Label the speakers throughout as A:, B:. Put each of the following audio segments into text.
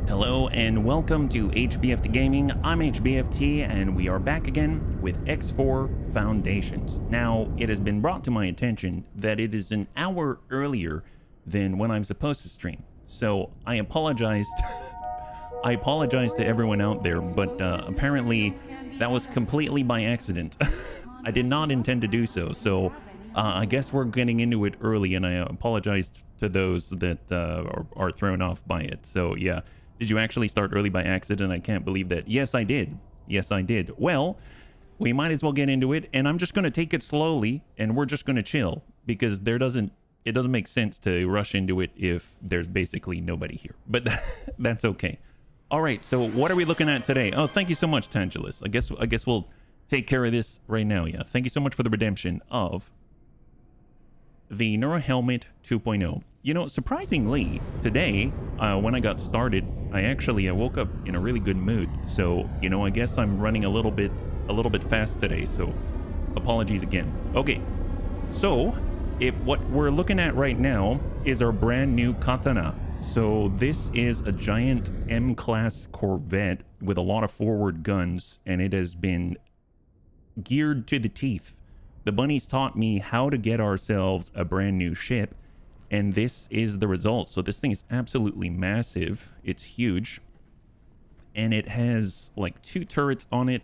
A: Hello and welcome to HBFT Gaming. I'm HBFT and we are back again with X4 Foundations. Now, it has been brought to my attention that it is an hour earlier than when I'm supposed to stream. So I apologized. I apologize to everyone out there, but apparently that was completely by accident. I did not intend to do so. So I guess we're getting into it early, and I apologize to those that are thrown off by it. So yeah. Did you actually start early by accident? I can't believe that. Yes, I did. Yes, I did. Well, we might as well get into it, and I'm just going to take it slowly, and we're just going to chill, because it doesn't make sense to rush into it if there's basically nobody here. But that's okay. All right, so what are we looking at today? Oh, thank you so much, Tangelus. I guess we'll take care of this right now. Yeah, thank you so much for the redemption of the Neuro Helmet 2.0. You know, surprisingly, today, when I got started, I woke up in a really good mood. So, you know, I guess I'm running a little bit fast today. So, apologies again. Okay, so what we're looking at right now is our brand new katana. So this is a giant M-class Corvette with a lot of forward guns, and it has been geared to the teeth. The bunnies taught me how to get ourselves a brand new ship, and this is the result. So this thing is absolutely massive. It's huge, and it has like 2 turrets on it,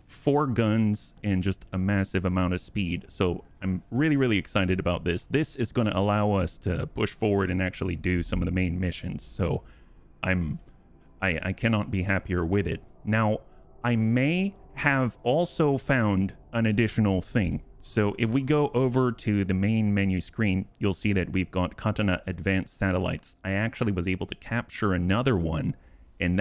A: 4 guns, and just a massive amount of speed. So I'm really excited about this. This is going to allow us to push forward and actually do some of the main missions. So I cannot be happier with it. Now, I may have also found an additional thing. So if we go over to the main menu screen, you'll see that we've got Katana Advanced Satellites. I actually was able to capture another one, and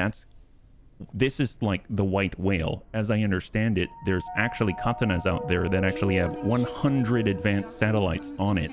A: this is like the white whale. As I understand it, there's actually katanas out there that actually have 100 advanced satellites on it.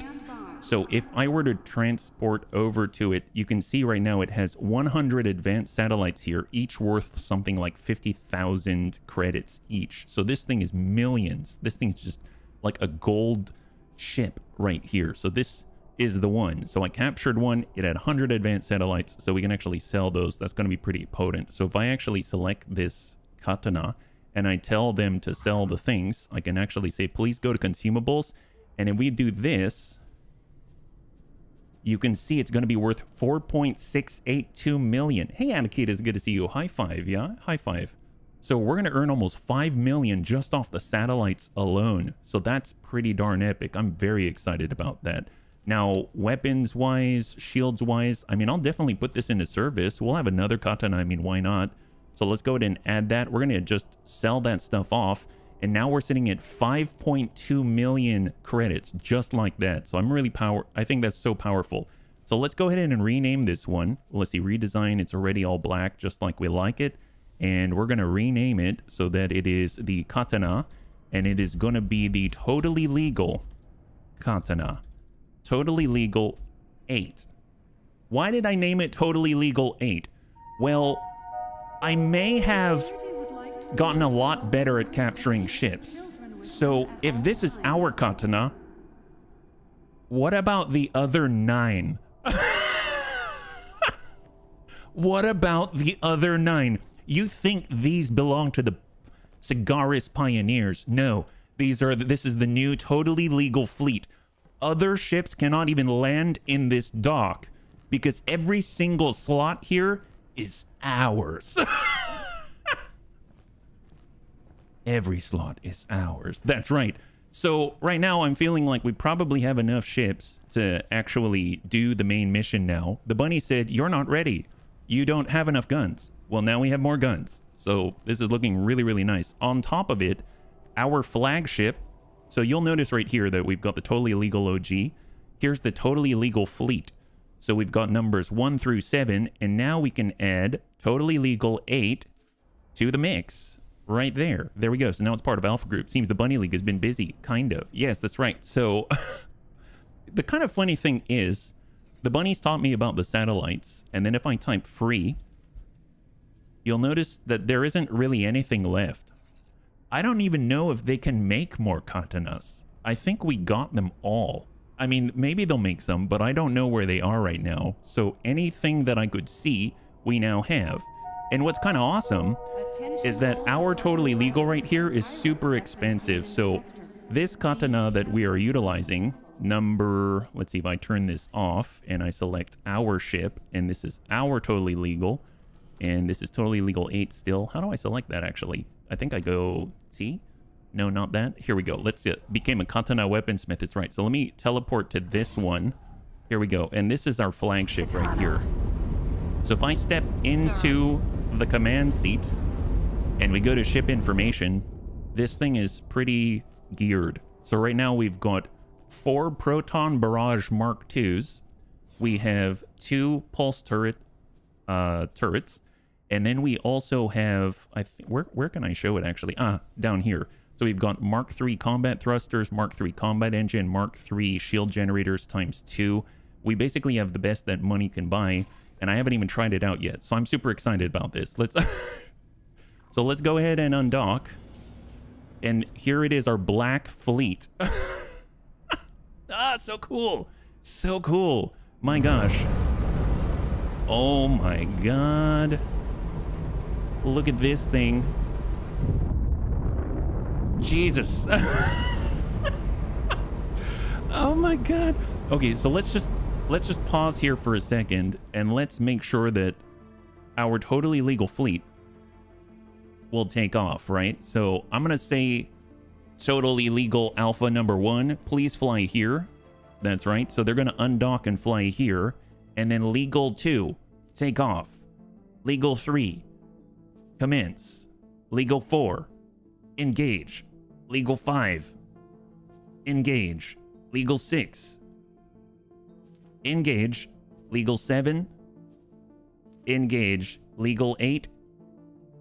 A: So if I were to transport over to it, you can see right now it has 100 advanced satellites here, each worth something like 50,000 credits each. So this thing is millions. This thing's just like a gold ship right here. So this is the one. So I captured one. It had 100 advanced satellites, so we can actually sell those. That's going to be pretty potent. So if I actually select this katana and I tell them to sell the things, I can actually say, please go to consumables. And if we do this, you can see it's going to be worth 4.682 million. Hey, Anakita, it's good to see you. High five. Yeah, high five. So we're going to earn almost 5 million just off the satellites alone. So that's pretty darn epic. I'm very excited about that. Now, weapons-wise, shields-wise, I mean, I'll definitely put this into service. We'll have another katana. I mean, why not? So let's go ahead and add that. We're going to just sell that stuff off. And now we're sitting at 5.2 million credits, just like that. So I think that's so powerful. So let's go ahead and rename this one. Let's see, redesign. It's already all black, just like we like it. And we're going to rename it so that it is the katana, and it is going to be the totally legal katana. Totally legal 8. Why did I name it totally legal 8? Well, I may have gotten a lot better at capturing ships. So if this is our katana, what about the other 9? What about the other 9? You think these belong to the Cigaris pioneers? No, this is the new totally legal fleet. Other ships cannot even land in this dock because every single slot here is ours. Every slot is ours. That's right. So right now I'm feeling like we probably have enough ships to actually do the main mission now. The bunny said, you're not ready. You don't have enough guns. Well, now we have more guns. So this is looking really nice. On top of it, our flagship. So you'll notice right here that we've got the totally illegal OG. Here's the totally illegal fleet. So we've got numbers 1 through 7, and now we can add totally legal 8 to the mix right there. There we go. So now it's part of Alpha Group. Seems the Bunny League has been busy, kind of. Yes, that's right. So the kind of funny thing is the bunnies taught me about the satellites, and then if I type free, you'll notice that there isn't really anything left. I don't even know if they can make more katanas. I think we got them all. I mean, maybe they'll make some, but I don't know where they are right now. So anything that I could see we now have. And what's kind of awesome is that our totally legal right here is super expensive. So this katana that we are utilizing, let's see if I turn this off and I select our ship, and this is our totally legal, and this is totally legal 8 still. How do I select that actually? I think I go T. No, not that. Here we go. Let's see. It became a katana weaponsmith. It's right. So let me teleport to this one. Here we go. And this is our flagship right here. So if I step into the command seat and we go to ship information, this thing is pretty geared. So right now we've got 4 proton barrage Mark IIs. We have 2 pulse turrets. And then we also have, where can I show it actually? Down here. So we've got Mark III combat thrusters, Mark III combat engine, Mark III shield generators ×2. We basically have the best that money can buy, and I haven't even tried it out yet. So I'm super excited about this. So let's go ahead and undock. And here it is, our black fleet. So cool. So cool. My gosh. Oh my God. Look at this thing. Jesus. Oh my God. Okay, so let's just pause here for a second and let's make sure that our totally legal fleet will take off, right? So I'm gonna say totally legal alpha number 1, please fly here. That's right. So they're gonna undock and fly here, and then legal 2, take off. Legal 3, commence. Legal 4, engage. Legal 5, engage. Legal 6, engage. Legal 7, engage. Legal 8,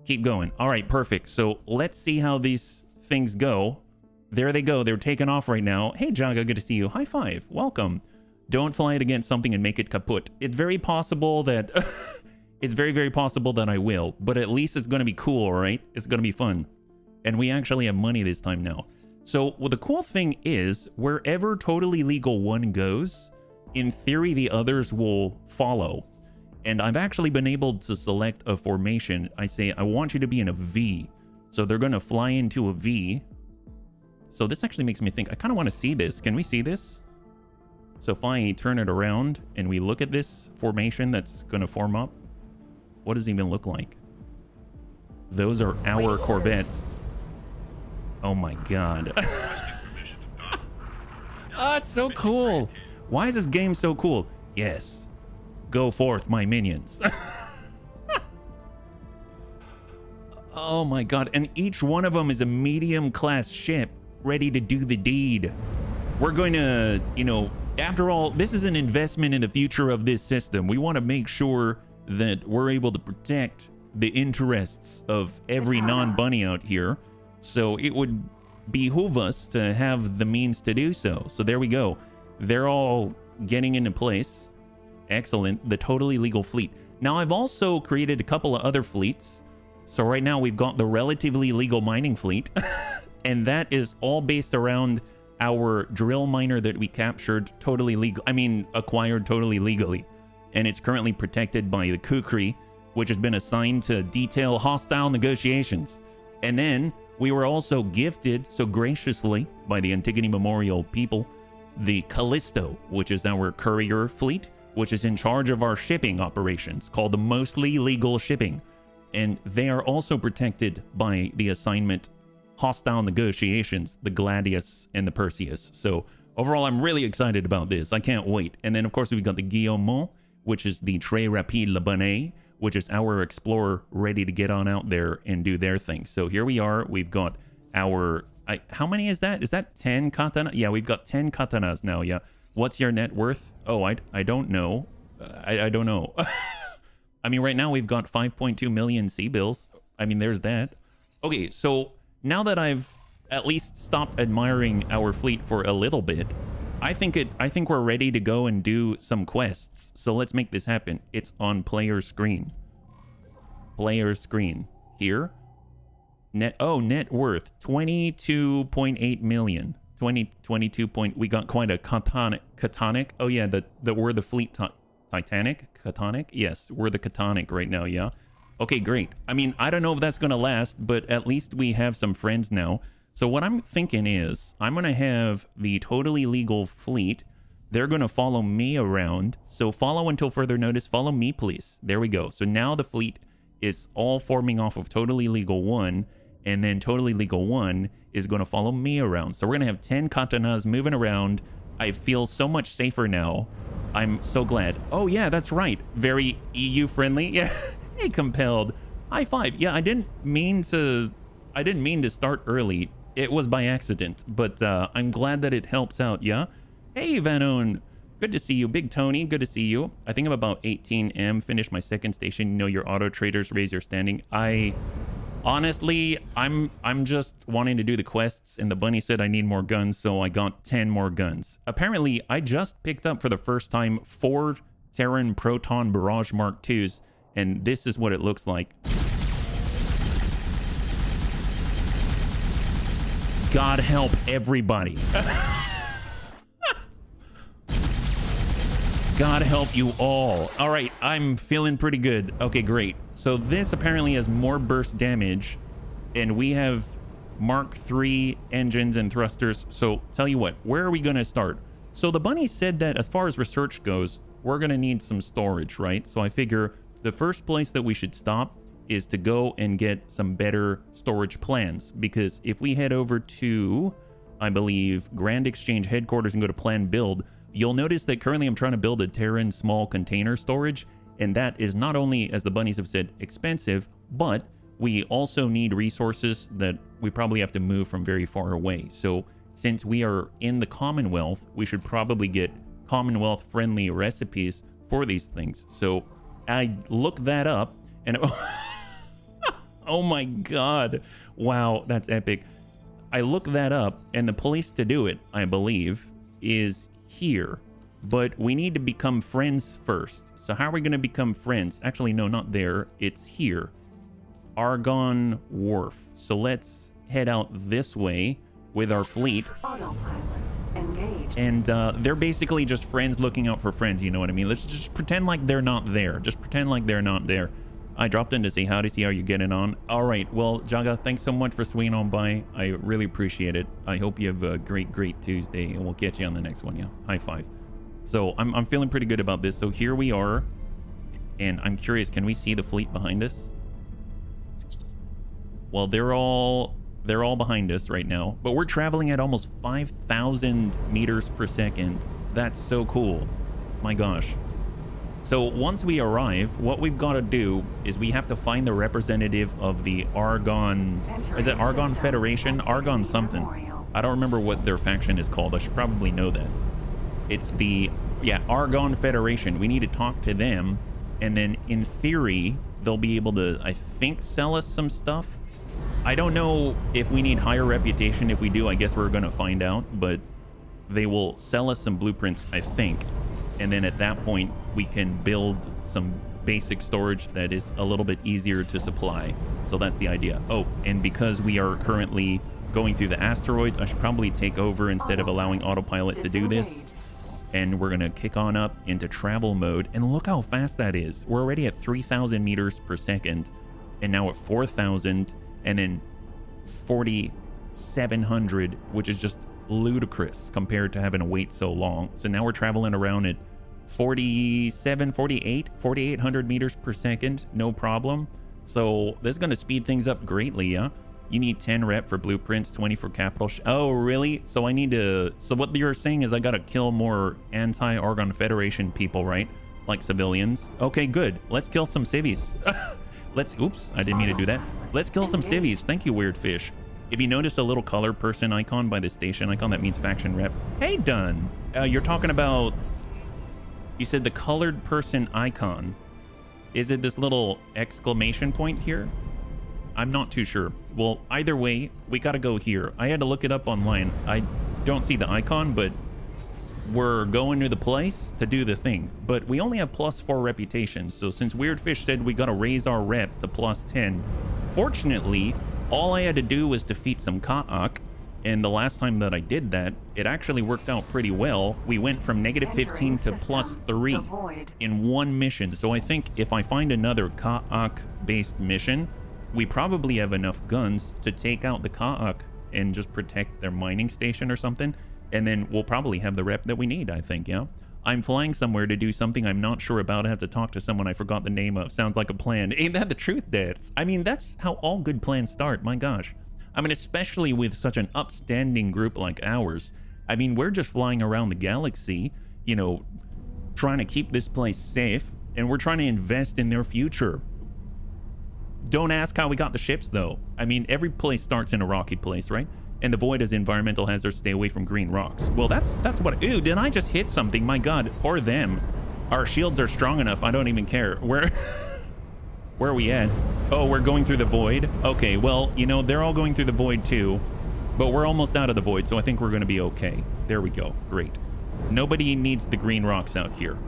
A: keep going. All right, perfect. So let's see how these things go. There they go. They're taking off right now. Hey, Jaga, good to see you. High five. Welcome. Don't fly it against something and make it kaput. It's very possible that... it's very, very possible that I will. But at least it's going to be cool, right? It's going to be fun. And we actually have money this time now. So well, the cool thing is, wherever totally legal 1 goes, in theory, the others will follow. And I've actually been able to select a formation. I say, I want you to be in a V. So they're going to fly into a V. So this actually makes me think, I kind of want to see this. Can we see this? So if I turn it around and we look at this formation that's going to form up, what does it even look like? Those are our corvettes. Oh my God. Oh, it's so cool. Why is this game so cool? Yes. Go forth, my minions. Oh my God. And each one of them is a medium class ship ready to do the deed. We're going to, you know, after all, this is an investment in the future of this system. We want to make sure that we're able to protect the interests of every non-bunny out here. So it would behoove us to have the means to do so. So there we go. They're all getting into place. Excellent. The totally legal fleet. Now I've also created a couple of other fleets. So right now we've got the relatively legal mining fleet. And that is all based around our drill miner that we captured totally legal. I mean, acquired totally legally. And it's currently protected by the Kukri, which has been assigned to detail hostile negotiations. And then we were also gifted so graciously by the Antigone Memorial people, the Callisto, which is our courier fleet, which is in charge of our shipping operations, called the Mostly Legal Shipping. And they are also protected by the assignment Hostile Negotiations, the Gladius and the Perseus. So overall, I'm really excited about this. I can't wait. And then, of course, we've got the Guillaume, which is the Très Rapide Le Bonnet, which is our explorer ready to get on out there and do their thing. So here we are. We've got our... how many is that? Is that 10 katana? Yeah, we've got 10 katanas now, yeah. What's your net worth? Oh, I don't know. I don't know. I mean, right now we've got 5.2 million C-bills. I mean, there's that. Okay, so now that I've at least stopped admiring our fleet for a little bit, I think we're ready to go and do some quests. So let's make this happen. It's on player screen. Player screen. Here. Net worth 22.8 million. We got quite a catonic. Oh yeah, the word the fleet Catonic? Yes, we're the Catonic right now, yeah. Okay, great. I mean, I don't know if that's going to last, but at least we have some friends now. So what I'm thinking is I'm going to have the totally legal fleet. They're going to follow me around. So follow until further notice. Follow me, please. There we go. So now the fleet is all forming off of totally legal 1, and then totally legal 1 is going to follow me around. So we're going to have 10 katanas moving around. I feel so much safer now. I'm so glad. Oh yeah, that's right. Very EU friendly. Yeah. Hey, compelled. High five. Yeah, I didn't mean to start early. It was by accident, but I'm glad that it helps out, yeah? Hey, Vanon. Good to see you. Big Tony, good to see you. I think I'm about 18M. Finished my second station. You know, your auto traders raise your standing. Honestly, I'm just wanting to do the quests, and the bunny said I need more guns, so I got 10 more guns. Apparently, I just picked up for the first time 4 Terran Proton Barrage Mark IIs, and this is what it looks like. God help everybody. God help you all. All right, I'm feeling pretty good. Okay, great. So this apparently has more burst damage, and we have Mark III engines and thrusters. So tell you what, where are we going to start? So the bunny said that as far as research goes, we're going to need some storage, right? So I figure the first place that we should stop is to go and get some better storage plans, because if we head over to, I believe, Grand Exchange headquarters and go to plan build, you'll notice that currently I'm trying to build a Terran small container storage, and that is not only, as the bunnies have said, expensive, but we also need resources that we probably have to move from very far away. So since we are in the Commonwealth, we should probably get Commonwealth friendly recipes for these things. So I looked that up, and oh my god, wow, that's epic. I looked that up, and the place to do it, I believe, is here, but we need to become friends first. So how are we going to become friends? Actually, no, not there. It's here. Argon Wharf. So let's head out this way with our fleet.
B: Autopilot engaged.
A: And they're basically just friends looking out for friends, you know what I mean? Let's just pretend like they're not there. Just pretend like they're not there. I dropped in to say howdy, see how you're getting on. All right, well, Jaga, thanks so much for swinging on by. I really appreciate it. I hope you have a great Tuesday, and we'll catch you on the next one, yeah? High five. So I'm feeling pretty good about this. So here we are, and I'm curious, can we see the fleet behind us? Well, they're all behind us right now, but we're traveling at almost 5,000 meters per second. That's so cool. My gosh. So once we arrive, what we've got to do is we have to find the representative of the Argon... Is it Argon Federation? Argon something. I don't remember what their faction is called. I should probably know that. It's the... Yeah, Argon Federation. We need to talk to them. And then, in theory, they'll be able to, I think, sell us some stuff. I don't know if we need higher reputation. If we do, I guess we're going to find out. But they will sell us some blueprints, I think. And then at that point, we can build some basic storage that is a little bit easier to supply. So that's the idea. Oh, and because we are currently going through the asteroids, I should probably take over instead of allowing autopilot to do this. And we're going to kick on up into travel mode. And look how fast that is. We're already at 3,000 meters per second. And now at 4,000. And then 4,700, which is just ludicrous compared to having to wait so long. So now we're traveling around at 4,800 meters per second, no problem. So this is going to speed things up greatly, yeah? You need 10 rep for blueprints, 20 for capital. Oh, really? So I need to... So what you're saying is I got to kill more anti-Argon Federation people, right? Like civilians. Okay, good. Let's kill some civvies. Oops, I didn't mean to do that. Let's kill some civvies. Thank you, Weird Fish. If you notice a little color person icon by the station icon, that means faction rep. Hey, Dunn. You're talking about... You said the colored person icon. Is it this little exclamation point here? I'm not too sure. Well, either way, we gotta go here. I had to look it up online. I don't see the icon, but we're going to the place to do the thing. But we only have +4 reputation. So since Weird Fish said we gotta raise our rep to +10, fortunately, all I had to do was defeat some Ka'ak, And the last time that I did that, it actually worked out pretty well. We went from negative 15 to plus 3 in one mission. So I think if I find another Ka'ak-based mission, we probably have enough guns to take out the Ka'ak and just protect their mining station or something. And then we'll probably have the rep that we need, I think, yeah? I'm flying somewhere to do something I'm not sure about. I have to talk to someone I forgot the name of. Sounds like a plan. Ain't that the truth, Dads? I mean, that's how all good plans start, my gosh. I mean, especially with such an upstanding group like ours. I mean, we're just flying around the galaxy, you know, trying to keep this place safe, and we're trying to invest in their future. Don't ask how we got the ships, though. I mean, every place starts in a rocky place, right? And the void is environmental hazards. Stay away from green rocks. Well, that's what... Ew, did I just hit something? My God, or them. Our shields are strong enough. I don't even care. Where are we at? Oh, we're going through the void. Okay, well, you know, they're all going through the void too, but we're almost out of the void, so I think we're going to be okay. There we go. Great. Nobody needs the green rocks out here.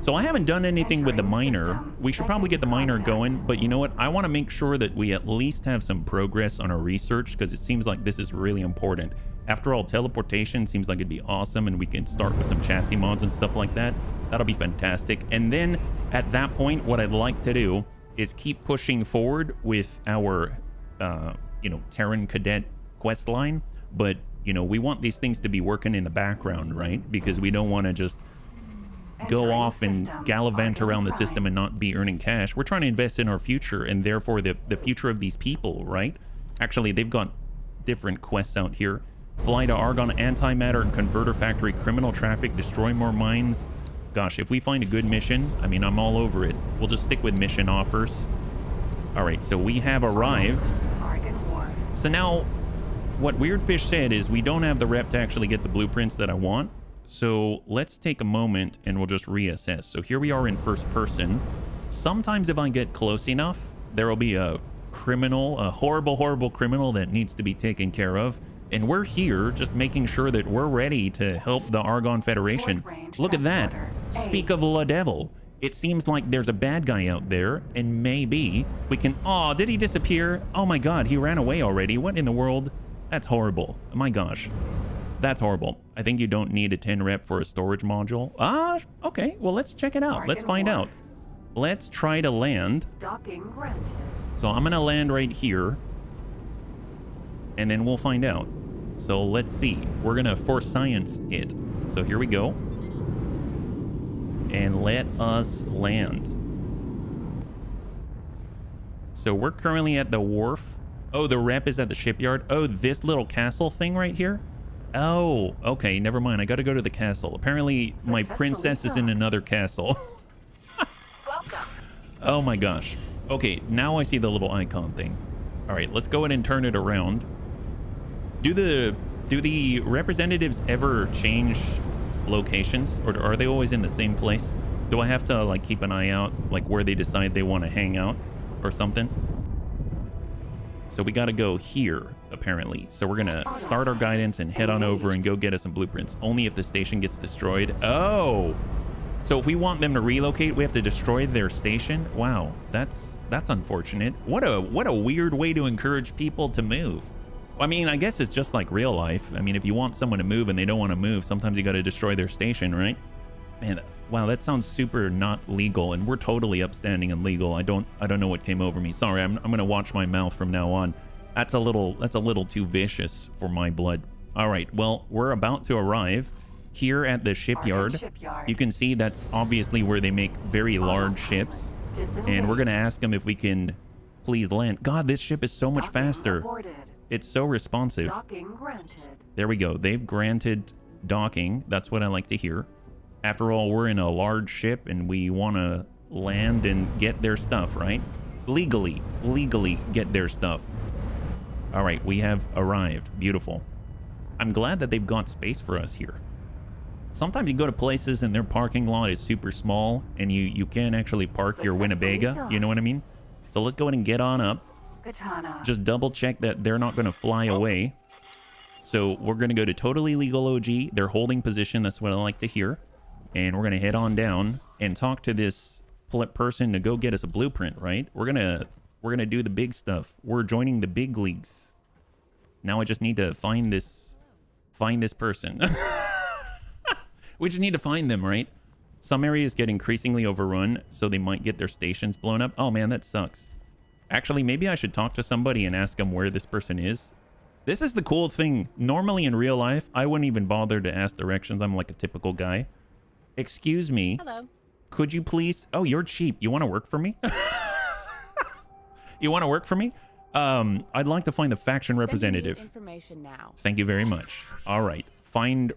A: So I haven't done anything with the miner. We should probably get the miner going, but you know what? I want to make sure that we at least have some progress on our research, because it seems like this is really important. After all, teleportation seems like it'd be awesome, and we can start with some chassis mods and stuff like that. That'll be fantastic. And then at that point, what I'd like to do is keep pushing forward with our, you know, Terran Cadet quest line. But, you know, we want these things to be working in the background, right? Because we don't want to just go off and gallivant around the system and not be earning cash. We're trying to invest in our future, and therefore the future of these people, right? Actually, they've got different quests out here. Fly to Argon Antimatter and Converter Factory, criminal traffic, destroy more mines. Gosh, if we find a good mission, I mean, I'm all over it. We'll just stick with mission offers. All right, so we have arrived. So now, what Weirdfish said is we don't have the rep to actually get the blueprints that I want. So let's take a moment and we'll just reassess. So here we are in first person. Sometimes if I get close enough, there will be a criminal, a horrible, horrible criminal that needs to be taken care of. And we're here just making sure that we're ready to help the Argon Federation. Look at that. Speak of the devil. It seems like there's a bad guy out there, and maybe we can... Oh, did he disappear? Oh my God, he ran away already. What in the world? That's horrible. My gosh. That's horrible. I think you don't need a 10 rep for a storage module. Ah, okay. Well, let's check it out. Let's find out. Let's try to land.
B: Docking granted.
A: So I'm gonna land right here, and then we'll find out. So let's see. We're gonna force science it. So here we go. And let us land. So we're currently at the wharf. Oh, the rep is at the shipyard. Oh, this little castle thing right here? Oh, okay, never mind. I gotta go to the castle. Apparently, my princess is in another castle.
B: Welcome.
A: Oh my gosh. Okay, now I see the little icon thing. All right, let's go ahead and turn it around. Do the representatives ever change locations, or are they always in the same place? Do I have to like keep an eye out, like where they decide they want to hang out or something? So we got to go here, apparently. So we're gonna start our guidance and head on over and go get us some blueprints. Only if the station gets destroyed. Oh, so if we want them to relocate, we have to destroy their station. Wow, that's unfortunate. What a weird way to encourage people to move. I mean, I guess it's just like real life. I mean, if you want someone to move and they don't want to move, sometimes you got to destroy their station, right? Man, wow, that sounds super not legal, and we're totally upstanding and legal. I don't know what came over me. Sorry, I'm gonna watch my mouth from now on. That's a little too vicious for my blood. All right, well, we're about to arrive here at the shipyard. You can see that's obviously where they make very large ships, and we're gonna ask them if we can please land. God, this ship is so much faster. It's so responsive.
B: Docking granted.
A: There we go. They've granted docking. That's what I like to hear. After all, we're in a large ship and we want to land and get their stuff, right? Legally get their stuff. All right, we have arrived. Beautiful. I'm glad that they've got space for us here. Sometimes you go to places and their parking lot is super small and you can't actually park your Winnebago. You know what I mean? So let's go ahead and get on up.
B: Katana.
A: Just double check that they're not going to fly away. So we're going to go to totally legal OG. They're holding position. That's what I like to hear. And we're going to head on down and talk to this person to go get us a blueprint, right? We're going to do the big stuff. We're joining the big leagues. Now I just need to find this person. We just need to find them, right? Some areas get increasingly overrun, so they might get their stations blown up. Oh man, that sucks. Actually, maybe I should talk to somebody and ask them where this person is. This is the cool thing. Normally in real life, I wouldn't even bother to ask directions. I'm like a typical guy. Excuse me.
C: Hello.
A: Could you please... Oh, you're cheap. You want to work for me? You want to work for me? I'd like to find the faction representative.
C: Information now.
A: Thank you very much. All right. Find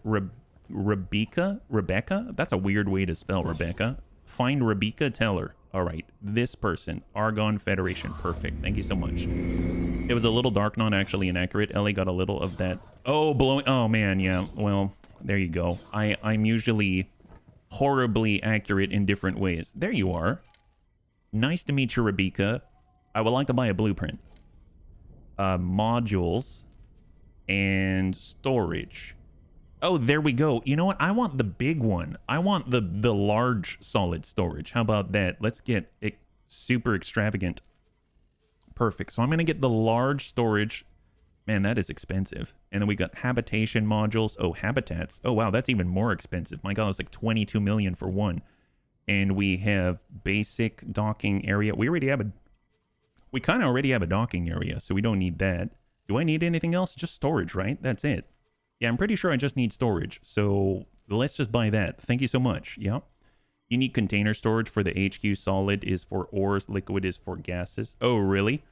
A: Rebecca? Rebecca? That's a weird way to spell Rebecca. Find Rebecca Teller. All right. This person. Argon Federation. Perfect. Thank you so much. It was a little dark, not actually inaccurate. Ellie got a little of that. Oh, blowing. Oh, man. Yeah. Well, there you go. I'm usually horribly accurate in different ways. There you are. Nice to meet you, Rebecca. I would like to buy a blueprint. Modules and storage. Oh, there we go. You know what? I want the big one. I want the large solid storage. How about that? Let's get it super extravagant. Perfect. So I'm going to get the large storage. Man, that is expensive. And then we got habitation modules. Oh, habitats. Oh, wow. That's even more expensive. My God, it's like 22 million for one. And we have basic docking area. We kind of already have a docking area, so we don't need that. Do I need anything else? Just storage, right? That's it. Yeah, I'm pretty sure I just need storage. So let's just buy that. Thank you so much. Yeah. You need container storage for the HQ. Solid is for ores. Liquid is for gases. Oh, really?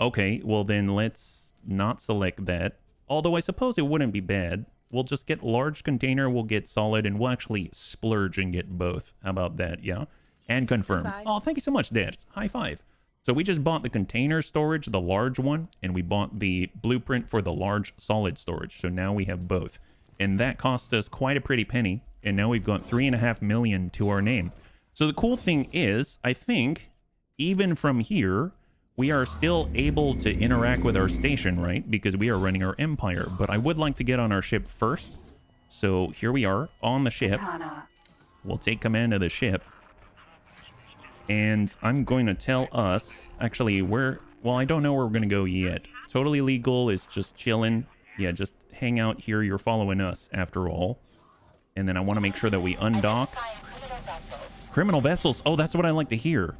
A: Okay, well then let's not select that. Although I suppose it wouldn't be bad. We'll just get large container, we'll get solid, and we'll actually splurge and get both. How about that? Yeah. And confirm. Oh, thank you so much, Dad. High five. So we just bought the container storage, the large one, and we bought the blueprint for the large solid storage. So now we have both. And that cost us quite a pretty penny. And now we've got 3.5 million to our name. So the cool thing is, I think, even from here, we are still able to interact with our station, right? Because we are running our empire. But I would like to get on our ship first. So here we are on the ship. We'll take command of the ship. And I'm going to tell us, actually, well, I don't know where we're going to go yet. Totally legal is just chilling. Yeah, just hang out here. You're following us, after all. And then I want to make sure that we undock. Criminal vessels. Oh, that's what I like to hear.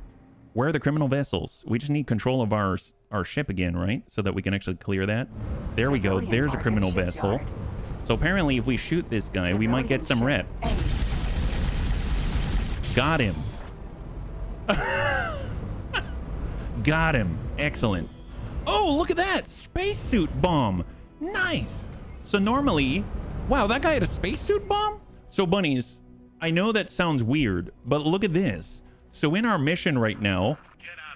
A: Where are the criminal vessels? We just need control of our ship again, right? So that we can actually clear that. There we go. There's a criminal vessel. So apparently, if we shoot this guy, we might get some rep. Got him. Got him. Excellent. Oh, look at that. Spacesuit bomb. Nice. So normally... Wow, that guy had a spacesuit bomb? So, bunnies, I know that sounds weird, but look at this. So in our mission right now,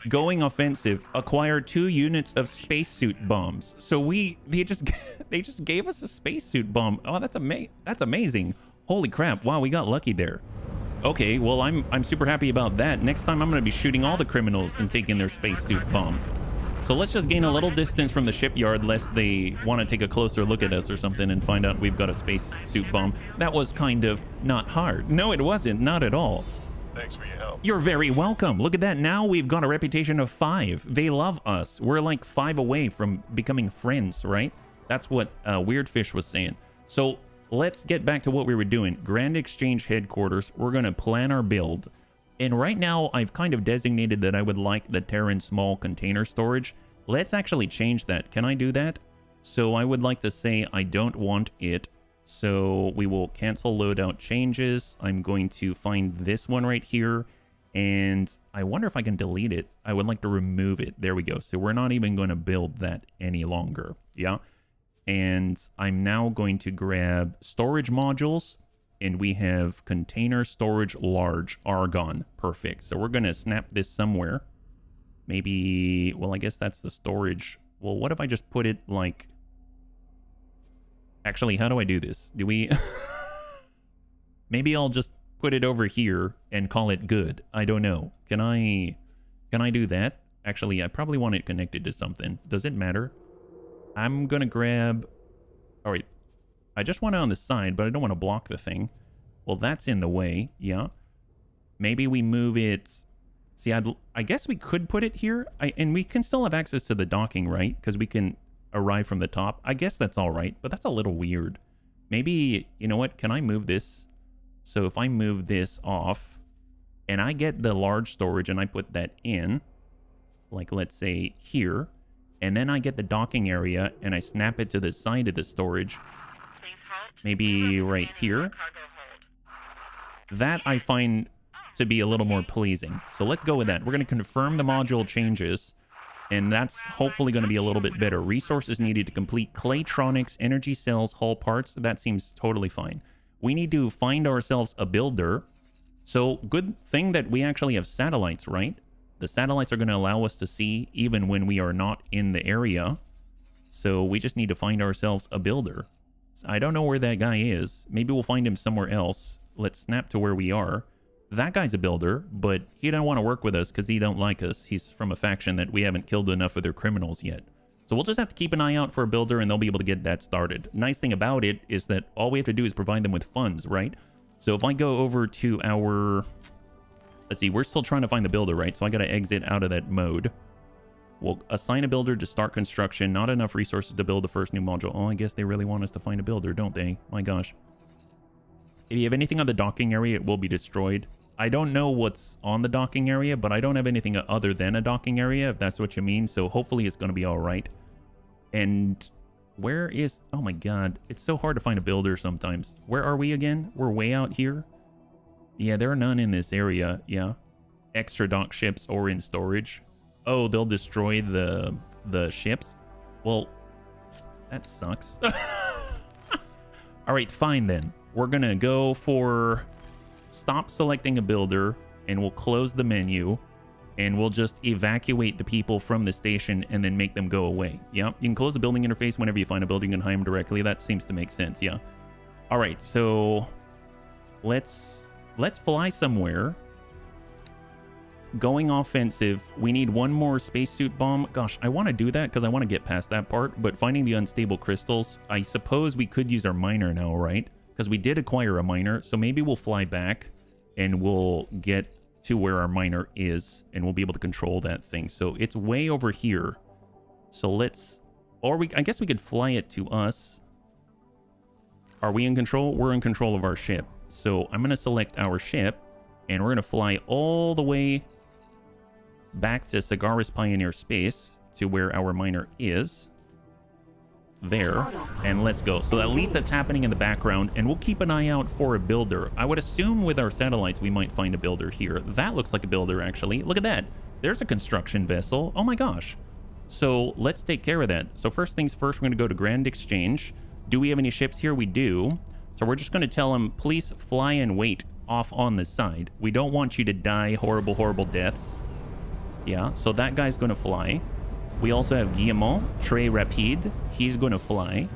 A: going offensive, acquire 2 units of spacesuit bombs. So they just gave us a spacesuit bomb. Oh, that's amazing. Holy crap. Wow, we got lucky there. Okay, well, I'm super happy about that. Next time, I'm going to be shooting all the criminals and taking their spacesuit bombs. So let's just gain a little distance from the shipyard lest they want to take a closer look at us or something and find out we've got a spacesuit bomb. That was kind of not hard. No, it wasn't. Not at all.
D: Thanks for your help.
A: You're very welcome. Look at that. Now we've got a reputation of 5. They love us. We're like 5 away from becoming friends, right? That's what Weirdfish was saying. So... let's get back to what we were doing. Grand Exchange headquarters. We're going to plan our build. And right now, I've kind of designated that I would like the Terran small container storage. Let's actually change that. Can I do that? So I would like to say I don't want it. So we will cancel loadout changes. I'm going to find this one right here. And I wonder if I can delete it. I would like to remove it. There we go. So we're not even going to build that any longer. Yeah. And I'm now going to grab storage modules, and we have container storage large argon. Perfect. So we're going to snap this somewhere. Maybe, well, I guess that's the storage. Well, what if I just put it like... Actually, how do I do this? Do we... Maybe I'll just put it over here and call it good. I don't know. Can I do that? Actually, I probably want it connected to something. Does it matter? I'm going to grab... All right. I just want it on the side, but I don't want to block the thing. Well, that's in the way. Yeah. Maybe we move it... See, I guess we could put it here. And we can still have access to the docking, right? Because we can arrive from the top. I guess that's all right, but that's a little weird. Maybe, you know what? Can I move this? So if I move this off and I get the large storage and I put that in, like let's say here, and then I get the docking area and I snap it to the side of the storage, maybe right here, that I find to be a little more pleasing. So let's go with that. We're going to confirm the module changes, and that's hopefully going to be a little bit better. Resources needed to complete Claytronics, energy cells, hull parts. That seems totally fine. We need to find ourselves a builder. So good thing that we actually have satellites, right? The satellites are going to allow us to see even when we are not in the area. So we just need to find ourselves a builder. I don't know where that guy is. Maybe we'll find him somewhere else. Let's snap to where we are. That guy's a builder, but he don't want to work with us because he don't like us. He's from a faction that we haven't killed enough of their criminals yet. So we'll just have to keep an eye out for a builder and they'll be able to get that started. Nice thing about it is that all we have to do is provide them with funds, right? So if I go over to our... Let's see, we're still trying to find the builder, right? So I got to exit out of that mode. We'll assign a builder to start construction. Not enough resources to build the first new module. Oh, I guess they really want us to find a builder, don't they? My gosh. If you have anything on the docking area, it will be destroyed. I don't know what's on the docking area, but I don't have anything other than a docking area, if that's what you mean. So hopefully it's going to be all right. And where is... Oh my god. It's so hard to find a builder sometimes. Where are we again? We're way out here. Yeah, there are none in this area. Yeah. Extra dock ships or in storage. Oh, they'll destroy the ships? Well, that sucks. All right, fine then. We're going to go for... Stop selecting a builder, and we'll close the menu, and we'll just evacuate the people from the station and then make them go away. Yeah, you can close the building interface whenever you find a building and hire them directly. That seems to make sense, yeah. All right, so let's fly somewhere. Going offensive, we need one more spacesuit bomb. Gosh, I want to do that because I want to get past that part, but finding the unstable crystals, I suppose we could use our miner now, right? Because we did acquire a miner, so maybe we'll fly back and we'll get to where our miner is and we'll be able to control that thing. So it's way over here. So let's, or I guess we could fly it to us. Are we in control? We're in control of our ship. So I'm going to select our ship and we're going to fly all the way back to Sagaris Pioneer Space to where our miner is. There, and let's go. So at least that's happening in the background, and we'll keep an eye out for a builder. I would assume with our satellites we might find a builder here. That looks like a builder, actually. Look at that. There's a construction vessel. Oh my gosh. So let's take care of that. So first things first, we're going to go to Grand Exchange. Do we have any ships here? We do. So we're just going to tell them, please fly and wait off on the side. We don't want you to die horrible, horrible deaths. Yeah, so that guy's going to fly. We also have Guillemot, Très Rapide. He's going to fly.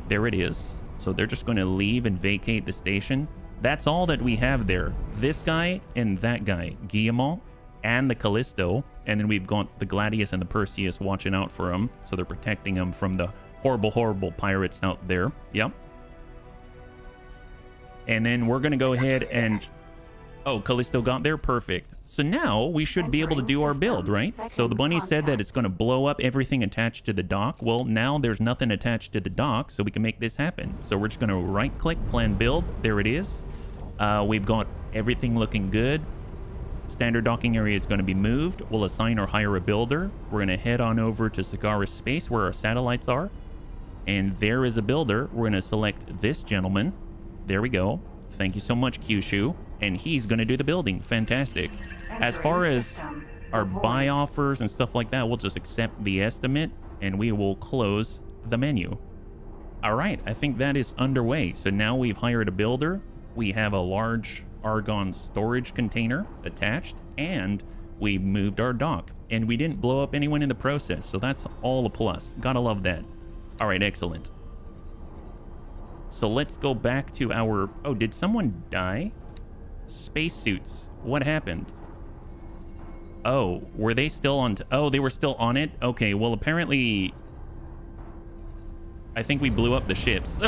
A: There it is. So they're just going to leave and vacate the station. That's all that we have there. This guy and that guy, Guillemot and the Callisto. And then we've got the Gladius and the Perseus watching out for him. So they're protecting him from the horrible, horrible pirates out there. Yep. And then we're going to go ahead and... Oh, Callisto got there? Perfect. So now we should be able to do our build, right? So the bunny said that it's going to blow up everything attached to the dock. Well, now there's nothing attached to the dock, so we can make this happen. So we're just going to right-click, plan build. There it is. We've got everything looking good. Standard docking area is going to be moved. We'll assign or hire a builder. We're going to head on over to Sagaris Space, where our satellites are. And there is a builder. We're going to select this gentleman. There we go. Thank you so much, Kyushu. And he's going to do the building. Fantastic. As far as our buy offers and stuff like that, we'll just accept the estimate and we will close the menu. All right, I think that is underway. So now we've hired a builder. We have a large argon storage container attached and we moved our dock and we didn't blow up anyone in the process. So that's all a plus. Gotta love that. All right, excellent. So let's go back to our... Oh, did someone die? Spacesuits. What happened? Oh, were they still on... Oh, they were still on it? Okay, well, apparently... I think we blew up the ships.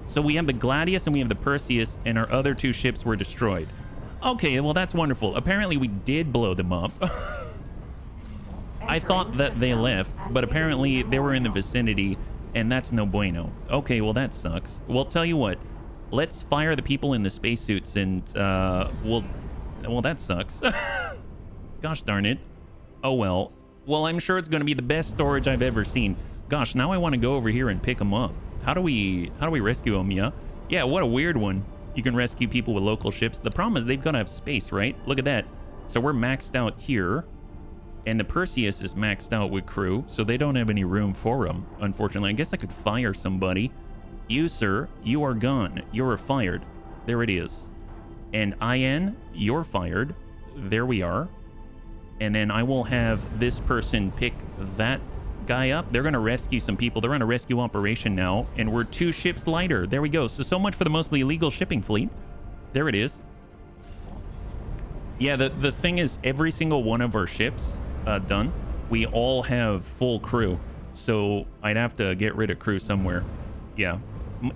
A: So we have the Gladius and we have the Perseus, and our other two ships were destroyed. Okay, well, that's wonderful. Apparently, we did blow them up. I thought that they left, but apparently they were in the vicinity, and that's no bueno. Okay, well, that sucks. Well, tell you what, let's fire the people in the spacesuits, and well, that sucks. Gosh darn it. Oh, well. Well, I'm sure it's going to be the best storage I've ever seen. Gosh, now I want to go over here and pick them up. How do we rescue them, yeah? Yeah, what a weird one. You can rescue people with local ships. The problem is they've got to have space, right? Look at that. So we're maxed out here, and the Perseus is maxed out with crew, so they don't have any room for them, unfortunately. I guess I could fire somebody. You, sir, you are gone. You're fired. There it is. And IN, you're fired. There we are. And then I will have this person pick that guy up. They're going to rescue some people. They're on a rescue operation now, and we're 2 ships lighter. There we go. So much for the mostly illegal shipping fleet. There it is. Yeah, the thing is, every single one of our ships done, we all have full crew. So I'd have to get rid of crew somewhere. Yeah.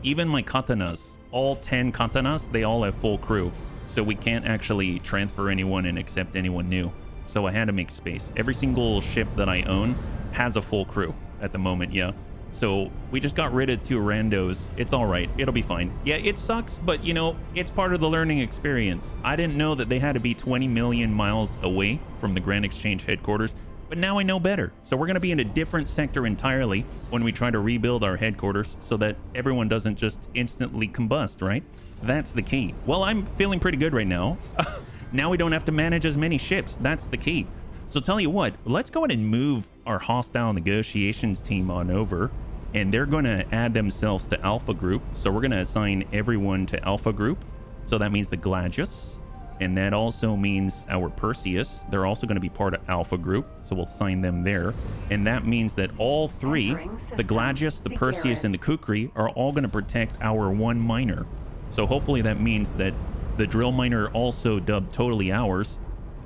A: Even my katanas, all 10 katanas, they all have full crew. So we can't actually transfer anyone and accept anyone new. So I had to make space. Every single ship that I own has a full crew at the moment, yeah. So we just got rid of 2 randos. It's all right. It'll be fine. Yeah, it sucks, but you know, it's part of the learning experience. I didn't know that they had to be 20 million miles away from the Grand Exchange headquarters, but now I know better. So we're going to be in a different sector entirely when we try to rebuild our headquarters so that everyone doesn't just instantly combust, right? That's the key. Well, I'm feeling pretty good right now. Now we don't have to manage as many ships. That's the key. So tell you what, let's go ahead and move our hostile negotiations team on over, and they're going to add themselves to Alpha Group. So we're going to assign everyone to Alpha Group. So that means the Gladius, and that also means our Perseus. They're also going to be part of Alpha Group, so we'll assign them there. And that means that all 3, the Gladius, the Perseus, and the Kukri, are all going to protect our 1 miner. So hopefully that means that the drill miner, also dubbed totally ours,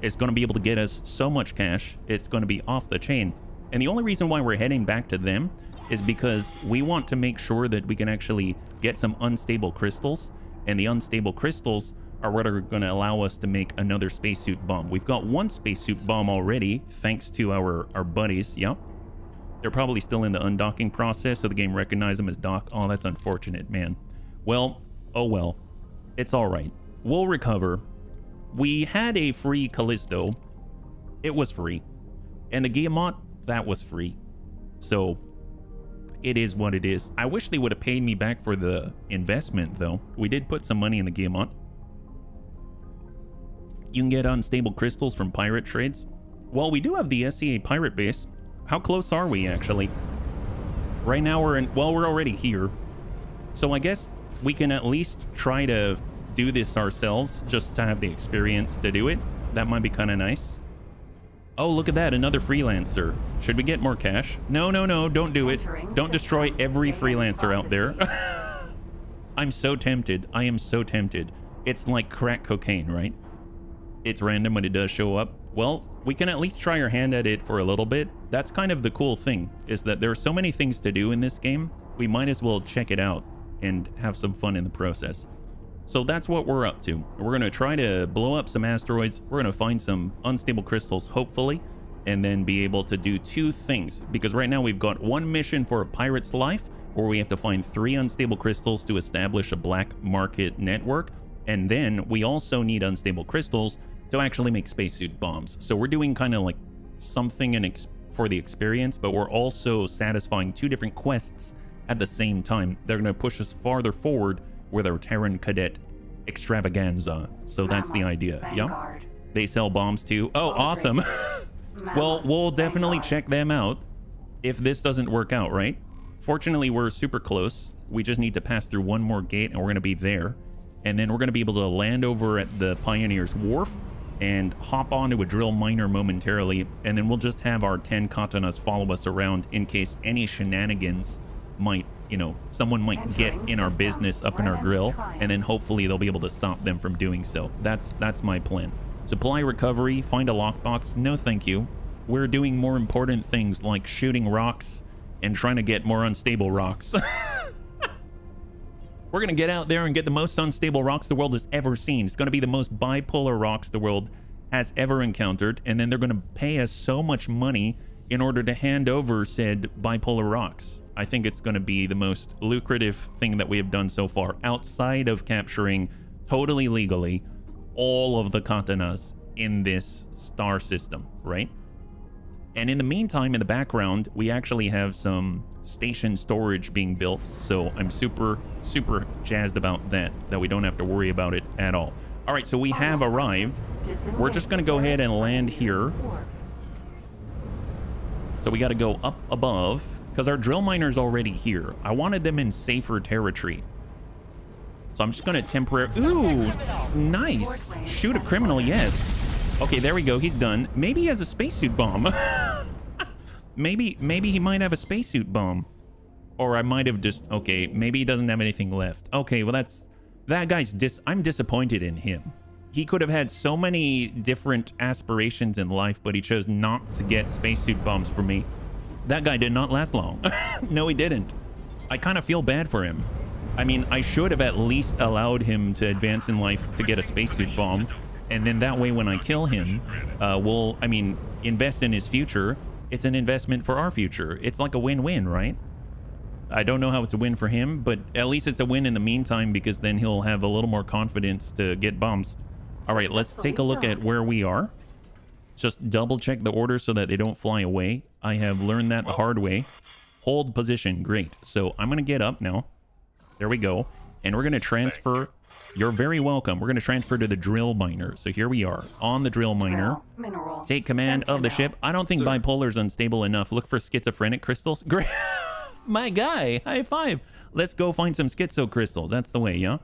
A: is going to be able to get us so much cash, it's going to be off the chain. And the only reason why we're heading back to them is because we want to make sure that we can actually get some unstable crystals, and the unstable crystals are what are going to allow us to make another spacesuit bomb. We've got 1 spacesuit bomb already, thanks to our buddies. Yep. They're probably still in the undocking process, so the game recognized them as dock. Oh, that's unfortunate, man. Well, oh well. It's all right. We'll recover. We had a free Callisto. It was free. And the Guillemot, that was free. So it is what it is. I wish they would have paid me back for the investment, though. We did put some money in the Guillemot. You can get unstable crystals from pirate trades. Well, we do have the SCA pirate base. How close are we, actually? Right now we're in, well, we're already here. So I guess we can at least try to do this ourselves, just to have the experience to do it. That might be kind of nice. Oh, look at that, another freelancer. Should we get more cash? No, no, no, don't do it. Don't destroy every freelancer out there. I'm so tempted. I am so tempted. It's like crack cocaine, right? It's random when it does show up. Well, we can at least try our hand at it for a little bit. That's kind of the cool thing, is that there are so many things to do in this game. We might as well check it out and have some fun in the process. So that's what we're up to. We're going to try to blow up some asteroids. We're going to find some unstable crystals, hopefully, and then be able to do 2 things. Because right now we've got 1 mission for a pirate's life, where we have to find 3 unstable crystals to establish a black market network. And then we also need unstable crystals to actually make spacesuit bombs. So we're doing kind of like something for the experience, but we're also satisfying 2 different quests at the same time. They're going to push us farther forward with our Terran Cadet extravaganza. So that's the idea. Yeah. They sell bombs too. Oh, awesome. Well, we'll definitely check them out if this doesn't work out, right? Fortunately, we're super close. We just need to pass through 1 more gate and we're going to be there. And then we're going to be able to land over at the Pioneer's Wharf and hop onto a drill miner momentarily. And then we'll just have our 10 katanas follow us around in case any shenanigans might, you know, someone might get in our business up in our grill, and then hopefully they'll be able to stop them from doing so. That's my plan. Supply recovery, find a lockbox. No, thank you. We're doing more important things like shooting rocks and trying to get more unstable rocks. We're going to get out there and get the most unstable rocks the world has ever seen. It's going to be the most bipolar rocks the world has ever encountered. And then they're going to pay us so much money in order to hand over said bipolar rocks. I think it's going to be the most lucrative thing that we have done so far, outside of capturing totally legally all of the katanas in this star system, right? And in the meantime, in the background, we actually have some station storage being built. So I'm super, super jazzed about that we don't have to worry about it at all. All right, so we have arrived. We're just going to go ahead and land here. So we got to go up above because our drill miner's already here. I wanted them in safer territory. So I'm just going to temporarily... Ooh, nice. Shoot a criminal, yes. Okay, there we go. He's done. Maybe he has a spacesuit bomb. maybe he might have a spacesuit bomb. Or I might have just... Okay, maybe he doesn't have anything left. Okay, well that's... That guy's I'm disappointed in him. He could have had so many different aspirations in life, but he chose not to get spacesuit bombs for me. That guy did not last long. No, he didn't. I kind of feel bad for him. I mean, I should have at least allowed him to advance in life to get a spacesuit bomb. And then that way, when I kill him, we'll, I mean, invest in his future. It's an investment for our future. It's like a win-win, right? I don't know how it's a win for him, but at least it's a win in the meantime, because then he'll have a little more confidence to get bombs. All right, let's take a look at where we are. Just double check the order so that they don't fly away. I have learned that the hard way. Hold position, great. So I'm gonna get up now. There we go. And we're gonna transfer. You're very welcome. We're gonna transfer to the drill miner. So here we are on the drill miner. Take command of the ship. I don't think bipolar's unstable enough. Look for schizophrenic crystals. Great. My guy, high five. Let's go find some schizo crystals. That's the way, yeah?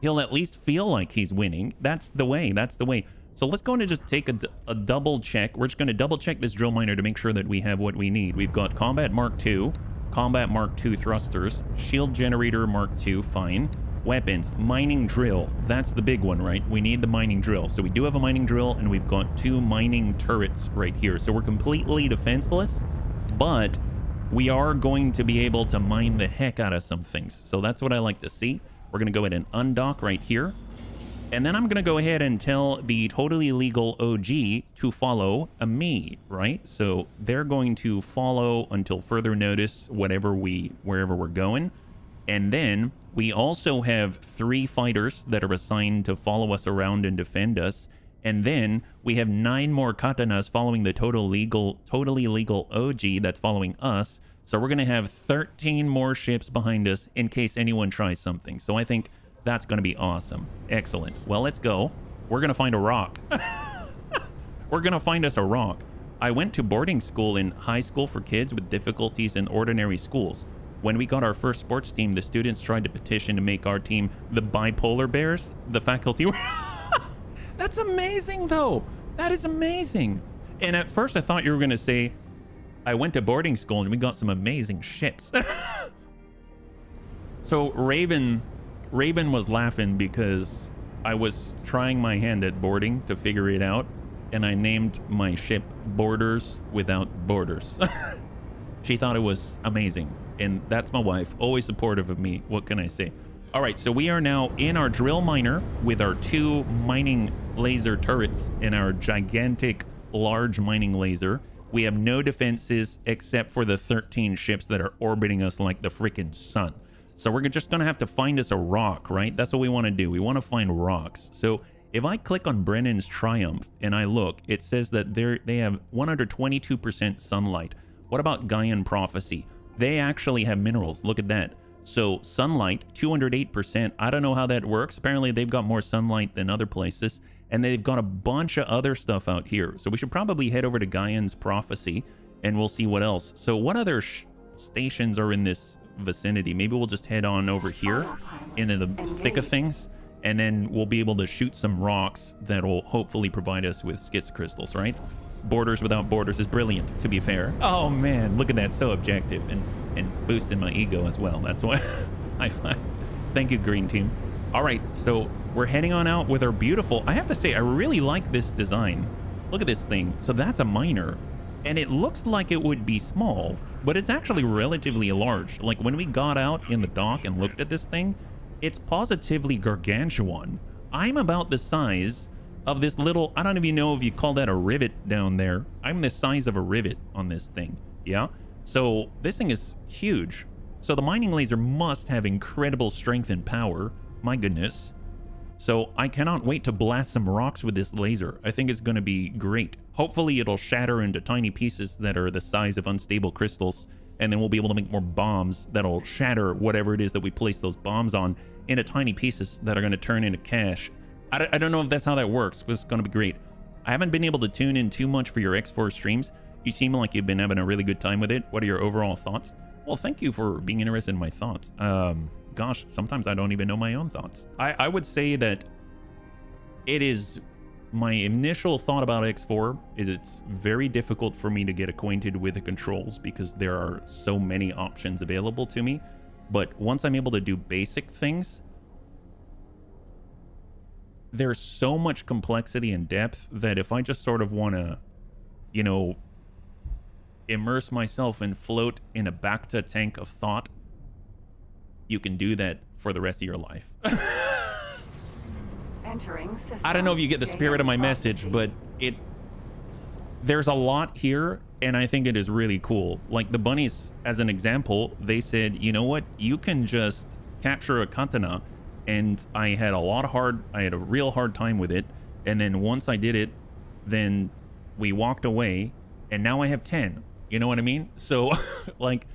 A: He'll at least feel like he's winning. That's the way. That's the way. So let's go and just take a double check. We're just going to double check this drill miner to make sure that we have what we need. We've got Combat Mark II, Combat Mark II thrusters, Shield Generator Mark II, fine. Weapons, mining drill. That's the big one, right? We need the mining drill. So we do have a mining drill, and we've got 2 mining turrets right here. So we're completely defenseless, but we are going to be able to mine the heck out of some things. So that's what I like to see. We're going to go ahead and undock right here. And then I'm going to go ahead and tell the totally legal OG to follow me, right? So they're going to follow until further notice wherever we're going. And then we also have 3 fighters that are assigned to follow us around and defend us. And then we have 9 more katanas following the totally legal OG that's following us. So we're going to have 13 more ships behind us in case anyone tries something. So I think that's going to be awesome. Excellent. Well, let's go. We're going to find a rock. We're going to find us a rock. I went to boarding school in high school for kids with difficulties in ordinary schools. When we got our first sports team, the students tried to petition to make our team the Bipolar Bears. The faculty were... That's amazing, though. That is amazing. And at first, I thought you were going to say, I went to boarding school and we got some amazing ships. So Raven was laughing because I was trying my hand at boarding to figure it out, and I named my ship Borders Without Borders. She thought it was amazing, and that's my wife, always supportive of me. What can I say? All right, so we are now in our drill miner with our 2 mining laser turrets and our gigantic large mining laser. We have no defenses except for the 13 ships that are orbiting us like the freaking sun. So we're just gonna have to find us a rock, right? That's what we want to do. We want to find rocks. So if I click on Brennan's Triumph and I look, it says that they have 122% sunlight. What about Gaian Prophecy? They actually have minerals. Look at that. So sunlight, 208%. I don't know how that works. Apparently they've got more sunlight than other places, and they've got a bunch of other stuff out here. So we should probably head over to Gaian's Prophecy and we'll see what else. So what other stations are in this vicinity? Maybe we'll just head on over here into the thick of things, and then we'll be able to shoot some rocks that will hopefully provide us with schiz crystals, right? Borders Without Borders is brilliant, to be fair. Oh man, look at that, so objective and boosting my ego as well. That's why. High five. Thank you, green team. All right, so we're heading on out with our beautiful, I have to say, I really like this design. Look at this thing. So that's a miner, and it looks like it would be small, but it's actually relatively large. Like when we got out in the dock and looked at this thing, it's positively gargantuan. I'm about the size of this little, I don't even know if you call that a rivet down there. I'm the size of a rivet on this thing. Yeah. So this thing is huge. So the mining laser must have incredible strength and power. My goodness. So I cannot wait to blast some rocks with this laser. I think it's going to be great. Hopefully it'll shatter into tiny pieces that are the size of unstable crystals. And then we'll be able to make more bombs that'll shatter whatever it is that we place those bombs on into tiny pieces that are going to turn into cash. I don't know if that's how that works, but it's going to be great. I haven't been able to tune in too much for your X4 streams. You seem like you've been having a really good time with it. What are your overall thoughts? Well, thank you for being interested in my thoughts. Gosh, sometimes I don't even know my own thoughts. I would say that it is, my initial thought about X4 is it's very difficult for me to get acquainted with the controls because there are so many options available to me. But once I'm able to do basic things, there's so much complexity and depth that if I just sort of want to, you know, immerse myself and float in a Bacta tank of thought, you can do that for the rest of your life.
B: Entering system.
A: I don't know if you get the spirit of my message, but there's a lot here, and I think it is really cool. Like the bunnies, as an example, they said, you know what, you can just capture a katana, and I had a real hard time with it, and then once I did it, then we walked away, and now I have 10. You know what I mean? So like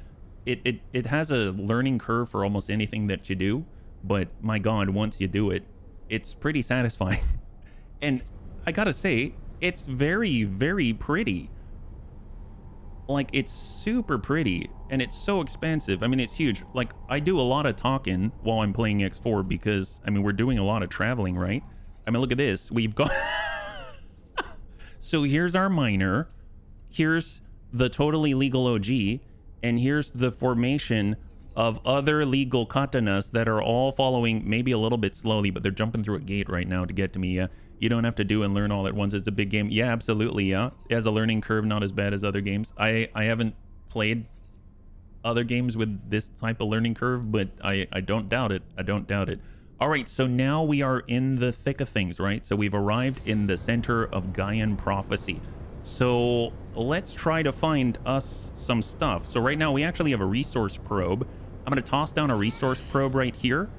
A: it has a learning curve for almost anything that you do, but my God, once you do it, it's pretty satisfying. And I gotta say, it's very, very pretty. Like, it's super pretty, and it's so expansive. I mean, it's huge. Like, I do a lot of talking while I'm playing X4 because, I mean, we're doing a lot of traveling, right? I mean, look at this. We've got... So here's our miner. Here's the totally legal OG. And here's the formation of other legal katanas that are all following maybe a little bit slowly, but they're jumping through a gate right now to get to me. Yeah, you don't have to do and learn all at once. It's a big game. Yeah, absolutely. Yeah, it has a learning curve, not as bad as other games. I haven't played other games with this type of learning curve, but I don't doubt it. I don't doubt it. All right, so now we are in the thick of things, right? So we've arrived in the center of Gaian prophecy. So let's try to find us some stuff. So right now we actually have a resource probe. I'm going to toss down a resource probe right here.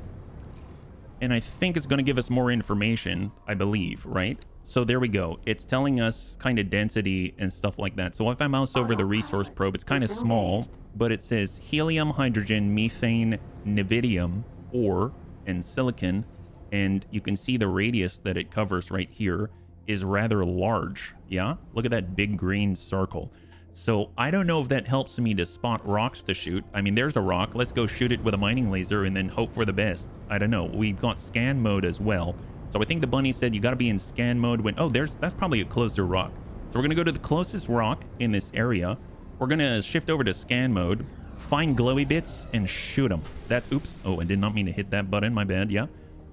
A: And I think it's going to give us more information, I believe, right? So there we go. It's telling us kind of density and stuff like that. So if I mouse over the resource probe, it's kind of small, but it says helium, hydrogen, methane, nevidium, ore, and silicon. And you can see the radius that it covers right here is rather large. Yeah, look at that big green circle. So I don't know if that helps me to spot rocks to shoot. I mean, there's a rock. Let's go shoot it with a mining laser and then hope for the best. I don't know. We've got scan mode as well. So I think the bunny said you got to be in scan mode when, oh, that's probably a closer rock. So we're going to go to the closest rock in this area. We're going to shift over to scan mode, find glowy bits and shoot them. Oops. Oh, I did not mean to hit that button. My bad. Yeah.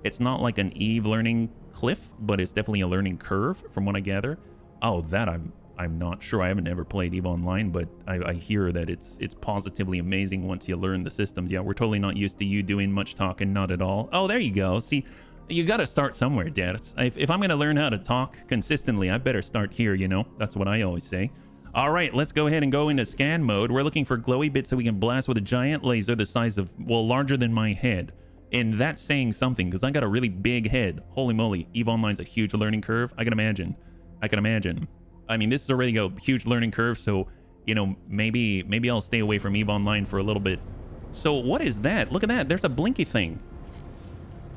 A: It's not like an Eve learning cliff, but it's definitely a learning curve from what I gather. Oh, that I'm not sure. I haven't ever played EVE Online, but I hear that it's positively amazing once you learn the systems. Yeah, we're totally not used to you doing much talking, not at all. Oh, there you go. See, you got to start somewhere, Dad. If I'm going to learn how to talk consistently, I better start here, you know? That's what I always say. All right, let's go ahead and go into scan mode. We're looking for glowy bits so we can blast with a giant laser the size of, well, larger than my head. And that's saying something because I got a really big head. Holy moly, EVE Online's a huge learning curve. I can imagine. I mean, this is already a huge learning curve, so, you know, maybe I'll stay away from EVE Online for a little bit. So what is that? Look at that. There's a blinky thing.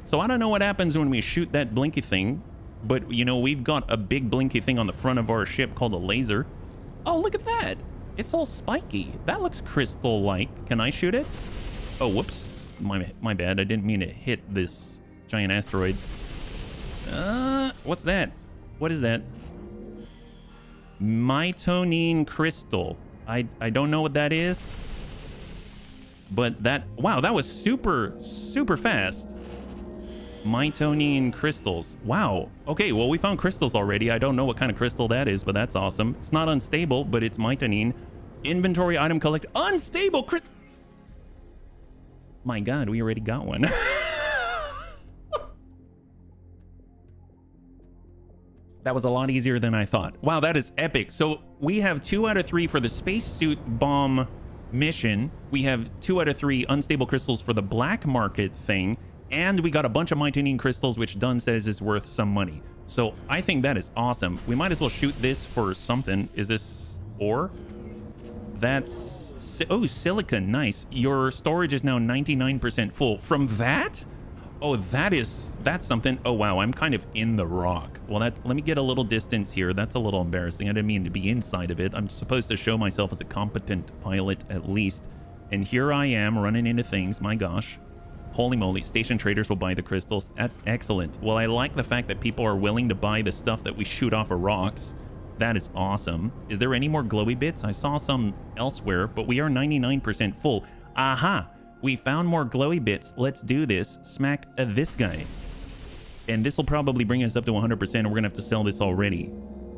A: So I don't know what happens when we shoot that blinky thing, but, you know, we've got a big blinky thing on the front of our ship called a laser. Oh, look at that. It's all spiky. That looks crystal-like. Can I shoot it? Oh, whoops. My bad. I didn't mean to hit this giant asteroid. What's that? What is that? Mitonine crystal. I don't know what that is. But that... Wow, that was super, super fast. Mitonine crystals. Wow. Okay, well, we found crystals already. I don't know what kind of crystal that is, but that's awesome. It's not unstable, but it's mitonine. Inventory item collect. Unstable crystal. My God, we already got one. That was a lot easier than I thought. Wow, that is epic. So we have 2 out of 3 for the spacesuit bomb mission. We have 2 out of 3 unstable crystals for the black market thing. And we got a bunch of mighty crystals, which Dunn says is worth some money. So I think that is awesome. We might as well shoot this for something. Is this ore? That's... oh, silicon. Nice. Your storage is now 99% full. From that? Oh, that's something. Oh, wow. I'm kind of in the rock. Well, let me get a little distance here. That's a little embarrassing. I didn't mean to be inside of it. I'm supposed to show myself as a competent pilot at least. And here I am running into things. My gosh. Holy moly, station traders will buy the crystals. That's excellent. Well, I like the fact that people are willing to buy the stuff that we shoot off of rocks. That is awesome. Is there any more glowy bits? I saw some elsewhere, but we are 99% full. Aha! We found more glowy bits. Let's do this. Smack this guy. And this will probably bring us up to 100%, and we're gonna have to sell this already.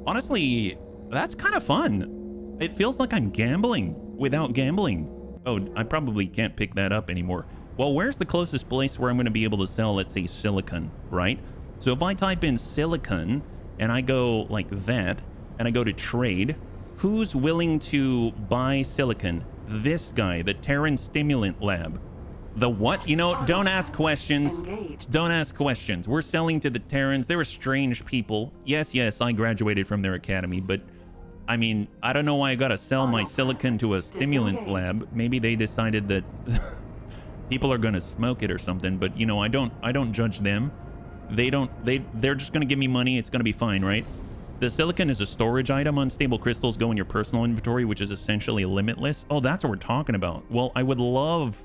A: Honestly, that's kind of fun. It feels like I'm gambling without gambling. Oh, I probably can't pick that up anymore. Well, where's the closest place where I'm going to be able to sell, let's say, silicon, right? So if I type in silicon and I go like that and I go to trade, who's willing to buy silicon? This guy, the Terran Stimulant Lab. The what? You know, don't ask questions. Don't ask questions. We're selling to the Terrans. They were strange people. Yes, I graduated from their academy, but I mean, I don't know why I got to sell my silicon to a stimulants lab. Maybe they decided that... people are gonna smoke it or something, but you know, I don't judge them. They're just gonna give me money. It's gonna be fine, right? The silicon is a storage item. Unstable crystals go in your personal inventory, which is essentially limitless. Oh, that's what we're talking about. Well, I would love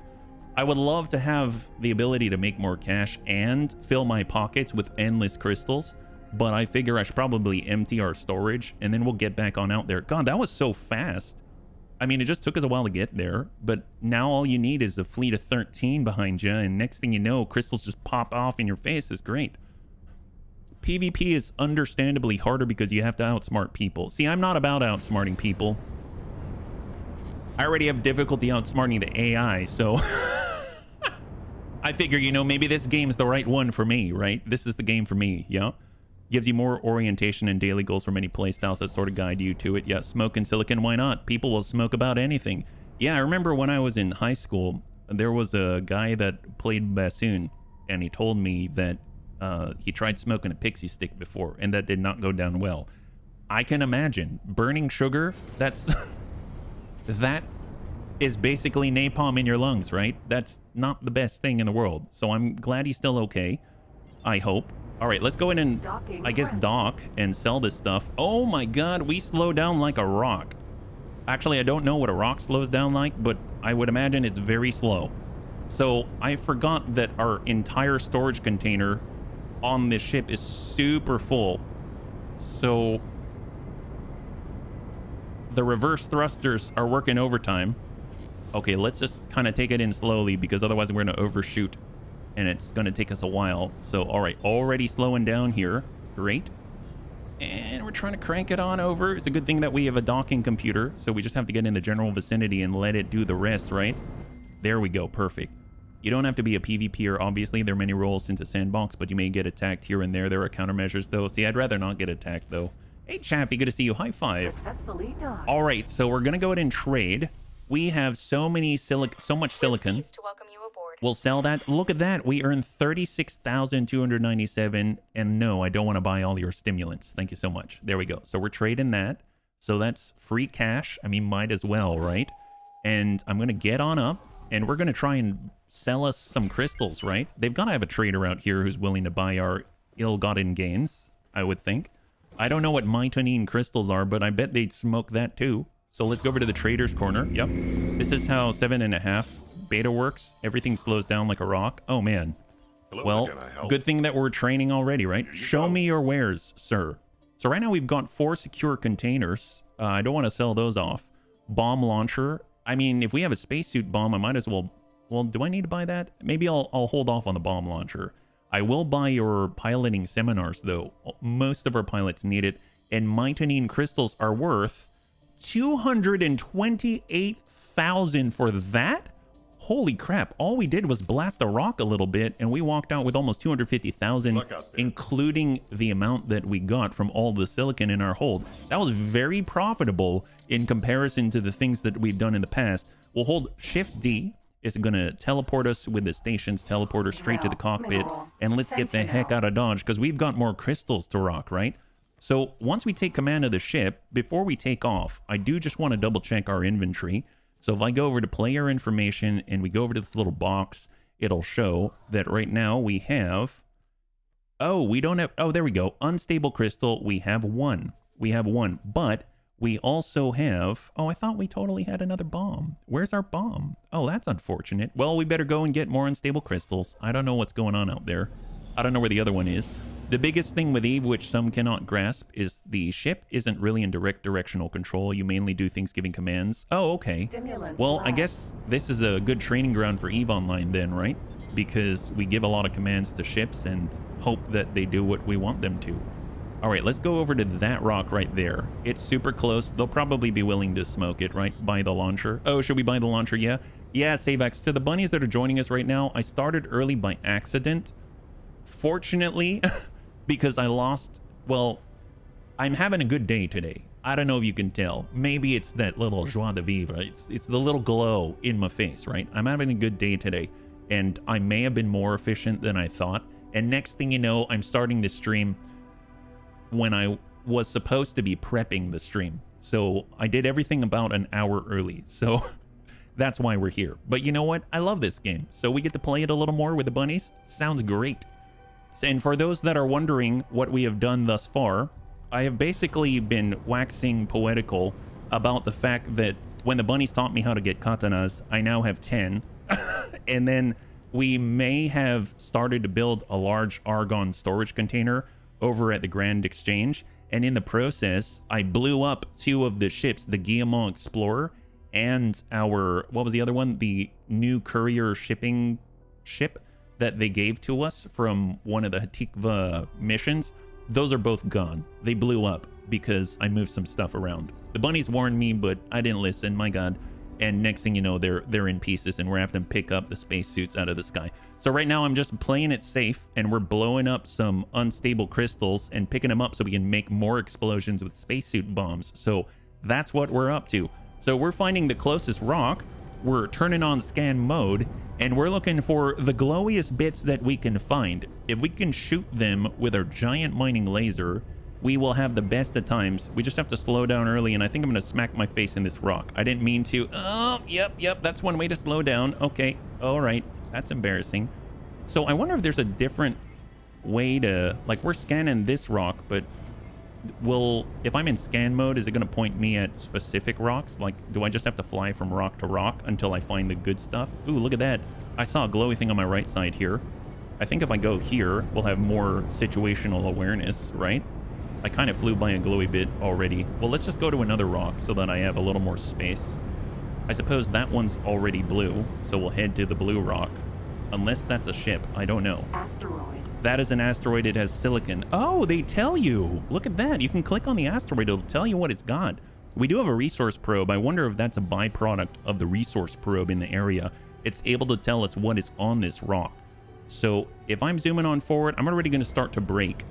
A: to have the ability to make more cash and fill my pockets with endless crystals, but I figure I should probably empty our storage and then we'll get back on out there. God, that was so fast. I mean, it just took us a while to get there, but now all you need is a fleet of 13 behind you, and next thing you know, crystals just pop off in your face. It's great. PvP is understandably harder because you have to outsmart people. See, I'm not about outsmarting people. I already have difficulty outsmarting the AI, so... I figure, you know, maybe this game's the right one for me, right? This is the game for me, yeah? Gives you more orientation and daily goals for many playstyles that sort of guide you to it. Yeah, smoke and silicon, why not? People will smoke about anything. Yeah, I remember when I was in high school, there was a guy that played bassoon, and he told me that he tried smoking a pixie stick before, and that did not go down well. I can imagine. Burning sugar, that is basically napalm in your lungs, right? That's not the best thing in the world. So I'm glad he's still okay, I hope. All right, let's go in and, I guess, dock and sell this stuff. Oh my god, we slow down like a rock. Actually, I don't know what a rock slows down like, but I would imagine it's very slow. So I forgot that our entire storage container on this ship is super full. So the reverse thrusters are working overtime. Okay, let's just kind of take it in slowly because otherwise we're going to overshoot. And it's going to take us a while. So, all right, already slowing down here. Great. And we're trying to crank it on over. It's a good thing that we have a docking computer. So we just have to get in the general vicinity and let it do the rest, right? There we go. Perfect. You don't have to be a PvPer. Obviously, there are many roles into sandbox, but you may get attacked here and there. There are countermeasures, though. See, I'd rather not get attacked, though. Hey, Chappie, good to see you. High five.
B: Successfully done.
A: All right, so we're going to go ahead and trade. We have so much silicon.
C: Pleased to welcome you aboard.
A: We'll sell that. Look at that. We earned 36,297. And no, I don't want to buy all your stimulants. Thank you so much. There we go. So we're trading that. So that's free cash. I mean, might as well, right? And I'm going to get on up and we're going to try and sell us some crystals, right? They've got to have a trader out here who's willing to buy our ill-gotten gains, I would think. I don't know what Mytonine crystals are, but I bet they'd smoke that too. So let's go over to the trader's corner. Yep. This is how 7.5 beta works. Everything slows down like a rock. Oh, man.
D: Hello,
A: Well, good thing that we're training already, right? Show me your wares, sir. So right now we've got 4 secure containers. I don't want to sell those off. Bomb launcher. I mean, if we have a spacesuit bomb, I might as well... Well, do I need to buy that? Maybe I'll hold off on the bomb launcher. I will buy your piloting seminars, though. Most of our pilots need it. And Mytonine crystals are worth 228,000 for that? Holy crap, all we did was blast the rock a little bit and we walked out with almost 250,000, including the amount that we got from all the silicon in our hold. That was very profitable in comparison to the things that we've done in the past. We'll hold Shift D. It's going to teleport us with the station's teleporter straight to the cockpit, and let's get the heck out of Dodge because we've got more crystals to rock, right? So once we take command of the ship, before we take off, I do just want to double check our inventory. So if I go over to player information and we go over to this little box, it'll show that right now we have, oh, we don't have, oh, there we go. Unstable crystal. We have one, but we also have, oh, I thought we totally had another bomb. Where's our bomb? Oh, that's unfortunate. Well, we better go and get more unstable crystals. I don't know what's going on out there. I don't know where the other one is. The biggest thing with Eve, which some cannot grasp, is the ship isn't really in direct directional control. You mainly do things giving commands. Oh, okay. Well, I guess this is a good training ground for Eve Online then, right? Because we give a lot of commands to ships and hope that they do what we want them to. All right, let's go over to that rock right there. It's super close. They'll probably be willing to smoke it, right? Buy the launcher. Oh, should we buy the launcher? Yeah. Yeah, Savex. To the bunnies that are joining us right now, I started early by accident. Fortunately, because I lost, well, I'm having a good day today. I don't know if you can tell. Maybe it's that little joie de vivre. It's the little glow in my face, right? I'm having a good day today, and I may have been more efficient than I thought. And next thing you know, I'm starting the stream when I was supposed to be prepping the stream. So I did everything about an hour early. So that's why we're here. But you know what? I love this game. So we get to play it a little more with the bunnies. Sounds great. And for those that are wondering what we have done thus far, I have basically been waxing poetical about the fact that when the bunnies taught me how to get katanas, I now have 10. And then we may have started to build a large argon storage container over at the Grand Exchange. And in the process, I blew up 2 of the ships, the Guillemot Explorer and our, what was the other one? The new courier shipping ship that they gave to us from one of the Hatikva missions. Those are both gone. They blew up because I moved some stuff around. The bunnies warned me, but I didn't listen, my God. And next thing you know, they're in pieces and we're having to pick up the spacesuits out of the sky. So right now I'm just playing it safe and we're blowing up some unstable crystals and picking them up so we can make more explosions with spacesuit bombs. So that's what we're up to. So we're finding the closest rock, we're turning on scan mode, and we're looking for the glowiest bits that we can find. If we can shoot them with our giant mining laser, we will have the best of times. We just have to slow down early, and I think I'm going to smack my face in this rock. I didn't mean to. Oh, yep, that's one way to slow down. Okay, all right, that's embarrassing. So I wonder if there's a different way to, like, we're scanning this rock, but if I'm in scan mode, is it going to point me at specific rocks? Like, do I just have to fly from rock to rock until I find the good stuff? Ooh, look at that. I saw a glowy thing on my right side here. I think if I go here, we'll have more situational awareness, right? I kind of flew by a glowy bit already. Well, let's just go to another rock so that I have a little more space. I suppose that one's already blue, so we'll head to the blue rock. Unless that's a ship, I don't know.
B: Asteroid.
A: That is an asteroid. It has silicon. Oh, they tell you. Look at that. You can click on the asteroid. It'll tell you what it's got. We do have a resource probe. I wonder if that's a byproduct of the resource probe in the area. It's able to tell us what is on this rock. So if I'm zooming on forward, I'm already going to start to brake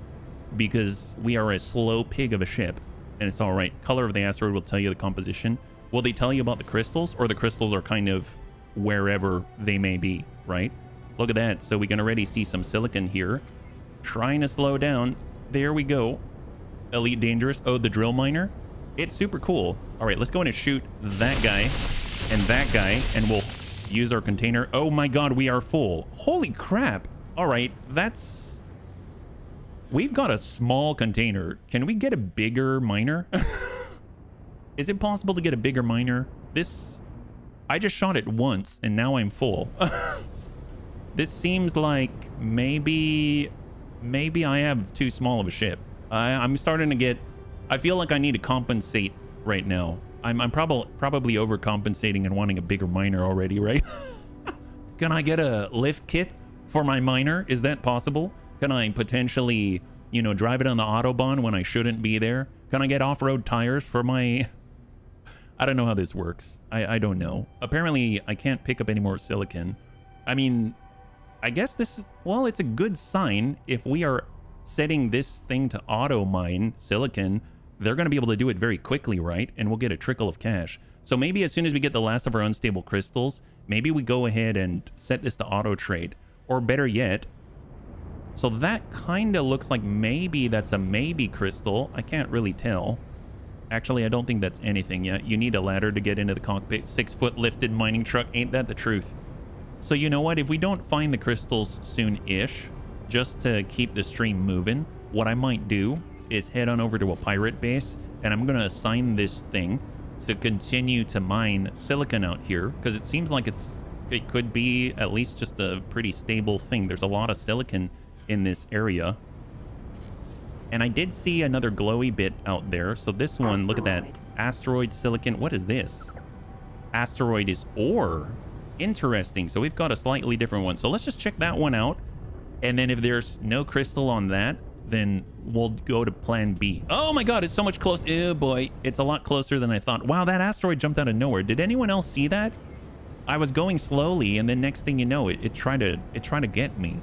A: because we are a slow pig of a ship, and it's all right. Color of the asteroid will tell you the composition. Will they tell you about the crystals, or the crystals are kind of wherever they may be, right? Look at that. So we can already see some silicon here. Trying to slow down. There we go. Elite Dangerous. Oh, the drill miner. It's super cool. All right, let's go in and shoot that guy and that guy, and we'll use our container. Oh my God, we are full. Holy crap. All right, that's... We've got a small container. Can we get a bigger miner? Is it possible to get a bigger miner? This... I just shot it once, and now I'm full. This seems like maybe I have too small of a ship. I'm starting to get... I feel like I need to compensate right now. I'm probably overcompensating and wanting a bigger miner already, right? Can I get a lift kit for my miner? Is that possible? Can I potentially, you know, drive it on the Autobahn when I shouldn't be there? Can I get off-road tires for my I don't know how this works. I don't know. Apparently, I can't pick up any more silicon. I mean, I guess this is, well, it's a good sign. If we are setting this thing to auto mine silicon, they're going to be able to do it very quickly, right? And we'll get a trickle of cash. So maybe as soon as we get the last of our unstable crystals, maybe we go ahead and set this to auto trade. Or better yet, so that kind of looks like maybe that's a maybe crystal. I can't really tell. Actually, I don't think that's anything yet. You need a ladder to get into the cockpit. 6-foot lifted mining truck. Ain't that the truth? So you know what? If we don't find the crystals soon-ish, just to keep the stream moving, what I might do is head on over to a pirate base, and I'm going to assign this thing to continue to mine silicon out here, because it seems like it could be at least just a pretty stable thing. There's a lot of silicon in this area. And I did see another glowy bit out there. So this one, look at that. Asteroid silicon. What is this? Asteroid is ore. Interesting. So we've got a slightly different one. So let's just check that one out. And then if there's no crystal on that, then we'll go to plan B. Oh my God, it's so much closer. Oh boy, it's a lot closer than I thought. Wow, that asteroid jumped out of nowhere. Did anyone else see that? I was going slowly, and then next thing you know, it tried to get me.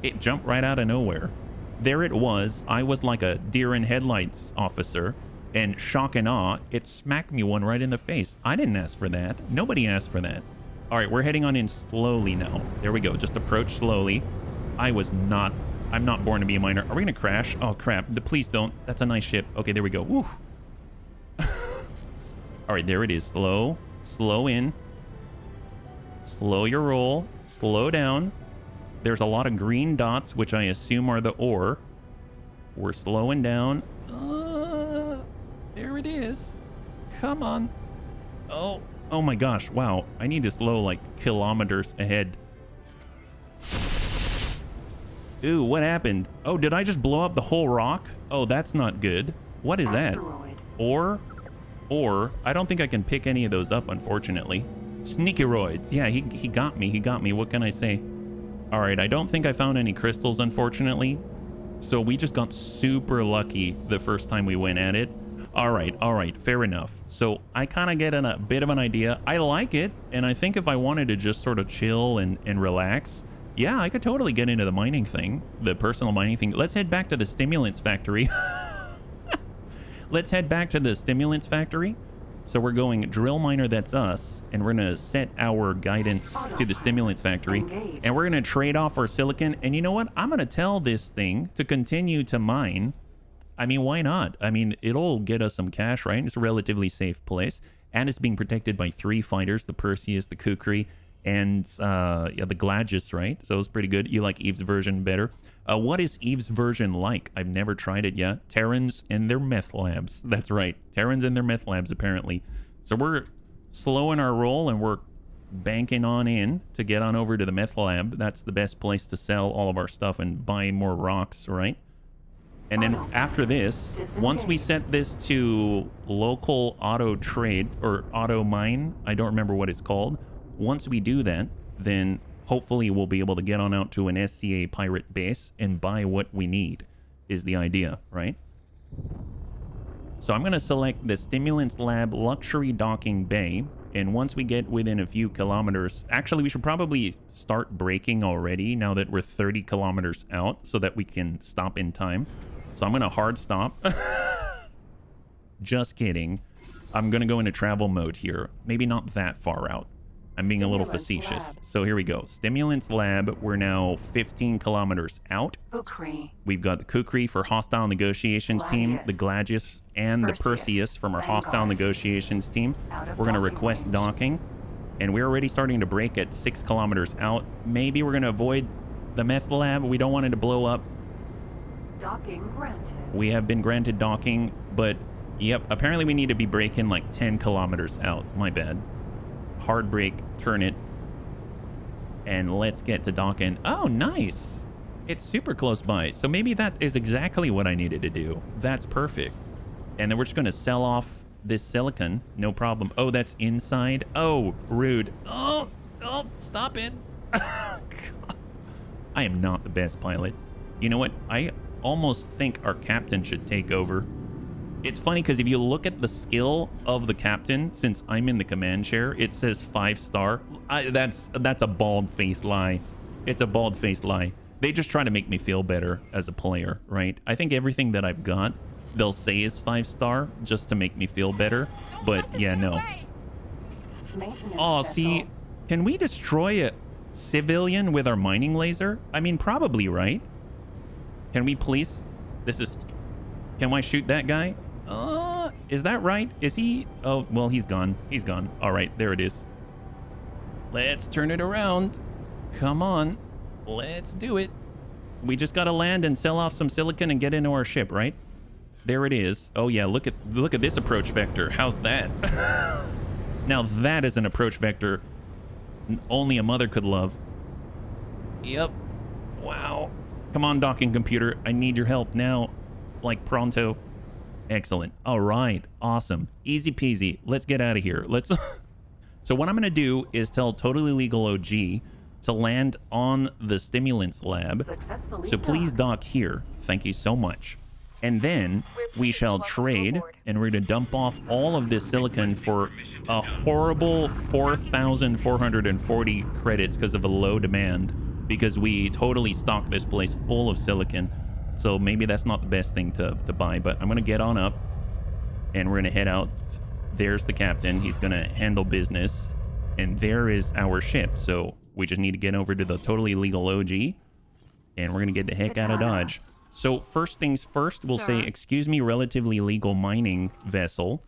A: It jumped right out of nowhere. There it was. I was like a deer in headlights officer, and shock and awe, it smacked me one right in the face. I didn't ask for that. Nobody asked for that. All right, we're heading on in slowly now. There we go. Just approach slowly. I'm not born to be a miner. Are we gonna crash? Oh crap, please don't. That's a nice ship. Okay, there we go. Woo. All right, there it is. Slow in. Slow your roll. Slow down. There's a lot of green dots, which I assume are the ore. We're slowing down. There it is. Come on. Oh my gosh. Wow. I need to slow like kilometers ahead. Ooh, what happened? Oh, did I just blow up the whole rock? Oh, that's not good. What is that? Ore? I don't think I can pick any of those up, unfortunately. Sneakeroids. Yeah, he got me. He got me. What can I say? All right, I don't think I found any crystals, unfortunately. So we just got super lucky the first time we went at it. All right, fair enough. So I kind of get a bit of an idea. I like it, and I think if I wanted to just sort of chill and relax, yeah, I could totally get into the mining thing, the personal mining thing. Let's head back to the stimulants factory. Let's head back to the stimulants factory. So we're going drill miner, that's us, and we're going to set our guidance to the stimulants factory, and we're going to trade off our silicon. And you know what? I'm going to tell this thing to continue to mine. I mean, why not? I mean, it'll get us some cash, right? It's a relatively safe place, and it's being protected by 3 fighters, the Perseus, the Kukri, and the Gladius, right? So it's pretty good. You like Eve's version better. What is Eve's version like? I've never tried it yet. Terrans and their meth labs. That's right. Terrans and their meth labs, apparently. So we're slowing our roll, and we're banking on in to get on over to the meth lab. That's the best place to sell all of our stuff and buy more rocks, right? And then after this, once we set this to local auto trade or auto mine, I don't remember what it's called. Once we do that, then hopefully we'll be able to get on out to an SCA pirate base and buy what we need, is the idea, right? So I'm going to select the Stimulants Lab Luxury Docking Bay. And once we get within a few kilometers, actually we should probably start braking already now that we're 30 kilometers out so that we can stop in time. So I'm going to hard stop. Just kidding. I'm going to go into travel mode here. Maybe not that far out. I'm being a little facetious. So here we go. Stimulants Lab. We're now 15 kilometers out.
B: Kukri.
A: We've got the Kukri for hostile negotiations team, the Gladius, and the Perseus from our hostile negotiations team. We're going to request docking, and we're already starting to brake at 6 kilometers out. Maybe we're going to avoid the meth lab. We don't want it to blow up.
B: Docking granted.
A: We have been granted docking, but yep, apparently we need to be braking like 10 kilometers out. My bad. Hard brake, turn it, and let's get to docking. Oh, nice. It's super close by. So maybe that is exactly what I needed to do. That's perfect. And then we're just going to sell off this silicon. No problem. Oh, that's inside. Oh, rude. Oh, stop it. God. I am not the best pilot. You know what? I almost think our captain should take over. It's funny because if you look at the skill of the captain, since I'm in the command chair, it says 5-star. That's a bald-faced lie. It's a bald-faced lie. They just try to make me feel better as a player, right? I think everything that I've got, they'll say is 5-star just to make me feel better. But yeah, no. Oh, see, can we destroy a civilian with our mining laser? I mean, probably, right? Can we please? Can I shoot that guy? Is that right? Is he? Oh, well, he's gone. He's gone. All right, there it is. Let's turn it around. Come on. Let's do it. We just got to land and sell off some silicon and get into our ship, right? There it is. Oh yeah, look at this approach vector. How's that? Now that is an approach vector only a mother could love. Yep. Wow. Come on, docking computer. I need your help now. Like pronto. Excellent. All right. Awesome. Easy peasy. Let's get out of here. So what I'm going to do is tell Totally Legal OG to land on the stimulants lab. So please dock here. Thank you so much. And then we shall trade, and we're going to dump off all of this silicon for a horrible 4,440 credits because of a low demand, because we totally stocked this place full of silicon. So maybe that's not the best thing to buy, but I'm going to get on up and we're going to head out. There's the captain. He's going to handle business. And there is our ship. So we just need to get over to the Totally Legal OG and we're going to get the heck out of Dodge. So first things first, we'll say, excuse me, relatively legal mining vessel.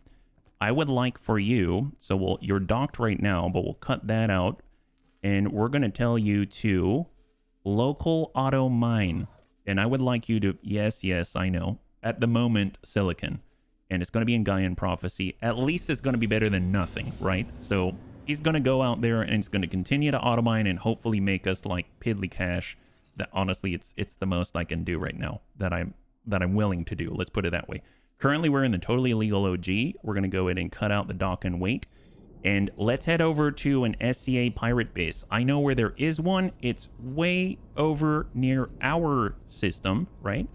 A: I would like for you, so you're docked right now, but we'll cut that out. And we're going to tell you to local auto mine. And I would like you to, yes, I know. At the moment, silicon. And it's going to be in Gaian Prophecy. At least it's going to be better than nothing, right? So he's going to go out there and he's going to continue to auto mine and hopefully make us like piddly cash. That honestly, it's the most I can do right now that I'm willing to do. Let's put it that way. Currently, we're in the Totally Legal OG. We're going to go ahead and cut out the dock and wait. And let's head over to an SCA pirate base. I know where there is one. It's way over near our system, right?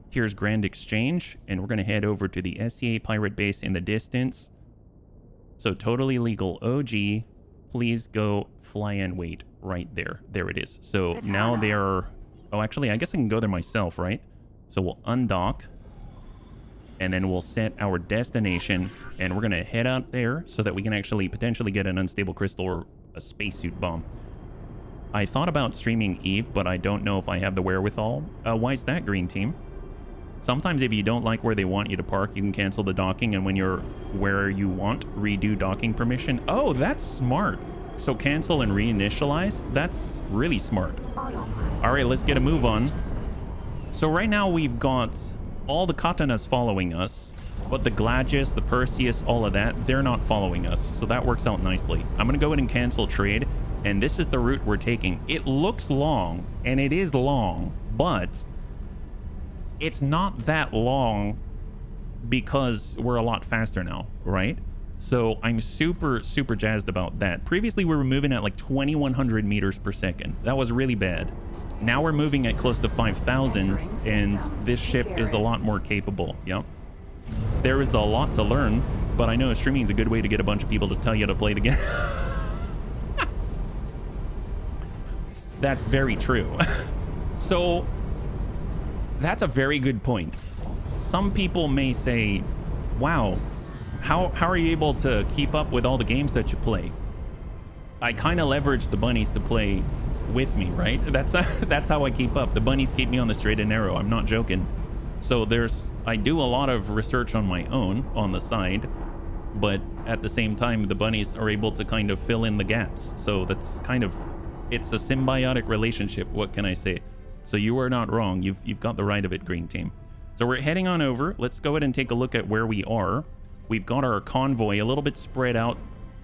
A: Here's Grand Exchange. And we're going to head over to the SCA pirate base in the distance. So Totally Legal OG, please go fly and wait right there. There it is. So now they're... Oh, actually, I guess I can go there myself, right? So we'll undock. And then we'll set our destination, and we're going to head out there so that we can actually potentially get an unstable crystal or a spacesuit bomb. I thought about streaming Eve, but I don't know if I have the wherewithal. Why is that, green team? Sometimes if you don't like where they want you to park, you can cancel the docking, and when you're where you want, redo docking permission. Oh, that's smart. So cancel and reinitialize? That's really smart. All right, let's get a move on. So right now we've got all the Katanas following us, but the Gladius, the Perseus, all of that, they're not following us. So that works out nicely. I'm going to go ahead and cancel trade. And this is the route we're taking. It looks long, and it is long, but it's not that long because we're a lot faster now, right? So I'm super, super jazzed about that. Previously, we were moving at like 2,100 meters per second. That was really bad. Now we're moving at close to 5,000, and this ship is a lot more capable. Yep. There is a lot to learn, but I know streaming is a good way to get a bunch of people to tell you to play the game. That's very true. So that's a very good point. Some people may say, wow, how are you able to keep up with all the games that you play? I kind of leverage the bunnies to play with me, right? That's how I keep up. The bunnies keep me on the straight and narrow. I'm not joking. So I do a lot of research on my own on the side, but at the same time, the bunnies are able to kind of fill in the gaps. So that's kind of, it's a symbiotic relationship. What can I say? So you are not wrong. You've got the right of it, green team. So we're heading on over. Let's go ahead and take a look at where we are. We've got our convoy a little bit spread out,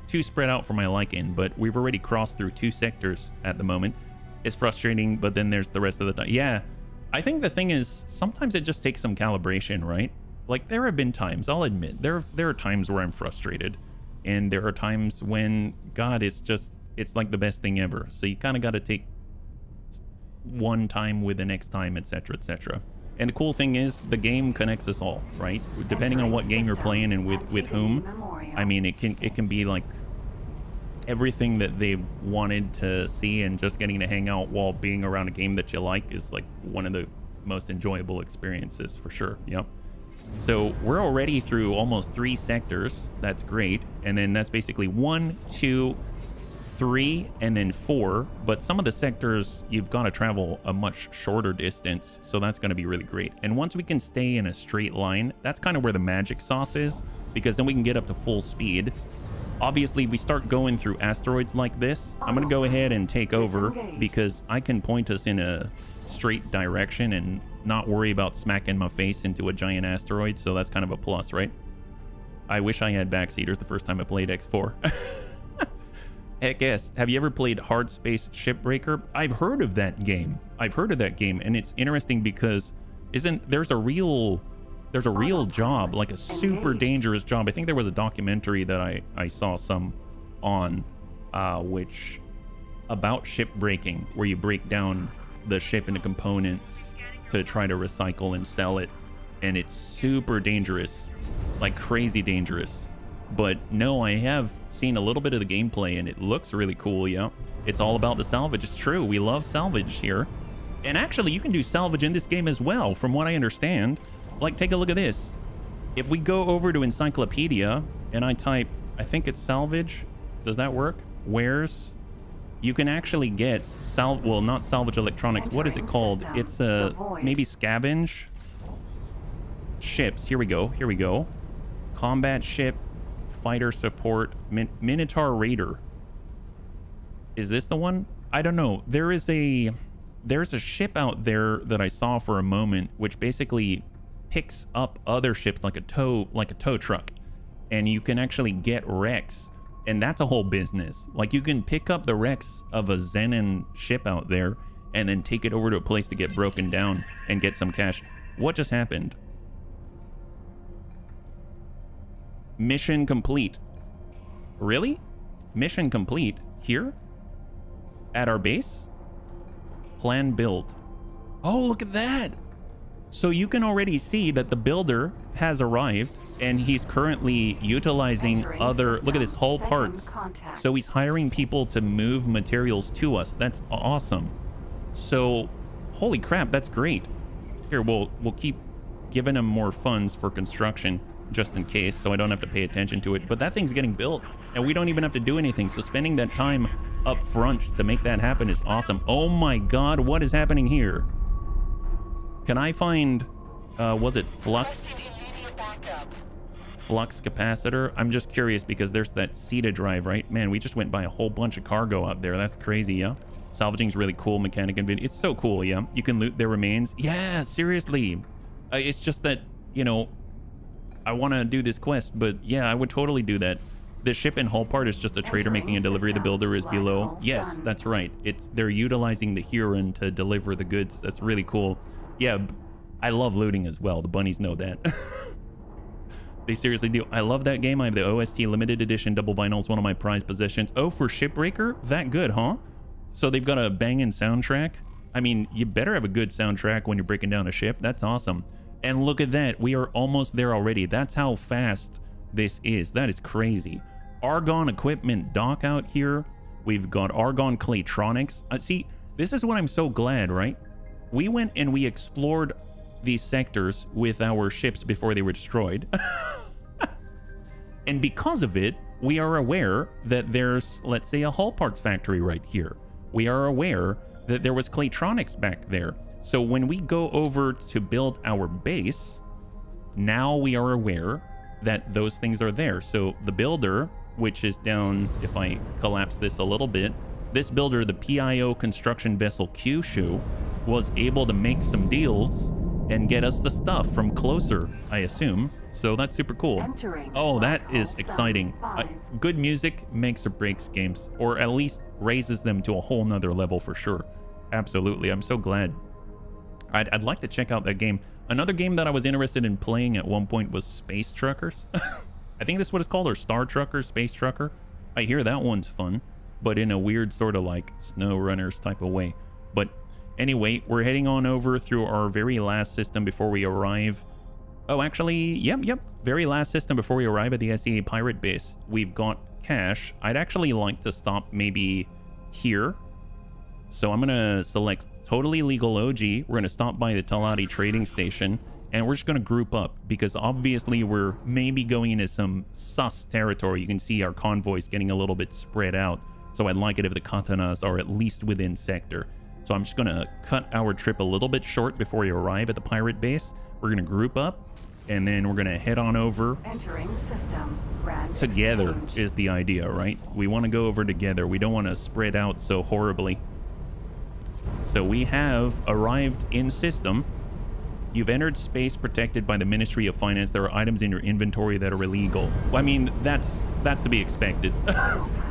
A: too spread out for my liking, but we've already crossed through 2 sectors at the moment. It's frustrating, but then there's the rest of the time. Yeah, I think the thing is, sometimes it just takes some calibration, right? Like, there have been times, I'll admit, there are times where I'm frustrated, and there are times when, God, it's like the best thing ever. So you kind of got to take one time with the next time, etc., etc. And the cool thing is the game connects us all, right? Depending on what game you're playing and with whom. I mean, it can be like everything that they've wanted to see, and just getting to hang out while being around a game that you like is like one of the most enjoyable experiences for sure. Yep. So we're already through almost 3 sectors. That's great. And then that's basically 1, 2, 3, and then 4. But some of the sectors you've got to travel a much shorter distance, so that's going to be really great. And once we can stay in a straight line, that's kind of where the magic sauce is, because then we can get up to full speed. Obviously, if we start going through asteroids like this, I'm going to go ahead and take over, because I can point us in a straight direction and not worry about smacking my face into a giant asteroid. So that's kind of a plus, right? I wish I had backseaters the first time I played X4. Heck yes. Have you ever played Hard Space Shipbreaker? I've heard of that game. And it's interesting because there's a real job, like a super dangerous job. I think there was a documentary that I saw some on which about shipbreaking, where you break down the ship into components to try to recycle and sell it, and it's super dangerous, like crazy dangerous. But no, I have seen a little bit of the gameplay and it looks really cool. Yeah, it's all about the salvage. It's true, we love salvage here. And actually you can do salvage in this game as well, from what I understand. Like, take a look at this. If we go over to Encyclopedia and I type, I think it's salvage, does that work? Wares, you can actually get well, not salvage electronics, what is it called? It's maybe scavenge ships. Here we go. Combat ship, fighter support, Minotaur Raider. Is this the one? I don't know. There's a ship out there that I saw for a moment, which basically picks up other ships like a tow truck, and you can actually get wrecks, and that's a whole business. Like, you can pick up the wrecks of a Xenon ship out there and then take it over to a place to get broken down and get some cash. What just happened? Mission complete. Really? Mission complete here at our base? Plan build. Oh, look at that. So you can already see that the builder has arrived, and he's currently utilizing other, look at this, hull parts. So he's hiring people to move materials to us. That's awesome. So holy crap, that's great. Here, we'll keep giving him more funds for construction just in case, so I don't have to pay attention to it. But that thing's getting built and we don't even have to do anything. So spending that time up front to make that happen is awesome. Oh my god, what is happening here? Can I find, was it flux capacitor? I'm just curious because there's that SETA drive, right? Man, we just went by a whole bunch of cargo out there. That's crazy, yeah? Salvaging's really cool, mechanic and video. It's so cool, yeah? You can loot their remains. Yeah, seriously. It's just that, you know, I want to do this quest, but yeah, I would totally do that. The ship and hull part is just a trader making a delivery. The builder is below. Yes, that's right. They're utilizing the Huron to deliver the goods. That's really cool. Yeah, I love looting as well. The bunnies know that. They seriously do. I love that game. I have the OST limited edition double vinyl. It's one of my prized possessions. Oh, for Shipbreaker? That good, huh? So they've got a banging soundtrack. I mean, you better have a good soundtrack when you're breaking down a ship. That's awesome. And look at that. We are almost there already. That's how fast this is. That is crazy. Argon equipment dock out here. We've got Argon Claytronics. See, this is what I'm so glad, right? We went and we explored these sectors with our ships before they were destroyed. And because of it, we are aware that there's, let's say, a hull parts factory right here. We are aware that there was Claytronics back there. So when we go over to build our base, now we are aware that those things are there. So the builder, which is down, if I collapse this a little bit, this builder, the PIO construction vessel Kyushu, was able to make some deals and get us the stuff from closer, I assume. So that's super cool. Oh, that is exciting. Good music makes or breaks games, or at least raises them to a whole nother level for sure. Absolutely. I'm so glad. I'd like to check out that game. Another game that I was interested in playing at one point was Space Truckers. I think that's what it's called, or Star Trucker, Space Trucker. I hear that one's fun, but in a weird sort of like Snow Runners type of way. But Anyway, we're heading on over through our very last system before we arrive. Oh, actually, yep. Very last system before we arrive at the SEA pirate base. We've got cash. I'd actually like to stop maybe here. So I'm gonna select totally legal OG. We're gonna stop by the Talati trading station, and we're just gonna group up because obviously we're maybe going into some sus territory. You can see our convoys getting a little bit spread out. So I'd like it if the katanas are at least within sector. So I'm just gonna cut our trip a little bit short before we arrive at the pirate base. We're gonna group up, and then we're gonna head on over.
B: Entering system. Grand
A: Together
B: exchange.
A: is the idea, right? We want to go over together. We don't want to spread out so horribly. So we have arrived in system. You've entered space protected by the Ministry of Finance. There are items in your inventory that are illegal. Well, I mean, that's to be expected.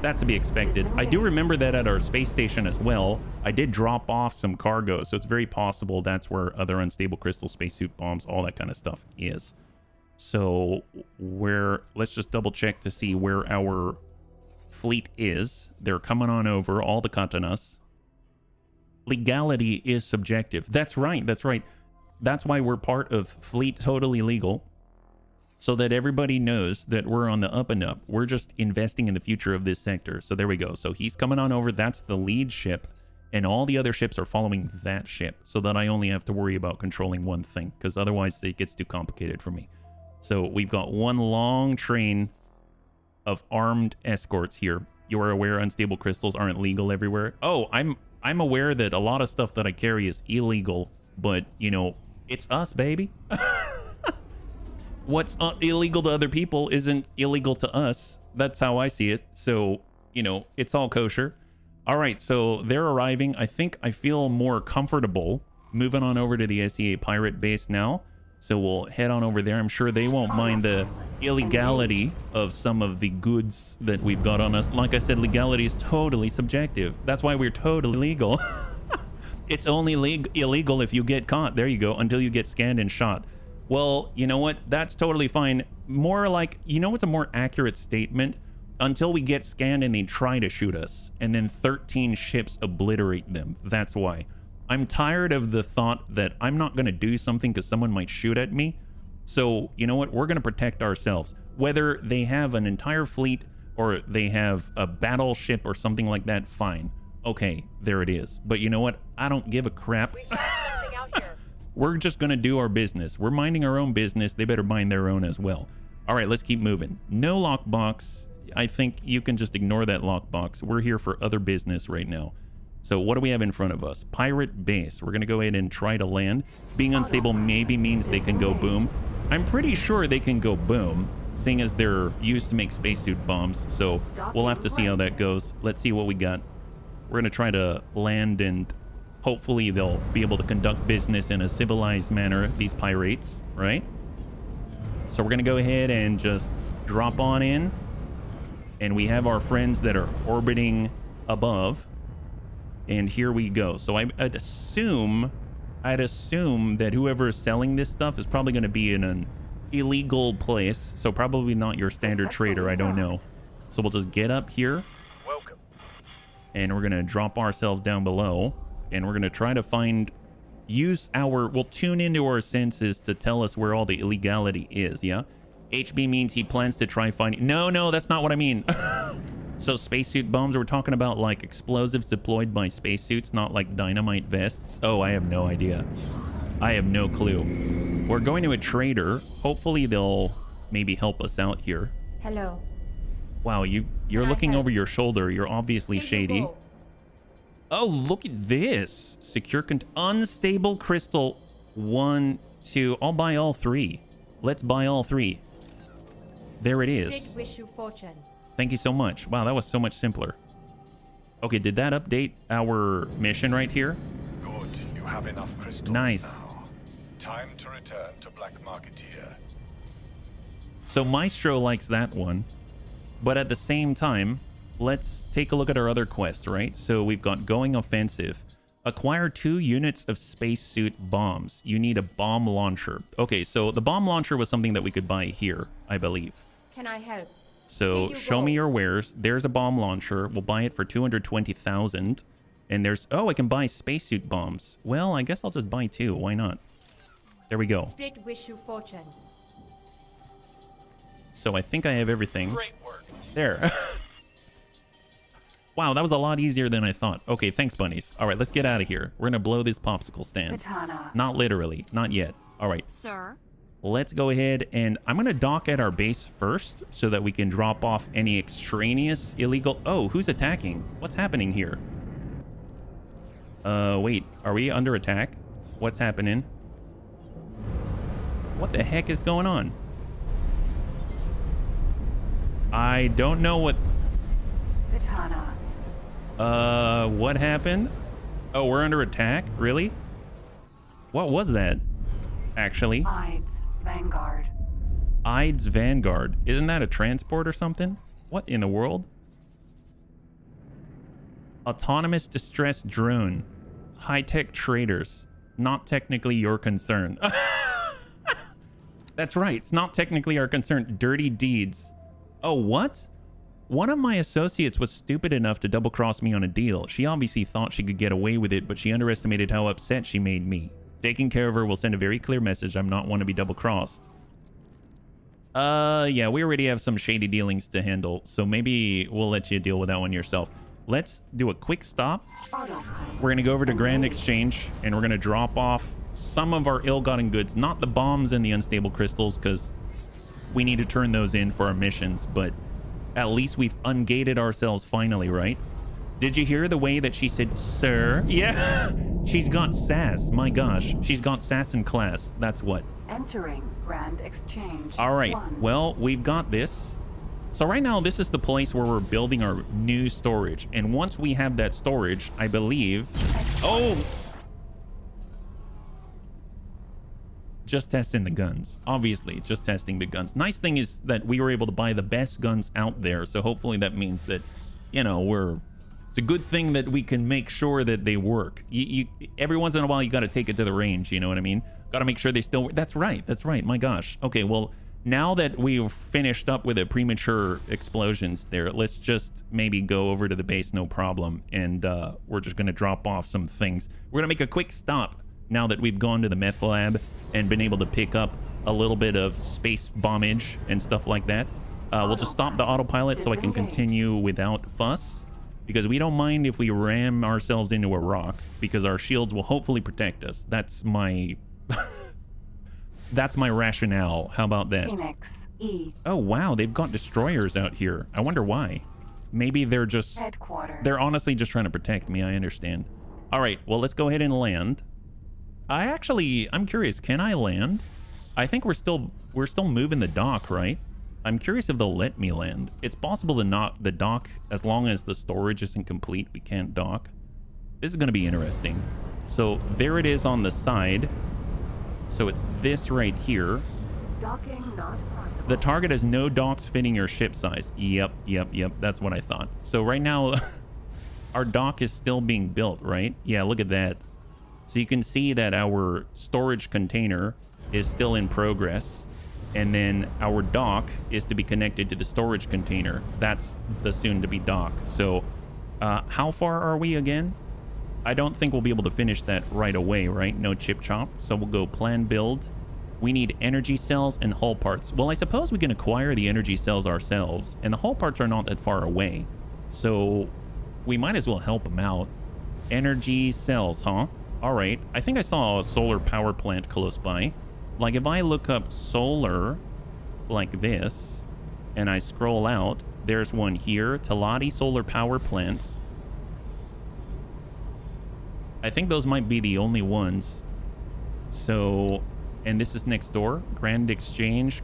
A: That's to be expected. I do remember that at our space station as well. I did drop off some cargo, so it's very possible that's where other unstable crystal spacesuit bombs, all that kind of stuff is. So let's just double check to see where our fleet is. They're coming on over, all the katanas. Legality is subjective. That's right. That's why we're part of Fleet Totally Legal, so that everybody knows that we're on the up and up. We're just investing in the future of this sector. So there we go. So he's coming on over. That's the lead ship, and all the other ships are following that ship, so that I only have to worry about controlling one thing, because otherwise it gets too complicated for me. So we've got one long train of armed escorts here. You are aware unstable crystals aren't legal everywhere. Oh, I'm aware that a lot of stuff that I carry is illegal, but you know, it's us, baby. What's illegal to other people isn't illegal to us. That's how I see it. So, you know, it's all kosher. All right, so they're arriving. I think I feel more comfortable moving on over to the SEA pirate base now. So we'll head on over there. I'm sure they won't mind the illegality of some of the goods that we've got on us. Like I said, legality is totally subjective. That's why we're totally legal. It's only illegal if you get caught. There you go. Until you get scanned and shot. Well, you know what? That's totally fine. More like, you know what's a more accurate statement? Until we get scanned and they try to shoot us. And then 13 ships obliterate them. That's why. I'm tired of the thought that I'm not going to do something because someone might shoot at me. So, you know what? We're going to protect ourselves. Whether they have an entire fleet or they have a battleship or something like that, fine. Okay, there it is. But you know what? I don't give a crap.
C: We have something out here.
A: We're just going to do our business. We're minding our own business. They better mind their own as well. All right, let's keep moving. No lockbox. I think you can just ignore that lockbox. We're here for other business right now. So what do we have in front of us? Pirate base. We're going to go ahead and try to land. Being unstable maybe means they can go boom. I'm pretty sure they can go boom, seeing as they're used to make spacesuit bombs. So we'll have to see how that goes. Let's see what we got. We're going to try to land, and hopefully they'll be able to conduct business in a civilized manner, these pirates, right? So we're going to go ahead and just drop on in. And we have our friends that are orbiting above. And here we go. So I'd assume that whoever is selling this stuff is probably going to be in an illegal place. So probably not your standard trader. I don't know. So we'll just get up here.
D: Welcome.
A: And we're going to drop ourselves down below. And we're going to try to we'll tune into our senses to tell us where all the illegality is, yeah? HB means he plans to try finding... No, that's not what I mean. So spacesuit bombs, we're talking about like explosives deployed by spacesuits, not like dynamite vests. Oh, I have no idea. I have no clue. We're going to a trader. Hopefully they'll maybe help us out here.
C: Hello.
A: Wow, you're looking over your shoulder. You're obviously shady. Oh, look at this. Secure unstable crystal 1, 2. I'll buy all 3. Let's buy all 3. There it is.
C: Wish you fortune.
A: Thank you so much. Wow, that was so much simpler. Okay, did that update our mission right here?
D: Good. You have enough crystals
A: Nice.
D: now. Time to return to Black Marketeer.
A: So Maestro likes that one. But at the same time, let's take a look at our other quest, right? So we've got Going Offensive. Acquire 2 units of spacesuit bombs. You need a bomb launcher. Okay, so the bomb launcher was something that we could buy here, I believe.
C: Can I help?
A: So show me your wares. There's a bomb launcher. We'll buy it for 220,000. And there's... Oh, I can buy spacesuit bombs. Well, I guess I'll just buy 2. Why not? There we go.
C: Split wish you fortune.
A: So I think I have everything.
D: Great work.
A: There. Wow, that was a lot easier than I thought. Okay, thanks, bunnies. All right, let's get out of here. We're going to blow this popsicle stand.
B: Katana.
A: Not literally. Not yet. All right.
C: Sir.
A: Let's go ahead and I'm going to dock at our base first so that we can drop off any extraneous illegal... Oh, who's attacking? What's happening here? Wait. Are we under attack? What's happening? What the heck is going on? I don't know what...
B: Katana.
A: What happened? Oh, we're under attack? Really? What was that? Actually.
B: Ides. Vanguard.
A: Ides Vanguard. Isn't that a transport or something? What in the world? Autonomous distress drone. High-tech traders. Not technically your concern. That's right. It's not technically our concern. Dirty deeds. Oh, what? One of my associates was stupid enough to double-cross me on a deal. She obviously thought she could get away with it, but she underestimated how upset she made me. Taking care of her will send a very clear message. I'm not one to be double-crossed. Yeah, we already have some shady dealings to handle, so maybe we'll let you deal with that one yourself. Let's do a quick stop. We're going to go over to Grand Exchange, and we're going to drop off some of our ill-gotten goods. Not the bombs and the unstable crystals, because we need to turn those in for our missions, but at least we've ungated ourselves finally, right? Did you hear the way that she said, sir? Yeah, she's got sass. My gosh, she's got sass in class. That's what.
B: Entering Grand Exchange.
A: All right,
B: 1.
A: well, we've got this. So right now, this is the place where we're building our new storage. And once we have that storage, I believe... Oh! Just testing the guns. Obviously, just testing the guns. Nice thing is that we were able to buy the best guns out there. So hopefully that means that, you know, it's a good thing that we can make sure that they work. Every once in a while, you got to take it to the range. You know what I mean? Got to make sure they still work. That's right. That's right. My gosh. Okay, well... Now that we've finished up with the premature explosions there, let's just maybe go over to the base, no problem. And we're just going to drop off some things. We're going to make a quick stop now that we've gone to the meth lab and been able to pick up a little bit of space bombage and stuff like that. We'll just stop the autopilot so I can continue without fuss. Because we don't mind if we ram ourselves into a rock, because our shields will hopefully protect us. That's my... That's my rationale. How about that?
B: Phoenix. E.
A: Oh, wow. They've got destroyers out here. I wonder why. Maybe they're just...
B: Headquarters.
A: They're honestly just trying to protect me. I understand. All right. Well, let's go ahead and land. I'm curious. Can I land? I think we're still moving the dock, right? I'm curious if they'll let me land. It's possible to not the dock, as long as the storage isn't complete, we can't dock. This is going to be interesting. So there it is on the side. So it's this right here.
B: Docking not possible.
A: The target has no docks fitting your ship size. Yep. That's what I thought. So right now, our dock is still being built, right? Yeah, look at that. So you can see that our storage container is still in progress. And then our dock is to be connected to the storage container. That's the soon-to-be dock. So how far are we again? I don't think we'll be able to finish that right away, right? No chip chop. So we'll go plan build. We need energy cells and hull parts. Well, I suppose we can acquire the energy cells ourselves, and the hull parts are not that far away. So we might as well help them out. Energy cells, huh? All right. I think I saw a solar power plant close by. Like if I look up solar like this and I scroll out, there's one here, Talati solar power plant. I think those might be the only ones. So, and this is next door. Grand Exchange.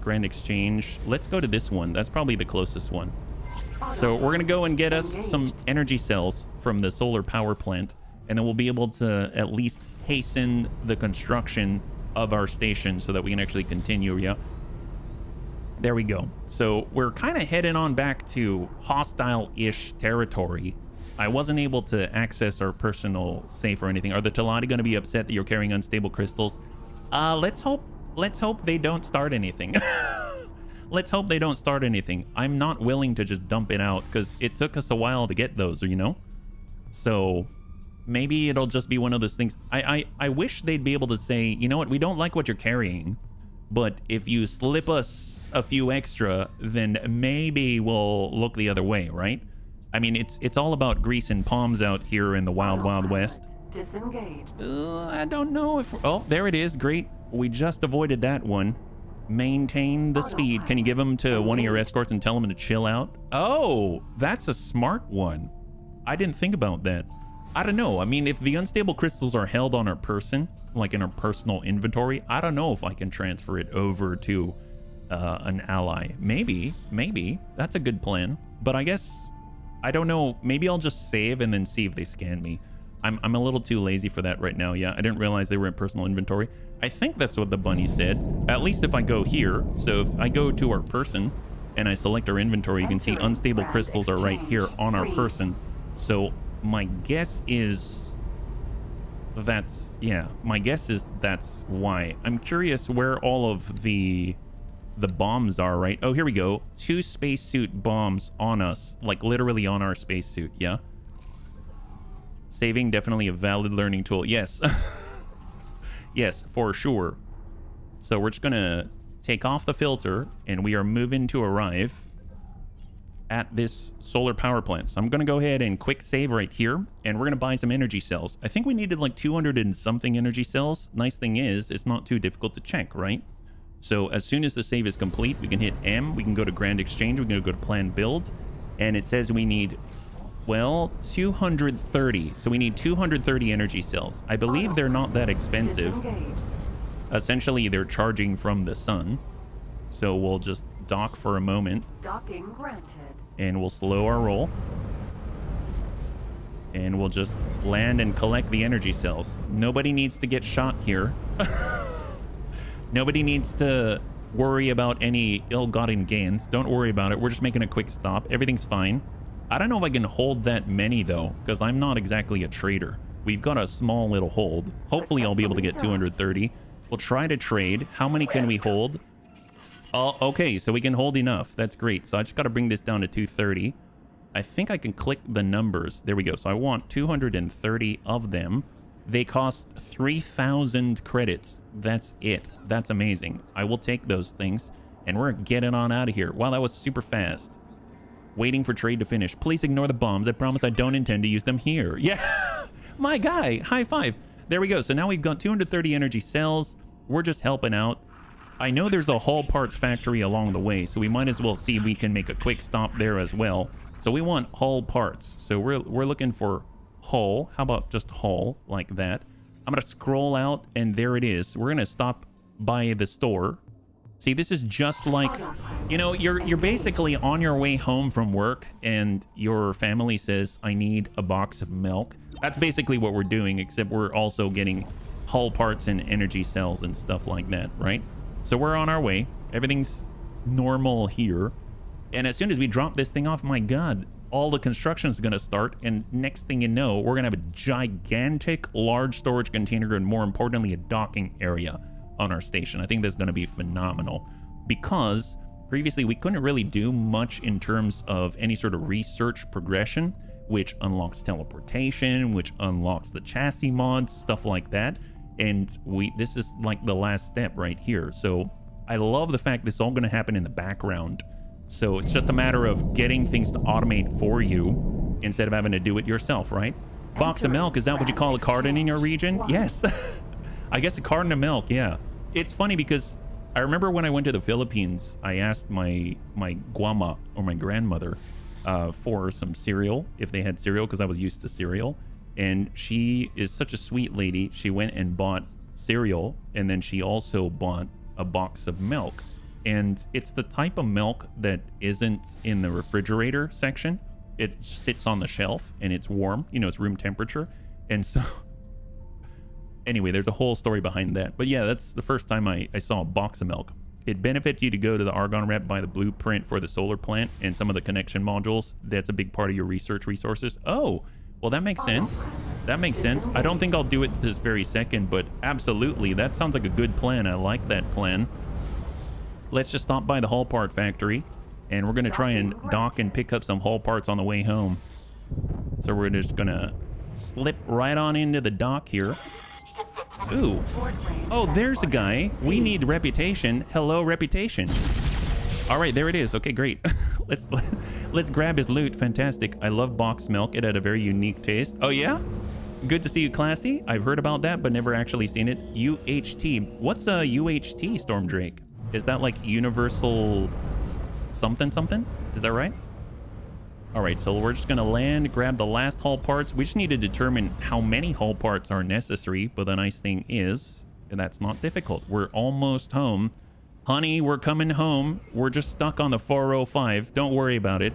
A: Let's go to this one. That's probably the closest one. So we're going to go and get us some energy cells from the solar power plant. And then we'll be able to at least hasten the construction of our station so that we can actually continue. Yeah. There we go. So we're kind of heading on back to hostile-ish territory. I wasn't able to access our personal safe or anything. Are the Talati going to be upset that you're carrying unstable crystals? Let's hope they don't start anything. Let's hope they don't start anything. I'm not willing to just dump it out because it took us a while to get those, you know? So maybe it'll just be one of those things. I wish they'd be able to say, you know what, we don't like what you're carrying, but if you slip us a few extra, then maybe we'll look the other way, right? I mean, it's all about grease and palms out here in the wild, wild west.
B: Disengage.
A: I don't know if... Oh, there it is. Great. We just avoided that one. Maintain the speed. Can you give them to one of your escorts and tell them to chill out? Oh, that's a smart one. I didn't think about that. I don't know. I mean, if the unstable crystals are held on our person, like in our personal inventory, I don't know if I can transfer it over to an ally. Maybe. That's a good plan. But I guess, I don't know. Maybe I'll just save and then see if they scan me. I'm a little too lazy for that right now. Yeah, I didn't realize they were in personal inventory. I think that's what the bunny said. At least if I go here. So if I go to our person and I select our inventory, you can see unstable crystals are right here on our person. So my guess is that's, yeah, my guess is that's why. I'm curious where all of the bombs are, right? Oh, here we go. 2 spacesuit bombs on us, like literally on our spacesuit. Yeah. Saving, definitely a valid learning tool. Yes. Yes, for sure. So we're just gonna take off the filter and we are moving to arrive at this solar power plant. So I'm gonna go ahead and quick save right here, and we're gonna buy some energy cells. I think we needed like 200 and something energy cells. Nice thing is, it's not too difficult to check, right? So as soon as the save is complete, we can hit M, we can go to Grand Exchange, we can go to Plan Build, and it says we need, well, 230. So we need 230 energy cells. I believe they're not that expensive.
B: Disengage.
A: Essentially, they're charging from the sun. So we'll just dock for a moment.
B: Docking granted.
A: And we'll slow our roll. And we'll just land and collect the energy cells. Nobody needs to get shot here. Nobody needs to worry about any ill-gotten gains. Don't worry about it. We're just making a quick stop. Everything's fine. I don't know if I can hold that many, though, because I'm not exactly a trader. We've got a small little hold. Hopefully, I'll be able to get 230. We'll try to trade. How many can we hold? Okay, so we can hold enough. That's great. So I just got to bring this down to 230. I think I can click the numbers. There we go. So I want 230 of them. They cost 3,000 credits. That's it. That's amazing. I will take those things, and we're getting on out of here. Wow, that was super fast. Waiting for trade to finish. Please ignore the bombs. I promise I don't intend to use them here. Yeah, my guy. High five. There we go. So now we've got 230 energy cells. We're just helping out. I know there's a hull parts factory along the way, so we might as well see if we can make a quick stop there as well. So we want hull parts. So we're looking for hull. How about just hull like that? I'm going to scroll out, and there it is. We're going to stop by the store. See, this is just like, you know, you're basically on your way home from work and your family says, I need a box of milk. That's basically what we're doing, except we're also getting hull parts and energy cells and stuff like that, right? So we're on our way. Everything's normal here. And as soon as we drop this thing off, my God, all the construction is going to start. And next thing you know, we're going to have a gigantic large storage container and, more importantly, a docking area on our station. I think that's going to be phenomenal, because previously we couldn't really do much in terms of any sort of research progression, which unlocks teleportation, which unlocks the chassis mods, stuff like that. And this is like the last step right here. So I love the fact this is all going to happen in the background. So it's just a matter of getting things to automate for you instead of having to do it yourself, right? Box of milk, is that what you call a carton in your region? Yes. I guess a carton of milk, yeah. It's funny because I remember when I went to the Philippines, I asked my guama, or my grandmother, for some cereal, if they had cereal, because I was used to cereal. And she is such a sweet lady. She went and bought cereal, and then she also bought a box of milk. And it's the type of milk that isn't in the refrigerator section. It sits on the shelf, and it's warm. You know, it's room temperature. And so... Anyway, there's a whole story behind that. But yeah, that's the first time I saw a box of milk. It benefits you to go to the Argon Rep, buy the blueprint for the solar plant and some of the connection modules. That's a big part of your research resources. Oh, well, that makes sense. That makes sense. I don't think I'll do it this very second, but absolutely. That sounds like a good plan. I like that plan. Let's just stop by the hull part factory, and we're going to try and dock and pick up some hull parts on the way home. So we're just going to slip right on into the dock here. Ooh.
B: Short range
A: Oh, there's a
B: transport.
A: guy. We
B: C.
A: need reputation. Hello, reputation. All right, there it is. Okay, great. let's grab his loot. Fantastic. I love box milk. It had a very unique taste. Oh yeah? Good to see you, Classy. I've heard about that, but never actually seen it. UHT. What's a UHT, Stormdrake? Is that like universal something something? Is that right? All right, so we're just gonna land, grab the last hull parts. We just need to determine how many hull parts are necessary, but the nice thing is, that's not difficult. We're almost home. Honey, we're coming home. We're just stuck on the 405. Don't worry about it.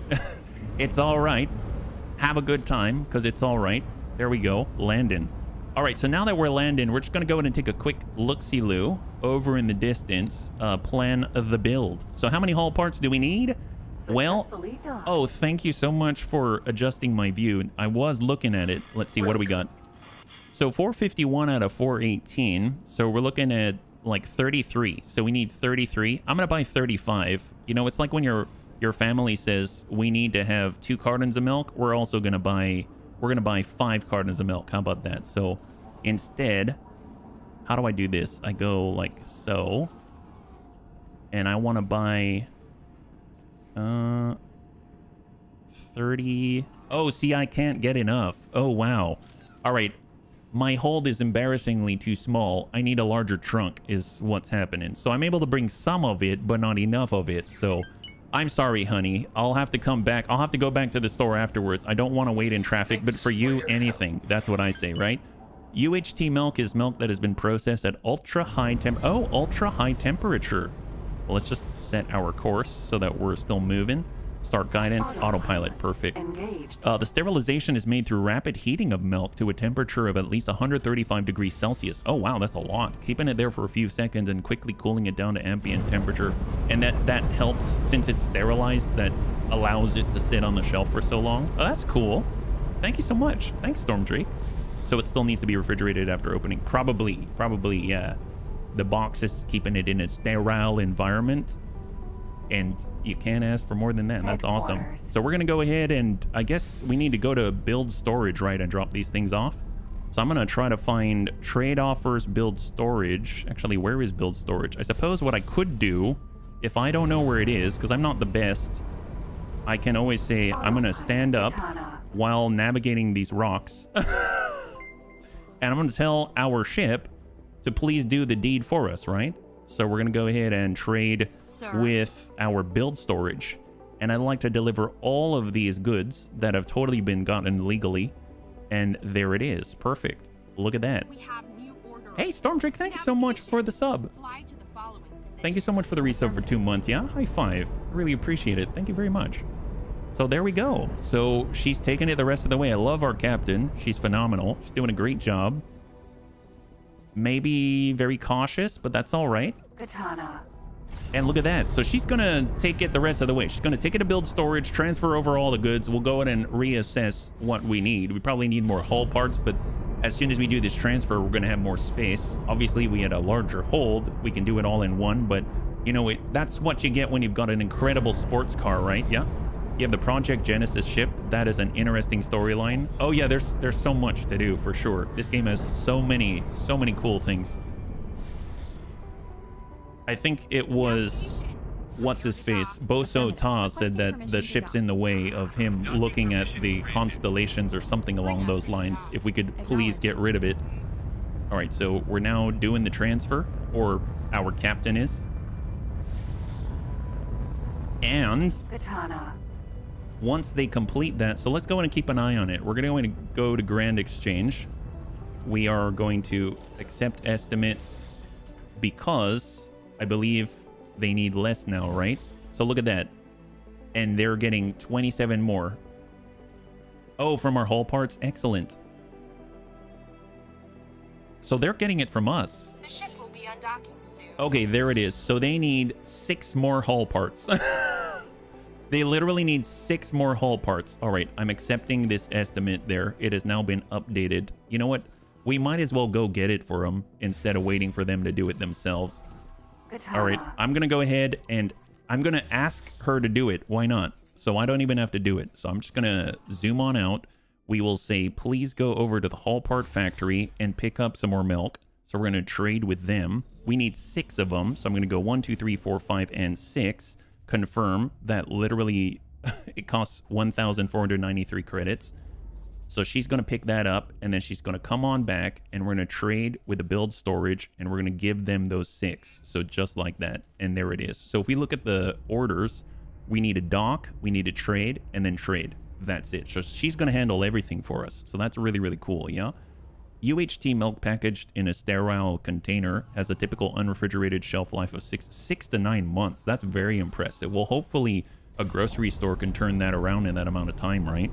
A: It's all right. Have a good time, because it's all right. There we go, landing. All right, so now that we're landing, we're just gonna go in and take a quick look-see-loo over in the distance, plan the build. So how many hull parts do we need? Well,
B: Successfully done.
A: oh, thank you so much for adjusting my view. I was looking at it. Let's see, what do we got? So 451 out of 418. So we're looking at like 33. So we need 33. I'm gonna buy 35. You know, it's like when your family says we need to have 2 cartons of milk. We're also gonna buy 5 cartons of milk. How about that? So instead, how do I do this? I go like so, and I want to buy 30. Oh, see, I can't get enough. Oh, wow. All right. My hold is embarrassingly too small. I need a larger trunk is what's happening. So I'm able to bring some of it, but not enough of it. So I'm sorry, honey. I'll have to come back. I'll have to go back to the store afterwards. I don't want to wait in traffic, but for you, anything. That's what I say, right? UHT milk is milk that has been processed at ultra high temperature. Well, let's just set our course so that we're still moving. Start guidance, autopilot, perfect.
B: Engaged.
A: The sterilization is made through rapid heating of milk to a temperature of at least 135 degrees Celsius. Oh, wow, that's a lot. Keeping it there for a few seconds and quickly cooling it down to ambient temperature. And that helps, since it's sterilized, that allows it to sit on the shelf for so long. Oh, that's cool. Thank you so much. Thanks, Stormdrake. So it still needs to be refrigerated after opening. Probably, yeah. The box is keeping it in a sterile environment, and you can't ask for more than that. That's awesome.
B: Headquarters.
A: So we're gonna go ahead and I guess we need to go to build storage, right, and drop these things off. So I'm gonna try to find trade offers, build storage. Actually, where is build storage? I suppose what I could do, if I don't know where it is, because I'm not the best, I can always say I'm gonna stand up
B: Katana.
A: while navigating these rocks. And I'm gonna tell our ship to please do the deed for us, right? So we're gonna go ahead and trade
C: Sir.
A: with our build storage. And I'd like to deliver all of these goods that have totally been gotten legally. And there it is. Perfect. Look at that.
C: We have new order.
A: Hey, Stormdrake, thank you so much for the sub.
C: Fly to the following position.
A: Thank you so much for the resub for 2 months. Yeah, high five. Really appreciate it. Thank you very much. So there we go. So she's taking it the rest of the way. I love our captain. She's phenomenal. She's doing a great job. Maybe very cautious, but that's all right.
B: Katana.
A: And look at that. So she's going to take it the rest of the way. She's going to take it to build storage, transfer over all the goods. We'll go in and reassess what we need. We probably need more hull parts, but as soon as we do this transfer, we're going to have more space. Obviously, we had a larger hold. We can do it all in one, but you know, that's what you get when you've got an incredible sports car, right? Yeah. You have the Project Genesis ship. That is an interesting storyline. Oh yeah, there's so much to do for sure. This game has so many cool things. I think it was, what's his face? Boso Ta said that the ship's in the way of him looking at the constellations or something along those lines. If we could please get rid of it. All right, so we're now doing the transfer, or our captain is. And
B: Katana.
A: once they complete that, so let's go in and keep an eye on it. We're going to go to Grand Exchange. We are going to accept estimates because I believe they need less now, right? So look at that. And they're getting 27 more. Oh, from our hull parts? Excellent. So they're getting it from us.
C: The ship will be undocking soon.
A: Okay, there it is. So they need 6 more hull parts. They literally need 6 more hull parts. All right, I'm accepting this estimate there. It has now been updated. You know what? We might as well go get it for them instead of waiting for them to do it themselves.
B: Katana.
A: All right, I'm going to go ahead and I'm going to ask her to do it. Why not? So I don't even have to do it. So I'm just going to zoom on out. we will say, please go over to the Hull Part Factory and pick up some more milk. So we're going to trade with them. We need 6 of them. So I'm going to go 1, 2, 3, 4, 5, and 6. Confirm that literally it costs 1,493 credits. So she's going to pick that up, and then she's going to come on back, and we're going to trade with the build storage, and we're going to give them those 6. So just like that, and there it is. So if we look at the orders, we need a dock, we need a trade, and then trade. That's it. So she's going to handle everything for us. So that's really, really cool, yeah? UHT milk packaged in a sterile container has a typical unrefrigerated shelf life of 6 to 9 months. That's very impressive. Well, hopefully a grocery store can turn that around in that amount of time, right?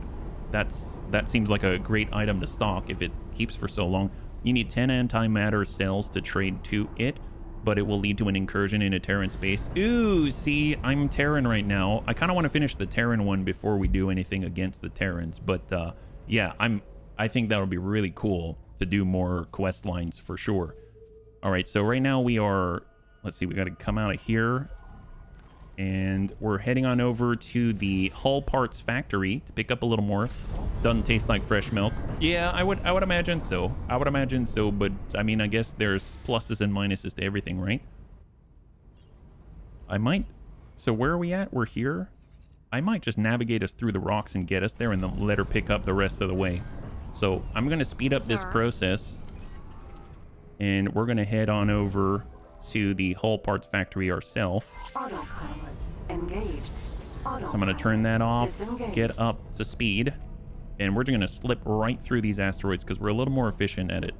A: That seems like a great item to stock if it keeps for so long. You need 10 antimatter cells to trade to it, but it will lead to an incursion in a Terran space. Ooh, see, I'm Terran right now. I kind of want to finish the Terran one before we do anything against the Terrans, but yeah, I think that would be really cool to do more quest lines for sure. All right, so right now we are, let's see, we got to come out of here. And we're heading on over to the Hull Parts Factory to pick up a little more. Doesn't taste like fresh milk. Yeah, I would imagine so. I would imagine so, but I mean, I guess there's pluses and minuses to everything, right? So where are we at? We're here. I might just navigate us through the rocks and get us there and then let her pick up the rest of the way. So I'm going to speed up this process. And we're going to head on over to the Hull Parts Factory ourselves.
B: Autopilot engaged.
A: So I'm going to turn that off,
B: Disengage.
A: get up to speed, and we're just going to slip right through these asteroids because we're a little more efficient at it.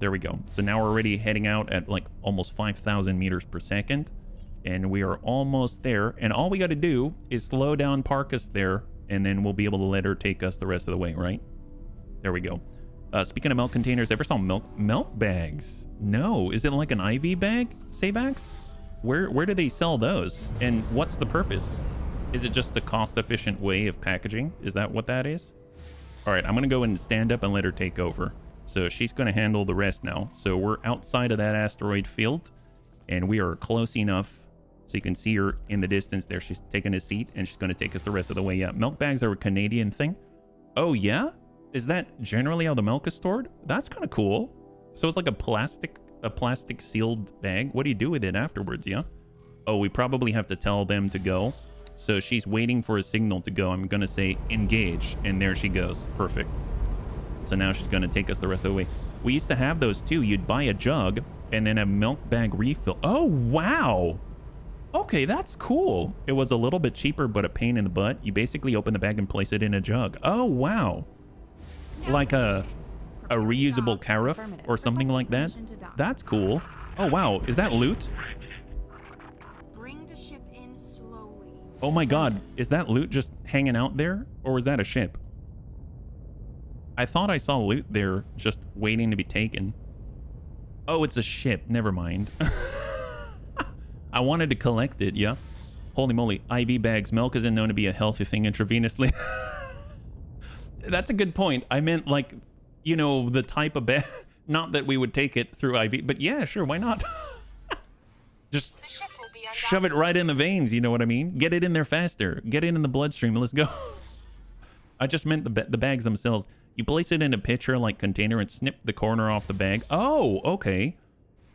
A: There we go. So now we're already heading out at like almost 5,000 meters per second, and we are almost there. And all we got to do is slow down, park us there, and then we'll be able to let her take us the rest of the way, right? There we go. Speaking of milk containers, ever saw milk bags? No. Is it like an IV bag, Saybax? Where do they sell those? And what's the purpose? Is it just a cost-efficient way of packaging? Is that what that is? All right, I'm going to go and stand up and let her take over. So she's going to handle the rest now. So we're outside of that asteroid field, and we are close enough so you can see her in the distance there. She's taking a seat, and she's going to take us the rest of the way. Yeah, milk bags are a Canadian thing. Oh, yeah? Is that generally how the milk is stored? That's kind of cool. So it's like a plastic sealed bag. What do you do with it afterwards, yeah? Oh, we probably have to tell them to go. So she's waiting for a signal to go. I'm going to say engage, and there she goes. Perfect. So now she's going to take us the rest of the way. We used to have those too. You'd buy a jug and then a milk bag refill. Oh, wow. Okay, that's cool. It was a little bit cheaper, but a pain in the butt. You basically open the bag and place it in a jug. Oh, wow. Like a reusable carafe or something like that. That's cool. Oh, wow. Is that loot?
C: Bring the ship in slowly.
A: Oh my god. Is that loot just hanging out there? Or was that a ship? I thought I saw loot there just waiting to be taken. Oh, it's a ship. Never mind. I wanted to collect it, yeah. Holy moly. IV bags. Milk isn't known to be a healthy thing intravenously. That's a good point. I meant like, you know, the type of bag. Not that we would take it through IV, but yeah, sure, why not? Just shove it right in the veins, you know what I mean? Get it in there faster. Get it in the bloodstream. Let's go. I just meant the bags themselves. You place it in a pitcher like container and snip the corner off the bag. Oh, okay.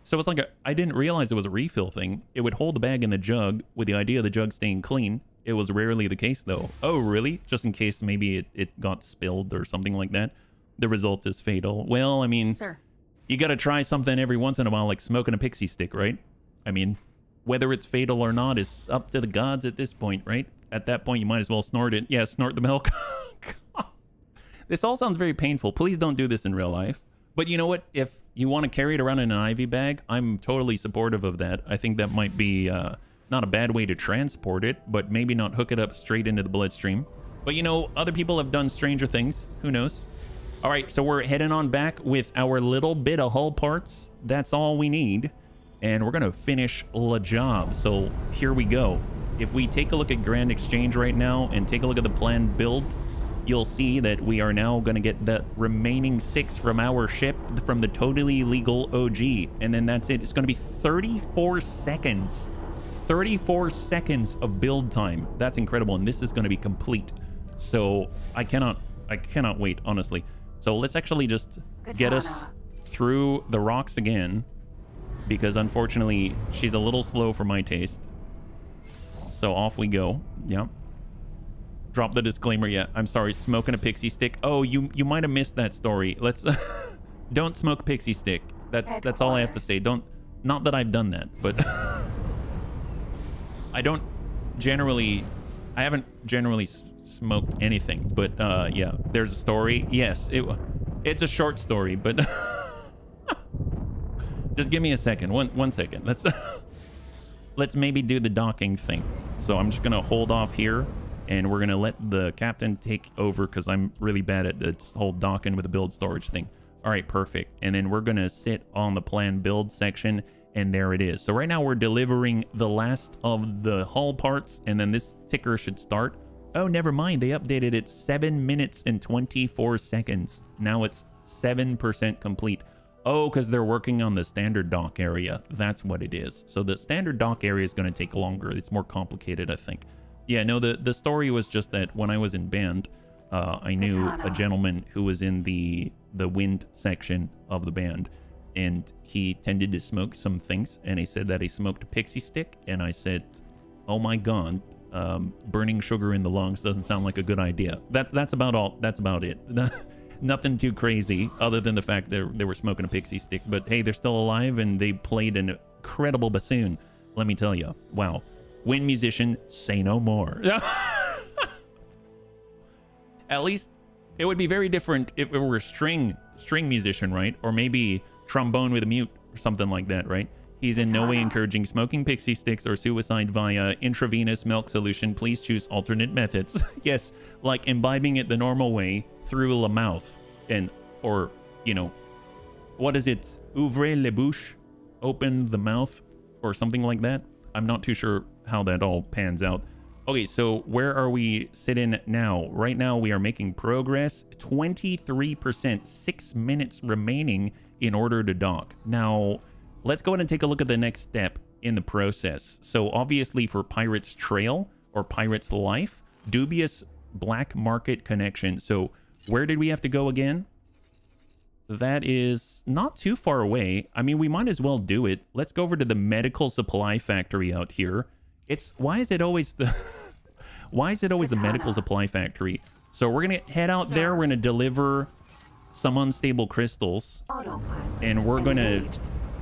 A: So it's like I didn't realize it was a refill thing. It would hold the bag in the jug with the idea of the jug staying clean. It was rarely the case though. Oh, really? Just in case maybe it got spilled or something like that. The result is fatal. Well, I mean,
E: Sir.
A: You got to try something every once in a while, like smoking a pixie stick, right? I mean, whether it's fatal or not is up to the gods at this point, right? At that point, you might as well snort it. Yeah, snort the milk. This all sounds very painful. Please don't do this in real life. But you know what? If you want to carry it around in an IV bag, I'm totally supportive of that. I think that might be not a bad way to transport it, but maybe not hook it up straight into the bloodstream. But you know, other people have done stranger things. Who knows? All right, so we're heading on back with our little bit of hull parts. That's all we need. And we're going to finish the job. So here we go. If we take a look at Grand Exchange right now and take a look at the planned build, you'll see that we are now going to get the remaining 6 from our ship from the totally legal OG. And then that's it. It's going to be 34 seconds. 34 seconds of build time. That's incredible. And this is going to be complete. So I cannot I cannot wait, honestly. So let's actually just get us
B: Katana.
A: through the rocks again, because unfortunately she's a little slow for my taste. So off we go. Yep. Drop the disclaimer. Yeah, I'm sorry, smoking a pixie stick. Oh, you might have missed that story. Let's don't smoke pixie stick. That's all I have to say. Don't, not that I've done that, but I haven't generally smoked anything, but yeah, there's a story. Yes, it's a short story, but just give me a second. One second. Let's maybe do the docking thing. So I'm just gonna hold off here, and we're gonna let the captain take over because I'm really bad at this whole docking with the build storage thing. All right, perfect. And then we're gonna sit on the plan build section, and there it is. So right now we're delivering the last of the hull parts, and then this ticker should start. Oh, never mind. They updated it 7 minutes and 24 seconds. Now it's 7% complete. Oh, because they're working on the standard dock area. That's what it is. So the standard dock area is going to take longer. It's more complicated, I think. Yeah, no, the story was just that when I was in band, I knew a gentleman who was in the wind section of the band, and he tended to smoke some things, and he said that he smoked a pixie stick, and I said, oh my god, burning sugar in the lungs doesn't sound like a good idea. That's about all. That's about it. Nothing too crazy other than the fact that they were smoking a pixie stick. But hey, they're still alive, and they played an incredible bassoon. Let me tell you. Wow. Wind musician, say no more. At least it would be very different if it were a string musician, right? Or maybe trombone with a mute or something like that, right? He's in no way encouraging smoking pixie sticks or suicide via intravenous milk solution. Please choose alternate methods. Yes, like imbibing it the normal way through the mouth, or you know, what is it? Ouvrez la bouche, open the mouth, or something like that. I'm not too sure how that all pans out. Okay, so where are we sitting now? Right now we are making progress. 23%, 6 minutes remaining in order to dock. Now, let's go ahead and take a look at the next step in the process. So obviously for Pirate's Trail or Pirate's Life, dubious black market connection. So where did we have to go again? That is not too far away. I mean, we might as well do it. Let's go over to the medical supply factory out here. Why is it always the medical supply factory? So we're gonna head out there. We're gonna deliver some unstable crystals, and we're gonna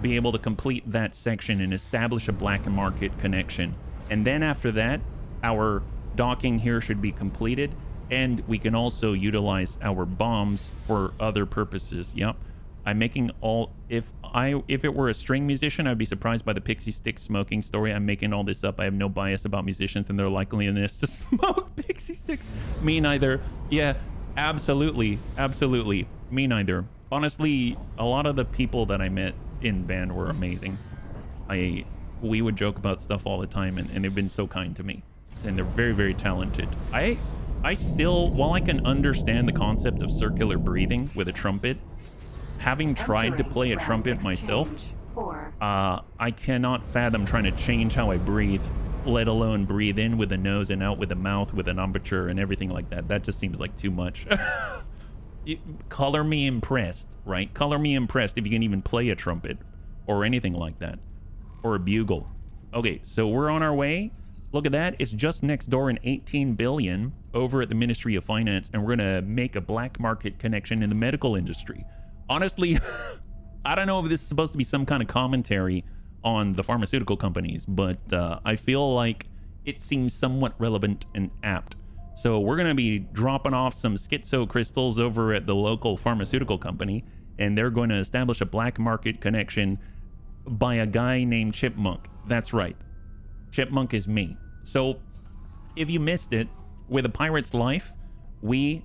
A: be able to complete that section and establish a black market connection. And then after that, our docking here should be completed, and we can also utilize our bombs for other purposes. Yep. I'm making all, if it were a string musician, I'd be surprised by the pixie stick smoking story. I'm making all this up. I have no bias about musicians and their likeliness to smoke pixie sticks. Me neither. Yeah, absolutely. Absolutely. Me neither. Honestly, a lot of the people that I met in band were amazing. We would joke about stuff all the time, and they've been so kind to me. And they're very, very talented. I still, while I can understand the concept of circular breathing with a trumpet, having tried to play a trumpet myself, I cannot fathom trying to change how I breathe, let alone breathe in with the nose and out with the mouth with an embouchure and everything like that. That just seems like too much. Color me impressed, right? Color me impressed if you can even play a trumpet or anything like that, or a bugle. Okay, so we're on our way. Look at that. It's just next door in 18 billion over at the Ministry of Finance, and we're going to make a black market connection in the medical industry. Honestly, I don't know if this is supposed to be some kind of commentary on the pharmaceutical companies, but I feel like it seems somewhat relevant and apt. So we're going to be dropping off some schizo crystals over at the local pharmaceutical company, and they're going to establish a black market connection by a guy named Chipmunk. That's right. Chipmunk is me. So if you missed it, with A Pirate's Life, they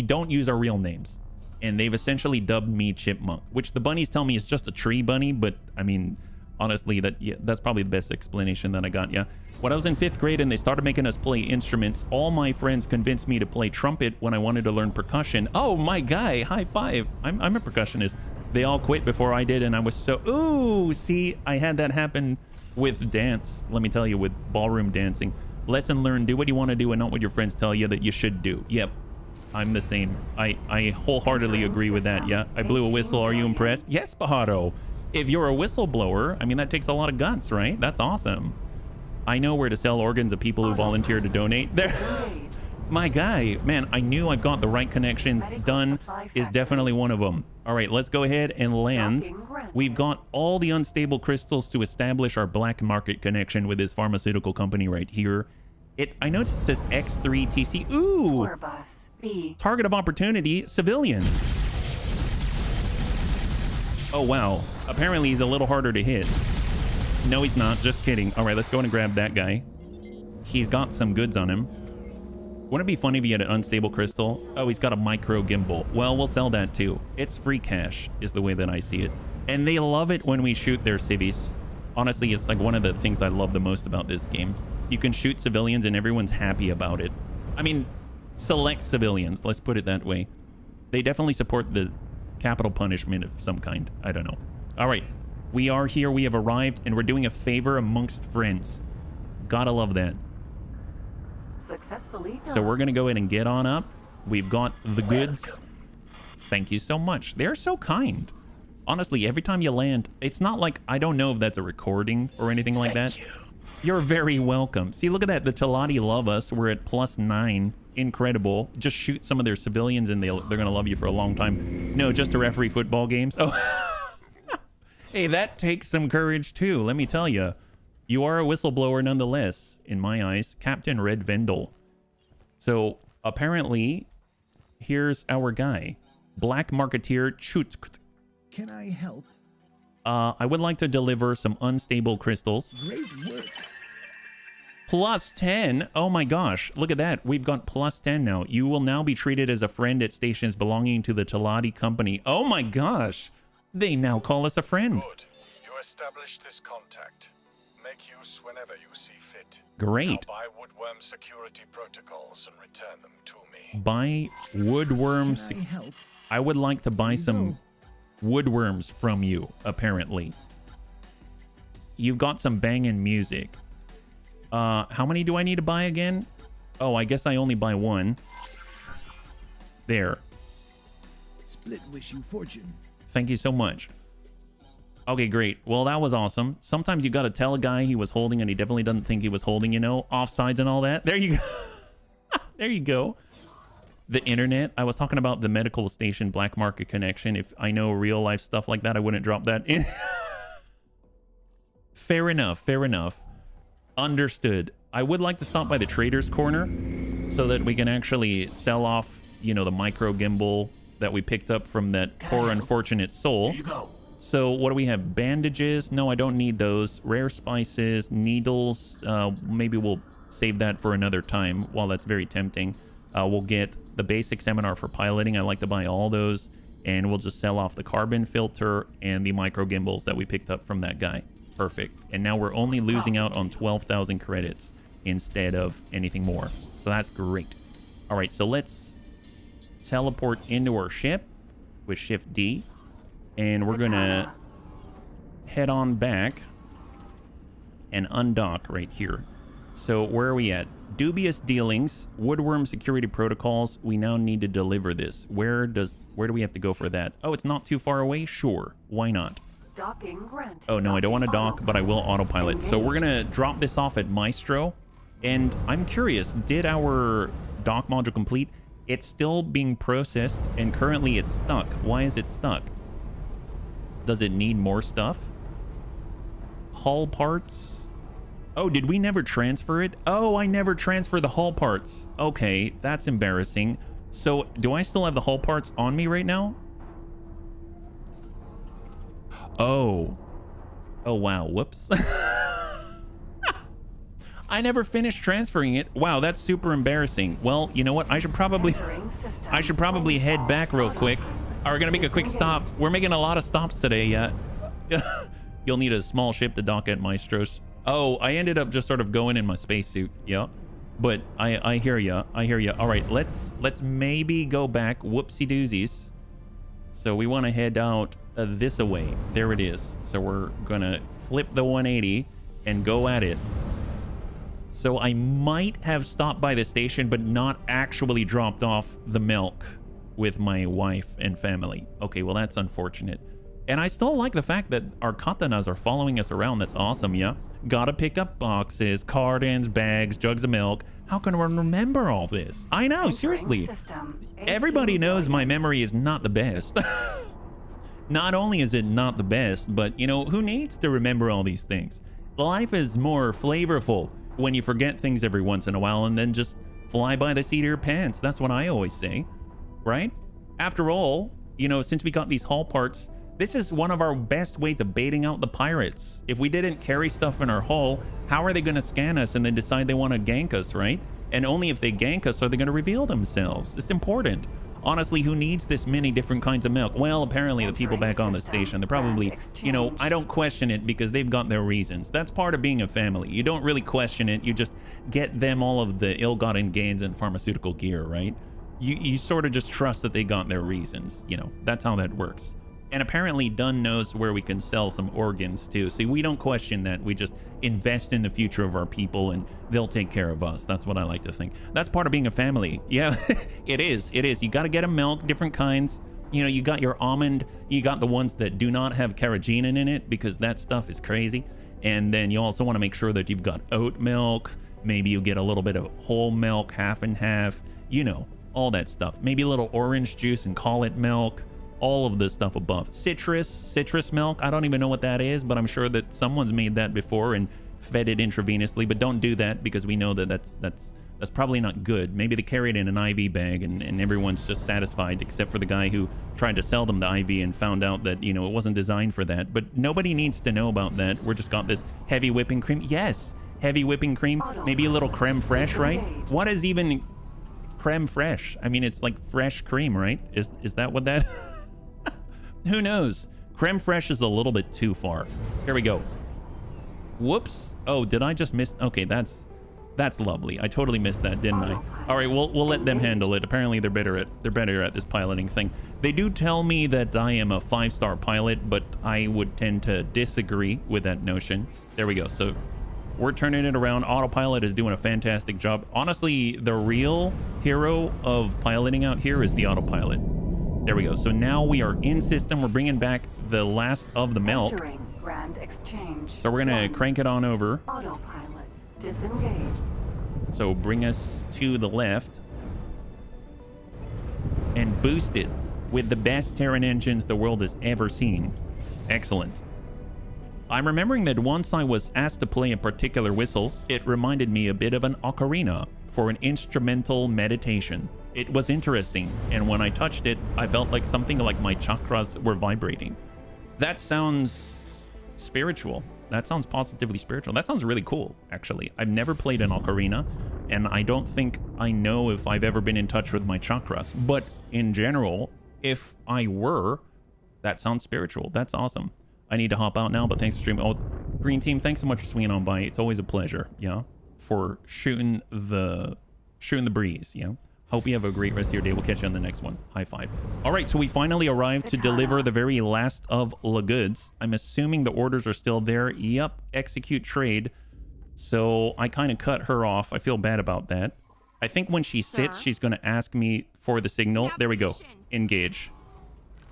A: don't use our real names. And they've essentially dubbed me Chipmunk, which the bunnies tell me is just a tree bunny. But I mean, honestly, that's probably the best explanation that I got. Yeah. When I was in 5th grade and they started making us play instruments, all my friends convinced me to play trumpet when I wanted to learn percussion. Oh, my guy, high five. I'm a percussionist. They all quit before I did, and I was so... Ooh, see, I had that happen with dance. Let me tell you, with ballroom dancing. Lesson learned, do what you want to do and not what your friends tell you that you should do. Yep, I'm the same. I wholeheartedly agree with that. Yeah, I blew a whistle. Are you impressed? Yes, Pajaro. If you're a whistleblower, I mean, that takes a lot of guts, right? That's awesome. I know where to sell organs of people who volunteer to donate. There, my guy, man, I knew I've got the right connections. Done is definitely one of them. All right, let's go ahead and land. We've got all the unstable crystals to establish our black market connection with this pharmaceutical company right here. I noticed it says X3TC. Ooh,
B: Bus B.
A: target of opportunity, civilian. Oh, wow. Apparently he's a little harder to hit. No, he's not. Just kidding. All right, let's go and grab that guy. He's got some goods on him. Wouldn't it be funny if he had an unstable crystal? Oh, he's got a micro gimbal. Well, we'll sell that too. It's free cash is the way that I see it. And they love it when we shoot their civvies. Honestly, it's like one of the things I love the most about this game. You can shoot civilians and everyone's happy about it. I mean, select civilians, let's put it that way. They definitely support the capital punishment of some kind. I don't know. All right, we are here. We have arrived and we're doing a favor amongst friends. Gotta love that.
B: Successfully done.
A: So we're gonna go ahead and get on up. We've got the goods. Thank you so much. They're so kind. Honestly, every time you land, it's not like, I don't know if that's a recording or anything like that. You're very welcome. See, look at that. The Teladi love us. We're at +9. Incredible. Just shoot some of their civilians and they're gonna love you for a long time. No, just to referee football games. Oh, hey, that takes some courage too. Let me tell you. You are a whistleblower nonetheless, in my eyes. Captain Red Vendel. So, apparently, here's our guy. Black Marketeer Chut.
E: Can I help?
A: I would like to deliver some unstable crystals.
E: Great work.
A: +10. Oh my gosh. Look at that. We've got +10 now. You will now be treated as a friend at stations belonging to the Teladi company. Oh my gosh. They now call us a friend.
D: Good. You established this contact. Make use whenever you see fit.
A: Great.
D: Now buy Woodworm security protocols and return them to me.
A: Buy woodworms.
E: Can I help?
A: I would like to buy some woodworms from you, apparently. You've got some banging music. How many do I need to buy again? Oh, I guess I only buy one. There.
E: Split wish you fortune.
A: Thank you so much. Okay, great. Well, that was awesome. Sometimes you got to tell a guy he was holding and he definitely doesn't think he was holding, you know, offsides and all that. There you go. There you go. The internet. I was talking about the medical station black market connection. If I know real life stuff like that, I wouldn't drop that in. Fair enough. Fair enough. Understood. I would like to stop by the trader's corner so that we can actually sell off, you know, the micro gimbal that we picked up from that poor unfortunate soul.
F: Here you go.
A: So what do we have? Bandages? No, I don't need those. Rare spices, needles. Maybe we'll save that for another time. While that's very tempting. We'll get the basic seminar for piloting. I like to buy all those. And we'll just sell off the carbon filter and the micro gimbals that we picked up from that guy. Perfect. And now we're only losing out on 12,000 credits instead of anything more. So that's great. All right, so let's teleport into our ship with Shift D. And we're going to head on back and undock right here. So where are we at? Dubious dealings, Woodworm security protocols. We now need to deliver this. Where do we have to go for that? Oh, it's not too far away? Sure. Why not?
B: Docking granted.
A: Oh, no, I don't want to dock, but I will autopilot. So we're going to drop this off at Maestro. And I'm curious, did our dock module complete? It's still being processed, and currently it's stuck. Why is it stuck? Does it need more stuff? Hull parts? Oh, did we never transfer it? Oh, I never transferred the hull parts. Okay, that's embarrassing. So, do I still have the hull parts on me right now? Oh. Oh, wow. Whoops. I never finished transferring it. Wow, that's super embarrassing. Well, you know what? I should probably head back real quick. We're gonna make a quick stop. We're making a lot of stops today, yeah. You'll need a small ship to dock at Maestro's. Oh, I ended up just sort of going in my spacesuit, yeah. But I hear ya. I hear ya. All right, let's maybe go back. Whoopsie doozies. So we want to head out this away. There it is. So we're gonna flip the 180 and go at it. So I might have stopped by the station, but not actually dropped off the milk with my wife and family. Okay, well, that's unfortunate. And I still like the fact that our katanas are following us around. That's awesome, yeah? Gotta pick up boxes, cartons, bags, jugs of milk. How can I remember all this? I know, seriously.
B: System.
A: Everybody knows my memory is not the best. Not only is it not the best, but, you know, who needs to remember all these things? Life is more flavorful when you forget things every once in a while and then just fly by the seat of your pants. That's what I always say, right? After all, you know, since we got these hull parts, this is one of our best ways of baiting out the pirates. If we didn't carry stuff in our hull, how are they going to scan us and then decide they want to gank us, right? And only if they gank us are they going to reveal themselves. It's important. Honestly, who needs this many different kinds of milk? Well, apparently the people back on the station, they're probably, you know, I don't question it because they've got their reasons. That's part of being a family. You don't really question it. You just get them all of the ill-gotten gains and pharmaceutical gear, right? You sort of just trust that they got their reasons. You know, that's how that works. And apparently Dunn knows where we can sell some organs too. So we don't question that. We just invest in the future of our people and they'll take care of us. That's what I like to think. That's part of being a family. Yeah, it is. It is. You got to get a milk, different kinds. You know, you got your almond, you got the ones that do not have carrageenan in it because that stuff is crazy. And then you also want to make sure that you've got oat milk. Maybe you get a little bit of whole milk, half and half, you know, all that stuff. Maybe a little orange juice and call it milk. All of this stuff above. Citrus milk. I don't even know what that is, but I'm sure that someone's made that before and fed it intravenously. But don't do that because we know that that's probably not good. Maybe they carry it in an IV bag and everyone's just satisfied except for the guy who tried to sell them the IV and found out that, you know, it wasn't designed for that. But nobody needs to know about that. We're just got this heavy whipping cream. Yes, heavy whipping cream. Maybe a little creme fraiche, right? What is even creme fraiche? I mean, it's like fresh cream, right? Is that what that... Who knows? Creme fraiche is a little bit too far. Here we go. Whoops. Oh, did I just miss? Okay, that's lovely. I totally missed that, didn't I? All right, we'll let them handle it. Apparently they're better at this piloting thing. They do tell me that I am a 5-star pilot, but I would tend to disagree with that notion. There we go. So we're turning it around. Autopilot is doing a fantastic job. Honestly, the real hero of piloting out here is the autopilot. There we go. So now we are in system. We're bringing back the last of the milk.
B: Entering Grand Exchange.
A: So we're going to crank it on over.
B: Autopilot. Disengage.
A: So bring us to the left. And boost it with the best Terran engines the world has ever seen. Excellent. I'm remembering that once I was asked to play a particular whistle, it reminded me a bit of an ocarina for an instrumental meditation. It was interesting, and when I touched it, I felt like something like my chakras were vibrating. That sounds spiritual. That sounds positively spiritual. That sounds really cool, actually. I've never played an ocarina, and I don't think I know if I've ever been in touch with my chakras. But in general, if I were, that sounds spiritual. That's awesome. I need to hop out now, but thanks for streaming. Oh, Green Team, thanks so much for swinging on by. It's always a pleasure, yeah, for shooting the breeze, yeah. Hope you have a great rest of your day. We'll catch you on the next one. High five. All right, so we finally arrived to deliver the very last of the goods. I'm assuming the orders are still there. Yep, execute trade. So I kind of cut her off. I feel bad about that. I think when she sits, she's going to ask me for the signal. There we go. Engage.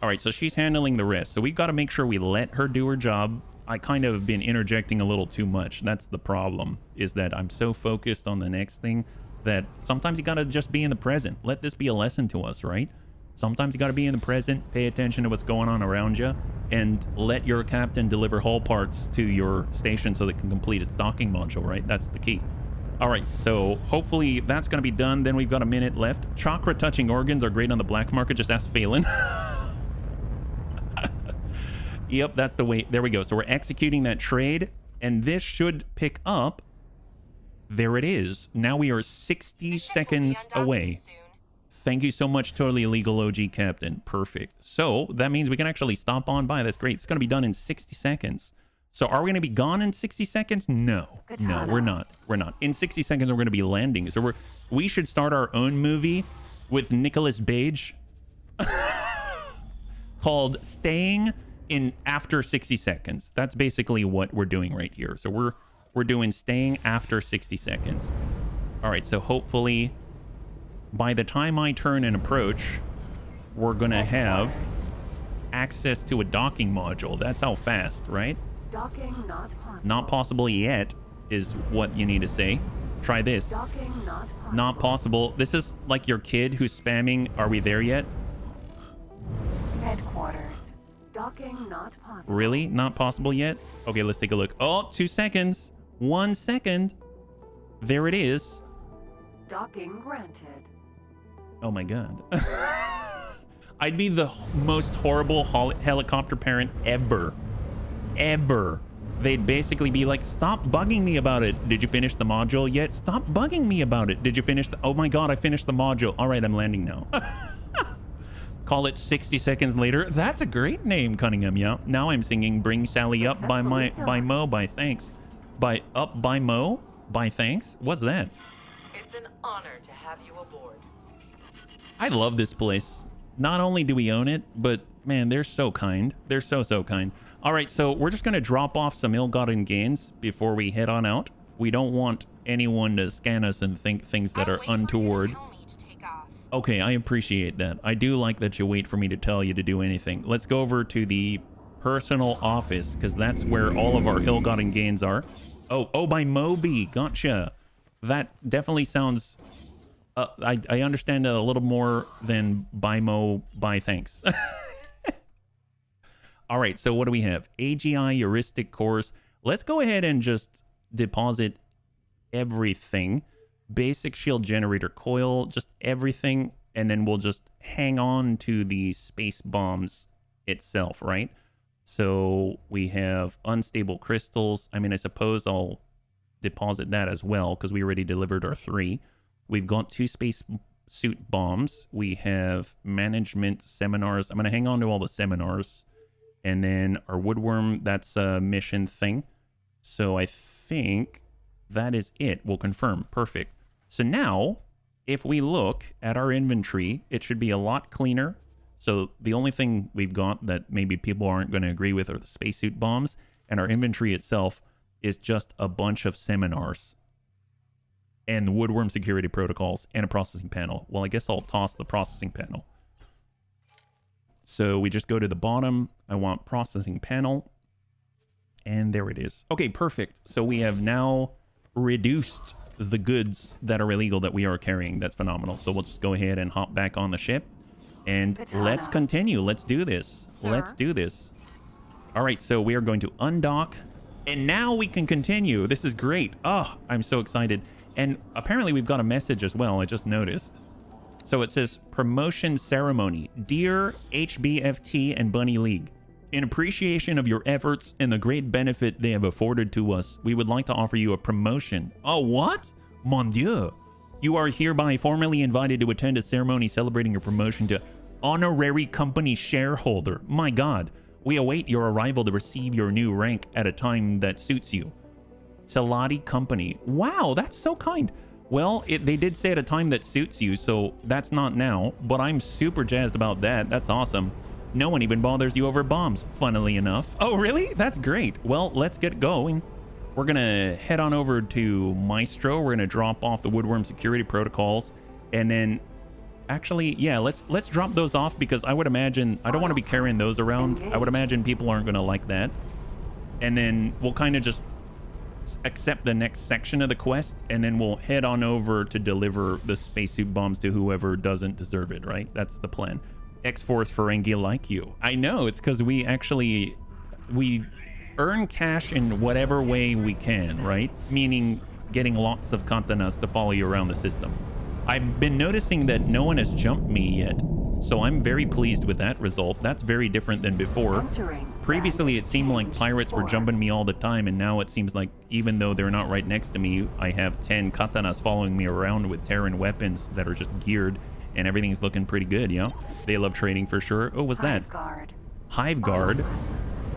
A: All right, so she's handling the rest. So we've got to make sure we let her do her job. I kind of been interjecting a little too much. That's the problem, is that I'm so focused on the next thing that sometimes you gotta just be in the present. Let this be a lesson to us, right? Sometimes you gotta be in the present, pay attention to what's going on around you, and let your captain deliver hull parts to your station so that it can complete its docking module, right? That's the key. All right, so hopefully that's gonna be done. Then we've got a minute left. Chakra touching organs are great on the black market. Just ask Phelan. Yep, that's the way. There we go. So we're executing that trade, and this should pick up. There it is. Now we are 60 seconds away. Thank you so much, Totally Illegal OG Captain. Perfect. So that means we can actually stop on by. That's great. It's going to be done in 60 seconds. So are we going to be gone in 60 seconds? No. No, we're not. We're not. In 60 seconds, we're going to be landing. So we should start our own movie with Nicolas Cage called Staying in After 60 Seconds. That's basically what we're doing right here. So we're We're doing staying after 60 seconds. All right, so hopefully by the time I turn and approach, we're gonna have access to a docking module. That's how fast, right?
B: Docking not possible.
A: Not possible yet is what you need to say. Try this.
B: Docking not possible.
A: Not possible. This is like your kid who's spamming, are we there yet?
B: Headquarters. Docking not possible.
A: Really? Not possible yet? Okay, let's take a look. Oh, 2 seconds. 1 second. There it is.
B: Docking granted.
A: Oh my god. I'd be the most horrible helicopter parent ever. Ever. They'd basically be like, stop bugging me about it. Did you finish the module yet? Stop bugging me about it. Did you finish the... Oh my god, I finished the module. All right, I'm landing now. Call it 60 seconds later. That's a great name, Cunningham. Yeah. Now I'm singing Bring Sally Up by Mo by thanks. By Up by Mo by thanks. What's that?
F: It's an honor to have you aboard.
A: I love this place. Not only do we own it, but man, they're so kind. They're so kind. All right, so we're just going to drop off some ill-gotten gains before we head on out. We don't want anyone to scan us and think things that are untoward. Okay, I appreciate that. I do like that you wait for me to tell you to do anything. Let's go over to the personal office, because that's where all of our ill-gotten gains are. Oh, by Moby. Gotcha. That definitely sounds... I understand a little more than by Mo, by thanks. All right, so what do we have? AGI heuristic cores. Let's go ahead and just deposit everything. Basic shield generator coil, just everything. And then we'll just hang on to the space bombs itself, right? So we have unstable crystals. I mean, I suppose I'll deposit that as well because we already delivered our 3. We've got 2 space suit bombs. We have management seminars. I'm going to hang on to all the seminars. And then our woodworm, that's a mission thing. So I think that is it. We'll confirm. Perfect. So now, if we look at our inventory, it should be a lot cleaner. So the only thing we've got that maybe people aren't going to agree with are the spacesuit bombs. And our inventory itself is just a bunch of seminars. And the woodworm security protocols and a processing panel. Well, I guess I'll toss the processing panel. So we just go to the bottom. I want processing panel. And there it is. Okay, perfect. So we have now reduced the goods that are illegal that we are carrying. That's phenomenal. So we'll just go ahead and hop back on the ship. And let's continue. Let's do this.
C: Sir?
A: Let's do this. All right, so we are going to undock. And now we can continue. This is great. Oh, I'm so excited. And apparently we've got a message as well. I just noticed. So it says, promotion ceremony. Dear HBFT and Bunny League, in appreciation of your efforts and the great benefit they have afforded to us, we would like to offer you a promotion. Oh, what? Mon Dieu. You are hereby formally invited to attend a ceremony celebrating your promotion to honorary company shareholder. My God, we await your arrival to receive your new rank at a time that suits you. Salati Company. Wow, that's so kind. Well, they did say at a time that suits you, so that's not now, but I'm super jazzed about that. That's awesome. No one even bothers you over bombs, funnily enough. Oh, really? That's great. Well, let's get going. We're going to head on over to Maestro. We're going to drop off the woodworm security protocols, and then actually, yeah, let's drop those off because I would imagine, I don't want to be carrying those around. I would imagine people aren't going to like that. And then we'll kind of just accept the next section of the quest, and then we'll head on over to deliver the spacesuit bombs to whoever doesn't deserve it, right? That's the plan. X-Force Ferengi like you. I know, it's because we earn cash in whatever way we can, right? Meaning getting lots of contanas to follow you around the system. I've been noticing that no one has jumped me yet, so I'm very pleased with that result. That's very different than before. Previously, it seemed like pirates were jumping me all the time, and now it seems like even though they're not right next to me, I have 10 katanas following me around with Terran weapons that are just geared, and everything's looking pretty good, you know? They love trading for sure. Oh, what's that? Hive Guard.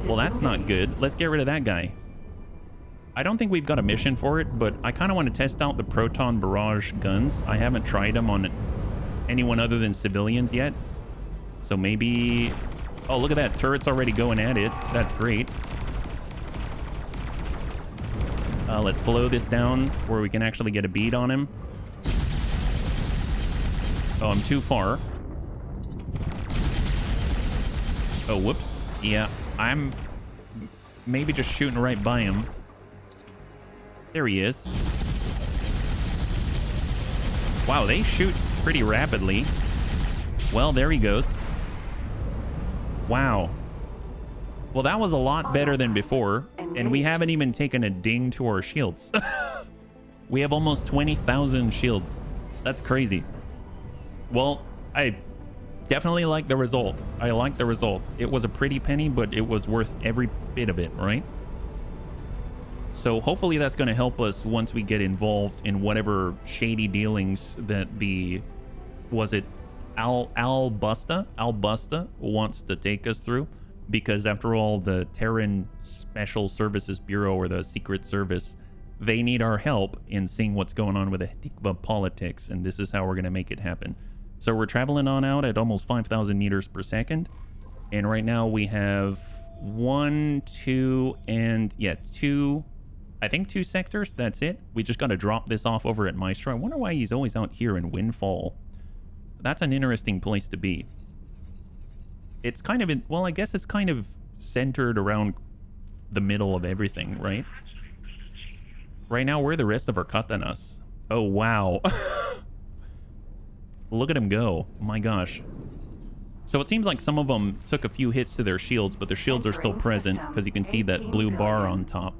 A: Well, that's not good. Let's get rid of that guy. I don't think we've got a mission for it, but I kind of want to test out the proton barrage guns. I haven't tried them on anyone other than civilians yet. So maybe... Oh, look at that. Turret's already going at it. That's great. Let's slow this down where we can actually get a bead on him. Oh, I'm too far. Oh, whoops. Yeah, I'm maybe just shooting right by him. There he is. Wow, they shoot pretty rapidly. Well, there he goes. Wow. Well, that was a lot better than before, and we haven't even taken a ding to our shields. We have almost 20,000 shields. That's crazy. Well, I definitely like the result. I like the result. It was a pretty penny, but it was worth every bit of it, right? So hopefully that's going to help us once we get involved in whatever shady dealings that the, was it Albusta wants to take us through. Because after all, the Terran Special Services Bureau, or the Secret Service, they need our help in seeing what's going on with the Hatikva politics, and this is how we're going to make it happen. So we're traveling on out at almost 5,000 meters per second, and right now we have 1, 2, and yeah, 2, I think 2 sectors. That's it. We just got to drop this off over at Maestro. I wonder why he's always out here in Windfall. That's an interesting place to be. It's kind of, well, I guess it's kind of centered around the middle of everything, right? Right now, where are the rest of our katanas? Oh, wow. Look at them go. My gosh. So it seems like some of them took a few hits to their shields, but their shields are still present because you can see that blue bar on top.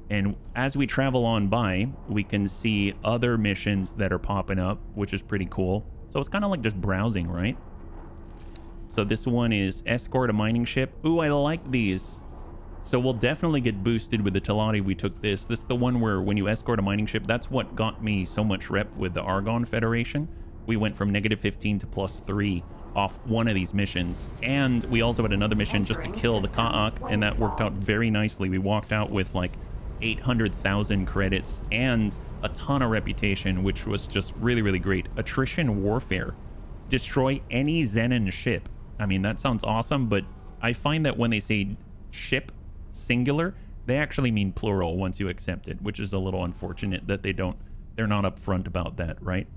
A: And as we travel on by, we can see other missions that are popping up, which is pretty cool. So it's kind of like just browsing, right? So this one is escort a mining ship. Ooh, I like these. So we'll definitely get boosted with the Telani we took this. This is the one where when you escort a mining ship, that's what got me so much rep with the Argon Federation. We went from -15 to +3 off one of these missions. And we also had another mission just to kill the Ka'ak, and that worked out very nicely. We walked out with like 800,000 credits and a ton of reputation, which was just really, really great. Attrition warfare. Destroy any Xenon ship. I mean, that sounds awesome, but I find that when they say ship singular, they actually mean plural once you accept it, which is a little unfortunate that they're not upfront about that, right?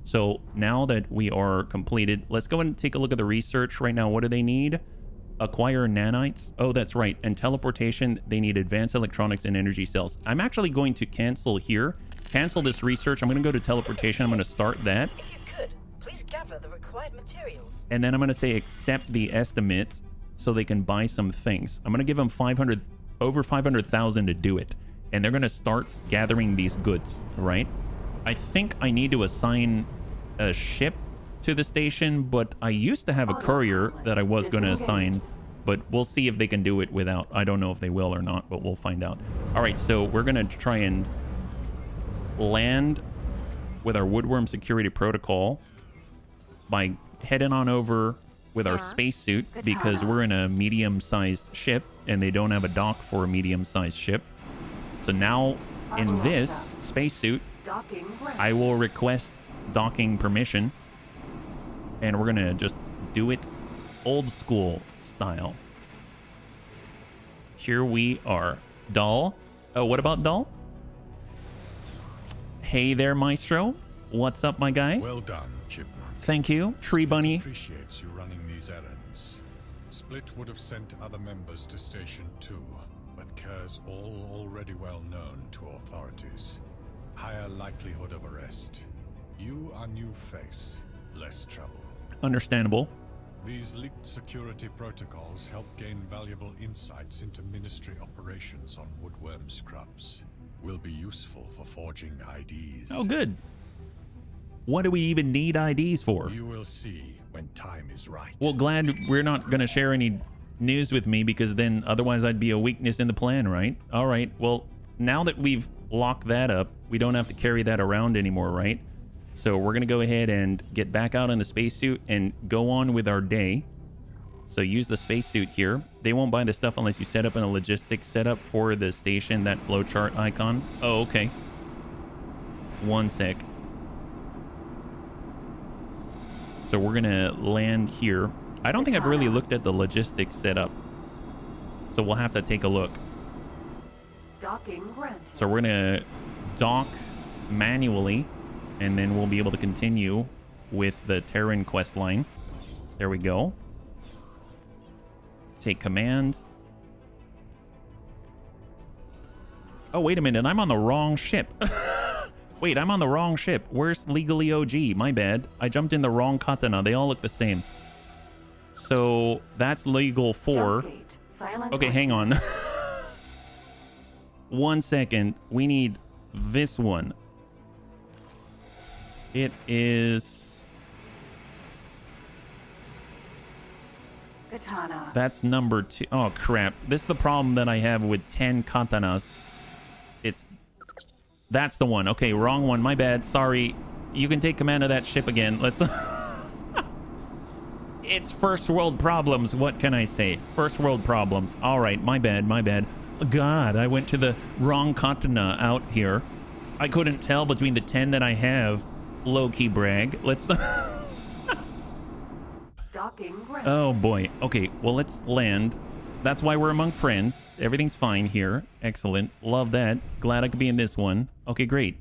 A: So now that we are completed, let's go and take a look at the research right now. What do they need? Acquire nanites. Oh, that's right. And teleportation, they need advanced electronics and energy cells. I'm actually going to cancel here. Cancel this research. I'm going to go to teleportation. I'm going to start that.
F: If you could, please gather the required materials.
A: And then I'm going to say accept the estimate so they can buy some things. I'm going to give them over 500,000 to do it. And they're going to start gathering these goods, right? I think I need to assign a ship to the station, but I used to have a courier that I was going to assign, but we'll see if they can do it without. I don't know if they will or not, but we'll find out. All right, so we're going to try and land with our Woodworm security protocol by heading on over with our spacesuit, because we're in a medium-sized ship and they don't have a dock for a medium-sized ship. So now in this spacesuit, I will request docking permission, and we're gonna just do it old school style. Here we are. Doll. Oh, what about Doll? Hey there, Maestro. What's up, my guy?
D: Well done, Chipmunk.
A: Thank you, Tree Bunny.
D: Appreciates you running these errands. Split would have sent other members to Station 2, but Kerr's all already well known to authorities. Higher likelihood of arrest. You are new face, less trouble.
A: Understandable.
D: These leaked security protocols help gain valuable insights into Ministry operations on Woodworm scrubs. Will be useful for forging IDs.
A: Oh, good. What do we even need IDs for?
D: You will see when time is right.
A: Well, glad we're not going to share any news with me, because then otherwise I'd be a weakness in the plan, right? All right. Well, now that we've locked that up, we don't have to carry that around anymore, right? So we're going to go ahead and get back out in the spacesuit and go on with our day. So use the spacesuit here. They won't buy the stuff unless you set up in a logistics setup for the station, that flowchart icon. Oh, okay. One sec. So we're going to land here. I don't think I've really looked at the logistics setup, so we'll have to take a look.
B: Docking granted.
A: So we're gonna dock manually, and then we'll be able to continue with the Terran quest line. There we go. Take command. Oh, wait a minute. I'm on the wrong ship. Wait, I'm on the wrong ship. Where's Legally OG? My bad. I jumped in the wrong katana. They all look the same. So that's Legal 4.
B: Jump gate. Silent
A: Okay, hang on. 1 second. We need this one. It is...
B: Katana.
A: That's number 2. Oh, crap. This is the problem that I have with 10 katanas. That's the one. Okay, wrong one. My bad. Sorry. You can take command of that ship again. Let's... It's first world problems. What can I say? First world problems. All right. My bad. My bad. God, I went to the wrong katana out here. I couldn't tell between the 10 that I have. Low-key brag. Let's...
B: Docking granted.
A: Oh boy. Okay, well, let's land. That's why we're among friends. Everything's fine here. Excellent. Love that. Glad I could be in this one. Okay, great.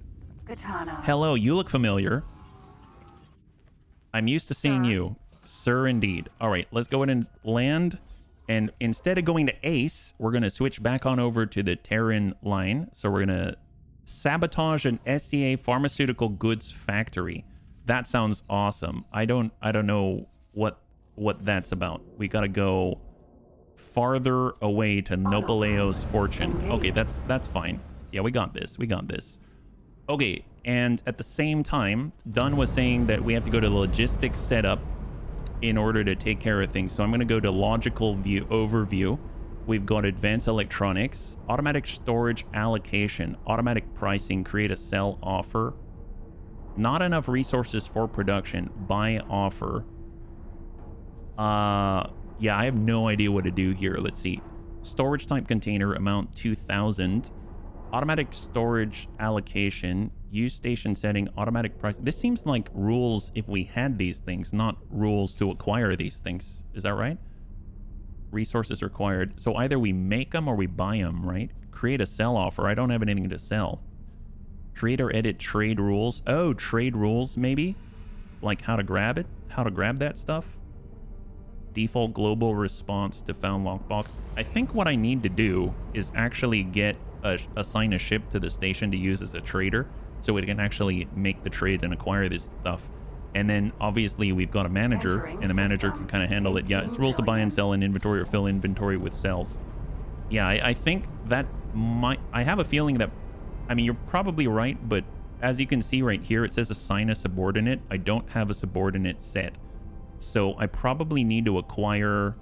B: Katana.
A: Hello, you look familiar. I'm used to seeing
C: Sir.
A: you. Sir, indeed. All right, let's go ahead and land. And instead of going to Ace, we're going to switch back on over to the Terran line. So we're going to sabotage an SCA pharmaceutical goods factory. That sounds awesome. I don't know what that's about. We got to go farther away to Nopaleo's fortune. Okay, that's fine. Yeah, we got this. We got this. Okay, and at the same time, Dunn was saying that we have to go to logistics setup in order to take care of things. So I'm going to go to logical view overview. We've got advanced electronics, automatic storage allocation, automatic pricing, create a sell offer. Not enough resources for production. Buy offer. Yeah, I have no idea what to do here. Let's see. Storage type container, amount 2000. Automatic storage allocation, use station setting, automatic price. This seems like rules if we had these things, not rules to acquire these things. Is that right? Resources required. So either we make them or we buy them, right? Create a sell offer. I don't have anything to sell. Create or edit trade rules. Oh, trade rules, maybe? Like how to grab it? How to grab that stuff? Default global response to found lockbox. I think what I need to do is actually assign a ship to the station to use as a trader so it can actually make the trades and acquire this stuff. And then obviously we've got a manager, and the manager can kind of handle it. Yeah, it's rules to buy and sell in inventory or fill inventory with cells. Yeah, I think that I have a feeling that, I mean, you're probably right, but as you can see right here, it says assign a subordinate. I don't have a subordinate set. So I probably need to acquire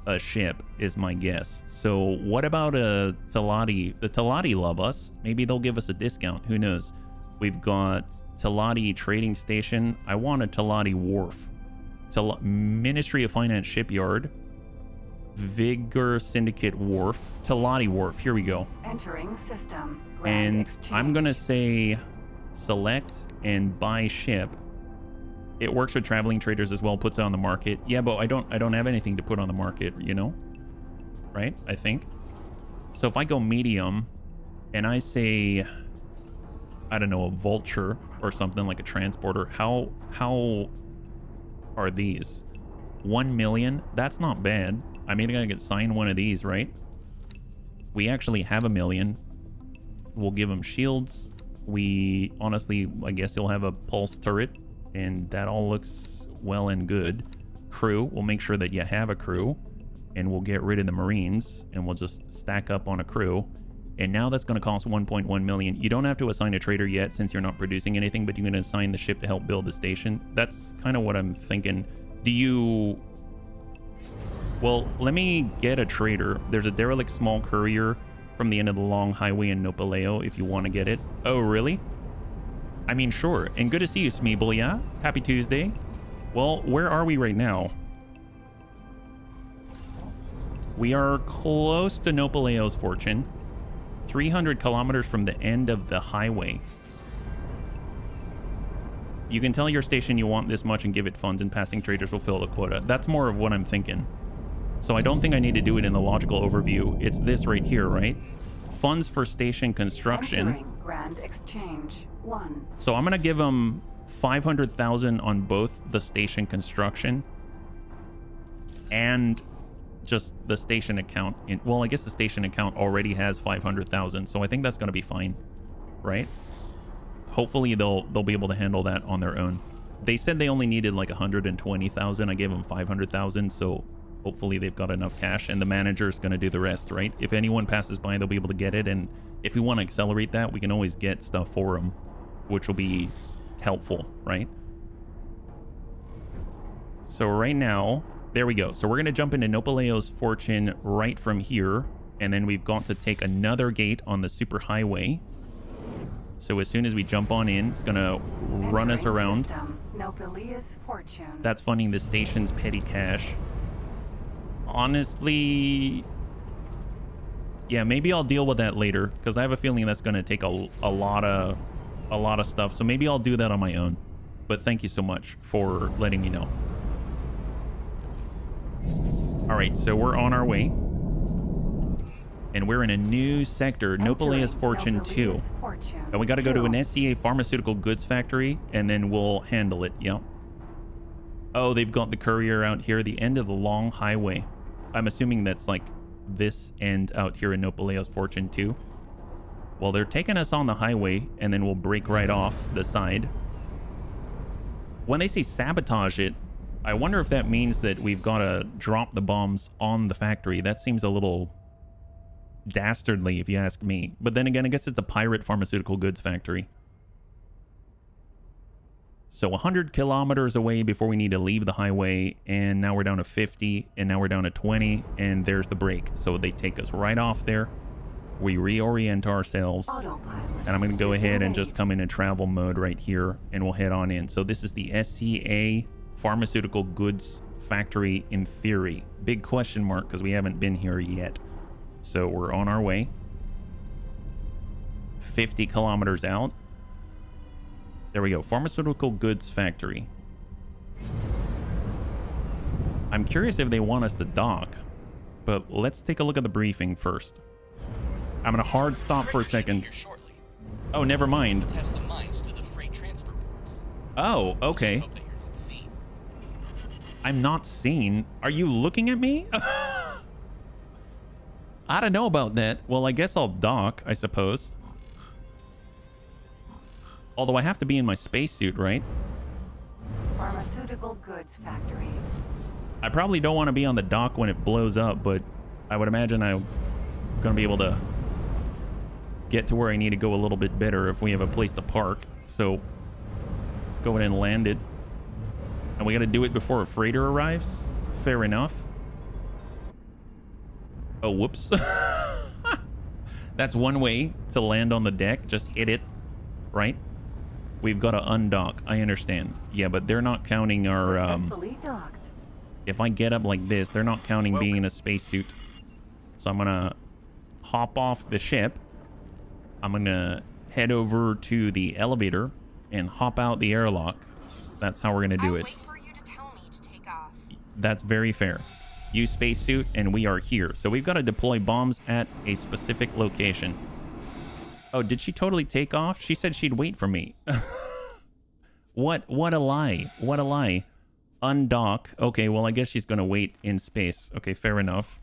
A: a ship is my guess. So what about a Talati? The Talati love us. Maybe they'll give us a discount. Who knows? We've got Talati Trading Station. I want a Talati Wharf. Ministry of Finance Shipyard. Vigor Syndicate Wharf. Talati Wharf. Here we go.
B: Entering system. Grand
A: And
B: exchange.
A: I'm going to say select and buy ship. It works with traveling traders as well, puts it on the market. Yeah, but I don't have anything to put on the market, you know? Right? I think. So if I go medium and I say, I don't know, a vulture or something like a transporter, how are these? 1 million? That's not bad. I mean, I gotta get signed one of these, right? We actually have 1 million. We'll give them shields. We honestly, I guess he'll have a pulse turret. And that all looks well and good. Crew, we'll make sure that you have a crew. And we'll get rid of the Marines. And we'll just stack up on a crew. And now that's going to cost 1.1 million. You don't have to assign a trader yet since you're not producing anything. But you're going to assign the ship to help build the station. That's kind of what I'm thinking. Do you... Well, let me get a trader. There's a derelict small courier from the end of the long highway in Nopaleo if you want to get it. Oh, really? I mean, sure. And good to see you, Smeeble, yeah? Happy Tuesday. Well, where are we right now? We are close to Nopaleo's fortune. 300 kilometers from the end of the highway. You can tell your station you want this much and give it funds, and passing traders will fill the quota. That's more of what I'm thinking. So I don't think I need to do it in the logical overview. It's this right here, right? funds for station construction.
B: Entering Grand Exchange 1.
A: So I'm gonna give them 500,000 on both the station construction and just the station account. Well, I guess the station account already has 500,000, so I think that's gonna be fine, right? Hopefully they'll be able to handle that on their own. They said they only needed like 120,000. I gave them 500,000, so hopefully they've got enough cash, and the manager's going to do the rest, right? If anyone passes by, they'll be able to get it, and if we want to accelerate that, we can always get stuff for them, which will be helpful, right? So right now, there we go. So we're going to jump into Nopaleo's Fortune right from here, and then we've got to take another gate on the superhighway. So as soon as we jump on in, it's going to run us around.
B: Nopaleo's Fortune.
A: That's funding the station's petty cash. Honestly, yeah, maybe I'll deal with that later, because I have a feeling that's going to take a lot of stuff. So maybe I'll do that on my own. But thank you so much for letting me know. All right, so we're on our way. And we're in a new sector, Nopaleo's Fortune 2. And we got to go to an SCA pharmaceutical goods factory, and then we'll handle it. Yep. Oh, they've got the courier out here, the end of the long highway. I'm assuming that's like this end out here in Nopaleo's Fortune 2. Well, they're taking us on the highway, and then we'll break right off the side. When they say sabotage it, I wonder if that means that we've got to drop the bombs on the factory. That seems a little dastardly, if you ask me. But then again, I guess it's a pirate pharmaceutical goods factory. So 100 kilometers away before we need to leave the highway, and now we're down to 50, and now we're down to 20, and there's the break. So they take us right off there. We reorient ourselves, and I'm going to go ahead and just come into travel mode right here, and we'll head on in. So this is the SCA pharmaceutical goods factory in theory. Big question mark, because we haven't been here yet. So we're on our way. 50 kilometers out. There we go. Pharmaceutical goods factory. I'm curious if they want us to dock, but let's take a look at the briefing first. I'm going to hard stop for a second. Oh, never mind. Oh, okay. I'm not seen. Are you looking at me? I don't know about that. Well, I guess I'll dock, I suppose. Although I have to be in my spacesuit, right?
B: Pharmaceutical goods factory.
A: I probably don't want to be on the dock when it blows up, but I would imagine I'm going to be able to get to where I need to go a little bit better if we have a place to park. So let's go ahead and land it. And we got to do it before a freighter arrives. Fair enough. Oh, whoops. That's one way to land on the deck. Just hit it, right? We've got to undock. I understand. Yeah, but they're not counting our...
B: Successfully docked.
A: If I get up like this, they're not counting being in a spacesuit. So I'm going to hop off the ship. I'm going to head over to the elevator and hop out the airlock. That's how we're going to do it.
C: Wait for you to tell me to take off.
A: That's very fair. Use spacesuit, and we are here. So we've got to deploy bombs at a specific location. Oh, did she totally take off? She said she'd wait for me. What a lie. What a lie. Undock. Okay, well, I guess she's going to wait in space. Okay, fair enough.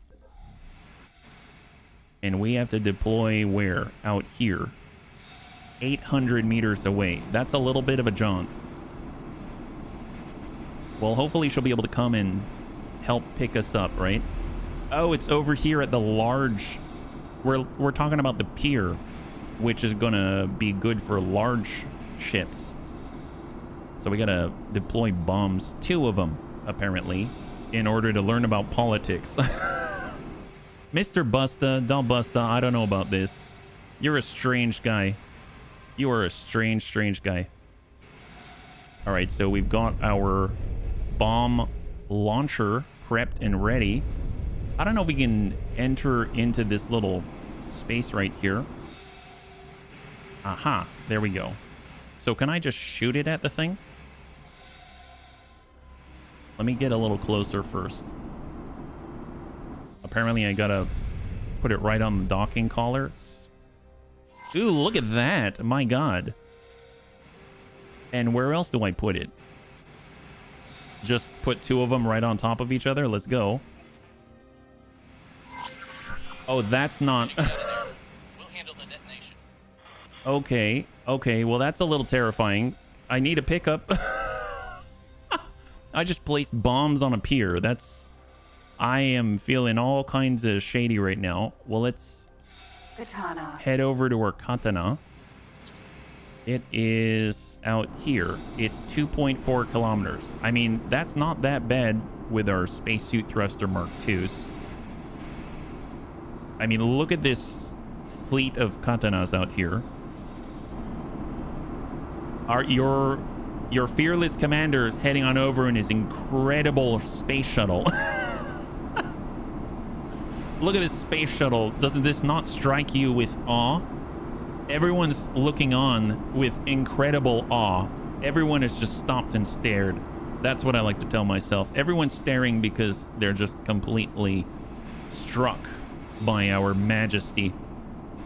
A: And we have to deploy where? Out here. 800 meters away. That's a little bit of a jaunt. Well, hopefully she'll be able to come and help pick us up, right? Oh, it's over here at the large... We're talking about the pier, which is going to be good for large ships. So we got to deploy bombs, 2 of them, apparently, in order to learn about politics. Mr. Busta, Del Busta, I don't know about this. You're a strange guy. You are a strange guy. All right, so we've got our bomb launcher prepped and ready. I don't know if we can enter into this little space right here. Aha, there we go. So can I just shoot it at the thing? Let me get a little closer first. Apparently I gotta Put it right on the docking collar. Ooh, look at that. My God. And where else do I put it? Just put 2 of them right on top of each other. Let's go. Oh, that's not...
G: We'll handle the detonation.
A: Okay. Okay, well, that's a little terrifying. I need a pickup. I just placed bombs on a pier. That's... I am feeling all kinds of shady right now. Well, let's
B: Katana.
A: head over to our katana. It is out here. It's 2.4 kilometers. I mean, that's not that bad with our spacesuit thruster Mark IIs. I mean, look at this fleet of katanas out here. Your fearless commander is heading on over in his incredible space shuttle. Look at this space shuttle. Doesn't this not strike you with awe? Everyone's looking on with incredible awe. Everyone has just stopped and stared. That's what I like to tell myself. Everyone's staring because they're just completely struck by our majesty.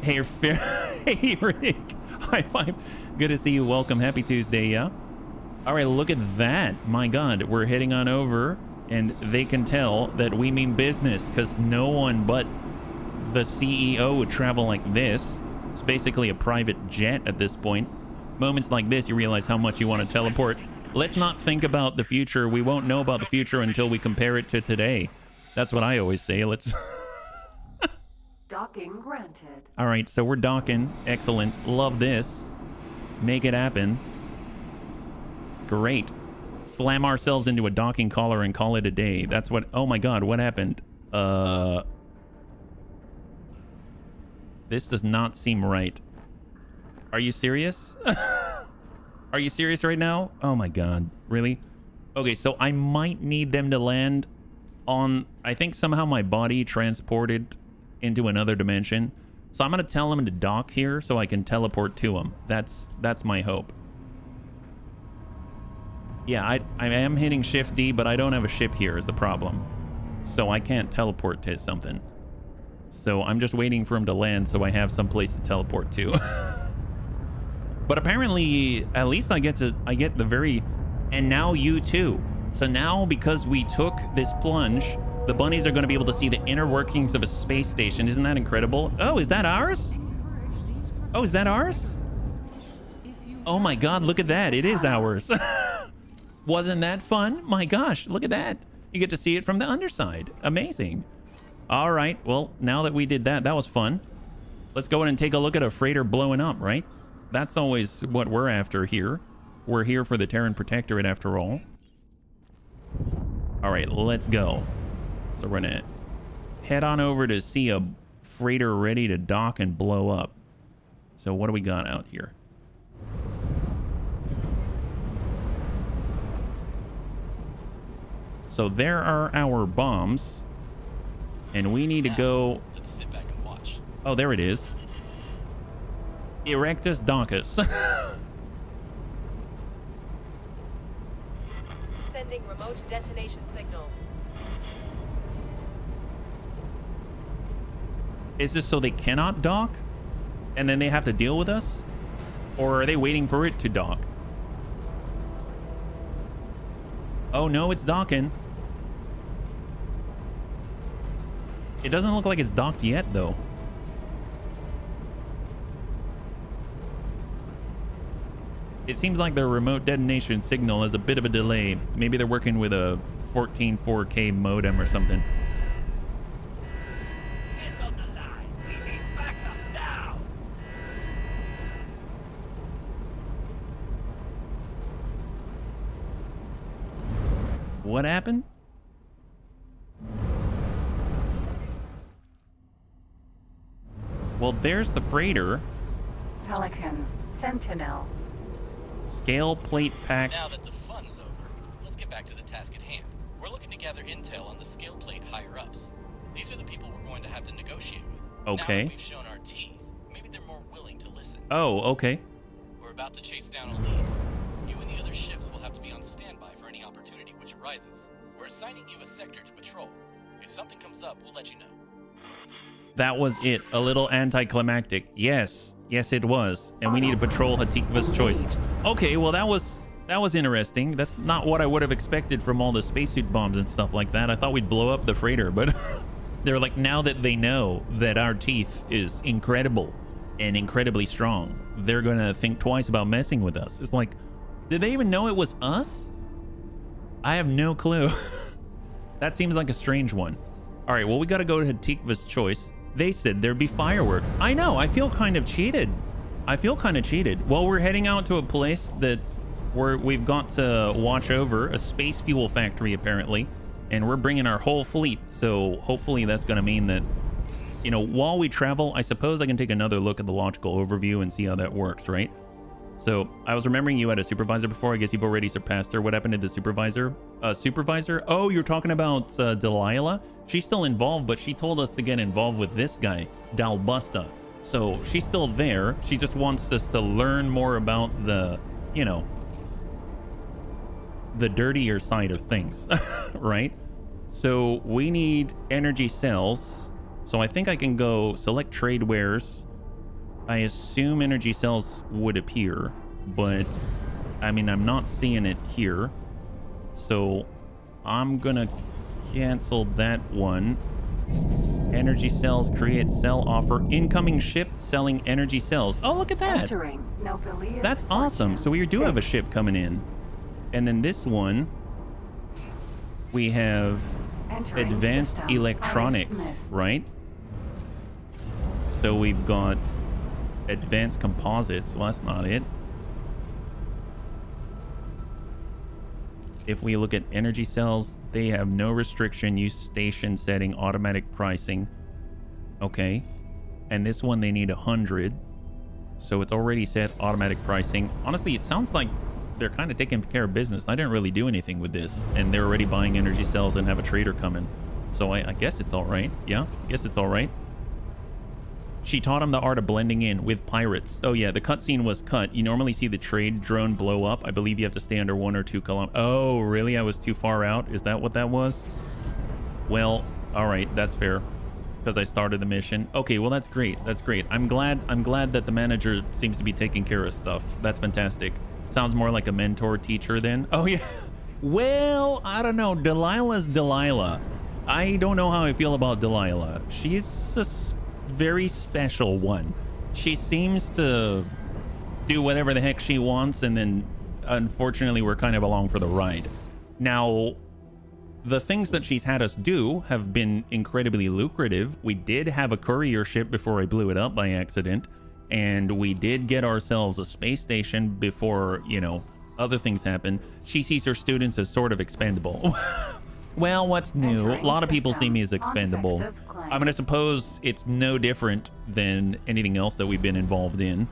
A: Hey, hey, Rick. High five. Good to see you. Welcome. Happy Tuesday, yeah? All right, look at that. My God, we're heading on over, and they can tell that we mean business because no one but the CEO would travel like this. It's basically a private jet at this point. Moments like this, you realize how much you want to teleport. Let's not think about the future. We won't know about the future until we compare it to today. That's what I always say. Let's...
B: Docking granted.
A: All right, so we're docking. Excellent. Love this. Make it happen. Great. Slam ourselves into a docking collar and call it a day. That's what... Oh my God, what happened? This does not seem right. Are you serious? Are you serious right now? Oh my God, really? Okay, so I might need them to land on... I think somehow my body transported into another dimension. So I'm going to tell them to dock here so I can teleport to them. That's my hope. Yeah, I am hitting Shift D, but I don't have a ship here is the problem. So I can't teleport to something. So I'm just waiting for him to land so I have some place to teleport to. But apparently, at least I get the very... And now you too. So now, because we took this plunge, the bunnies are going to be able to see the inner workings of a space station. Isn't that incredible? Oh, is that ours? Oh, is that ours? Oh my God, look at that. It is ours. Wasn't that fun? My gosh, look at that. You get to see it from the underside. Amazing. All right, well, now that we did that, that was fun. Let's go in and take a look at a freighter blowing up, right? That's always what we're after here. We're here for the Terran Protectorate after all. All right, let's go. So we're gonna head on over to see a freighter ready to dock and blow up. So what do we got out here? So there are our bombs. And we need to go...
G: Let's sit back and watch.
A: Oh, there it is. Erectus Donkus.
F: Sending remote detonation signal.
A: Is this so they cannot dock? And then they have to deal with us? Or are they waiting for it to dock? Oh no, it's docking. It doesn't look like it's docked yet, though. It seems like their remote detonation signal has a bit of a delay. Maybe they're working with a 14.4K modem or something.
H: Get on the line. We need backup now.
A: What happened? Well, there's the freighter.
B: Pelican. Sentinel.
A: Scale plate pack.
G: Now that the fun's over, let's get back to the task at hand. We're looking to gather intel on the scale plate higher-ups. These are the people we're going to have to negotiate with.
A: Okay.
G: Now that we've shown our teeth, maybe they're more willing to listen.
A: Oh, okay.
G: We're about to chase down a lead. You and the other ships will have to be on standby for any opportunity which arises. We're assigning you a sector to patrol. If something comes up, we'll let you know.
A: That was it. A little anticlimactic. Yes. Yes, it was. And we need to patrol Hatikva's choice. Okay, well, that was interesting. That's not what I would have expected from all the spacesuit bombs and stuff like that. I thought we'd blow up the freighter, but they're like, now that they know that our teeth is incredible and incredibly strong, they're gonna think twice about messing with us. It's like, did they even know it was us? I have no clue. That seems like a strange one. All right, well, we got to go to Hatikva's choice. They said there'd be fireworks. I know, I feel kind of cheated. Well, we're heading out to a place that we've got to watch over, a space fuel factory apparently, and we're bringing our whole fleet. So hopefully that's going to mean that, you know, while we travel, I suppose I can take another look at the logical overview and see how that works, right? So I was remembering you had a supervisor before. I guess you've already surpassed her. What happened to the supervisor? Supervisor? Oh, you're talking about Delilah? She's still involved, but she told us to get involved with this guy, Dalbusta. So she's still there. She just wants us to learn more about the, you know, the dirtier side of things, right? So we need energy cells. So I think I can go select trade wares. I assume energy cells would appear, but I mean, I'm not seeing it here. So I'm gonna cancel that one. Energy cells, create cell offer, incoming ship selling energy cells. Oh, look at that. That's awesome. So we do have a ship coming in. And then this one, we have advanced electronics, right? So we've got advanced composites. Well, that's not it. If we look at energy cells, they have no restriction, use station setting, automatic pricing. Okay. And this one, they need 100. So it's already set automatic pricing. Honestly, it sounds like they're kind of taking care of business. I didn't really do anything with this, and they're already buying energy cells and have a trader coming. So I guess it's all right. Yeah, I guess it's all right. She taught him the art of blending in with pirates. Oh yeah, the cutscene was cut. You normally see the trade drone blow up. I believe you have to stay under 1 or 2 kilometers. Oh, really? I was too far out? Is that what that was? Well, all right, that's fair, because I started the mission. Okay, well, that's great. That's great. I'm glad that the manager seems to be taking care of stuff. That's fantastic. Sounds more like a mentor teacher then. Oh yeah. Well, I don't know. Delilah's Delilah. I don't know how I feel about Delilah. She's a very special one. She seems to do whatever the heck she wants, and then unfortunately we're kind of along for the ride. Now, the things that she's had us do have been incredibly lucrative. We did have a courier ship before I blew it up by accident, and we did get ourselves a space station before, you know, other things happen. She sees her students as sort of expendable. Well, what's new? A lot of people see me as expendable. I'm gonna suppose it's no different than anything else that we've been involved in,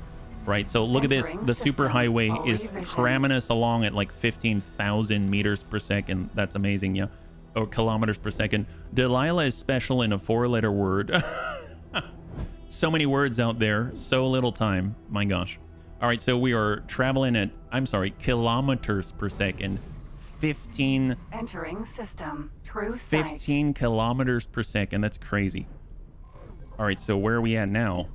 A: right? So look at this. The superhighway is cramming us along at like 15,000 meters per second. That's amazing, yeah. Or kilometers per second. Delilah is special in a 4-letter word. So many words out there, so little time. My gosh. All right, so we are traveling at, I'm sorry, kilometers per second. 15
B: entering system. True
A: 15 kilometers per second. That's crazy. All right, so where are we at now?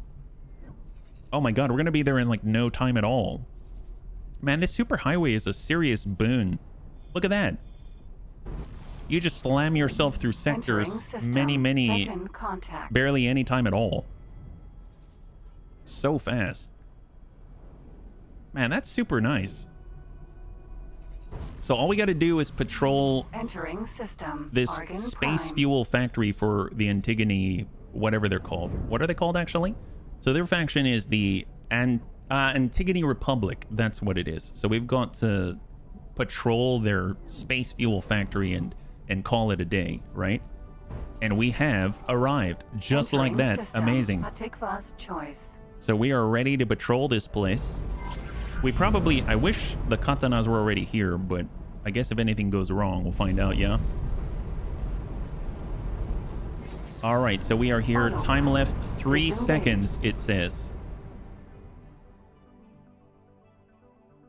A: Oh my god, we're gonna be there in like no time at all. Man, this superhighway is a serious boon. Look at that. You just slam yourself through sectors many barely any time at all. So fast. Man, that's super nice. So all we got to do is patrol
B: entering system.
A: This
B: Argon
A: space
B: Prime.
A: fuel factory for the Antigone, whatever they're called. What are they called actually? So their faction is the Antigone Republic. That's what it is. So we've got to patrol their space fuel factory and call it a day, right? And we have arrived just like that.
B: System.
A: Amazing.
B: Hatikva's choice.
A: So we are ready to patrol this place. We probably, I wish the katanas were already here, but I guess if anything goes wrong, we'll find out, yeah? All right, so we are here. Time left 3 seconds, it says.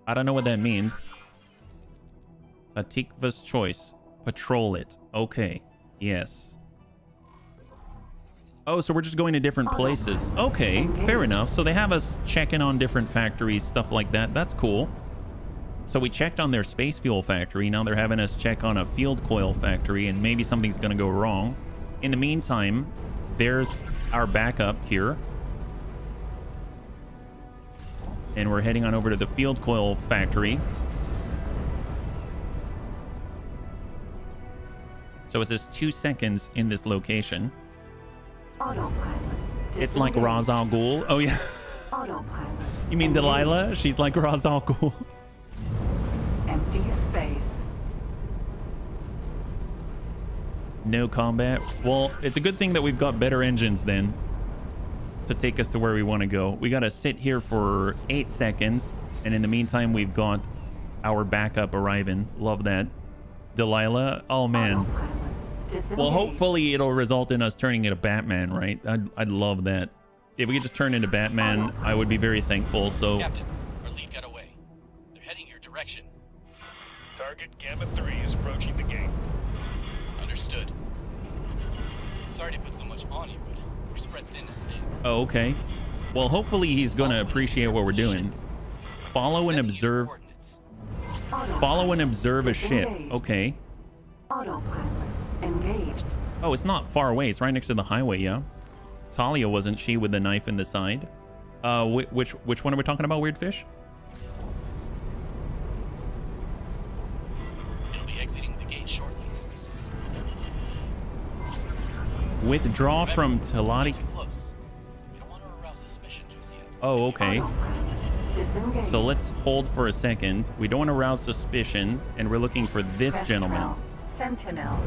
A: I don't know what that means. Hatikva's choice. Patrol it. Okay, yes. Oh, so we're just going to different places. Okay, fair enough. So they have us checking on different factories, stuff like that. That's cool. So we checked on their space fuel factory. Now they're having us check on a field coil factory, and maybe something's going to go wrong. In the meantime, there's our backup here. And we're heading on over to the field coil factory. So it says 2 seconds in this location.
B: Autopilot.
A: It's like Ra's al Ghul. Oh, yeah.
B: Autopilot.
A: You mean Delilah? She's like Ra's al Ghul.
B: Empty space.
A: No combat. Well, it's a good thing that we've got better engines then to take us to where we want to go. We got to sit here for 8 seconds. And in the meantime, we've got our backup arriving. Love that. Delilah. Oh, man.
B: Autopilot. Disengage.
A: Well, hopefully it'll result in us turning into Batman, right? I'd love that. If we could just turn into Batman, I would be very thankful. So,
G: Captain, our lead got away. They're heading your direction.
H: Target Gamma 3 is approaching the gate.
G: Understood. Sorry to put so much on you, but we're spread thin as it is.
A: oh, okay. Well, hopefully he's going to appreciate what we're doing. Follow and
G: Sending you
A: observe.
G: coordinates.
A: Follow and observe a ship.
B: Disengage.
A: Okay.
B: Autopilot. Engaged.
A: Oh, it's not far away. It's right next to the highway, yeah. Talia, wasn't she, with the knife in the side? Which one are we talking about, Weird Fish?
G: It'll be exiting the gate shortly.
A: Withdraw
G: Remember,
A: from
G: don't
A: Telati.
G: get too close. We don't want to arouse suspicion just yet.
A: Oh, okay.
B: Autopilot. Disengage.
A: So let's hold for a second. We don't want to arouse suspicion, and we're looking for this gentleman.
B: Kestrel. Sentinel.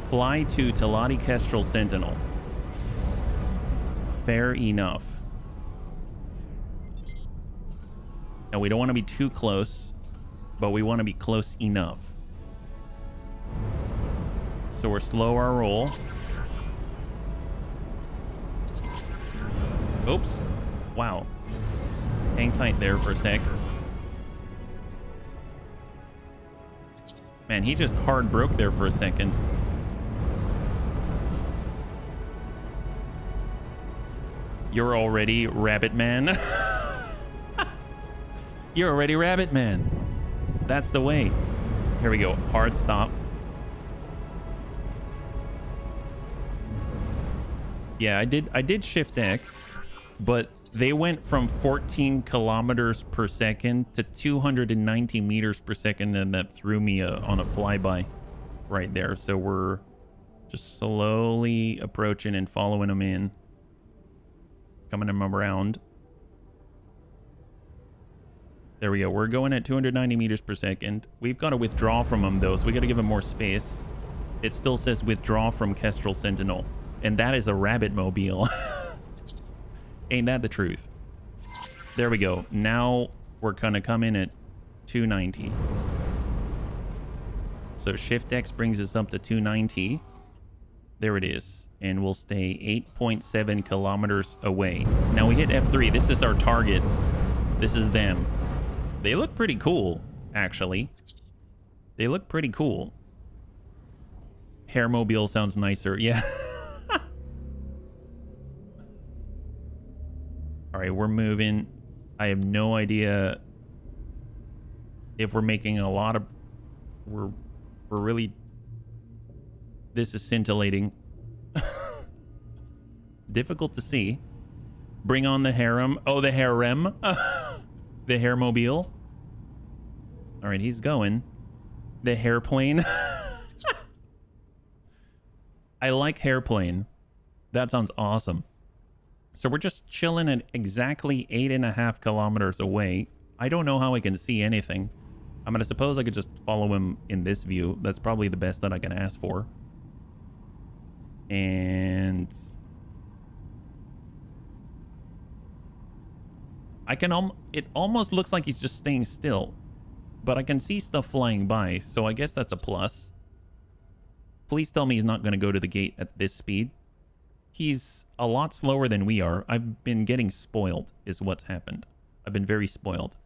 A: Fly to Telati Kestrel Sentinel. Fair enough. Now, we don't want to be too close, but we want to be close enough. So we're slow our roll. Oops. Wow. Hang tight there for a sec. Man, he just hard broke there for a second. You're already Rabbit Man. You're already Rabbit Man. That's the way. Here we go. Hard stop. Yeah, I did shift X, but they went from 14 kilometers per second to 290 meters per second, and that threw me on a flyby right there. So we're just slowly approaching and following them in. Coming them around. There we go. We're going at 290 meters per second. We've got to withdraw from them, though, so we got to give them more space. It still says withdraw from Kestrel Sentinel. And that is a rabbit mobile. Ain't that the truth? There we go. Now we're going to come in at 290. So Shift X brings us up to 290. There it is. And we'll stay 8.7 kilometers away. Now we hit F3. This is our target. This is them. They look pretty cool, actually. They look pretty cool. Hairmobile sounds nicer. Yeah. All right, we're moving. I have no idea if we're making a lot of... We're really... This is scintillating. Difficult to see. Bring on the harem. Oh, the harem. The hairmobile. All right, he's going. The hairplane. I like hairplane. That sounds awesome. So we're just chilling at exactly 8.5 kilometers away. I don't know how I can see anything. I'm going to suppose I could just follow him in this view. That's probably the best that I can ask for. And I can it almost looks like he's just staying still, but I can see stuff flying by, so I guess that's a plus. Please tell me he's not going to go to the gate at this speed. He's a lot slower than we are. I've been getting spoiled is what's happened. I've been very spoiled.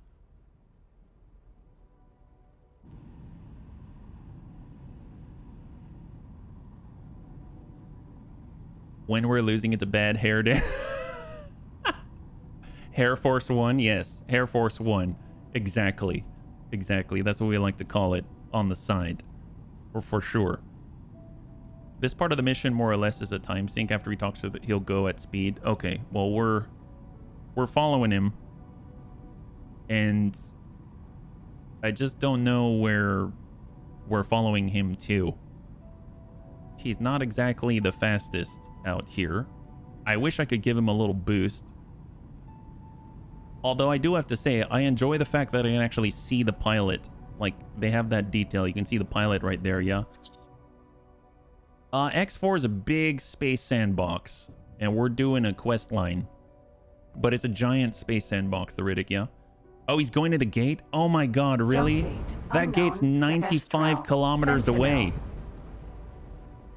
A: When we're losing it to bad hair day. Hair Force 1, yes. Hair Force 1. Exactly. Exactly. That's what we like to call it on the side. Or for sure. This part of the mission more or less is a time sink. After he talks to he'll go at speed. Okay, well we're following him. And I just don't know where we're following him to. He's not exactly the fastest out here. I wish I could give him a little boost. Although I do have to say, I enjoy the fact that I can actually see the pilot. Like, they have that detail. You can see the pilot right there, yeah? X4 is a big space sandbox, and we're doing a quest line. But it's a giant space sandbox, the Riddick, yeah? Oh, he's going to the gate? Oh my god, really? That gate's 95 kilometers away.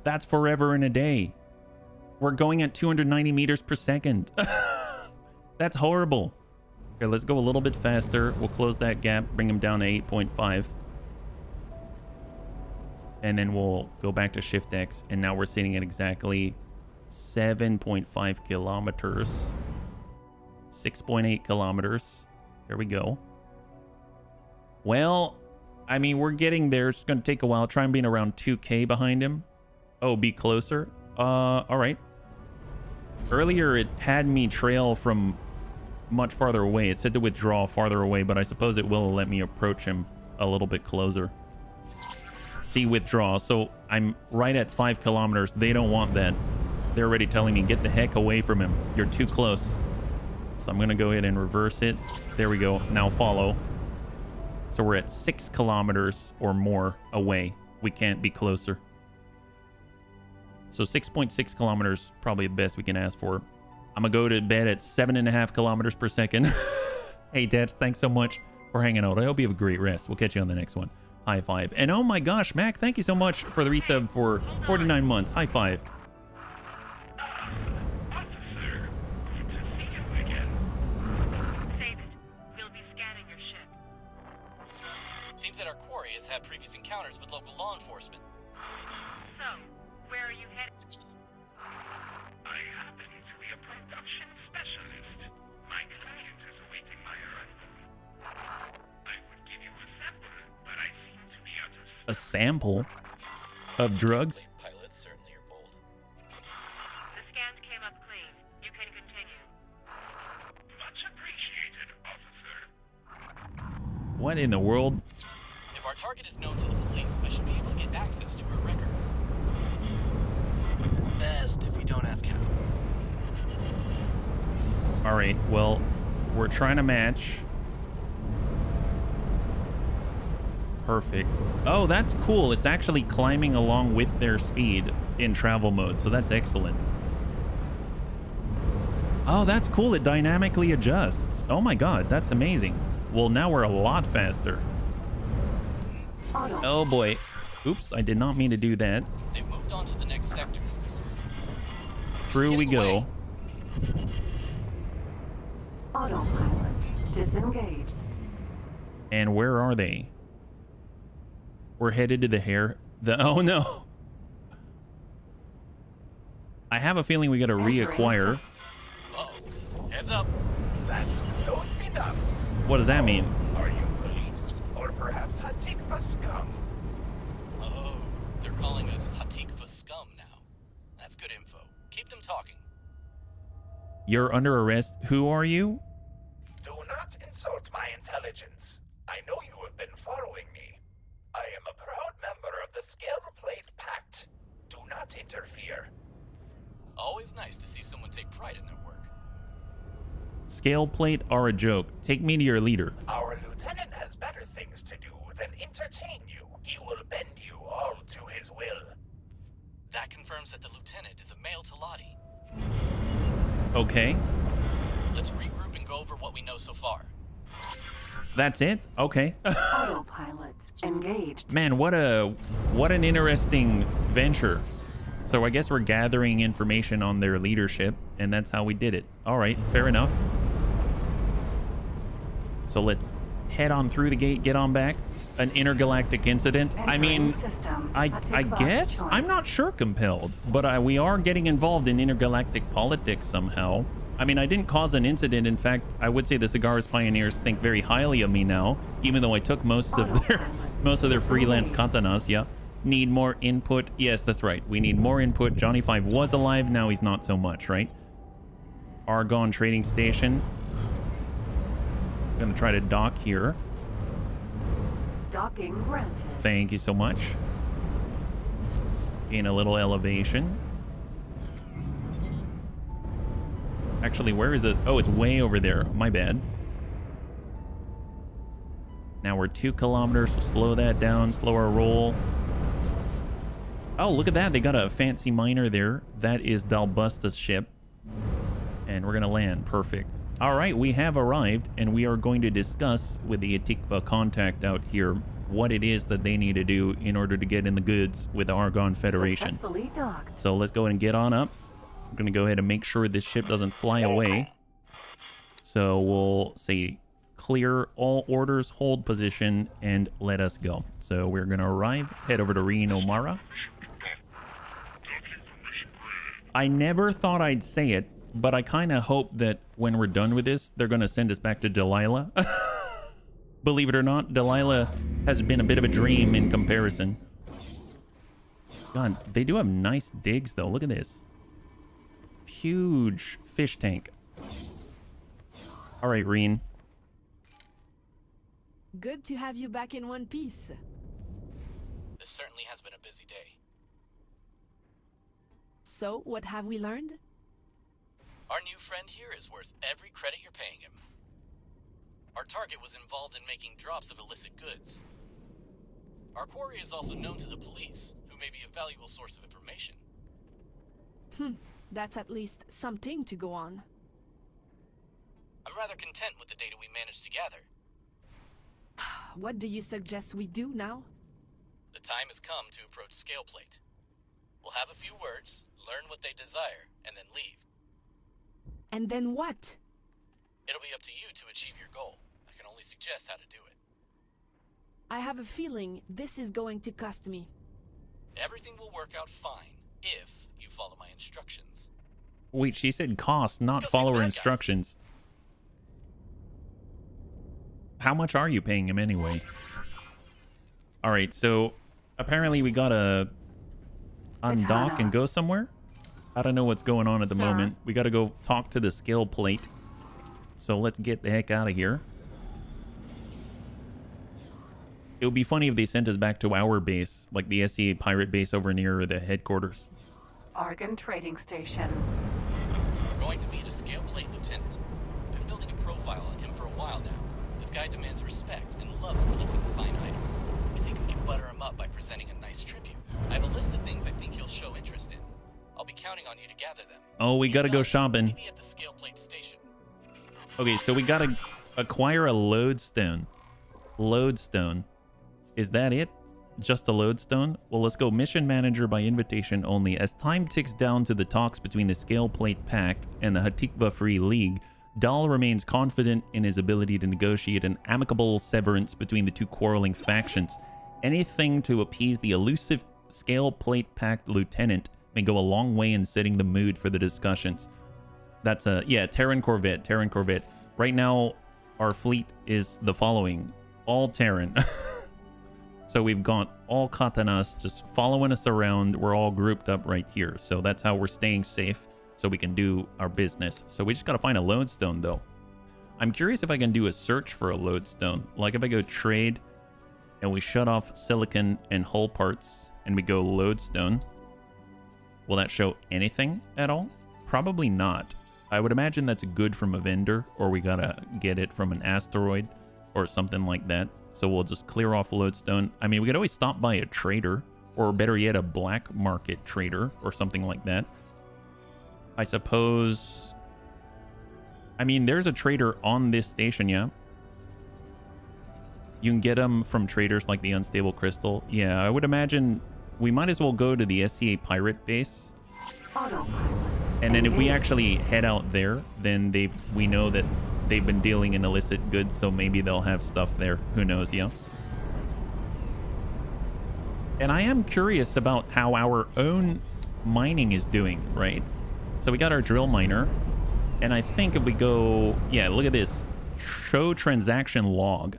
A: That's forever and a day. We're going at 290 meters per second. That's horrible. Okay, let's go a little bit faster. We'll close that gap, bring him down to 8.5. And then we'll go back to Shift X. And now we're sitting at exactly 7.5 kilometers. 6.8 kilometers. There we go. Well, I mean, we're getting there. It's going to take a while. Try and be around 2K behind him. Oh, be closer. All right. Earlier, it had me trail from much farther away. It said to withdraw farther away, but I suppose it will let me approach him a little bit closer. See, withdraw. So I'm right at 5 kilometers. They don't want that. They're already telling me, get the heck away from him. You're too close. So I'm going to go ahead and reverse it. There we go. Now follow. So we're at 6 kilometers or more away. We can't be closer. So 6.6 kilometers, probably the best we can ask for. I'm going to go to bed at 7.5 kilometers per second. Hey, Dad, thanks so much for hanging out. I hope you have a great rest. We'll catch you on the next one. High five. And oh my gosh, Mac, thank you so much for the resub for 49 months. High five.
H: Officer, good to see you again.
F: Save it. We'll be scanning your ship.
G: Seems that our quarry has had previous encounters with local law enforcement.
F: So, where are you headed?
H: I happen to be a production specialist. My client is awaiting my arrival. I would give you a sample, but I seem to be out of...
A: A sample of drugs?
G: Pilots certainly are bold.
F: The scans came up clean. You can continue.
H: Much appreciated, officer.
A: What in the world?
G: If our target is known to the police, I should be able to get access to her records. Best if you don't ask how.
A: All right, well, we're trying to match. Perfect. Oh, that's cool. It's actually climbing along with their speed in travel mode, so that's excellent. Oh, that's cool. It dynamically adjusts. Oh my god, that's amazing. Well, now we're a lot faster. Oh boy. Oops, I did not mean to do that.
G: They've moved on to the next sector.
A: Through we go.
B: Autopilot disengaged.
A: And where are they? We're headed to the hair. Oh no. I have a feeling we gotta reacquire.
G: Uh-oh. Heads up.
H: That's close enough.
A: What does that mean?
H: Are you police? Or perhaps Hatikva scum?
G: Oh, they're calling us Hatikva scum now. That's good info. Keep them talking.
A: You're under arrest. Who are you?
H: Do not insult my intelligence. I know you have been following me. I am a proud member of the Scaleplate Pact. Do not interfere.
G: Always nice to see someone take pride in their work.
A: Scale plate are a joke. Take me to your leader.
H: Our lieutenant has better things to do than entertain you. He will bend you all to his will.
G: That confirms that the lieutenant is a male Talati.
A: Okay.
G: Let's regroup and go over what we know so far.
A: That's it? Okay.
B: Autopilot engaged.
A: Man, what an interesting venture. So I guess we're gathering information on their leadership, and that's how we did it. All right, fair enough. So let's head on through the gate, get on back. An intergalactic incident? I
B: Entering
A: mean,
B: system.
A: I
B: Atikva's
A: guess?
B: choice.
A: I'm not sure, Compelled. But we are getting involved in intergalactic politics somehow. I mean, I didn't cause an incident. In fact, I would say the Cigars Pioneers think very highly of me now, even though I took most of their freelance katanas. Yeah. Need more input. Yes, that's right. We need more input. Johnny 5 was alive. Now he's not so much, right? Argon Trading Station. Gonna try to dock here.
B: Docking granted.
A: Thank you so much. Gain a little elevation. Actually, where is it? Oh, it's way over there. My bad. Now we're 2 kilometers, so slow that down, slow our roll. Oh, look at that. They got a fancy miner there. That is Dalbusta's ship. And we're gonna land. Perfect. All right, we have arrived, and we are going to discuss with the Atikva contact out here what it is that they need to do in order to get in the goods with the Argon Federation.
B: Successfully docked.
A: So let's go ahead and get on up. I'm going to go ahead and make sure this ship doesn't fly away. So we'll say clear all orders, hold position, and let us go. So we're going to arrive, head over to Reno Mara. I never thought I'd say it, but I kind of hope that when we're done with this, they're going to send us back to Delilah. Believe it or not, Delilah has been a bit of a dream in comparison. God, they do have nice digs, though. Look at this. Huge fish tank. All right, Reen.
I: Good to have you back in one piece.
G: This certainly has been a busy day.
I: So, what have we learned?
G: Our new friend here is worth every credit you're paying him. Our target was involved in making drops of illicit goods. Our quarry is also known to the police, who may be a valuable source of information.
I: That's at least something to go on.
G: I'm rather content with the data we managed to gather.
I: What do you suggest we do now?
G: The time has come to approach Scaleplate. We'll have a few words, learn what they desire, and then leave.
I: And then what?
G: It'll be up to you to achieve your goal. I can only suggest how to do it.
I: I have a feeling this is going to cost me.
G: Everything will work out fine, if you follow my instructions.
A: Wait, she said cost, not
G: Let's go see
A: follow
G: the
A: her
G: bad guys.
A: instructions. How much are you paying him anyway? All right, so apparently we gotta undock and go somewhere. I don't know what's going on at the moment. We gotta go talk to the scale plate. So let's get the heck out of here. It would be funny if they sent us back to our base, like the SCA pirate base over near the headquarters.
B: Argon Trading Station.
G: We're going to meet a Scaleplate lieutenant. I've been building a profile on him for a while now. This guy demands respect and loves collecting fine items. I think we can butter him up by presenting a nice tribute. I have a list of things I think he'll show interest in. I'll be counting on you to gather them.
A: Oh, we gotta go shopping.
G: Meet me at the Scaleplate station.
A: Okay, so we gotta acquire a lodestone. Lodestone. Is that it? Just a lodestone? Well, let's go mission manager by invitation only. As time ticks down to the talks between the Scaleplate Pact and the Hatikva Free League, Dahl remains confident in his ability to negotiate an amicable severance between the two quarreling factions. Anything to appease the elusive Scaleplate Pact lieutenant may go a long way in setting the mood for the discussions. That's Terran Corvette. Right now, our fleet is the following. All Terran. So we've got all katanas just following us around. We're all grouped up right here. So that's how we're staying safe so we can do our business. So we just got to find a lodestone, though. I'm curious if I can do a search for a lodestone. Like if I go trade and we shut off silicon and hull parts and we go lodestone, will that show anything at all? Probably not. I would imagine that's good from a vendor, or we got to get it from an asteroid or something like that. So we'll just clear off lodestone. I mean, we could always stop by a trader, or better yet, a black market trader or something like that. I suppose. I mean, there's a trader on this station, yeah. You can get them from traders like the Unstable Crystal. Yeah, I would imagine we might as well go to the SCA pirate base. And then if we actually head out there, then we know that they've been dealing in illicit goods, so maybe they'll have stuff there. Who knows, yeah? And I am curious about how our own mining is doing, right? So we got our drill miner. And I think if we go... Yeah, look at this. Show transaction log.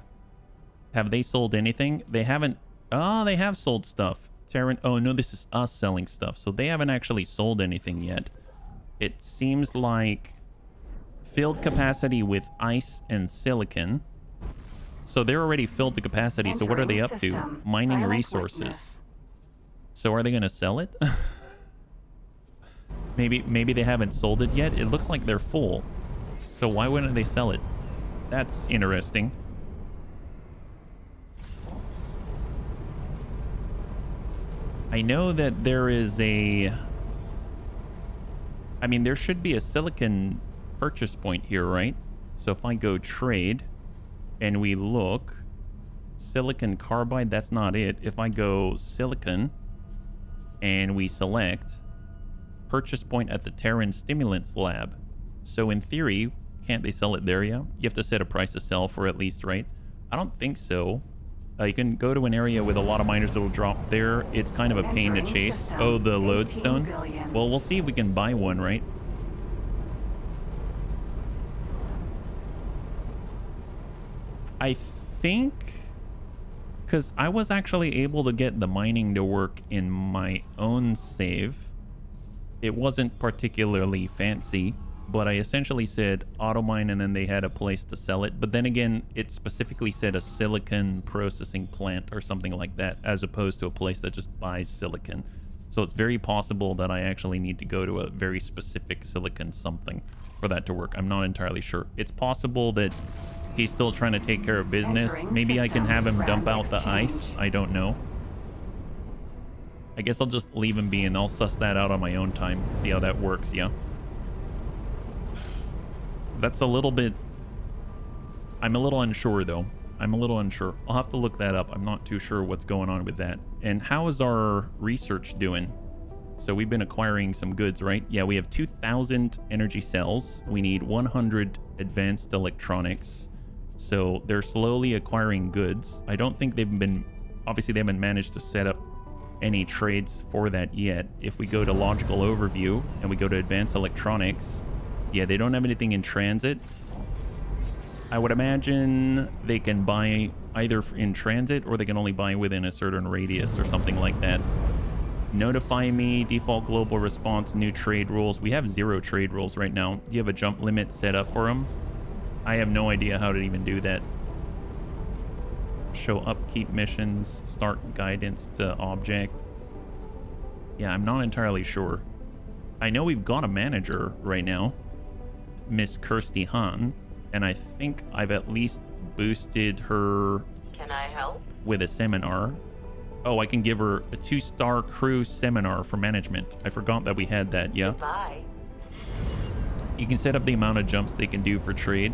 A: Have they sold anything? They haven't... Oh, they have sold stuff. Terran... Oh, no, this is us selling stuff. So they haven't actually sold anything yet. It seems like filled capacity with ice and silicon. So they're already filled to capacity. So what are they up to? Mining resources. So are they going to sell it? Maybe they haven't sold it yet. It looks like they're full. So why wouldn't they sell it? That's interesting. I know that there is a... I mean, there should be a silicon purchase point here, right? So if I go trade and we look, silicon carbide, that's not it. If I go silicon and we select purchase point at the Terran Stimulants Lab. So in theory, can't they sell it there, yeah? You have to set a price to sell for at least, right? I don't think so. You can go to an area with a lot of miners that will drop there. It's kind of a pain to chase. Oh, the lodestone? Well, we'll see if we can buy one, right? I think... Because I was actually able to get the mining to work in my own save. It wasn't particularly fancy, but I essentially said auto mine and then they had a place to sell it. But then again, it specifically said a silicon processing plant or something like that, as opposed to a place that just buys silicon. So it's very possible that I actually need to go to a very specific silicon something for that to work. I'm not entirely sure. It's possible that he's still trying to take care of business. Maybe I can have him dump out the ice. I don't know. I guess I'll just leave him be and I'll suss that out on my own time. See how that works, yeah? That's a little bit... I'm a little unsure, though. I'm a little unsure. I'll have to look that up. I'm not too sure what's going on with that. And how is our research doing? So we've been acquiring some goods, right? Yeah, we have 2,000 energy cells. We need 100 advanced electronics. So they're slowly acquiring goods. I don't think they've been... Obviously, they haven't managed to set up any trades for that yet. If we go to logical overview and we go to advanced electronics, yeah, they don't have anything in transit. I would imagine they can buy either in transit or they can only buy within a certain radius or something like that. Notify me, default global response, new trade rules. We have 0 trade rules right now. Do you have a jump limit set up for them? I have no idea how to even do that. Show upkeep missions, start guidance to object. Yeah, I'm not entirely sure. I know we've got a manager right now, Miss Kirsty Hahn, and I think I've at least boosted her.
F: Can I help?
A: With a seminar. Oh, I can give her a 2-star crew seminar for management. I forgot that we had that, yeah?
F: Bye.
A: You can set up the amount of jumps they can do for trade.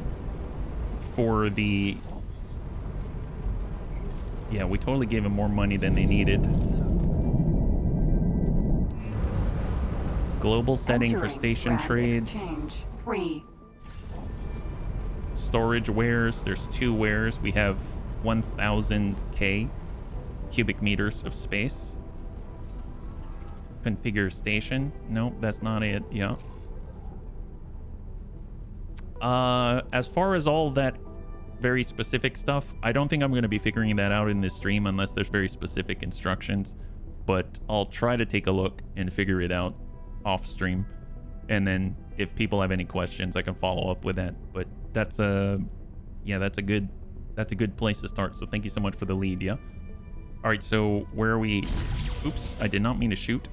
A: For the... Yeah, we totally gave them more money than they needed. Global setting for station trades.
B: Free.
A: Storage wares. There's 2 wares. We have 1,000k cubic meters of space. Configure station. Nope, that's not it. Yeah. As far as all that very specific stuff, I don't think I'm going to be figuring that out in this stream unless there's very specific instructions, but I'll try to take a look and figure it out off stream, and then if people have any questions I can follow up with that. But that's a good place to start, so thank you so much for the lead. Yeah, all right, so where are we? Oops, I did not mean to shoot.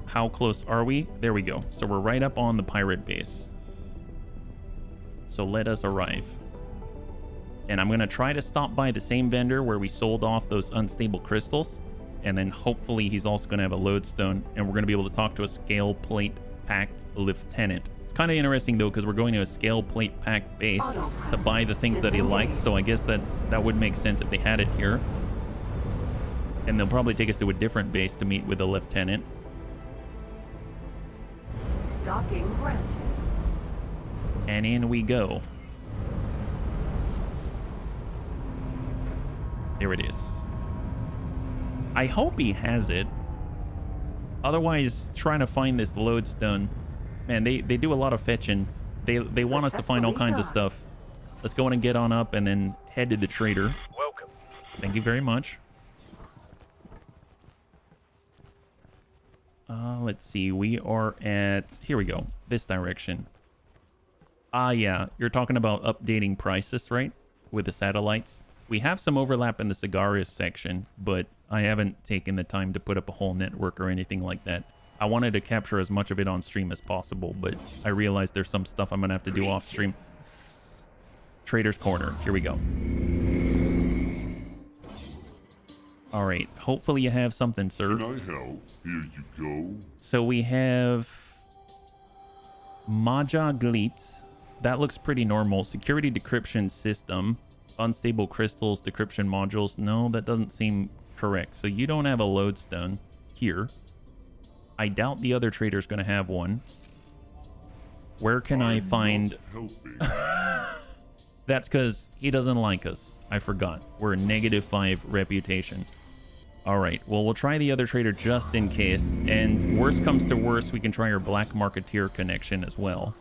A: How close are we? There we go. So we're right up on the pirate base, so let us arrive. And I'm going to try to stop by the same vendor where we sold off those unstable crystals. And then hopefully he's also going to have a lodestone. And we're going to be able to talk to a scale plate packed lieutenant. It's kind of interesting, though, because we're going to a scale plate packed base to buy the things that he likes. So I guess that would make sense if they had it here. And they'll probably take us to a different base to meet with the lieutenant.
B: Docking granted.
A: And in we go. There it is. I hope he has it. Otherwise, trying to find this lodestone, man, they do a lot of fetching. They want us to find all kinds of stuff. Let's go in and get on up and then head to the trader.
J: Welcome.
A: Thank you very much. Let's see. We are at... Here we go. This direction. Ah, yeah. You're talking about updating prices, right? With the satellites. We have some overlap in the Cigaris section, but I haven't taken the time to put up a whole network or anything like that. I wanted to capture as much of it on stream as possible, but I realized there's some stuff I'm going to have to do off stream. Trader's Corner. Here we go. All right. Hopefully you have something, sir.
K: Can I help? Here you go.
A: So we have Maja Glit. That looks pretty normal. Security decryption system. Unstable crystals, decryption modules. No, that doesn't seem correct. So you don't have a lodestone here. I doubt the other trader's going to have one. Where can I find... That's because he doesn't like us. I forgot. We're a -5 reputation. All right. Well, we'll try the other trader just in case. And worst comes to worst, we can try our black marketeer connection as well.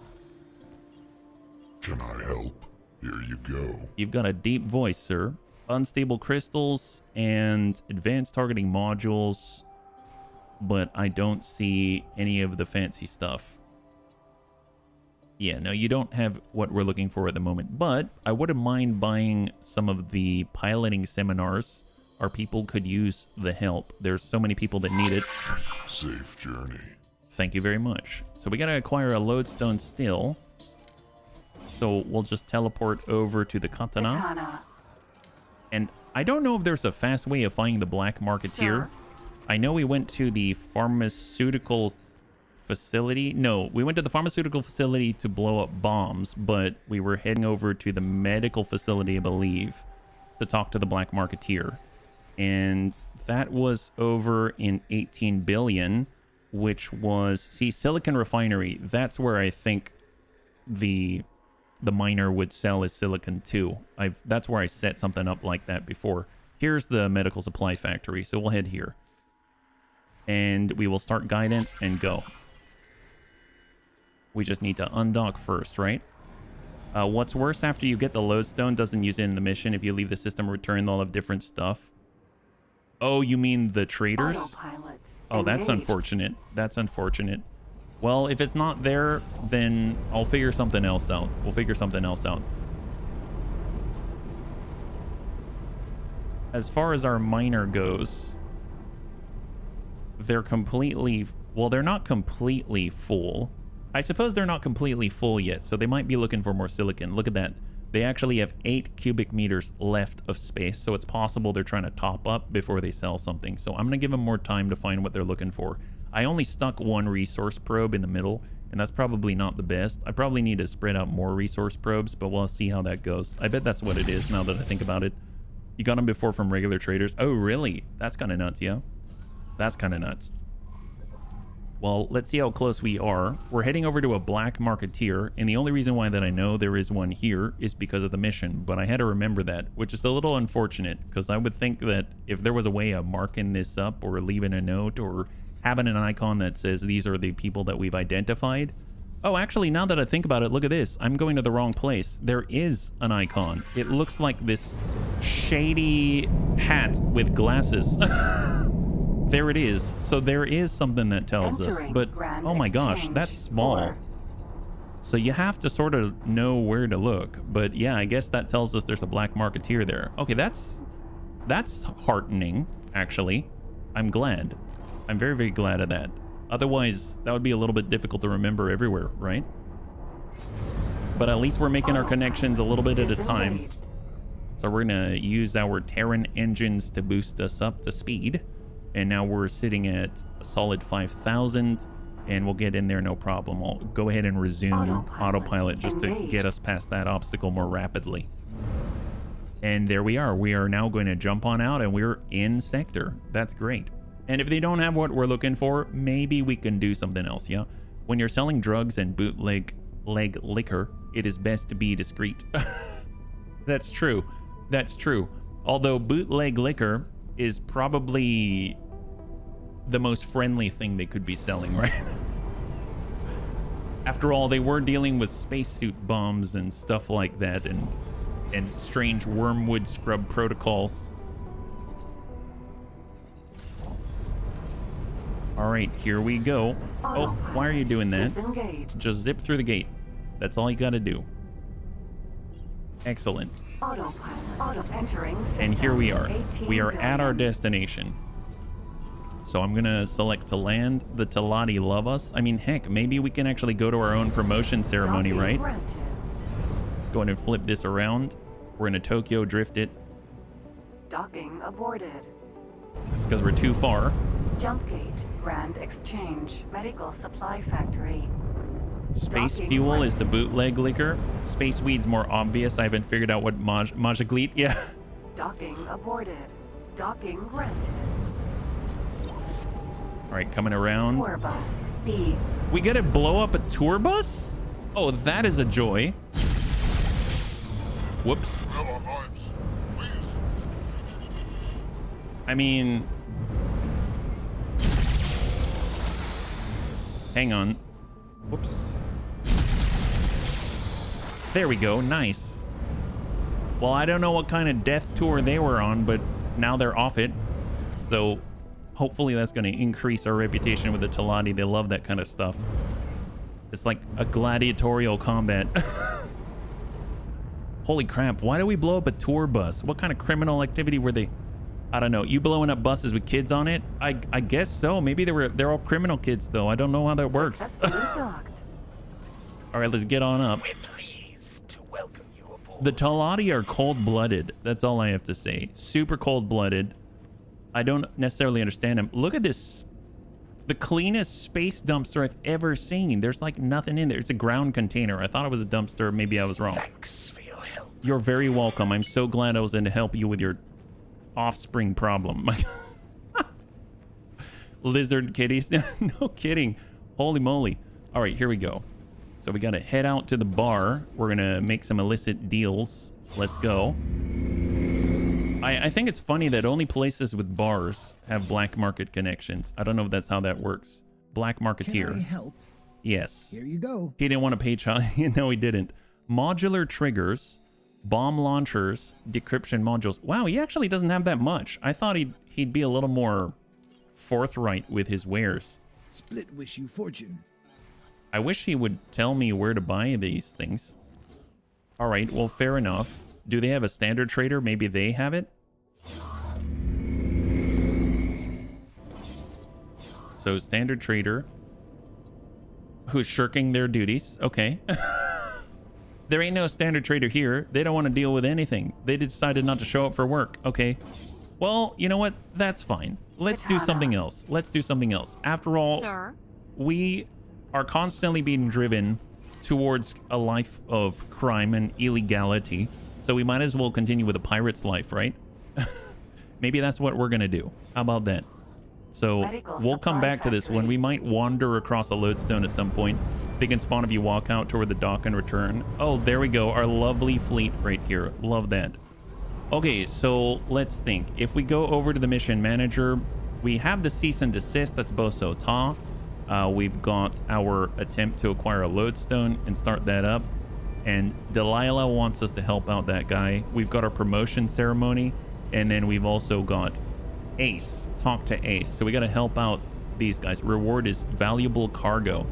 K: Can I help? Here you go.
A: You've got a deep voice, sir. Unstable crystals and advanced targeting modules. But I don't see any of the fancy stuff. Yeah, no, you don't have what we're looking for at the moment. But I wouldn't mind buying some of the piloting seminars. Our people could use the help. There's so many people that need it.
K: Safe journey.
A: Thank you very much. So we got to acquire a lodestone still. So we'll just teleport over to the Katana. And I don't know if there's a fast way of finding the black marketeer. I know we went to the pharmaceutical facility. No, we went to the pharmaceutical facility to blow up bombs, but we were heading over to the medical facility, I believe, to talk to the black marketeer. And that was over in 18 billion, which was, see, Silicon Refinery. That's where I think the miner would sell his silicon to. That's where I set something up like that before. Here's the medical supply factory, so we'll head here. And we will start guidance and go. We just need to undock first, right? What's worse, after you get the lodestone, doesn't use it in the mission. If you leave the system return, they'll have different stuff. Oh, you mean the traders?
B: Autopilot.
A: Oh, that's
B: Engaged.
A: unfortunate. That's unfortunate. Well, if it's not there, then I'll figure something else out. We'll figure something else out. As far as our miner goes, they're completely... Well, they're not completely full. I suppose they're not completely full yet, so they might be looking for more silicon. Look at that. They actually have 8 cubic meters left of space, so it's possible they're trying to top up before they sell something. So I'm going to give them more time to find what they're looking for. I only stuck one resource probe in the middle, and that's probably not the best. I probably need to spread out more resource probes, but we'll see how that goes. I bet that's what it is now that I think about it. You got them before from regular traders? Oh, really? That's kind of nuts, yeah? That's kind of nuts. Well, let's see how close we are. We're heading over to a black marketeer, and the only reason why that I know there is one here is because of the mission, but I had to remember that, which is a little unfortunate, because I would think that if there was a way of marking this up or leaving a note or having an icon that says these are the people that we've identified. Oh, actually, now that I think about it, look at this. I'm going to the wrong place. There is an icon. It looks like this shady hat with glasses. There it is. So there is something that tells us. But, oh my gosh, that's small. So you have to sort of know where to look. But yeah, I guess that tells us there's a black marketeer there. Okay, that's heartening, actually. I'm glad. I'm very, very glad of that. Otherwise, that would be a little bit difficult to remember everywhere, right? But at least we're making our connections a little bit at a time. So we're going to use our Terran engines to boost us up to speed. And now we're sitting at a solid 5,000, and we'll get in there no problem. I'll go ahead and resume autopilot just to get us past that obstacle more rapidly. And there we are. We are now going to jump on out, and we're in sector. That's great. And if they don't have what we're looking for, maybe we can do something else, yeah? When you're selling drugs and bootleg liquor, it is best to be discreet. That's true. That's true. Although bootleg liquor is probably the most friendly thing they could be selling, right? After all, they were dealing with spacesuit bombs and stuff like that, and strange wormwood scrub protocols. All right, here we go. Oh, why are you doing that?
B: Disengage.
A: Just zip through the gate. That's all you gotta do. Excellent.
B: Auto entering system.
A: And here we are.
B: 18
A: We are at our
B: billion.
A: destination. So I'm gonna select to land. The Talati love us. I mean, heck, maybe we can actually go to our own promotion ceremony,
B: Docking
A: right?
B: granted.
A: Let's go ahead and flip this around. We're gonna Tokyo drift it.
B: Docking aborted.
A: It's because we're too far.
B: Jump gate. Grand exchange. Medical supply factory.
A: Space
B: Docking
A: fuel is the
B: granted.
A: bootleg liquor. Space weed's more obvious. I haven't figured out what Majagleet. Yeah.
B: Docking aborted. Docking granted.
A: All right, coming around.
B: Tour bus. B.
A: We gotta blow up a tour bus? Oh, that is a joy. Whoops. I mean, hang on. Whoops. There we go. Nice. Well, I don't know what kind of death tour they were on, but now they're off it. So hopefully that's going to increase our reputation with the Talati. They love that kind of stuff. It's like a gladiatorial combat. Holy crap. Why do we blow up a tour bus? What kind of criminal activity were they? I don't know. You blowing up buses with kids on it? I guess so. Maybe they're all criminal kids though. I don't know how that works.
B: Successfully docked.
A: All right, let's get on up.
H: We're pleased to welcome you aboard.
A: The Talati are cold-blooded. That's all I have to say. Super cold-blooded. I don't necessarily understand them. Look at this. The cleanest space dumpster I've ever seen. There's like nothing in there. It's a ground container. I thought it was a dumpster. Maybe I was wrong.
H: Thanks for your help.
A: You're very welcome. I'm so glad I was in to help you with your offspring problem. Lizard kitties. No kidding. Holy moly. All right, here we go. So we got to head out to the bar. We're going to make some illicit deals. Let's go. I think it's funny that only places with bars have black market connections. I don't know if that's how that works. Black marketeer.
E: Can I help?
A: Yes.
E: Here you go.
A: He didn't want to pay No, he didn't. Modular triggers, bomb launchers, decryption modules. Wow, he actually doesn't have that much. I thought he'd be a little more forthright with his wares.
E: Split wish you fortune.
A: I wish he would tell me where to buy these things. All right, well, fair enough. Do they have a standard trader? Maybe they have it. So standard trader who's shirking their duties. Okay. There ain't no standard trader here. They don't want to deal with anything. They decided not to show up for work. Okay. Well, you know what? That's fine. Let's do something else. Let's do something else. After all,
C: Sir?
A: we are constantly being driven towards a life of crime and illegality. So we might as well continue with a pirate's life, right? Maybe that's what we're going to do. How about that? So
B: Medical
A: we'll come
B: supply
A: back to this
B: factory.
A: when we might wander across a lodestone at some point. They can spawn if you walk out toward the dock and return. Oh, there we go. Our lovely fleet right here. Love that. Okay, so let's think. If we go over to the mission manager, we have the cease and desist. That's Boso Ta. We've got our attempt to acquire a lodestone and start that up. And Delilah wants us to help out that guy. We've got our promotion ceremony. And then we've also got Ace. Talk to Ace. So we got to help out these guys. Reward is valuable cargo.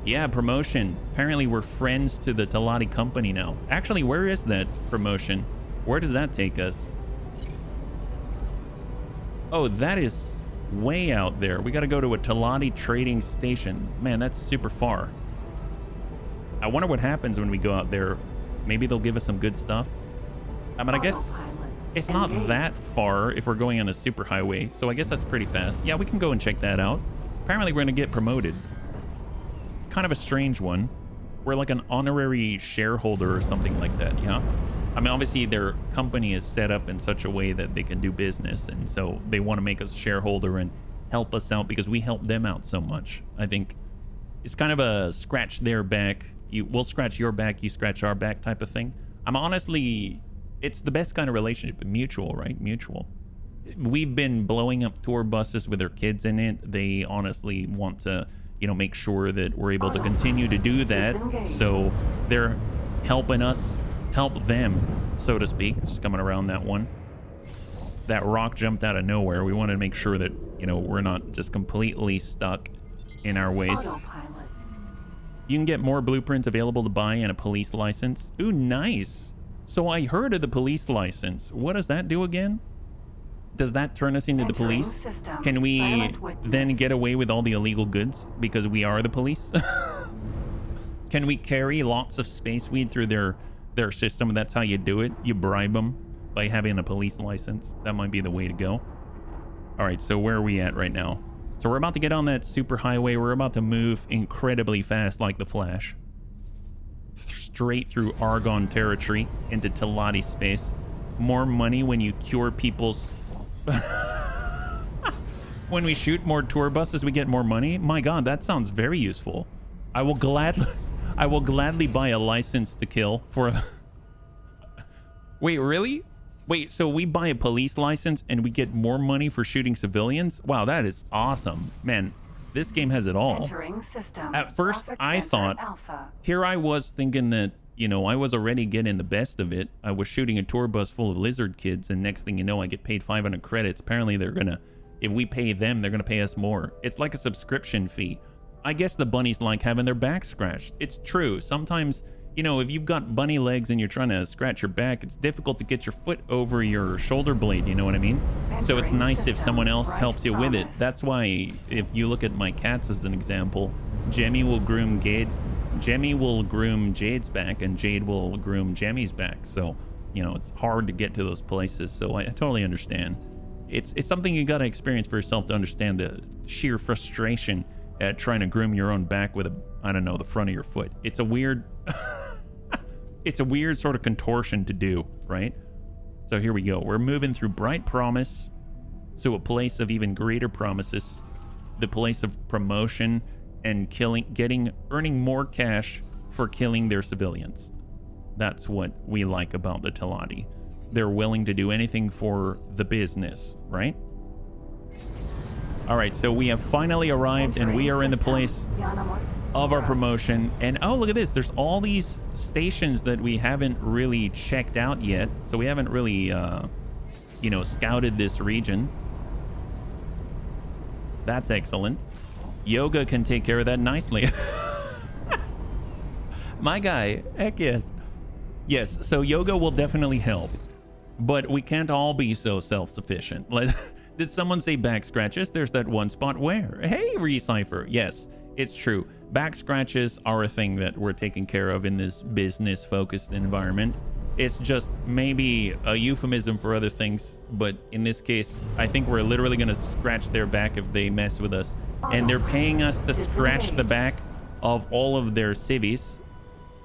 A: Yeah, promotion. Apparently we're friends to the Talati company now. Actually, where is that promotion? Where does that take us? Oh, that is way out there. We got to go to a Talati trading station. Man, that's super far. I wonder what happens when we go out there. Maybe they'll give us some good stuff. I mean, I guess
B: Autopilot
A: it's not
B: engaged.
A: that far if we're going on a super highway. So I guess that's pretty fast. Yeah, we can go and check that out. Apparently we're going to get promoted. Kind of a strange one. We're like an honorary shareholder or something like that, yeah? I mean, obviously their company is set up in such a way that they can do business. And so they want to make us a shareholder and help us out because we help them out so much. I think it's kind of a scratch their back. We'll scratch your back, you scratch our back type of thing. I'm honestly, it's the best kind of relationship. Mutual, right? Mutual. we've been blowing up tour buses with their kids in it. They honestly want to, you know, make sure that we're able to continue to do that. So they're helping us help them, so to speak. Just coming around that one. That rock jumped out of nowhere. We wanted to make sure that, you know, we're not just completely stuck in our ways. You can get more blueprints available to buy and a police license. Ooh, nice. So I heard of the police license. What does that do again? Does that turn us into the police? Can we then get away with all the illegal goods because we are the police? Can we carry lots of space weed through their system? That's how you do it. You bribe them by having a police license. That might be the way to go. All right, so where are we at right now? So we're about to get on that super highway. We're about to move incredibly fast like the Flash. Straight through Argon territory into Teladi space. More money when you cure people's... When we shoot more tour buses, we get more money? My God, that sounds very useful. I will gladly buy a license to kill for... Wait, really? Wait, so we buy a police license and we get more money for shooting civilians? Wow, that is awesome. Man, this game has it all. At first, I thought, here I was thinking that, you know, I was already getting the best of it. I was shooting a tour bus full of lizard kids, and next thing you know, I get paid 500 credits. Apparently, they're gonna, if we pay them, they're gonna pay us more. It's like a subscription fee. I guess the bunnies like having their back scratched. It's true. Sometimes, you know, if you've got bunny legs and you're trying to scratch your back, it's difficult to get your foot over your shoulder blade, you know what I mean? So it's nice if someone else helps you with it. That's why, if you look at my cats as an example, Jemmy will groom Jade's back, and Jade will groom Jemmy's back. So, you know, it's hard to get to those places. So I totally understand. It's something you got to experience for yourself to understand the sheer frustration at trying to groom your own back with the front of your foot. It's a weird... It's a weird sort of contortion to do, right? So here we go. We're moving through Bright Promise to a place of even greater promises, the place of promotion and earning more cash for killing their civilians. That's what we like about the Teladi. They're willing to do anything for the business, right? All right, so we have finally arrived, and we are in the place of our promotion. And oh, look at this. There's all these stations that we haven't really checked out yet. So we haven't really, you know, scouted this region. That's excellent. Yoga can take care of that nicely. My guy, heck yes. Yes, so yoga will definitely help. But we can't all be so self-sufficient. Did someone say back scratches? There's that one spot where. Hey, Recypher. Yes, it's true. Back scratches are a thing that we're taking care of in this business-focused environment. It's just maybe a euphemism for other things, but in this case, I think we're literally going to scratch their back if they mess with us. And they're paying us to scratch the back of all of their civies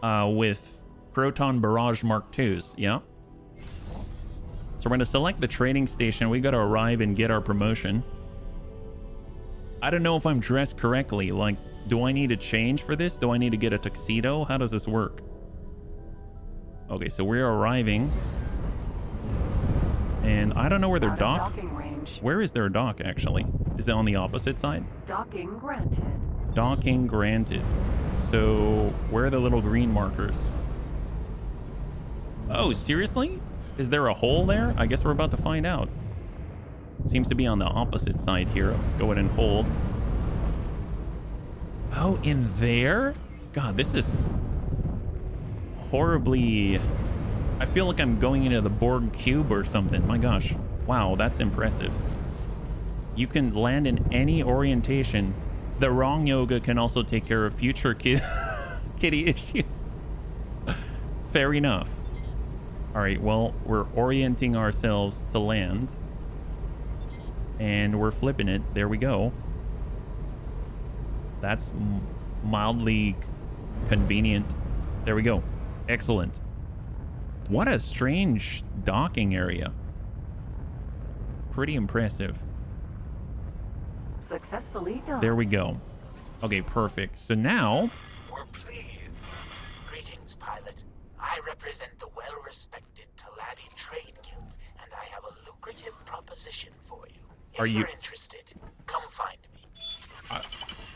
A: with Proton Barrage Mark IIs. Yeah. So we're going to select the trading station. We got to arrive and get our promotion. I don't know if I'm dressed correctly. Like, do I need to change for this? Do I need to get a tuxedo? How does this work? Okay, so we're arriving. And I don't know where their dock... Where is their dock, actually? Is it on the opposite side?
B: Docking granted.
A: Docking granted. So, where are the little green markers? Oh, seriously? Is there a hole there? I guess we're about to find out. Seems to be on the opposite side here. Let's go ahead and hold. Oh, in there? God, this is horribly... I feel like I'm going into the Borg Cube or something. My gosh. Wow, that's impressive. You can land in any orientation. The wrong yoga can also take care of future kitty issues. Fair enough. All right, well, we're orienting ourselves to land. And we're flipping it. There we go. That's mildly convenient. There we go. Excellent. What a strange docking area. Pretty impressive.
B: Successfully done.
A: There we go. Okay, perfect. So now...
H: We're pleased. Greetings, pilot. I represent the well-respected Teladi Trade Guild, and I have a
J: lucrative proposition for you.
A: Are
J: If
A: you-
J: you're interested, come find me.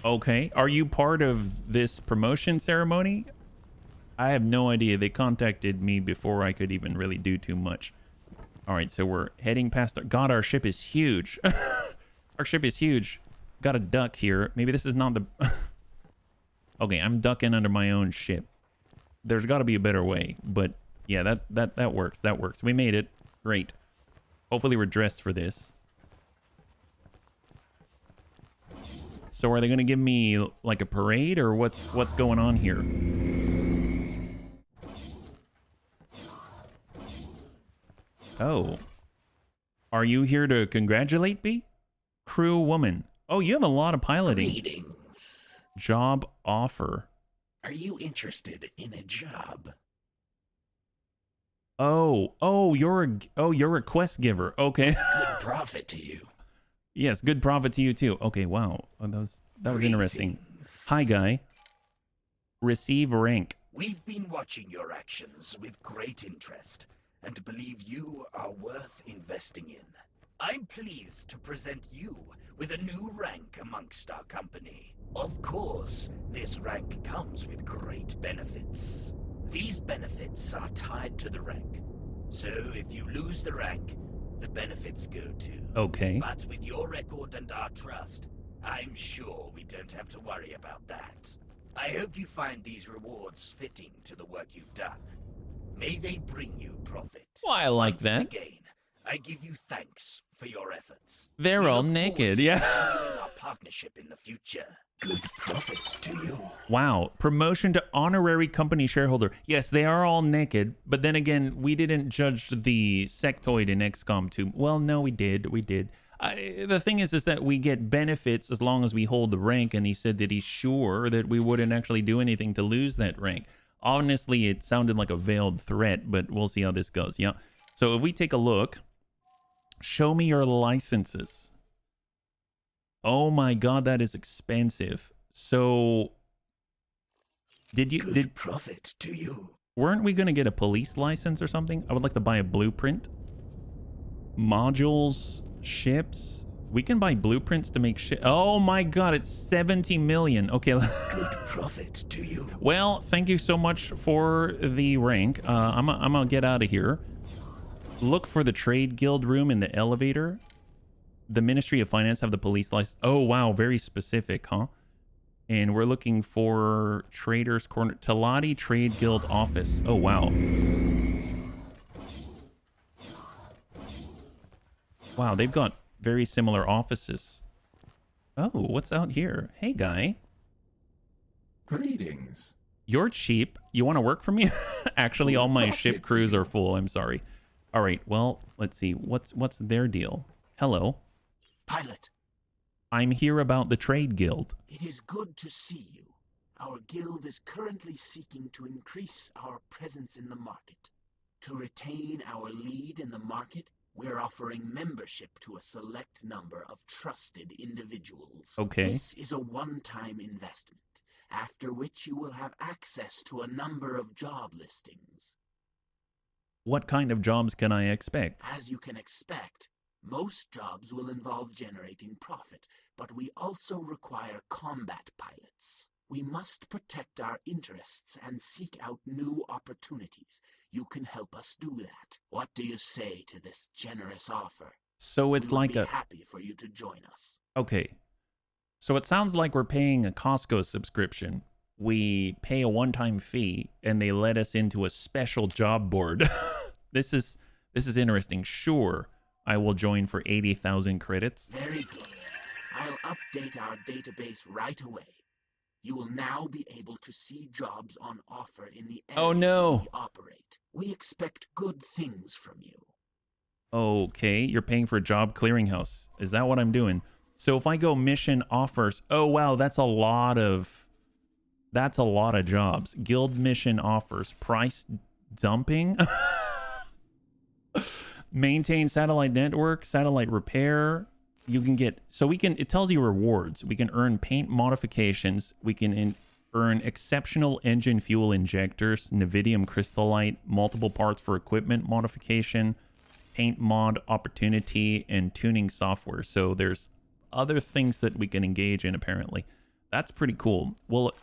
A: Okay. Are you part of this promotion ceremony? I have no idea. They contacted me before I could even really do too much. All right, so we're heading past... God, our ship is huge. Our ship is huge. Got a duck here. Maybe this is not the... Okay, I'm ducking under my own ship. There's got to be a better way. But yeah, that works. That works. We made it. Great. Hopefully we're dressed for this. So are they going to give me like a parade, or what's going on here? Oh. Are you here to congratulate me? Crew woman. Oh, you have a lot of piloting.
J: Greetings.
A: Job offer.
J: Are you interested in a job?
A: Oh, you're a quest giver. Okay.
J: Good profit to you.
A: Yes, good profit to you too. Okay, wow. Oh, that was interesting. Hi, guy. Receive rank.
J: We've been watching your actions with great interest and believe you are worth investing in. I'm pleased to present you with a new rank amongst our company. Of course, this rank comes with great benefits. These benefits are tied to the rank. So if you lose the rank, the benefits go too.
A: Okay.
J: But with your record and our trust, I'm sure we don't have to worry about that. I hope you find these rewards fitting to the work you've done. May they bring you profit.
A: Well, I like
J: Once
A: that.
J: Again, I give you thanks for your efforts.
A: They're
J: We
A: all
J: look forward
A: naked,
J: to
A: yeah.
J: continuing our partnership in the future. Good profit to you.
A: Wow. Promotion to honorary company shareholder. Yes, they are all naked, but then again, we didn't judge the sectoid in XCOM 2. Well, no, we did. The thing is that we get benefits as long as we hold the rank, and he said that he's sure that we wouldn't actually do anything to lose that rank. Honestly, it sounded like a veiled threat, but we'll see how this goes. Yeah. So if we take a look, show me your licenses. Oh my God, that is expensive. So
J: Good profit to you.
A: weren't we going to get a police license or something? I would like to buy a blueprint. Modules, ships. We can buy blueprints to make shit. Oh my God, it's 70 million. Okay.
J: Good profit to you.
A: Well, thank you so much for the rank. I'm gonna get out of here. Look for the trade guild room in the elevator. The Ministry of Finance have the police license. Oh, wow. Very specific, huh? And we're looking for Traders Corner. Talati Trade Guild office. Oh, wow. Wow, they've got very similar offices. Oh, what's out here? Hey, guy.
K: Greetings.
A: You're cheap. You want to work for me? Actually, all my ship crews are full. I'm sorry. All right, well, let's see. What's their deal? Hello.
J: Pilot,
A: I'm here about the Trade Guild.
J: it is good to see you. Our guild is currently seeking to increase our presence in the market. To retain our lead in the market, we're offering membership to a select number of trusted individuals.
A: Okay.
J: This is a one-time investment, after which you will have access to a number of job listings.
A: What kind of jobs can I expect?
J: As you can expect, most jobs will involve generating profit, but we also require combat pilots. We must protect our interests and seek out new opportunities. You can help us do that. What do you say to this generous offer?
A: So it's
J: We would
A: like
J: be
A: a...
J: happy for you to join us.
A: Okay. So it sounds like we're paying a Costco subscription. We pay a one-time fee, and they let us into a special job board. This is interesting. Sure, I will join for 80,000 credits.
J: Very good. I'll update our database right away. You will now be able to see jobs on offer in the
A: Oh,
J: areas
A: no.
J: we operate. We expect good things from you.
A: Okay, you're paying for a job clearinghouse. Is that what I'm doing? So if I go mission offers, oh wow, that's a lot of jobs. Guild mission offers, price dumping, maintain satellite network, satellite repair. You can get, so we can, it tells you rewards. We can earn paint modifications. We can earn exceptional engine fuel injectors, Nevidium crystallite, multiple parts for equipment modification, paint mod opportunity and tuning software. So there's other things that we can engage in apparently. That's pretty cool. Well,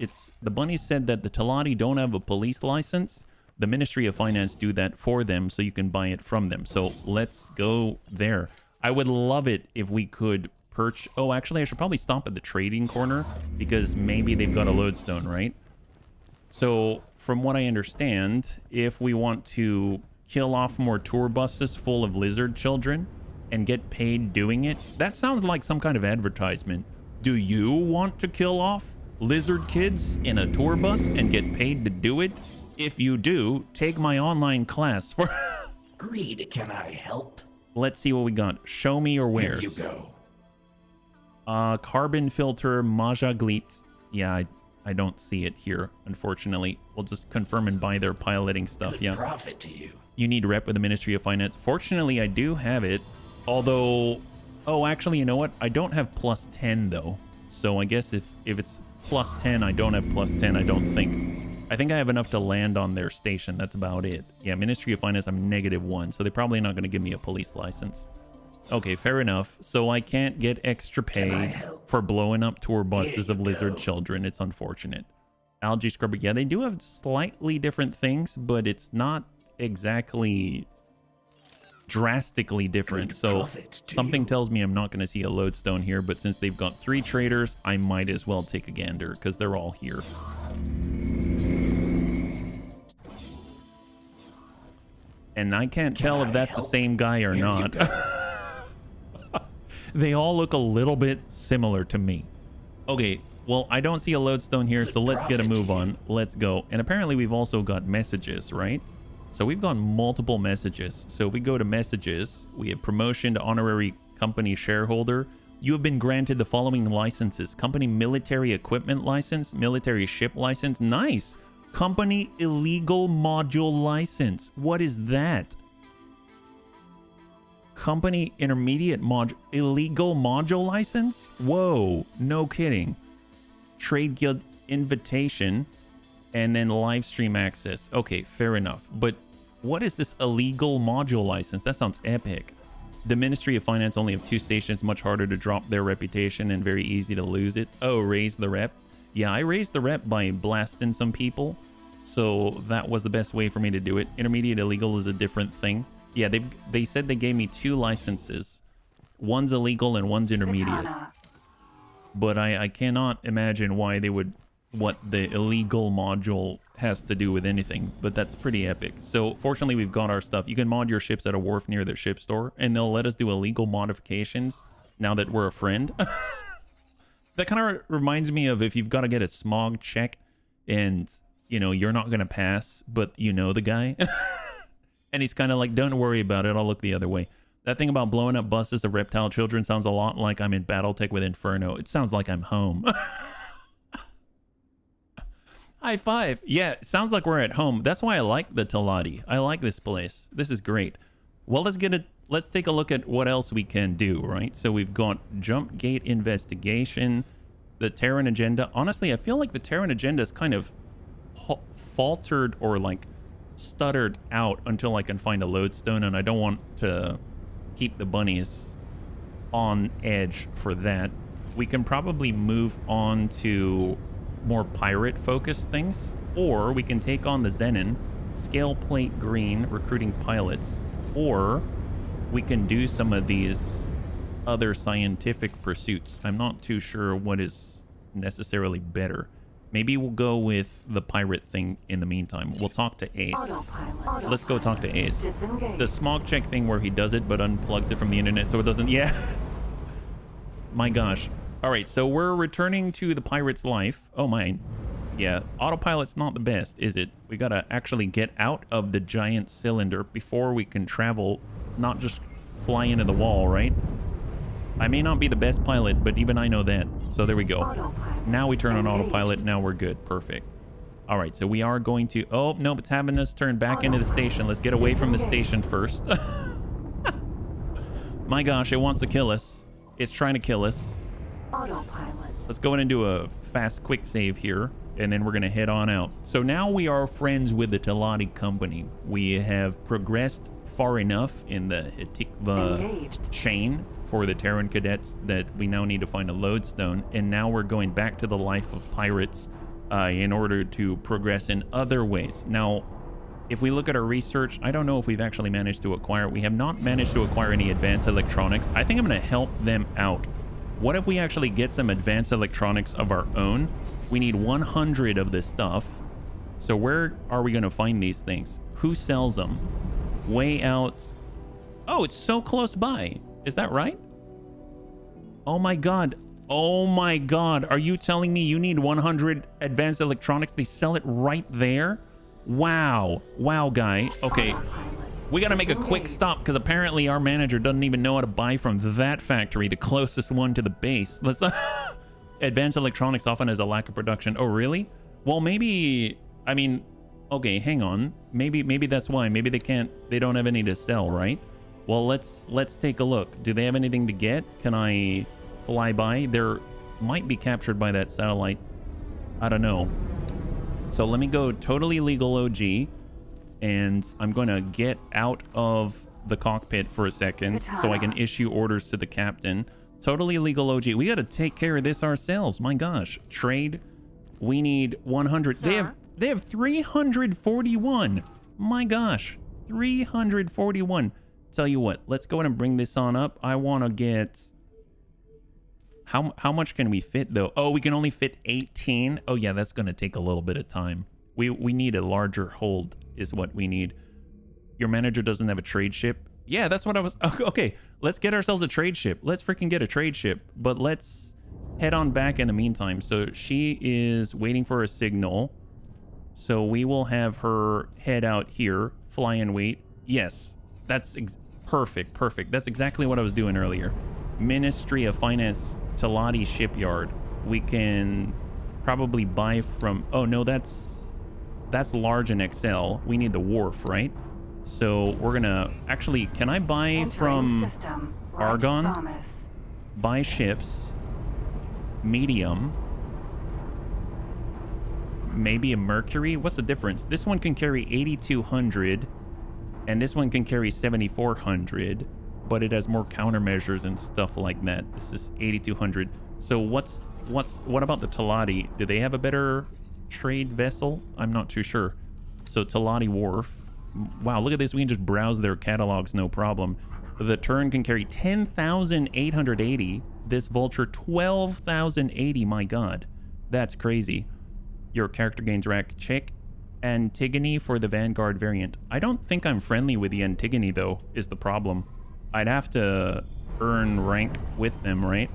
A: the bunny said that the Talati don't have a police license. The Ministry of Finance do that for them, so you can buy it from them. So let's go there. I would love it if we could perch. Oh, actually, I should probably stop at the trading corner because maybe they've got a lodestone, right? So from what I understand, if we want to kill off more tour buses full of lizard children and get paid doing it, that sounds like some kind of advertisement. Do you want to kill off lizard kids in a tour bus and get paid to do it? If you do, take my online class for...
J: Greed, can I help?
A: Let's see what we got. Show me your wares.
J: Here you go.
A: Carbon filter, Maja Glitz. Yeah, I don't see it here, unfortunately. We'll just confirm and buy their piloting stuff.
J: Good
A: yeah.
J: profit to you.
A: You need rep with the Ministry of Finance. Fortunately, I do have it. Although, oh, actually, you know what? I don't have plus 10 though. So I guess if it's plus 10, I don't have plus 10, I don't think. I think I have enough to land on their station. That's about it. Yeah, Ministry of Finance, I'm -1. So they're probably not going to give me a police license. Okay, fair enough. So I can't get extra pay for blowing up tour buses of lizard children. It's unfortunate. Algae scrubber. Yeah, they do have slightly different things, but it's not exactly drastically different. So something tells me I'm not going to see a lodestone here, but since they've got 3 traders, I might as well take a gander because they're all here. And I can't tell if that's the same guy or not. They all look a little bit similar to me. Okay, well, I don't see a lodestone here, so let's get a move on. Let's go. And apparently we've also got messages, right? So we've got multiple messages. So if we go to messages, we have promotion to honorary company shareholder. You have been granted the following licenses: company military equipment license, military ship license. Nice. Company illegal module license. What is that? Company intermediate illegal module license? Whoa, no kidding. Trade guild invitation and then live stream access. Okay, fair enough. But what is this illegal module license? That sounds epic. The Ministry of Finance only have 2 stations, much harder to drop their reputation and very easy to lose it. Oh, raise the rep. Yeah, I raised the rep by blasting some people. So that was the best way for me to do it. Intermediate illegal is a different thing. Yeah, they said they gave me 2 licenses. One's illegal and one's intermediate. But I cannot imagine why they would, what the illegal module has to do with anything. But that's pretty epic. So fortunately, we've got our stuff. You can mod your ships at a wharf near their ship store, and they'll let us do illegal modifications now that we're a friend. That kind of reminds me of if you've got to get a smog check and, you know, you're not going to pass, but you know the guy. And he's kind of like, don't worry about it. I'll look the other way. That thing about blowing up buses of reptile children sounds a lot like I'm in Battletech with Inferno. It sounds like I'm home. High five. Yeah, it sounds like we're at home. That's why I like the Talati. I like this place. This is great. Well, let's take a look at what else we can do, right? So we've got jump gate investigation, the Terran agenda. Honestly, I feel like the Terran agenda is kind of faltered or like stuttered out until I can find a lodestone, and I don't want to keep the bunnies on edge for that. We can probably move on to more pirate focused things, or we can take on the Zenon, scale plate green, recruiting pilots, or we can do some of these other scientific pursuits. I'm not too sure what is necessarily better. Maybe we'll go with the pirate thing in the meantime. We'll talk to Ace. Let's go talk to Ace. The smog check thing where he does it but unplugs it from the internet so it doesn't... Yeah. My gosh. All right, so we're returning to the pirate's life. Oh, my. Yeah, autopilot's not the best, is it? We gotta actually get out of the giant cylinder before we can travel, not just fly into the wall, right? I may not be the best pilot, but even I know that. So there we go. Now we turn on autopilot. Now we're good. Perfect. All right, so we are going to... Oh, nope, it's having us turn back into the station. Let's get away from the station first. My gosh, it wants to kill us. It's trying to kill us. Let's go in and do a fast, quick save here, and then we're going to head on out. So now we are friends with the Talati company. We have progressed far enough in the Hitikva chain for the Terran cadets that we now need to find a lodestone, and now we're going back to the life of pirates in order to progress in other ways. Now, if we look at our research, I don't know if we've actually managed to acquire. We have not managed to acquire any advanced electronics. I think I'm going to help them out. What if we actually get some advanced electronics of our own? We need 100 of this stuff. So where are we going to find these things? Who sells them? Way out. Oh, it's so close by. Is that right? Oh my God. Oh my God. Are you telling me you need 100 advanced electronics? They sell it right there? Wow. Wow, guy. Okay. We got to make a quick stop because apparently our manager doesn't even know how to buy from that factory, the closest one to the base. Let's advanced electronics often has a lack of production. Oh, really? Well, maybe, I mean, okay, hang on. Maybe that's why. Maybe they don't have any to sell, right? Well, let's take a look. Do they have anything to get? Can I fly by? They're might be captured by that satellite. I don't know. So let me go totally legal OG, and I'm going to get out of the cockpit for a second so I can issue orders to the captain. Totally legal OG. We got to take care of this ourselves. My gosh. Trade. We need 100. Sir? They have 341. My gosh. 341. Tell you what, let's go ahead and bring this on up. I want to get... How much can we fit, though? Oh, we can only fit 18. Oh, yeah, that's going to take a little bit of time. We need a larger hold is what we need. Your manager doesn't have a trade ship? Yeah, that's what I was... Okay, let's get ourselves a trade ship. Let's freaking get a trade ship. But let's head on back in the meantime. So she is waiting for a signal. So we will have her head out here. Fly and wait. Yes, that's perfect. Perfect. That's exactly what I was doing earlier. Ministry of Finance, Talati Shipyard. We can probably buy from... Oh, no, that's large and XL. We need the wharf, right? So we're gonna... Actually, can I buy from Argon? Buy ships. Medium. Maybe a Mercury? What's the difference? This one can carry 8,200 and this one can carry 7,400, but it has more countermeasures and stuff like that. This is 8,200. So what about the Talati? Do they have a better trade vessel? I'm not too sure. So Talati Wharf. Wow, look at this. We can just browse their catalogs, no problem. The Turn can carry 10,880. This Vulture, 12,080. My God, that's crazy. Your character gains rank. Check Antigone for the Vanguard variant. I don't think I'm friendly with the Antigone, though, is the problem. I'd have to earn rank with them, right?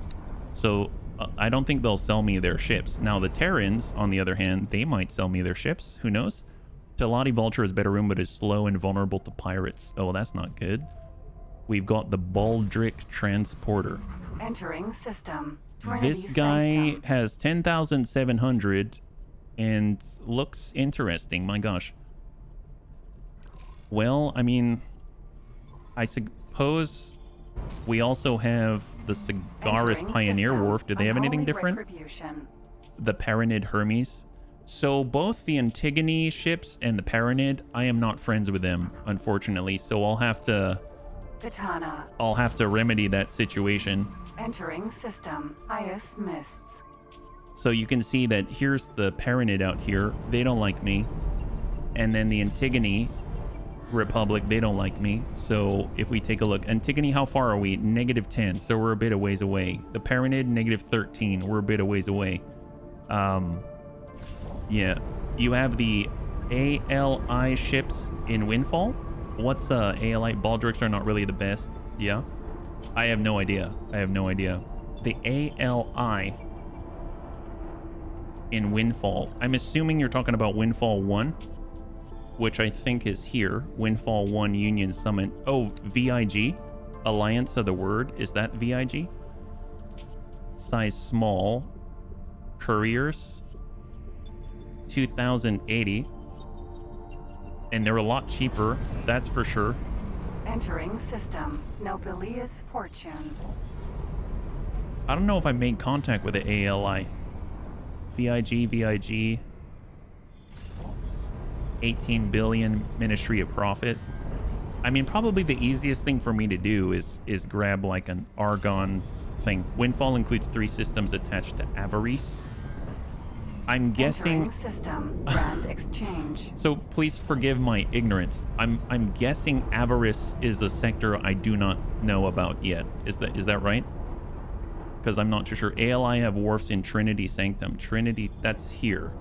A: So I don't think they'll sell me their ships. Now, the Terrans, on the other hand, they might sell me their ships. Who knows? Talati Vulture is better room, but is slow and vulnerable to pirates. Oh, that's not good. We've got the Baldric Transporter.
B: Entering system.
A: This guy has 10,700 and looks interesting. My gosh. Well, I mean, I suppose we also have the Cigaris Pioneer Wharf. Do they have anything different? The Paranid Hermes. So both the Antigone ships and the Paranid, I am not friends with them, unfortunately. So I'll have to remedy that situation.
B: Entering system. Ice mists.
A: So you can see that here's the Paranid out here. They don't like me. And then the Antigone Republic, they don't like me. So if we take a look, Antigone, how far are we? -10. So we're a bit of ways away. The Paranid, -13. We're a bit of ways away. Yeah. You have the ALI ships in Windfall. What's ALI? Baldrics are not really the best. Yeah. I have no idea. The ALI in Windfall. I'm assuming you're talking about Windfall 1, which I think is here. Windfall 1 Union Summit. Oh, VIG? Alliance of the Word. Is that VIG? Size small. Couriers. 2,080. And they're a lot cheaper, that's for sure.
B: Entering system. Nobilius Fortune.
A: I don't know if I made contact with the ALI. VIG. 18 billion Ministry of Profit. I mean, probably the easiest thing for me to do is grab like an Argon thing. Windfall includes 3 systems attached to Avarice. I'm guessing
B: Entering system Grand Exchange.
A: So please forgive my ignorance. I'm guessing Avarice is a sector I do not know about yet. Is that right? Because I'm not too sure. ALI have wharfs in Trinity Sanctum. Trinity, that's here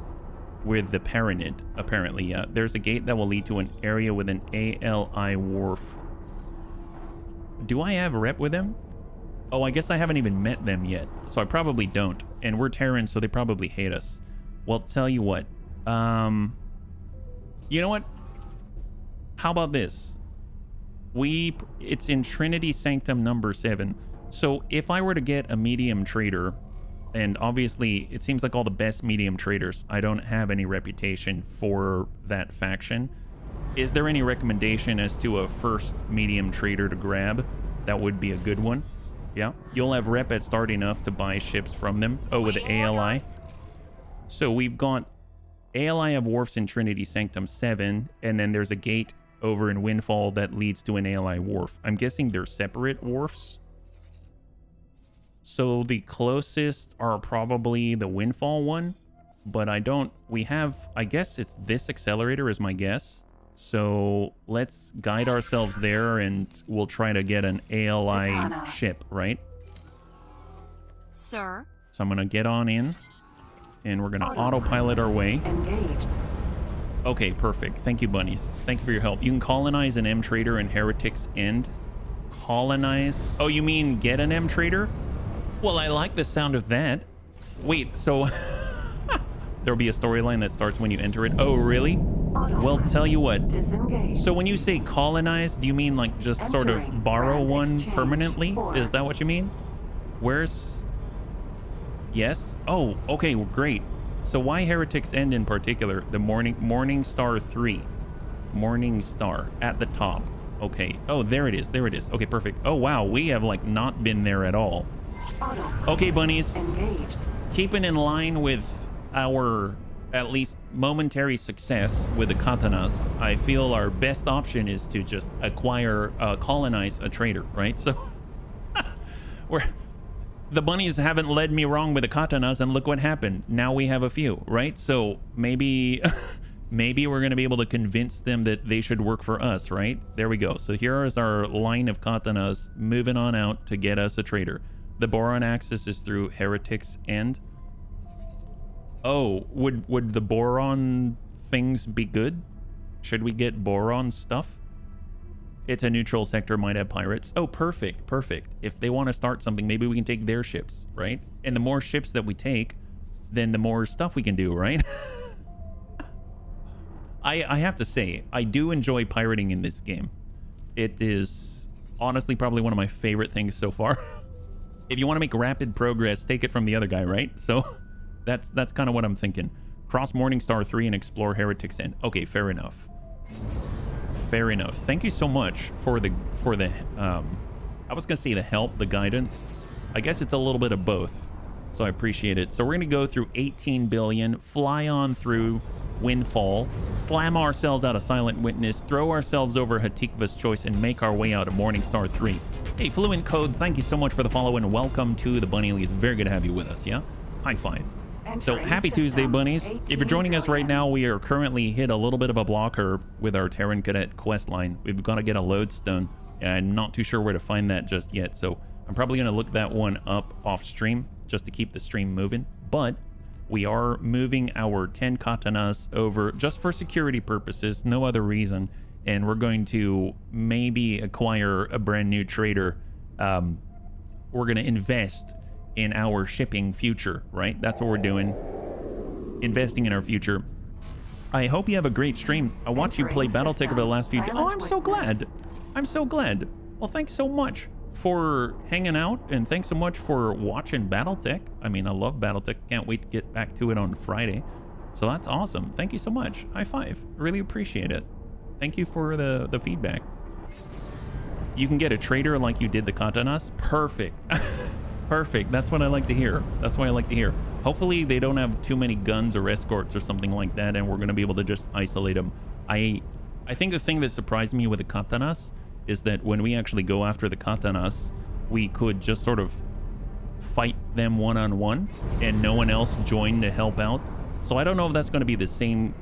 A: with the Paranid, apparently. Yeah, there's a gate that will lead to an area with an ALI wharf. Do I have a rep with them? Oh, I guess I haven't even met them yet, so I probably don't. And we're Terrans, so they probably hate us. Well, tell you what. You know what? How about this? It's in Trinity Sanctum number 7. So if I were to get a medium trader, and obviously it seems like all the best medium traders, I don't have any reputation for that faction. Is there any recommendation as to a first medium trader to grab? That would be a good one. Yeah, you'll have rep at start enough to buy ships from them. Oh, with the ALI. So we've got ALI of wharfs in Trinity Sanctum 7, and then there's a gate over in Windfall that leads to an ALI wharf. I'm guessing they're separate wharfs. So the closest are probably the Windfall one, but I guess it's this accelerator is my guess. So let's guide ourselves there and we'll try to get an ALI ship, right?
C: Sir?
A: So I'm gonna get on in and we're gonna autopilot our way.
B: Engage.
A: Okay, perfect. Thank you, bunnies. Thank you for your help. You can colonize an M trader in Heretic's End. Colonize? Oh, you mean get an M trader? Well, I like the sound of that. Wait, so there'll be a storyline that starts when you enter it. Oh, really? Well, tell you what.
B: Disengage.
A: So when you say colonize, do you mean like just sort of borrow one permanently? Is that what you mean? Where's... Yes? Oh, okay, great. So why Heretic's End in particular? The Morning Star 3. Morning Star at the top. Okay. Oh, there it is. There it is. Okay, perfect. Oh, wow. We have like not been there at all. Okay, bunnies.
B: Engage.
A: Keeping in line with our at least momentary success with the katanas, I feel our best option is to just colonize a trader, right? So the bunnies haven't led me wrong with the katanas, and look what happened. Now we have a few, right? So maybe maybe we're going to be able to convince them that they should work for us, right? There we go. So here is our line of katanas moving on out to get us a trader. The boron axis is through Heretic's End. Oh, would the boron things be good? Should we get boron stuff? It's a neutral sector, might have pirates. Oh, perfect, perfect. If they want to start something, maybe we can take their ships, right? And the more ships that we take, then the more stuff we can do, right? I have to say, I do enjoy pirating in this game. It is honestly probably one of my favorite things so far. If you want to make rapid progress, take it from the other guy, right? So that's kind of what I'm thinking. Cross Morningstar 3 and explore Heretic's End. Okay, fair enough. Fair enough. Thank you so much for the I was gonna say the help, the guidance. I guess it's a little bit of both, so I appreciate it. So we're gonna go through 18 billion, fly on through Windfall, slam ourselves out of Silent Witness, throw ourselves over Hatikva's Choice, and make our way out of Morningstar 3. Hey, Fluent Code, thank you so much for the follow and welcome to the Bunny League. It's very good to have you with us, yeah? High five. So happy Tuesday, bunnies. If you're joining us right now, we are currently hit a little bit of a blocker with our Terran Cadet quest line. We've got to get a lodestone. I'm not too sure where to find that just yet, so I'm probably going to look that one up off stream just to keep the stream moving. But we are moving our 10 katanas over just for security purposes, no other reason. And we're going to maybe acquire a brand new trader. We're going to invest in our shipping future, right? That's what we're doing. Investing in our future. I hope you have a great stream. I watched you play Battletech over the last few days. Oh, I'm so glad. I'm so glad. Well, thanks so much for hanging out, and thanks so much for watching Battletech. I mean, I love Battletech. Can't wait to get back to it on Friday. So that's awesome. Thank you so much. High five. Really appreciate it. Thank you for the feedback. You can get a trader like you did the katanas. Perfect. Perfect. That's what I like to hear. That's what I like to hear. Hopefully they don't have too many guns or escorts or something like that, and we're going to be able to just isolate them. I I think the thing that surprised me with the katanas is that when we actually go after the katanas, we could just sort of fight them one-on-one and no one else joined to help out. So I don't know if that's going to be the same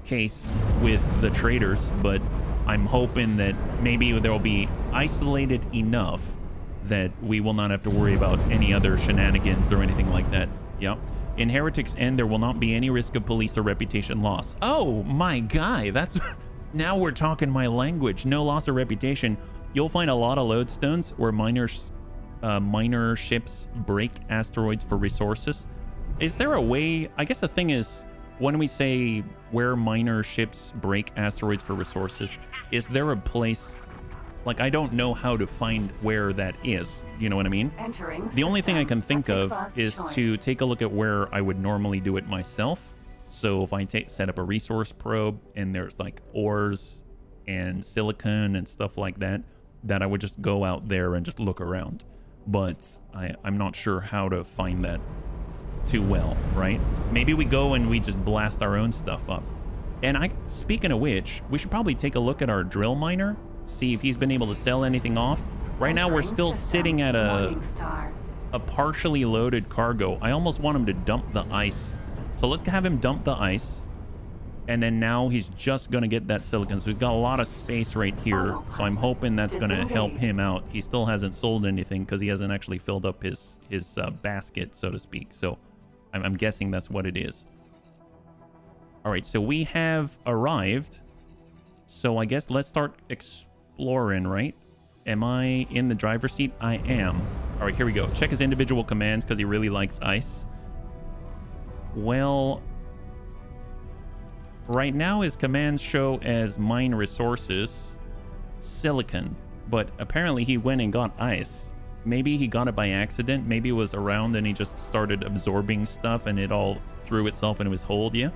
A: case with the traders, but I'm hoping that maybe they'll be isolated enough that we will not have to worry about any other shenanigans or anything like that. Yep. In Heretic's End, there will not be any risk of police or reputation loss. Oh my guy, that's... Now we're talking my language. No loss of reputation. You'll find a lot of lodestones where miner ships break asteroids for resources. Is there a way... I guess the thing is, when we say where miner ships break asteroids for resources, is there a place... Like, I don't know how to find where that is. You know what I mean? The only thing I can think of is to take a look at where I would normally do it myself. So if I set up a resource probe and there's like ores and silicon and stuff like that, that I would just go out there and just look around. But I'm not sure how to find that too well, right? Maybe we go and we just blast our own stuff up. And speaking of which, we should probably take a look at our drill miner, see if he's been able to sell anything off. Right now we're still sitting at a partially loaded cargo. I almost want him to dump the ice. So let's have him dump the ice. And then now he's just going to get that silicon. So he's got a lot of space right here. So I'm hoping that's going to help him out. He still hasn't sold anything because he hasn't actually filled up his basket, so to speak. So I'm guessing that's what it is. All right, so we have arrived. So I guess let's start exploring, right? Am I in the driver's seat? I am. All right, here we go. Check his individual commands because he really likes ice. Well, right now his commands show as mine resources silicon, but apparently he went and got ice. Maybe he got it by accident. Maybe it was around and he just started absorbing stuff and it all threw itself into his hold. Yeah.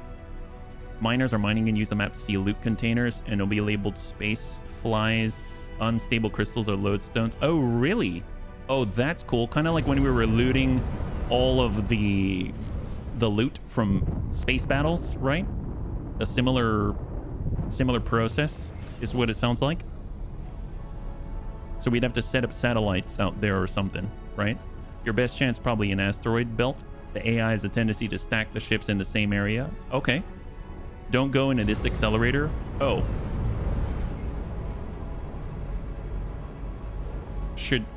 A: Miners are mining and use the map to see loot containers, and it'll be labeled space flies, unstable crystals, or lodestones. Oh, really? Oh, that's cool. Kind of like when we were looting all of the loot from space battles, right? A similar process is what it sounds like. So we'd have to set up satellites out there or something, right? Your best chance probably an asteroid belt. The AI has a tendency to stack the ships in the same area. Okay. Don't go into this accelerator. Oh.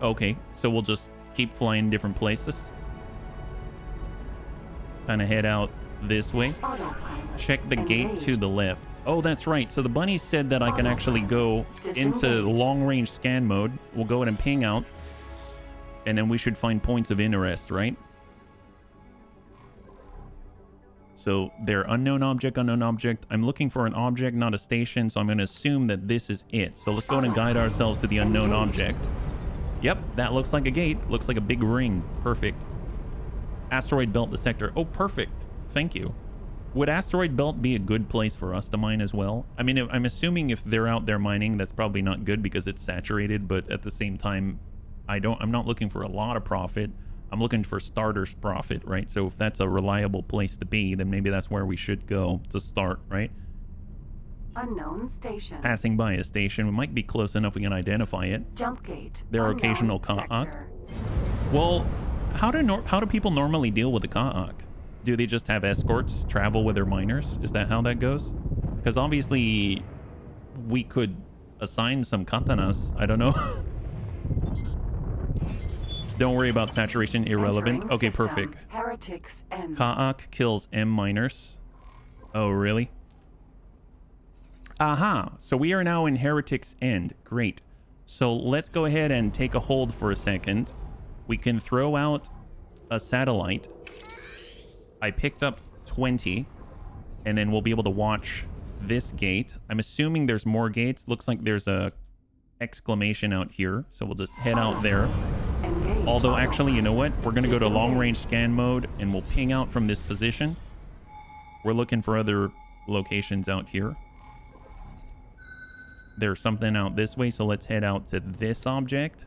A: Okay. So we'll just keep flying different places. Kind of head out this way. Check the gate to the left. Oh, that's right. So the bunny said that I can actually go into long-range scan mode. We'll go ahead and ping out. And then we should find points of interest, right? So they're unknown object, unknown object. I'm looking for an object, not a station. So I'm going to assume that this is it. So let's go ahead and guide ourselves to the unknown object. Yep, that looks like a gate. Looks like a big ring. Perfect. Asteroid belt, the sector. Oh, perfect. Thank you. Would asteroid belt be a good place for us to mine as well? I mean, I'm assuming if they're out there mining, that's probably not good because it's saturated. But at the same time, I'm not looking for a lot of profit. I'm looking for starter's profit, right? So if that's a reliable place to be, then maybe that's where we should go to start, right?
B: Unknown station.
A: Passing by a station. We might be close enough we can identify it.
B: Jump gate.
A: There are occasional Ka'ak. Well, how do people normally deal with the Ka'ak? Do they just have escorts travel with their miners? Is that how that goes? Because obviously we could assign some katanas. I don't know. Don't worry about saturation, irrelevant. Okay, perfect.
B: Heretics End.
A: Ka'ak kills M miners. Oh, really? Aha, so we are now in Heretic's End. Great. So let's go ahead and take a hold for a second. We can throw out a satellite. I picked up 20, and then we'll be able to watch this gate. I'm assuming there's more gates. Looks like there's a exclamation out here, so we'll just head out there. Although, actually, you know what? We're going to go to long-range scan mode, and we'll ping out from this position. We're looking for other locations out here. There's something out this way, so let's head out to this object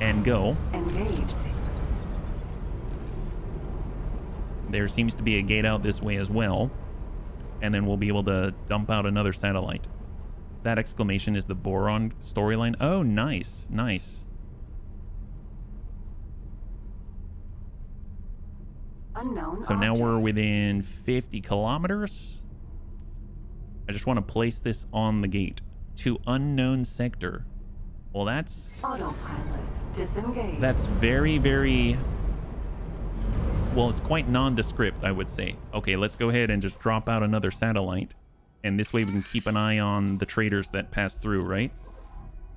A: and go.
B: Engage.
A: There seems to be a gate out this way as well. and then we'll be able to dump out another satellite. That exclamation is the Boron storyline. Oh, nice, nice.
B: Unknown
A: So now
B: object.
A: we're within 50 kilometers. I just want to place this on the gate to unknown sector. Well, that's
B: Autopilot disengaged.
A: That's very, very... Well, it's quite nondescript, I would say. Okay, let's go ahead and just drop out another satellite. And this way we can keep an eye on the traders that pass through, right?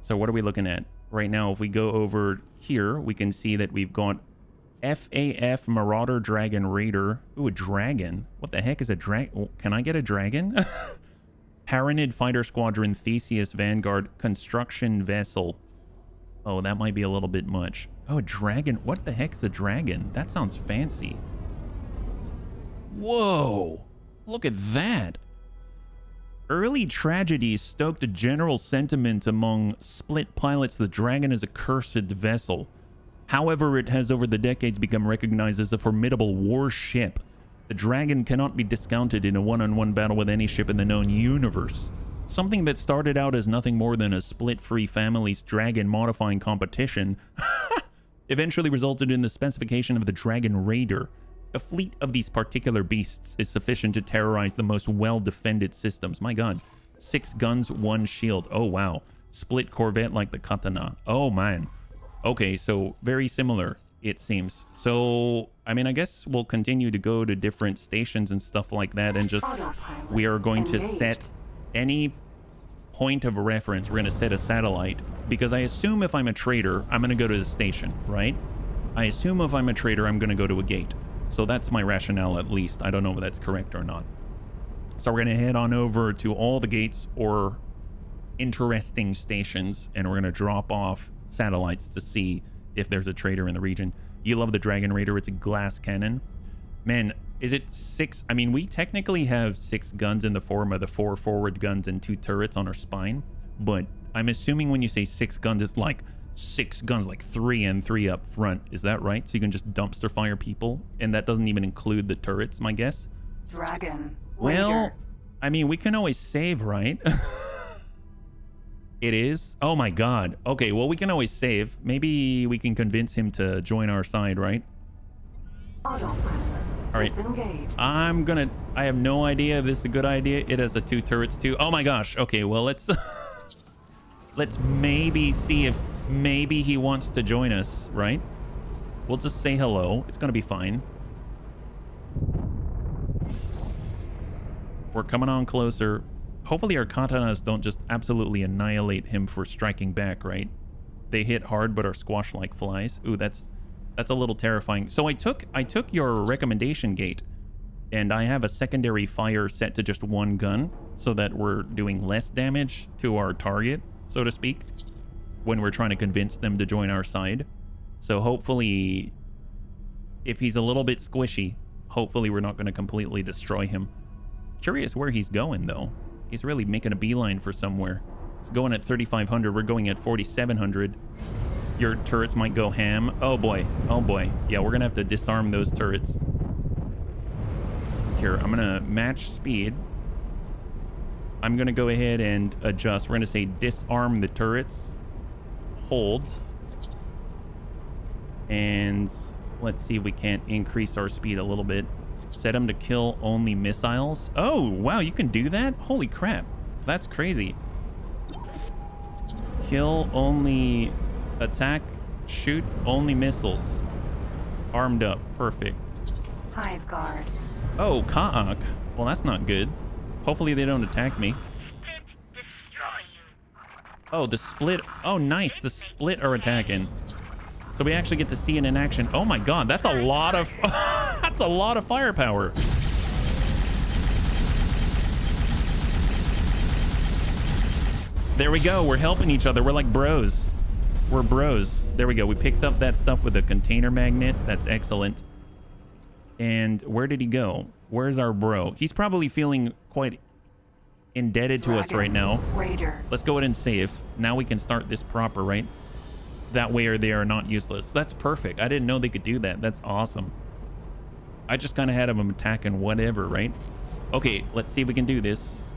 A: So what are we looking at? Right now, if we go over here, we can see that we've got FAF Marauder Dragon Raider. Ooh, a dragon. What the heck is a dragon? Can I get a dragon? Paranid Fighter Squadron Theseus Vanguard Construction Vessel. Oh, that might be a little bit much. Oh, a dragon. What the heck's a dragon? That sounds fancy. Whoa. Look at that. Early tragedies stoked a general sentiment among split pilots the dragon is a cursed vessel. However, it has over the decades become recognized as a formidable warship. The dragon cannot be discounted in a one-on-one battle with any ship in the known universe. Something that started out as nothing more than a split-free family's dragon modifying competition eventually resulted in the specification of the Dragon Raider. A fleet of these particular beasts is sufficient to terrorize the most well-defended systems. My god. 6 guns, 1 shield. Oh, wow. Split corvette like the Katana. Oh, man. Okay, so very similar, it seems. So, I mean, I guess we'll continue to go to different stations and stuff like that, and just... We are going to set any point of reference. We're going to set a satellite, because I assume if I'm a trader, I'm going to go to the station, right? I assume if I'm a trader, I'm going to go to a gate. So that's my rationale, at least. I don't know if that's correct or not. So we're going to head on over to all the gates or interesting stations, and we're going to drop off satellites to see if there's a trader in the region. You love the Dragon Raider. It's a glass cannon. Man, is it 6? I mean, we technically have 6 guns in the form of the 4 forward guns and 2 turrets on our spine, but I'm assuming when you say 6 guns, it's like 6 guns, like 3 and 3 up front. Is that right? So you can just dumpster fire people, and that doesn't even include the turrets, my guess?
B: Dragon
A: Well,
B: Raider.
A: I mean, we can always save, right? It is? Oh my god. Okay, well, we can always save. Maybe we can convince him to join our side, right?
B: Autopilot
A: All right.
B: disengaged.
A: I have no idea if this is a good idea. It has the 2 turrets too. Oh my gosh. Okay, well, let's let's maybe see if maybe he wants to join us, right? We'll just say hello. It's gonna be fine. We're coming on closer. Hopefully our katanas don't just absolutely annihilate him for striking back, right? They hit hard but are squashed like flies. Ooh, that's a little terrifying. So I took your recommendation, Gate, and I have a secondary fire set to just 1 gun so that we're doing less damage to our target, so to speak, when we're trying to convince them to join our side. So hopefully, if he's a little bit squishy, hopefully we're not going to completely destroy him. Curious where he's going, though. He's really making a beeline for somewhere. He's going at 3,500. We're going at 4,700. Your turrets might go ham. Oh, boy. Oh, boy. Yeah, we're going to have to disarm those turrets. Here, I'm going to match speed. I'm going to go ahead and adjust. We're going to say disarm the turrets. Hold. And let's see if we can't increase our speed a little bit. Set them to kill only missiles. Oh, wow, you can do that? Holy crap. That's crazy. Kill only... Attack, shoot only missiles. Armed up. Perfect.
B: Hive guard.
A: Oh, Ka'ak. Well, that's not good. Hopefully they don't attack me. Oh, the split. Oh, nice. The split are attacking. So we actually get to see it in action. Oh my god, that's a lot of... that's a lot of firepower. There we go. We're helping each other. We're like bros. We're bros. There we go. We picked up that stuff with a container magnet. That's excellent. And where did he go? Where's our bro? He's probably feeling quite indebted to us right now.
B: Raider.
A: Let's go ahead and save. Now we can start this proper, right? That way or they are not useless. That's perfect. I didn't know they could do that. That's awesome. I just kind of had them attacking whatever, right? Okay, let's see if we can do this.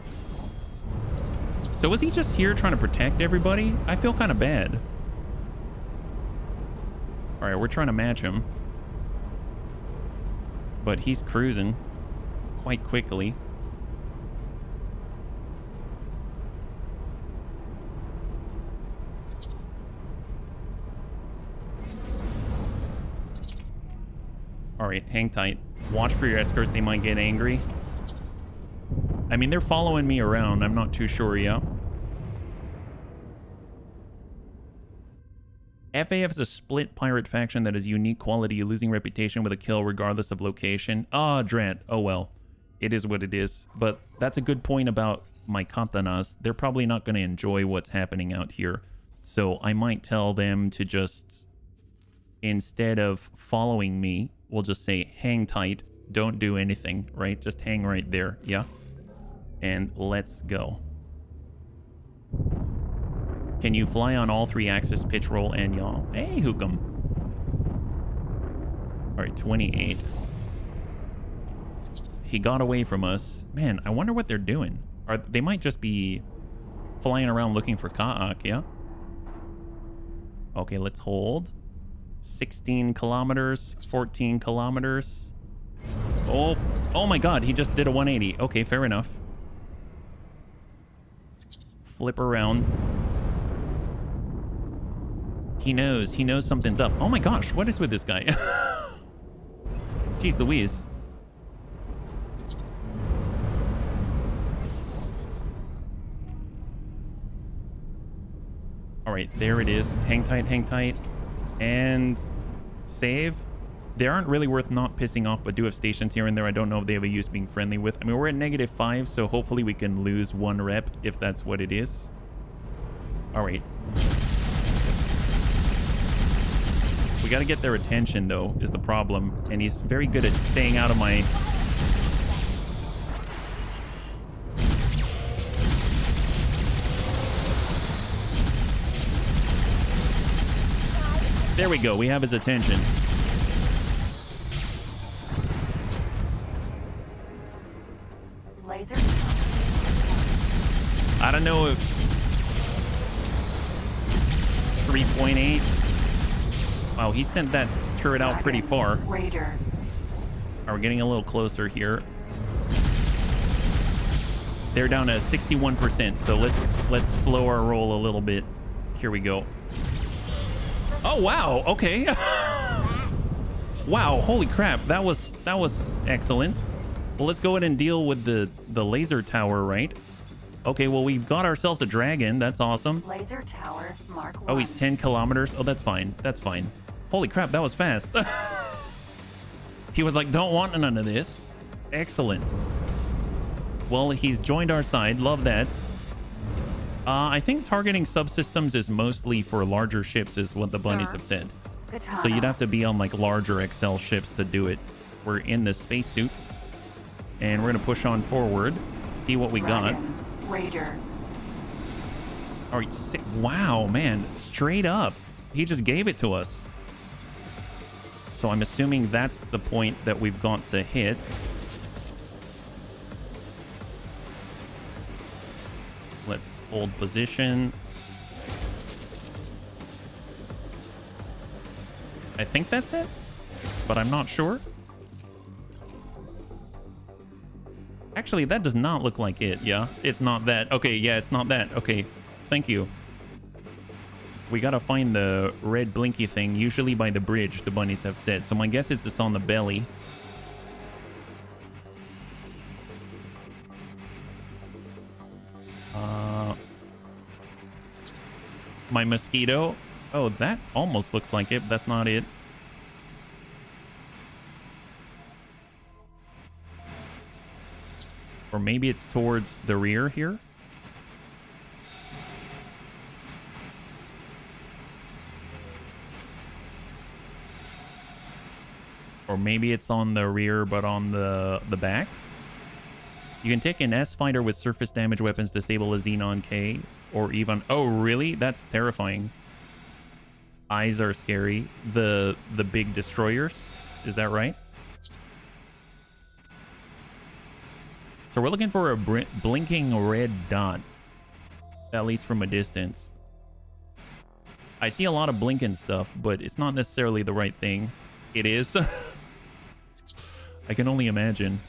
A: So was he just here trying to protect everybody? I feel kind of bad. All right, we're trying to match him. But he's cruising quite quickly. All right, hang tight. Watch for your escorts. They might get angry. I mean, they're following me around. I'm not too sure yet. FAF is a split pirate faction that has unique quality, losing reputation with a kill regardless of location. Ah, Drat. Oh, well. It is what it is. But that's a good point about my katanas. They're probably not going to enjoy what's happening out here. So I might tell them to just, instead of following me, we'll just say, hang tight. Don't do anything, right? Just hang right there. Yeah. And let's go. Can you fly on all 3 axes, pitch, roll, and yaw? Hey, Hookum. All right, 28. He got away from us. Man, I wonder what they're doing. They might just be flying around looking for Ka'ak, yeah? Okay, let's hold. 16 kilometers, 14 kilometers. Oh my God, he just did a 180. Okay, fair enough. Flip around. He knows something's up. Oh my gosh, what is with this guy? Jeez Louise. All right, there it is. Hang tight, and save. They aren't really worth not pissing off, but do have stations here and there. I don't know if they have a use being friendly with. I mean, we're at -5, so hopefully we can lose 1 rep if that's what it is. All right. We got to get their attention, though, is the problem. And he's very good at staying out of my... There we go. We have his attention.
B: Laser.
A: I don't know if 3.8. Wow, he sent that turret out pretty far.
B: Raider.
A: Are we getting a little closer here? They're down to 61%, so let's slow our roll a little bit. Here we go. Oh wow, okay. Wow, holy crap, that was excellent. Well, let's go ahead and deal with the laser tower, right? Okay, well, we've got ourselves a dragon. That's awesome.
B: Laser tower, Mark 1.
A: Oh, he's 10 kilometers. Oh, that's fine. That's fine. Holy crap, that was fast. He was like, don't want none of this. Excellent. Well, he's joined our side. Love that. I think targeting subsystems is mostly for larger ships, is what the bunnies have said. So you'd have to be on like larger XL ships to do it. We're in the spacesuit, and we're gonna push on forward, see what we got.
B: Raider.
A: All right, wow, man, straight up, he just gave it to us. So I'm assuming that's the point that we've got to hit. Let's hold position. I think that's it, but I'm not sure. Actually, that does not look like it. Yeah, it's not that. Okay, yeah, it's not that. Okay, thank you. We gotta find the red blinky thing, usually by the bridge, the bunnies have said. So my guess is it's on the belly. My mosquito. Oh, that almost looks like it, but that's not it. Or maybe it's towards the rear here. Or maybe it's on the rear, but on the back. You can take an S fighter with surface damage weapons, disable a Xenon K, or even... Oh, really? That's terrifying. Eyes are scary. The big destroyers. Is that right? So we're looking for a blinking red dot, at least from a distance. I see a lot of blinking stuff, but it's not necessarily the right thing. It is. I can only imagine.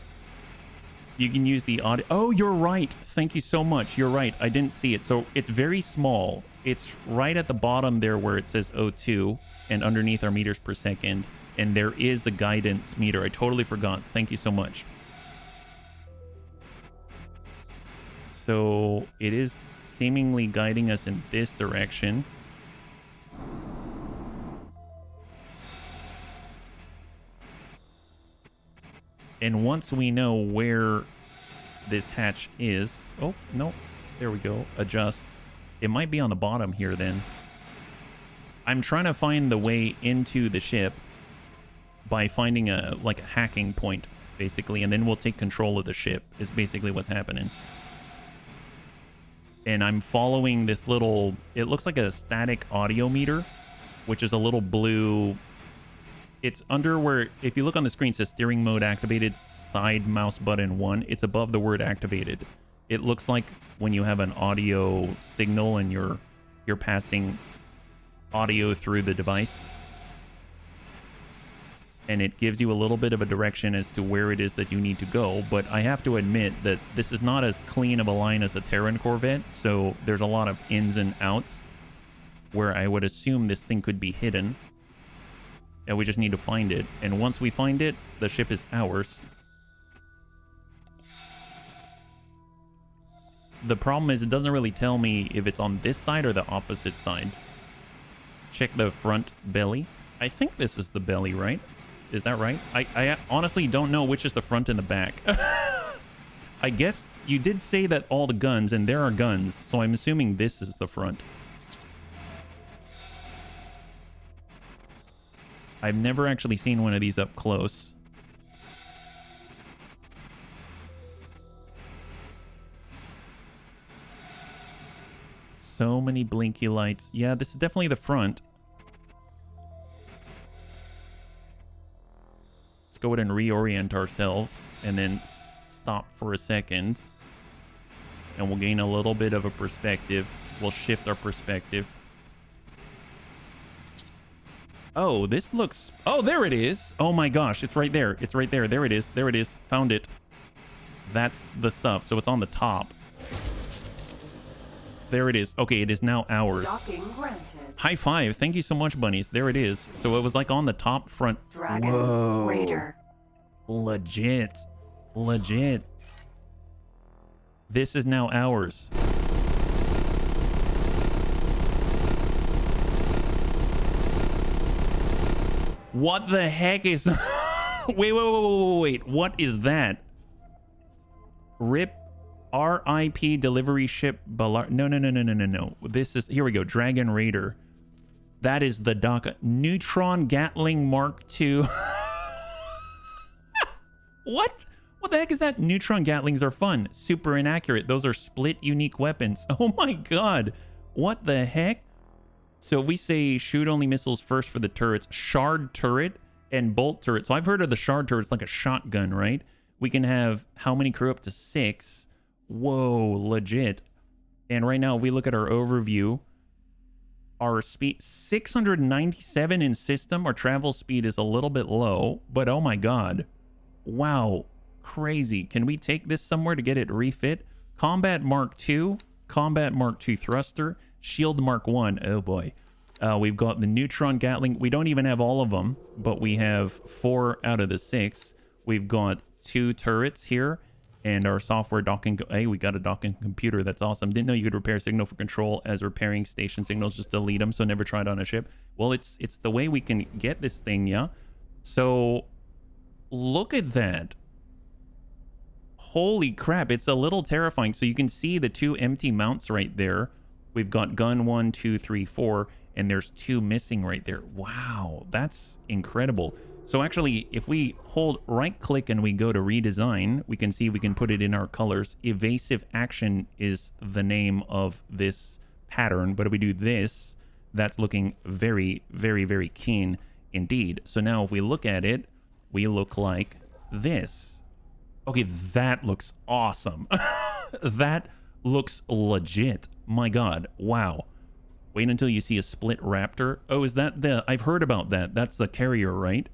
A: You can use the audio. Oh, you're right. Thank you so much. You're right. I didn't see it. So it's very small. It's right at the bottom there where it says O2 and underneath our meters per second. And there is a guidance meter. I totally forgot. Thank you so much. So it is seemingly guiding us in this direction. And once we know where this hatch is... Oh, no. There we go. Adjust. It might be on the bottom here then. I'm trying to find the way into the ship by finding a hacking point, basically. And then we'll take control of the ship, is basically what's happening. And I'm following this little... It looks like a static audio meter, which is a little blue... It's under where, if you look on the screen, it says steering mode activated, side mouse button 1. It's above the word activated. It looks like when you have an audio signal and you're passing audio through the device. And it gives you a little bit of a direction as to where it is that you need to go. But I have to admit that this is not as clean of a line as a Terran Corvette. So there's a lot of ins and outs where I would assume this thing could be hidden. And we just need to find it. And once we find it, the ship is ours. The problem is it doesn't really tell me if it's on this side or the opposite side. Check the front belly. I think this is the belly, right? Is that right? I honestly don't know which is the front and the back. I guess you did say that all the guns, and there are guns. So I'm assuming this is the front. I've never actually seen one of these up close. So many blinky lights. Yeah, this is definitely the front. Let's go ahead and reorient ourselves and then stop for a second. And we'll gain a little bit of a perspective. We'll shift our perspective. Oh, this looks... Oh, there it is. Oh my gosh, it's right there. It's right there. There it is. There it is. Found it. That's the stuff. So it's on the top. There it is. Okay, it is now ours.
B: Docking granted.
A: High five. Thank you so much, bunnies. There it is. So it was like on the top front.
B: Dragon
A: Whoa.
B: Raider.
A: Legit. Legit. This is now ours. What the heck is... wait. What is that? RIP RIP delivery ship Balar... No. This is... Here we go. Dragon Raider. That is the dock. Neutron Gatling Mark II. What? What the heck is that? Neutron Gatlings are fun. Super inaccurate. Those are split unique weapons. Oh my god. What the heck? So if we say shoot only missiles first for the turrets, shard turret and bolt turret. So I've heard of the shard turret. It's like a shotgun, right? We can have how many crew? Up to 6. Whoa, legit. And right now, if we look at our overview, our speed 697 in system. Our travel speed is a little bit low, but oh my god. Wow, crazy. Can we take this somewhere to get it refit? Combat Mark II, Combat Mark II thruster, Shield Mark I. Oh boy. We've got the Neutron Gatling. We don't even have all of them, but we have 4 out of the 6. We've got 2 turrets here and our software docking. Hey, we got a docking computer. That's awesome. Didn't know you could repair signal for control as repairing station signals. Just delete them. So never try it on a ship. Well, it's the way we can get this thing. Yeah. So look at that. Holy crap. It's a little terrifying. So you can see the 2 empty mounts right there. We've got gun 1, 2, 3, 4, and there's 2 missing right there. Wow, that's incredible. So actually, if we hold right click and we go to redesign, we can see we can put it in our colors. Evasive action is the name of this pattern, but if we do this, that's looking very, very, very keen indeed. So now if we look at it, we look like this. Okay, that looks awesome. That looks legit. My God. Wow. Wait until you see a split raptor. Oh, is that the... I've heard about that. That's the carrier, right?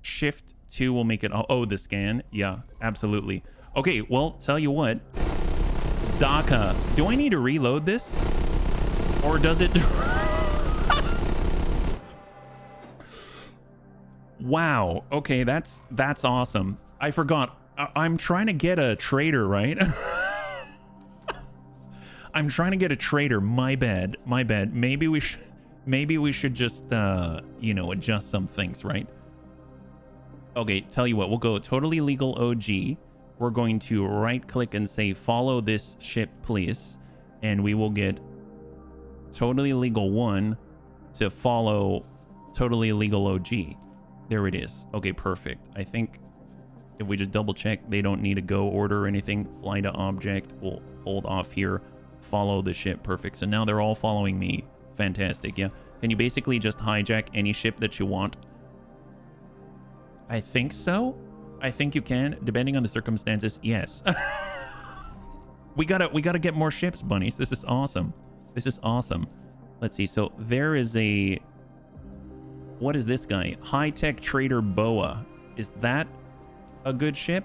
A: Shift 2 will make it... Oh, the scan. Yeah, absolutely. Okay, well, tell you what. DACA. Do I need to reload this? Or does it... Wow. Okay, that's awesome. I forgot. I'm trying to get a trader, right? I'm trying to get a trader. My bad. My bad. Maybe we should just you know, adjust some things, right? Okay, tell you what, we'll go totally legal OG. We're going to right click and say follow this ship, please. And we will get totally legal 1 to follow totally legal OG. There it is. Okay, perfect. I think if we just double check, they don't need a go order or anything. Fly to object. We'll hold off here. Follow the ship. Perfect. So now they're all following me. Fantastic. Yeah. Can you basically just hijack any ship that you want? I think so. I think you can, depending on the circumstances. Yes. we gotta get more ships, bunnies. This is awesome. This is awesome. Let's see. So there is a... What is this guy? High-tech trader Boa. Is that a good ship?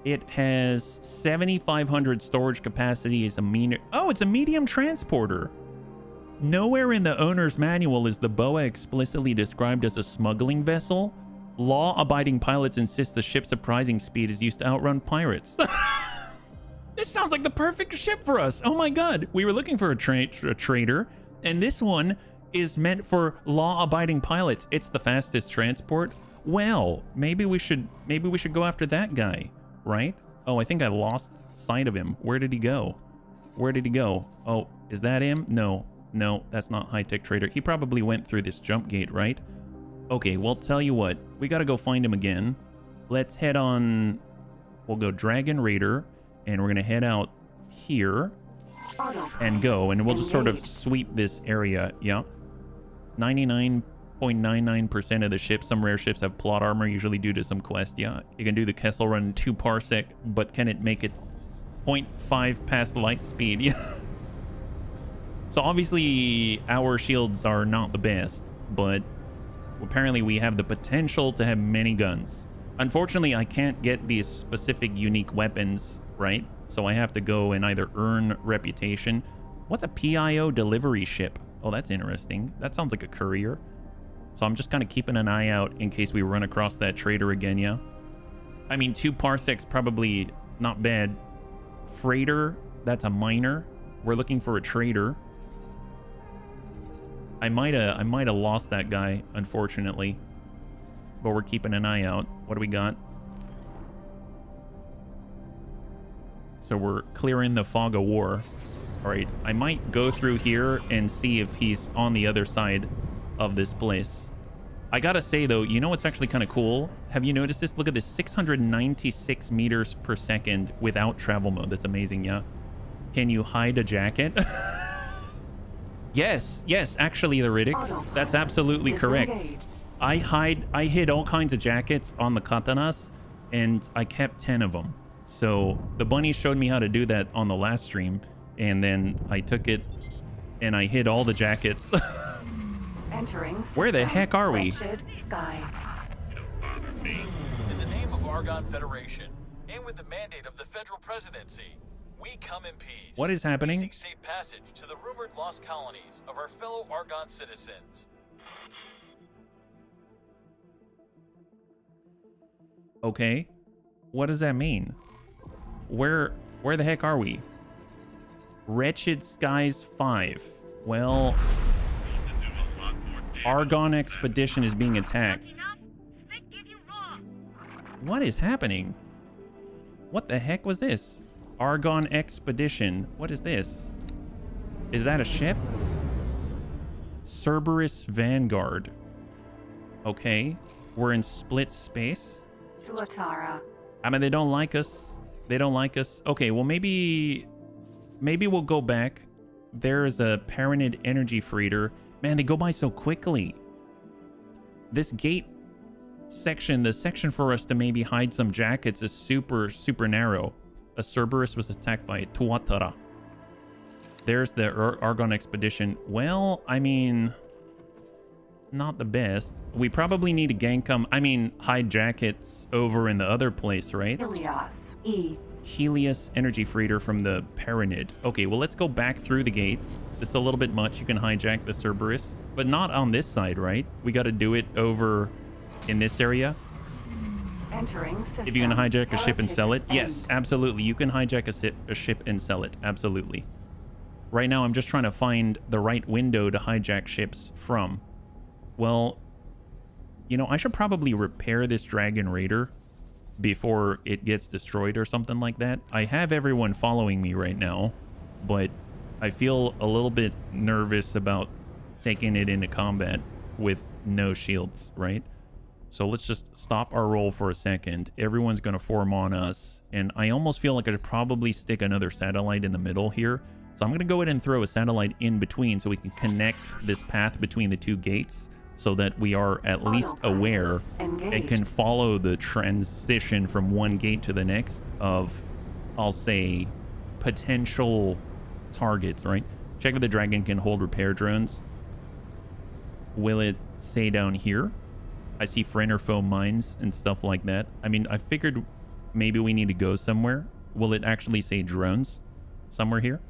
A: It has 7,500 storage capacity. Is a mean... Oh, it's a medium transporter. Nowhere in the owner's manual is the Boa explicitly described as a smuggling vessel. Law-abiding pilots insist the ship's surprising speed is used to outrun pirates. This sounds like the perfect ship for us. Oh my God. We were looking for a trader, and this one is meant for law-abiding pilots. It's the fastest transport. Well, maybe we should go after that guy, right? Oh, I think I lost sight of him. Where did he go? Where did he go? Oh, is that him? No, that's not high-tech trader. He probably went through this jump gate, right? Okay, well, tell you what, we gotta go find him again. Let's head on. We'll go Dragon Raider, and we're gonna head out here and go, and we'll just sort of sweep this area. Yeah. 99.99% of the ships, some rare ships have plot armor, usually due to some quest. Yeah, you can do the Kessel Run 2 parsec, but can it make it 0.5 past light speed? Yeah. So obviously our shields are not the best, but apparently we have the potential to have many guns. Unfortunately, I can't get these specific unique weapons, right? So I have to go and either earn reputation. What's a PIO delivery ship? Oh, that's interesting. That sounds like a courier. So I'm just kind of keeping an eye out in case we run across that trader again, yeah? I mean, 2 parsecs probably not bad. Freighter, that's a miner. We're looking for a trader. I might have lost that guy, unfortunately. But we're keeping an eye out. What do we got? So we're clearing the fog of war. All right, I might go through here and see if he's on the other side of this place. I gotta say though, you know what's actually kind of cool? Have you noticed this? Look at this, 696 meters per second without travel mode. That's amazing, yeah? Can you hide a jacket? Yes, actually, the Riddick. That's absolutely correct. I hid all kinds of jackets on the katanas, and I kept 10 of them. So the bunny showed me how to do that on the last stream, and then I took it and I hid all the jackets.
B: Entering
A: Where the heck are we?
B: Skies.
L: In the name of Argon Federation, and with the mandate of the federal presidency, we come in peace.
A: What is happening?
L: We seek safe passage to the rumored lost colonies of our fellow Argon citizens.
A: Okay. What does that mean? Where the heck are we? Wretched Skies 5. Well, Argon Expedition is being attacked. What is happening? What the heck was this? Argon Expedition. What is this? Is that a ship? Cerberus Vanguard. Okay. We're in split space.
B: Tuatara.
A: I mean, they don't like us. They don't like us. Okay, well, maybe we'll go back. There's a Paranid energy freighter. Man, they go by so quickly. This gate section, the section for us to maybe hide some jackets is super, super narrow. A Cerberus was attacked by Tuatara. There's the Argon expedition. Well, I mean, not the best. We probably need to hide jackets over in the other place, right?
B: Helios. E.
A: Helios energy freighter from the Paranid. Okay, well, let's go back through the gate. This is a little bit much. You can hijack the Cerberus, but not on this side, right? We got to do it over in this area.
B: Entering system.
A: If you're going to hijack a ship and sell it.
B: End.
A: Yes, absolutely. You can hijack a ship and sell it. Absolutely. Right now, I'm just trying to find the right window to hijack ships from. Well, you know, I should probably repair this Dragon Raider before it gets destroyed or something like that. I have everyone following me right now, but I feel a little bit nervous about taking it into combat with no shields, right? So let's just stop our roll for a second. Everyone's going to form on us, and I almost feel like I should probably stick another satellite in the middle here. So I'm going to go ahead and throw a satellite in between so we can connect this path between the two gates so that we are at least aware and can follow the transition from one gate to the next of, I'll say, potential targets, right? Check if the Dragon can hold repair drones. Will it say down here? I see friend or foe mines and stuff like that. I mean, I figured maybe we need to go somewhere. Will it actually say drones somewhere here?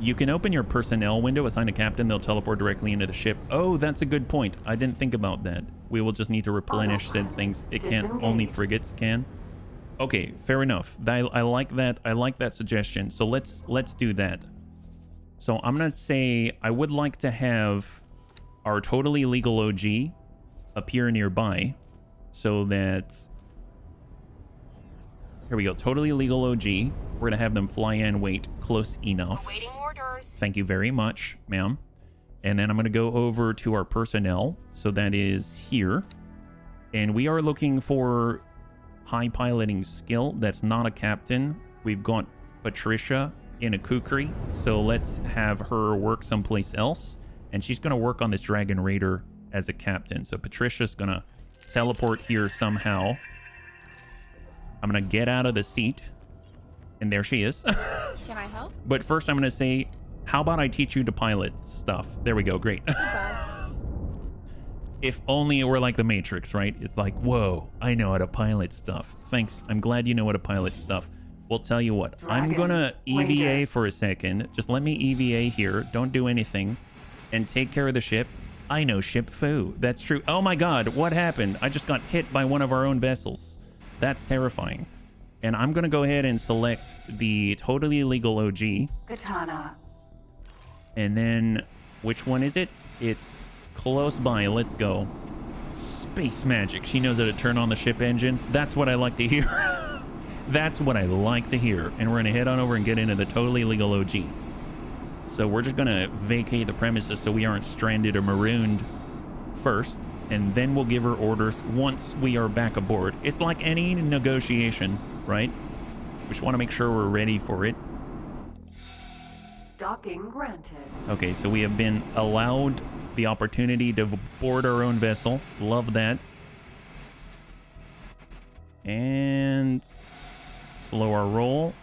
A: You can open your personnel window, assign a captain, they'll teleport directly into the ship. Oh, that's a good point. I didn't think about that. We will just need to replenish said things. It can't, only frigates can. Okay, fair enough. I like that. I like that suggestion. So let's do that. So I'm gonna say I would like to have our totally legal OG appear nearby so that, here we go, totally legal OG. We're gonna have them fly in, wait close enough.
C: Awaiting orders.
A: Thank you very much, ma'am. And then I'm gonna go over to our personnel. So that is here. And we are looking for high piloting skill. That's not a captain. We've got Patricia in a kukri, so let's have her work someplace else, and she's going to work on this Dragon Raider as a captain. So Patricia's going to teleport here somehow. I'm going to get out of the seat, and there she is.
I: Can I help?
A: But first I'm going to say, how about I teach you to pilot stuff? There we go, great. If only it were like the Matrix, right? It's like, whoa, I know how to pilot stuff. Thanks, I'm glad you know how to pilot stuff. Well, tell you what, I'm gonna EVA for a second. Just let me EVA here. Don't do anything. And take care of the ship. I know ship foo. That's true. Oh my god, what happened? I just got hit by one of our own vessels. That's terrifying. And I'm gonna go ahead and select the totally illegal OG.
B: Katana.
A: And then, which one is it? It's close by. Let's go. Space magic. She knows how to turn on the ship engines. That's what I like to hear. That's what I like to hear. And we're going to head on over and get into the totally legal OG. So we're just going to vacate the premises so we aren't stranded or marooned first. And then we'll give her orders once we are back aboard. It's like any negotiation, right? We just want to make sure we're ready for it.
B: Docking granted.
A: Okay, so we have been allowed the opportunity to board our own vessel. Love that. And slow our roll.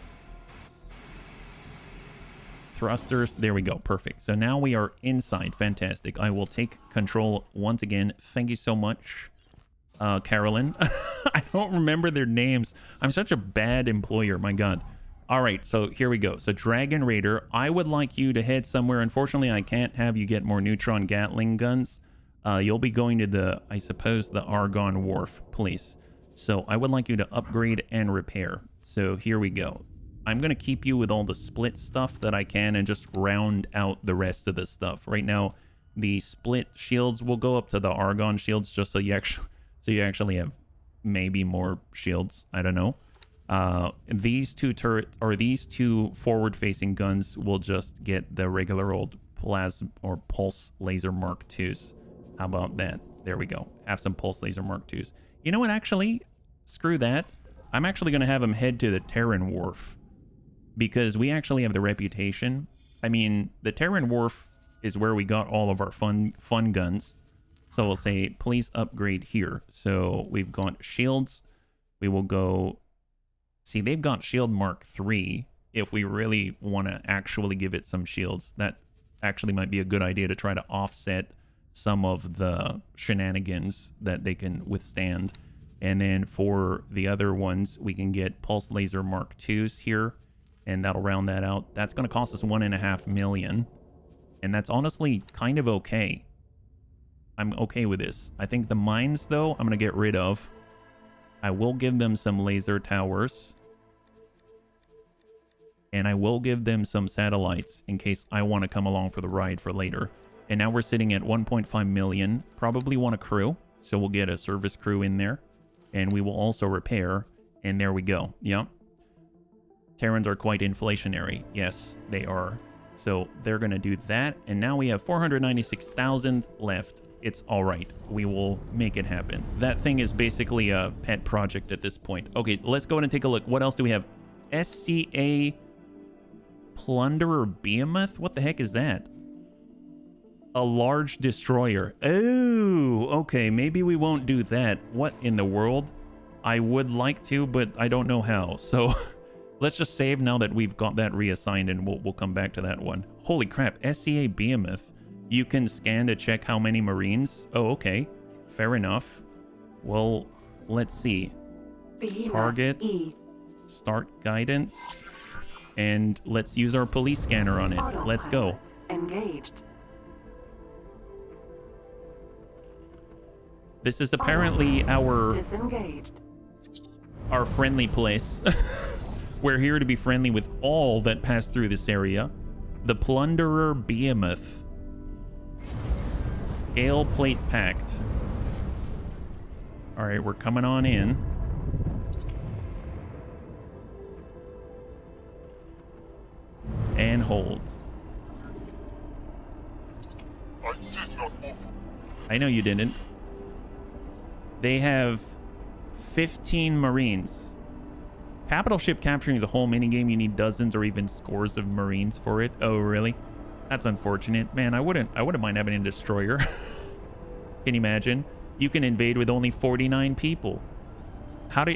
A: Thrusters. There we go. Perfect. So now we are inside. Fantastic. I will take control once again. Thank you so much, Carolyn. I don't remember their names. I'm such a bad employer. My God. All right. So here we go. So Dragon Raider, I would like you to head somewhere. Unfortunately, I can't have you get more neutron Gatling guns. You'll be going to the, I suppose, the Argon Wharf place. So I would like you to upgrade and repair. So here we go. I'm going to keep you with all the split stuff that I can and just round out the rest of the stuff. Right now, the split shields will go up to the Argon shields just so you actually have maybe more shields. I don't know. These two turret or these two forward-facing guns will just get the regular old plasma or pulse laser Mark IIs. How about that? There we go. Have some pulse laser Mark IIs. You know what? Actually, screw that. I'm actually going to have him head to the Terran Wharf because we actually have the reputation. I mean, the Terran Wharf is where we got all of our fun guns. So we'll say, please upgrade here. So we've got shields. We will go... See, they've got shield Mark III. If we really want to actually give it some shields, that actually might be a good idea to try to offset some of the shenanigans that they can withstand. And then for the other ones, we can get pulse laser Mark IIs here, and that'll round that out. That's going to cost us 1.5 million. And that's honestly kind of okay. I'm okay with this. I think the mines, though, I'm going to get rid of. I will give them some laser towers. And I will give them some satellites in case I want to come along for the ride for later. And now we're sitting at 1.5 million. Probably want a crew. So we'll get a service crew in there. And we will also repair. And there we go. Yep. Terrans are quite inflationary. Yes, they are. So they're going to do that. And now we have 496,000 left. It's all right. We will make it happen. That thing is basically a pet project at this point. Okay, let's go ahead and take a look. What else do we have? SCA Plunderer Behemoth? What the heck is that? A large destroyer. Oh, okay. Maybe we won't do that. What in the world? I would like to, but I don't know how. So let's just save now that we've got that reassigned, and we'll come back to that one. Holy crap. SCA Behemoth. You can scan to check how many Marines. Oh, okay. Fair enough. Well, let's see. Target. Start guidance. And let's use our police scanner on it. Let's go.
B: Engaged.
A: This is apparently our friendly place. We're here to be friendly with all that pass through this area. The Plunderer Behemoth. Scale plate packed. All right, we're coming on in. And hold. I know you didn't. They have 15 Marines. Capital ship capturing is a whole minigame. You need dozens or even scores of Marines for it. Oh, really? That's unfortunate. Man, I wouldn't mind having a destroyer. Can you imagine? You can invade with only 49 people. How do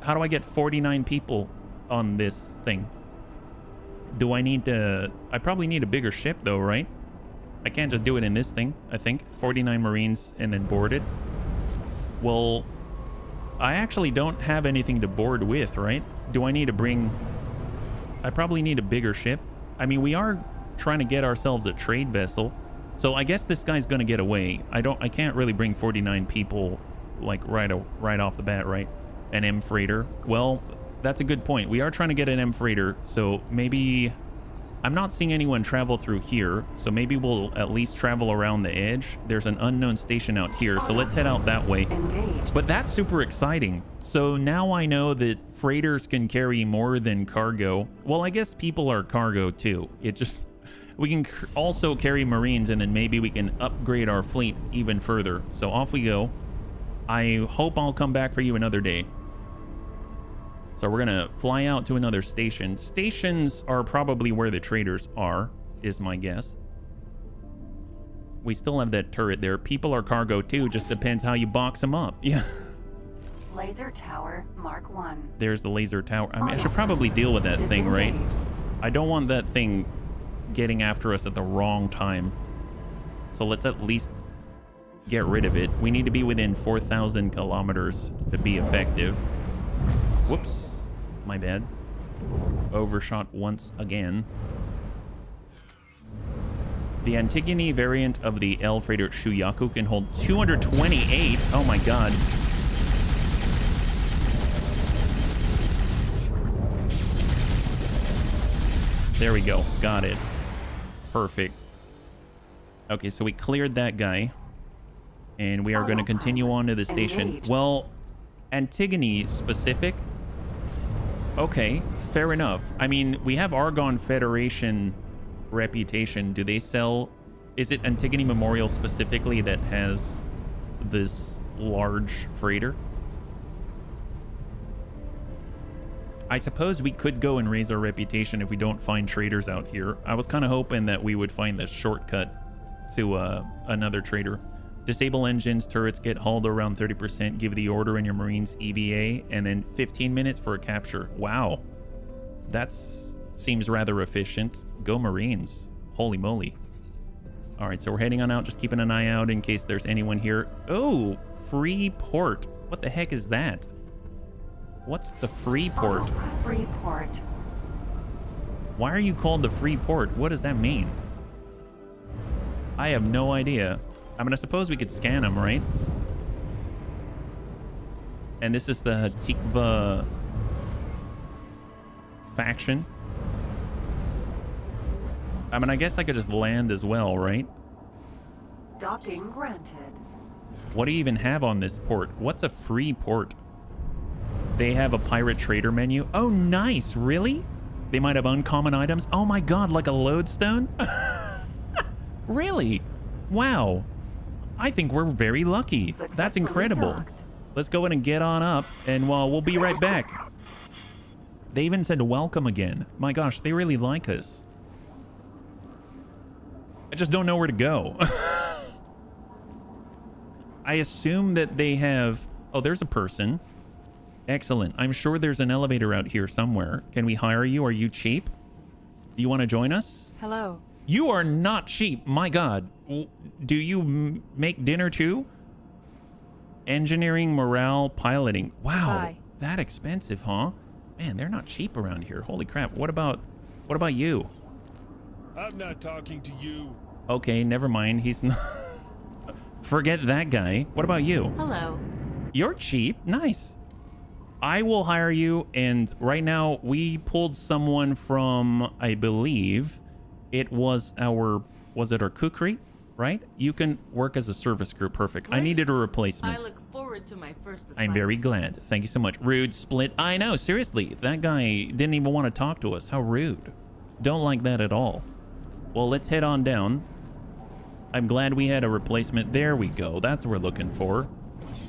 A: I get 49 people on this thing? Do I need to... I probably need a bigger ship though, right? I can't just do it in this thing, I think. 49 Marines and then board it. Well, I actually don't have anything to board with, right? Do I need to bring... I probably need a bigger ship. I mean, we are trying to get ourselves a trade vessel. So I guess this guy's going to get away. I can't really bring 49 people like right off the bat, right? An M freighter. Well, that's a good point. We are trying to get an M freighter, so maybe... I'm not seeing anyone travel through here, so maybe we'll at least travel around the edge. There's an unknown station out here, so let's head out that way. But that's super exciting. So now I know that freighters can carry more than cargo. Well, I guess people are cargo too. It just... We can also carry Marines, and then maybe we can upgrade our fleet even further. So off we go. I hope I'll come back for you another day. So we're going to fly out to another station. Stations are probably where the traders are, is my guess. We still have that turret there. People are cargo too, just depends how you box them up. Yeah.
B: Laser tower, Mark 1.
A: There's the laser tower. I mean, I should probably deal with that thing, right? I don't want that thing getting after us at the wrong time. So let's at least get rid of it. We need to be within 4,000 kilometers to be effective. Whoops, my bad. Overshot once again. The Antigone variant of the L freighter Shuyaku can hold 228. Oh my god. There we go. Got it. Perfect. Okay, so we cleared that guy. And we are going to continue on to the station. Well, Antigone specific. Okay, fair enough. I mean, we have Argon Federation reputation. Do they sell... Is it Antigone Memorial specifically that has this large freighter? I suppose we could go and raise our reputation if we don't find traders out here. I was kind of hoping that we would find the shortcut to another trader. Disable engines, turrets get hauled around 30%, give the order in your Marines EVA, and then 15 minutes for a capture. Wow. Seems rather efficient. Go Marines. Holy moly. All right, so we're heading on out, just keeping an eye out in case there's anyone here. Oh, free port. What the heck is that? What's the free port?
B: Oh, free port.
A: Why are you called the free port? What does that mean? I have no idea. I mean, I suppose we could scan them, right? And this is the Tikva faction. I mean, I guess I could just land as well, right?
B: Docking granted.
A: What do you even have on this port? What's a free port? They have a pirate trader menu. Oh, nice. Really? They might have uncommon items. Oh my God, like a lodestone? Really? Wow. I think we're very lucky. That's incredible.
B: Docked.
A: Let's go in and get on up, and we'll be right back. They even said welcome again. My gosh, they really like us. I just don't know where to go. I assume that they have... Oh, there's a person. Excellent. I'm sure there's an elevator out here somewhere. Can we hire you? Are you cheap? Do you want to join us?
M: Hello.
A: You are not cheap. My God. Do you make dinner too? Engineering, morale, piloting. Wow.
M: Hi.
A: That expensive, huh? Man, they're not cheap around here. Holy crap. What about you?
N: I'm not talking to you.
A: Okay, never mind. He's not... Forget that guy. What about you?
M: Hello.
A: You're cheap. Nice. I will hire you, and right now we pulled someone from, I believe, it was our kukri, right? You can work as a service crew. Perfect. I needed a replacement.
M: I look forward to my first assignment.
A: I'm very glad. Thank you so much. Rude split. I know, seriously. That guy didn't even want to talk to us. How rude. Don't like that at all. Well, let's head on down. I'm glad we had a replacement. There we go. That's what we're looking for.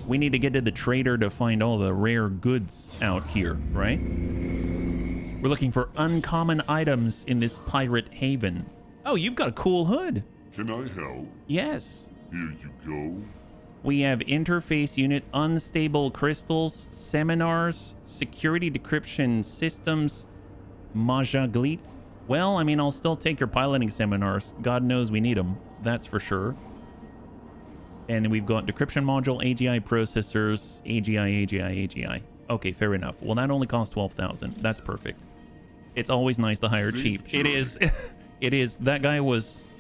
A: We need to get to the trader to find all the rare goods out here, right? We're looking for uncommon items in this pirate haven. Oh, you've got a cool hood.
K: Can I help?
A: Yes.
K: Here you go.
A: We have interface unit, unstable crystals, seminars, security decryption systems, Majaglit. Well, I mean, I'll still take your piloting seminars. God knows we need them. That's for sure. And then we've got decryption module, AGI processors, AGI. Okay, fair enough. Well, that only costs 12,000. That's perfect. It's always nice to hire cheap. It is. It is. That guy was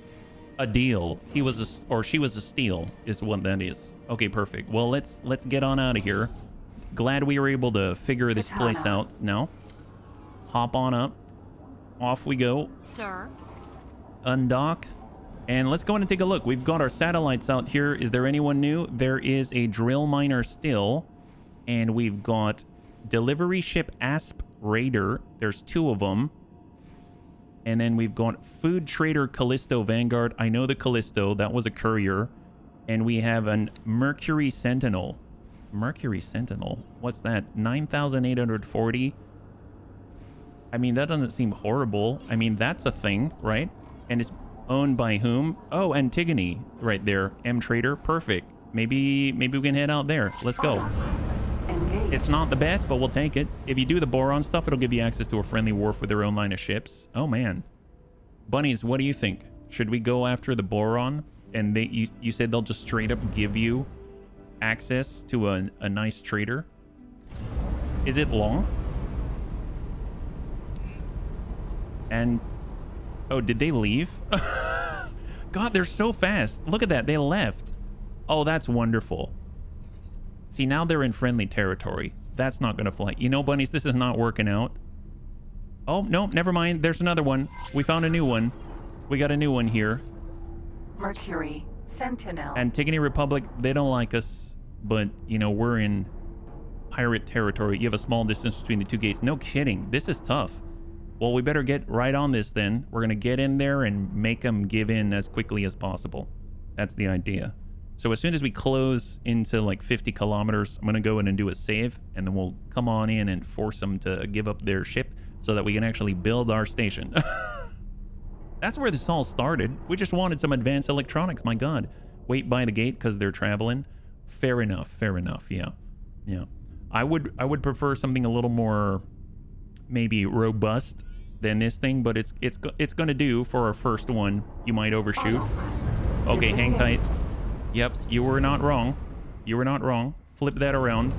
A: a deal. He was or she was a steal is what that is. Okay, perfect. Well, let's get on out of here. Glad we were able to figure this place out now. Hop on up. Off we go.
C: Sir.
A: Undock. And let's go in and take a look. We've got our satellites out here. Is there anyone new? There is a drill miner still. And we've got delivery ship Asp Raider. There's 2 of them. And then we've got food trader Callisto Vanguard. I know the Callisto. That was a courier. And we have an Mercury Sentinel. Mercury Sentinel? What's that? 9,840. I mean, that doesn't seem horrible. I mean, that's a thing, right? And it's owned by whom? Oh, Antigone right there. M Trader. Perfect. Maybe we can head out there. Let's go.
B: Engage.
A: It's not the best, but we'll take it. If you do the boron stuff, it'll give you access to a friendly wharf with their own line of ships. Oh, man. Bunnies, what do you think? Should we go after the boron? And you said they'll just straight up give you access to a nice trader? Is it long? And... oh, did they leave? God, they're so fast. Look at that. They left. Oh, that's wonderful. See, now they're in friendly territory. That's not going to fly. You know, bunnies, this is not working out. Oh, no, never mind. There's another one. We found a new one. We got a new one here.
B: Mercury Sentinel.
A: Antigone Republic, they don't like us. But, you know, we're in pirate territory. You have a small distance between the 2 gates. No kidding. This is tough. Well, we better get right on this then. We're going to get in there and make them give in as quickly as possible. That's the idea. So as soon as we close into like 50 kilometers, I'm going to go in and do a save. And then we'll come on in and force them to give up their ship so that we can actually build our station. That's where this all started. We just wanted some advanced electronics, my god. Wait by the gate because they're traveling. Fair enough, yeah. Yeah. I would prefer something a little more maybe robust than this thing, but it's gonna do for our first one. You might overshoot. Okay, hang tight. Yep, you were not wrong. You were not wrong. Flip that around.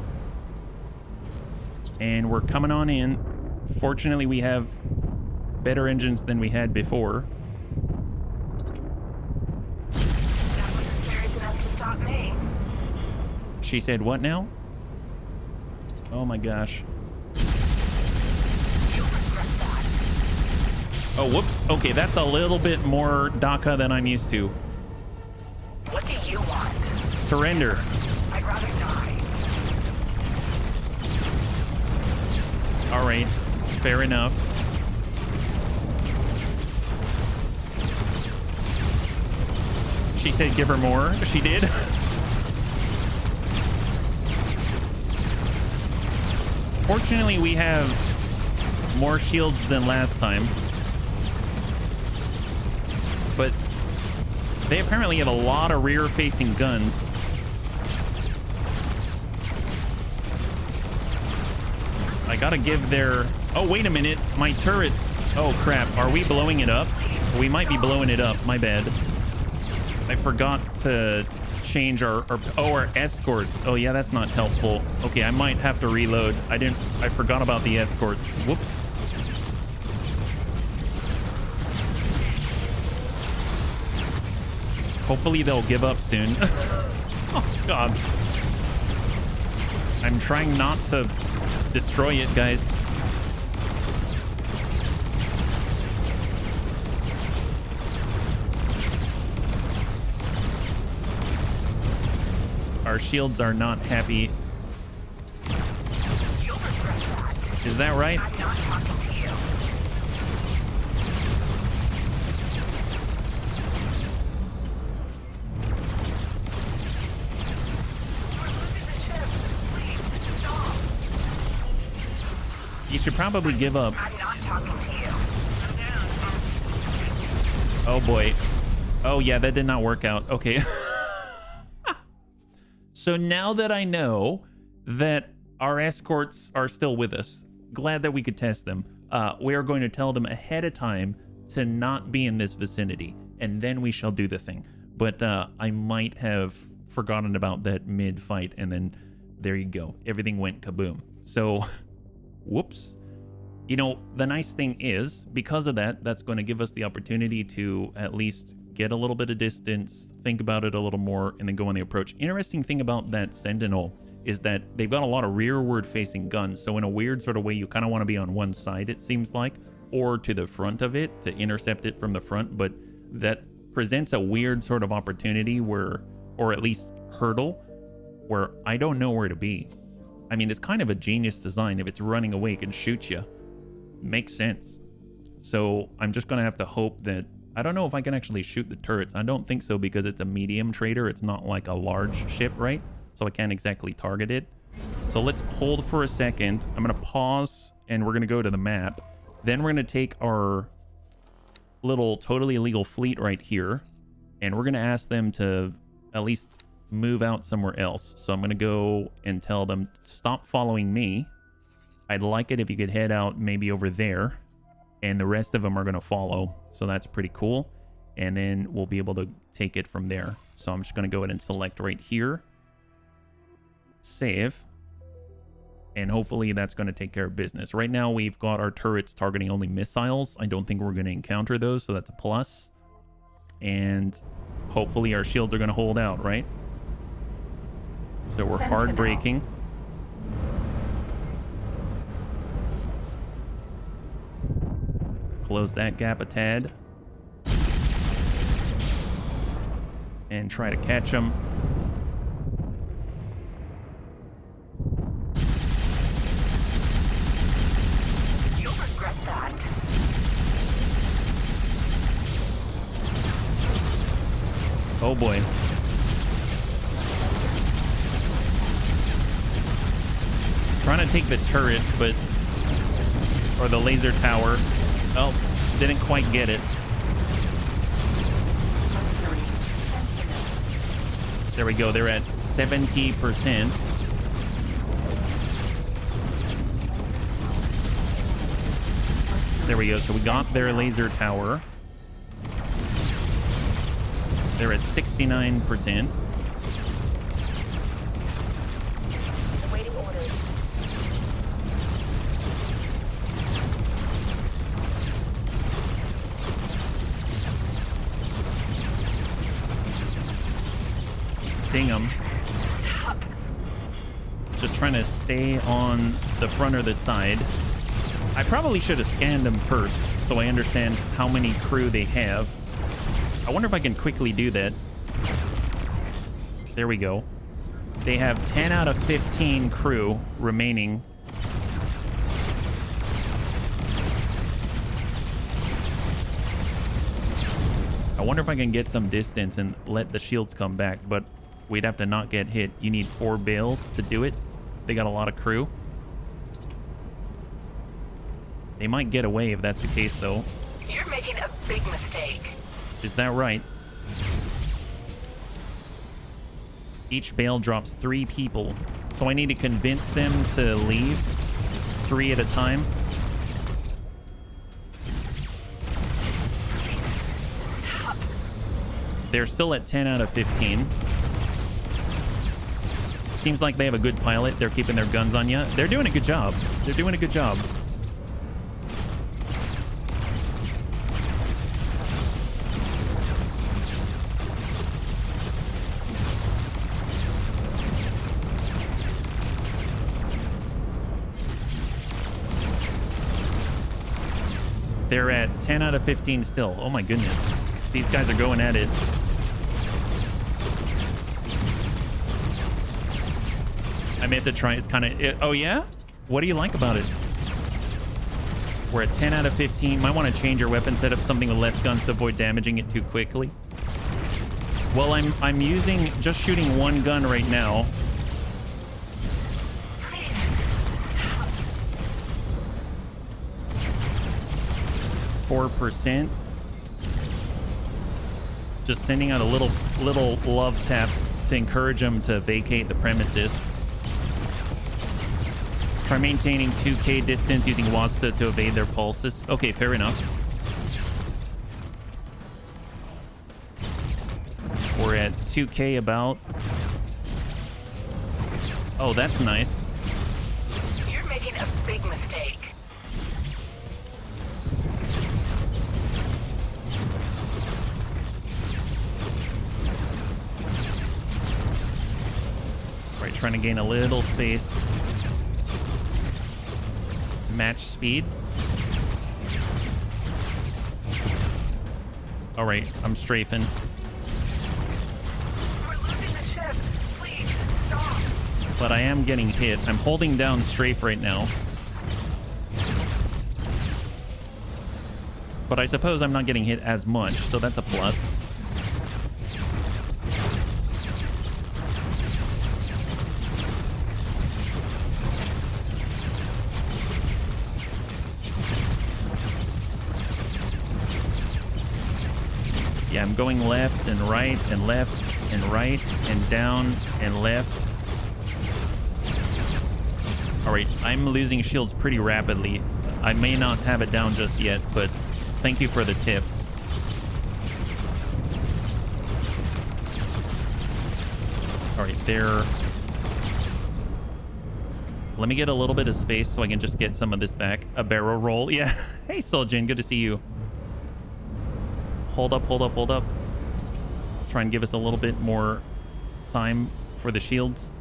A: And we're coming on in. Fortunately, we have better engines than we had before.
B: That wasn't serious enough to stop me.
A: She said what now? Oh my gosh. Oh, whoops. Okay, that's a little bit more DACA than I'm used to.
B: What do you want?
A: Surrender.
B: I'd rather die.
A: All right, fair enough. She said give her more. She did. Fortunately, we have more shields than last time. But they apparently have a lot of rear-facing guns. I gotta give their... Oh, wait a minute. My turrets... Oh, crap. Are we blowing it up? We might be blowing it up. My bad. I forgot to change our escorts. Oh, yeah, that's not helpful. Okay, I might have to reload. I forgot about the escorts. Whoops. Hopefully they'll give up soon. Oh, God. I'm trying not to destroy it, guys. Our shields are not happy. Is that right?
B: I'm not talking to you.
A: You should probably give up.
B: I'm not talking to you.
A: Oh boy. Oh yeah, that did not work out. Okay. So now that I know that our escorts are still with us, glad that we could test them. We are going to tell them ahead of time to not be in this vicinity, and then we shall do the thing. But I might have forgotten about that mid-fight, and then there you go. Everything went kaboom. So... Whoops. You know, the nice thing is, because of that, that's going to give us the opportunity to at least get a little bit of distance, think about it a little more, and then go on the approach. Interesting thing about that Sentinel is that they've got a lot of rearward facing guns. So in a weird sort of way, you kind of want to be on one side, it seems like, or to the front of it to intercept it from the front. But that presents a weird sort of opportunity where, or at least hurdle, where I don't know where to be. I mean, it's kind of a genius design. If it's running away, it can shoot you. Makes sense. So I'm just going to have to hope that... I don't know if I can actually shoot the turrets. I don't think so because it's a medium trader. It's not like a large ship, right? So I can't exactly target it. So let's hold for a second. I'm going to pause and we're going to go to the map. Then we're going to take our little totally illegal fleet right here. And we're going to ask them to at least... move out somewhere else. So I'm going to go and tell them, stop following me. I'd like it if you could head out maybe over there. And the rest of them are going to follow. So that's pretty cool. And then we'll be able to take it from there. So I'm just going to go ahead and select right here. Save. And hopefully that's going to take care of business. Right now we've got our turrets targeting only missiles. I don't think we're going to encounter those. So that's a plus. And hopefully our shields are going to hold out, right? So we're hard braking. Close that gap a tad. And try to catch them.
B: You'll regret that.
A: Oh boy. Trying to take the turret, but... or the laser tower. Oh, didn't quite get it. There we go. They're at 70%. There we go. So we got their laser tower. They're at 69%.
C: Awaiting orders.
A: Ding 'em. Just trying to stay on the front or the side. I probably should have scanned them first so I understand how many crew they have. I wonder if I can quickly do that. There we go. They have 10 out of 15 crew remaining. I wonder if I can get some distance and let the shields come back, but we'd have to not get hit. You need 4 bales to do it. They got a lot of crew. They might get away if that's the case, though.
C: You're making a big mistake.
A: Is that right? Each bale drops 3 people. So I need to convince them to leave 3 at a time.
C: Stop.
A: They're still at 10 out of 15. Seems like they have a good pilot. They're keeping their guns on you. They're doing a good job. They're doing a good job. They're at 10 out of 15 still. Oh my goodness. These guys are going at it. I meant to try. It's kind of... Oh, yeah? What do you like about it? We're at 10 out of 15. Might want to change your weapon setup, something with less guns to avoid damaging it too quickly. Well, I'm using... just shooting 1 gun right now. 4%. Just sending out a little love tap to encourage them to vacate the premises. Try maintaining 2K distance using Wasta to evade their pulses. Okay, fair enough. We're at 2K about. Oh, that's nice.
C: You're making a big mistake.
A: Right, trying to gain a little space. Match speed. All right, I'm strafing.
C: We're losing the ship. Please, stop.
A: But I am getting hit. I'm holding down strafe right now. But I suppose I'm not getting hit as much, so that's a plus. Yeah, I'm going left and right and left and right and down and left. All right, I'm losing shields pretty rapidly. I may not have it down just yet, but thank you for the tip. All right, there. Let me get a little bit of space so I can just get some of this back. A barrel roll. Yeah. Hey, Soljin, good to see you. Hold up, hold up, hold up. Try and give us a little bit more time for the shields.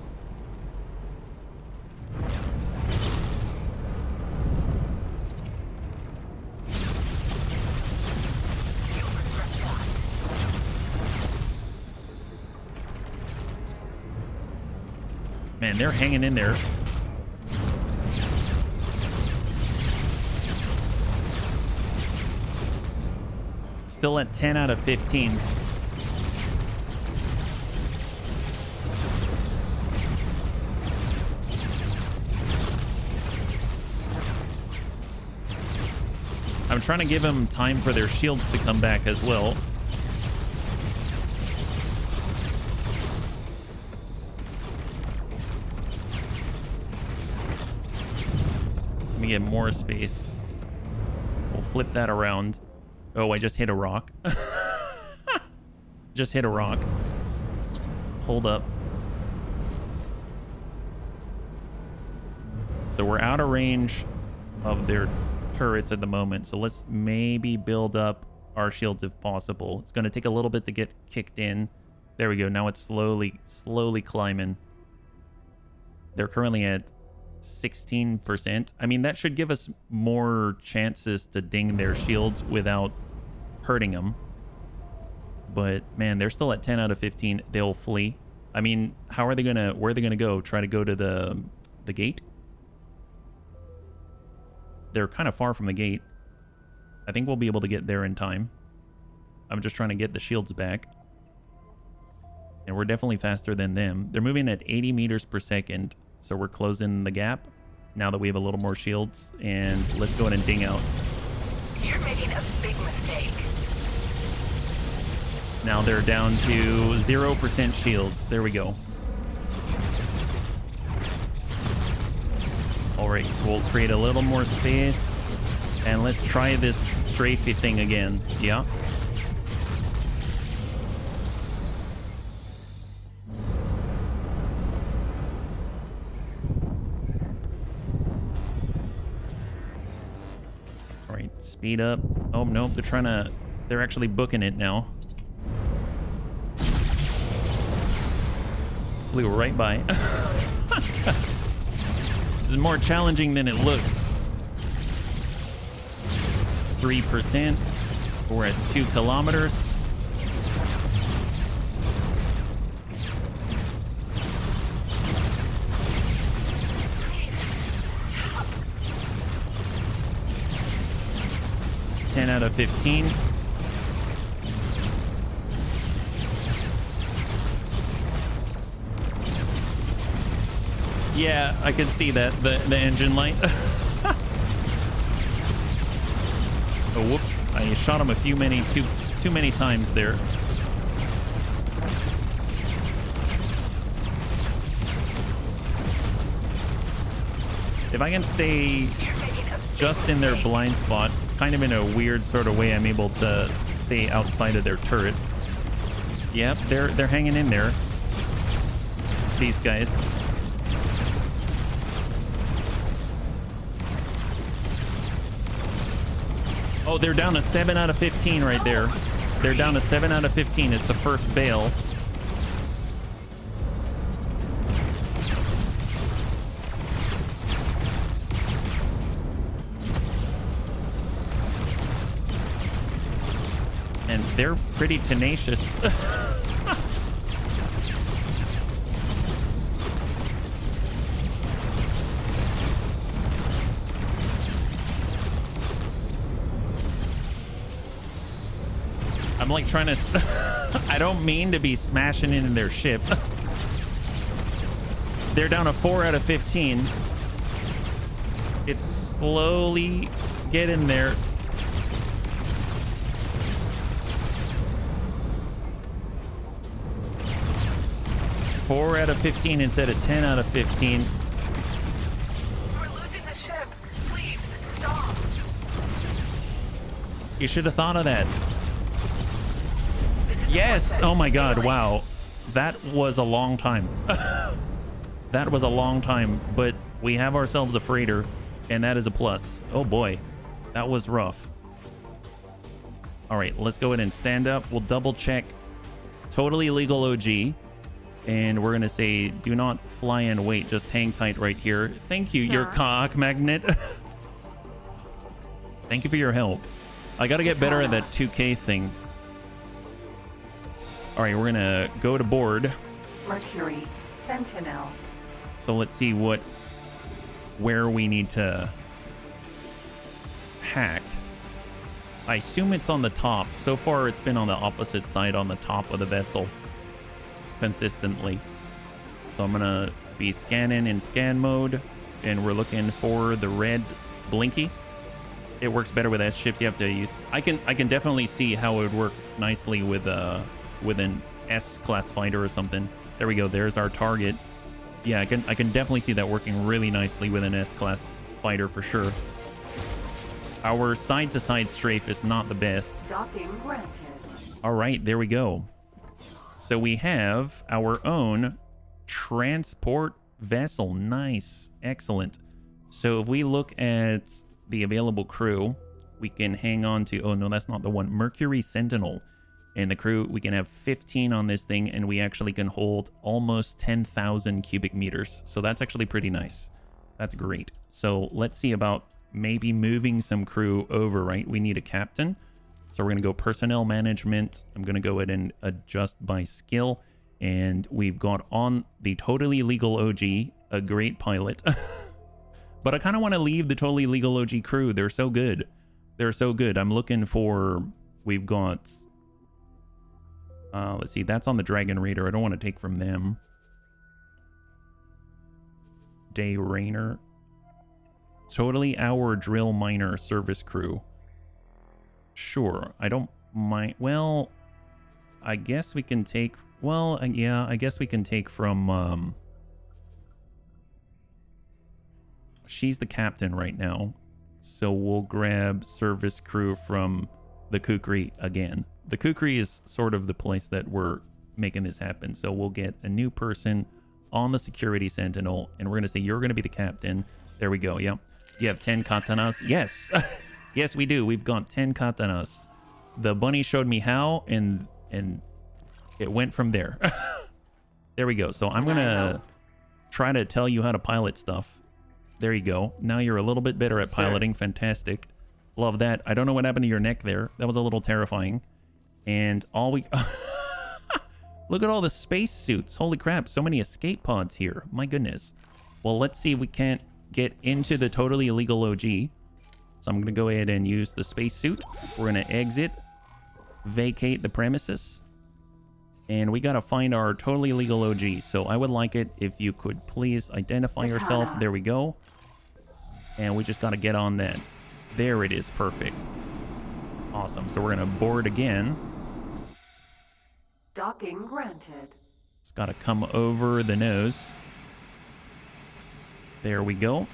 A: Man, they're hanging in there. Still at 10 out of 15. I'm trying to give them time for their shields to come back as well. to get more space. We'll flip that around. Oh, I just hit a rock. Just hit a rock. Hold up. So we're out of range of their turrets at the moment. So let's maybe build up our shields if possible. It's going to take a little bit to get kicked in. There we go. Now it's slowly climbing. They're currently at 16%. I mean, that should give us more chances to ding their shields without hurting them. But man, they're still at 10 out of 15. They'll flee. I mean, how are they gonna, where are they gonna go? Try to go to the gate? They're kind of far from the gate. I think we'll be able to get there in time. I'm just trying to get the shields back. And we're definitely faster than them. They're moving at 80 meters per second. So we're closing the gap now that we have a little more shields. And let's go ahead and ding out.
C: You're making a big mistake.
A: Now they're down to 0% shields. There we go. All right, we'll create a little more space. And let's try this strafey thing again. Yeah. All right, speed up. Oh, nope, they're actually booking it now. Flew right by. This is more challenging than it looks. 3%. We're at 2 kilometers. Ten out of 15. Yeah, I could see that, the engine light. Oh, whoops. I shot him too many times there. If I can stay just in their blind spot, kind of in a weird sort of way, I'm able to stay outside of their turrets. Yep, they're hanging in there. These guys. Oh, they're down to 7 out of 15 right there. They're down to 7 out of 15. It's the first bail. And they're pretty tenacious. I'm like trying to... I don't mean to be smashing into their ship. They're down to 4 out of 15. It's slowly getting there. Four out of 15 instead of 10 out of 15.
C: We're losing the ship. Please, stop.
A: You should have thought of that. Yes. Oh my god. Wow. That was a long time. That was a long time, but we have ourselves a freighter, and that is a plus. Oh boy. That was rough. All right, let's go ahead and stand up. We'll double check. Totally legal OG. And we're going to say, do not fly and wait. Just hang tight right here. Thank you, your cock magnet. Thank you for your help. I got to get better at that 2K thing. All right, we're going to go to board.
B: Mercury, Sentinel.
A: So let's see where we need to hack. I assume it's on the top. So far, it's been on the opposite side, on the top of the vessel. Consistently. So I'm gonna be scanning in scan mode, and we're looking for the red blinky. It works better with S-shift. You have to use... I can definitely see how it would work nicely with an S-class fighter or something. There we go. There's our target. Yeah, I can definitely see that working really nicely with an S-class fighter for sure. Our side-to-side strafe is not the best.
B: Docking granted.
A: All right, there we go. So we have our own transport vessel. Nice. Excellent. So if we look at the available crew, we can hang on to... Oh, no, that's not the one. Mercury Sentinel. And the crew, we can have 15 on this thing, and we actually can hold almost 10,000 cubic meters. So that's actually pretty nice. That's great. So let's see about maybe moving some crew over, right? We need a captain. So we're going to go personnel management. I'm going to go ahead and adjust by skill. And we've got on the totally legal OG, a great pilot. But I kind of want to leave the totally legal OG crew. They're so good. They're so good. I'm looking for... We've got... let's see. That's on the Dragon Raider. I don't want to take from them. Day Rainer. Totally our drill miner service crew. Sure. I don't mind. Well, I guess we can take... Well, yeah, I guess we can take from... She's the captain right now. So we'll grab service crew from the Kukri again. The Kukri is sort of the place that we're making this happen. So we'll get a new person on the security sentinel, and we're going to say, you're going to be the captain. There we go. Yep. You have 10 katanas. Yes. Yes, we do. We've got 10 katanas. The bunny showed me how, and it went from there. There we go. So I'm going to try to tell you how to pilot stuff. There you go. Now you're a little bit better at piloting. Fantastic. Love that. I don't know what happened to your neck there. That was a little terrifying. And all we... Look at all the space suits. Holy crap. So many escape pods here. My goodness. Well, let's see if we can't get into the totally illegal OG. So I'm going to go ahead and use the space suit. We're going to exit. Vacate the premises. And we got to find our totally legal OG. So I would like it if you could please identify yourself. There we go. And we just got to get on that. There it is. Perfect. Awesome. So we're going to board again.
B: Docking granted.
A: It's got to come over the nose. There we go.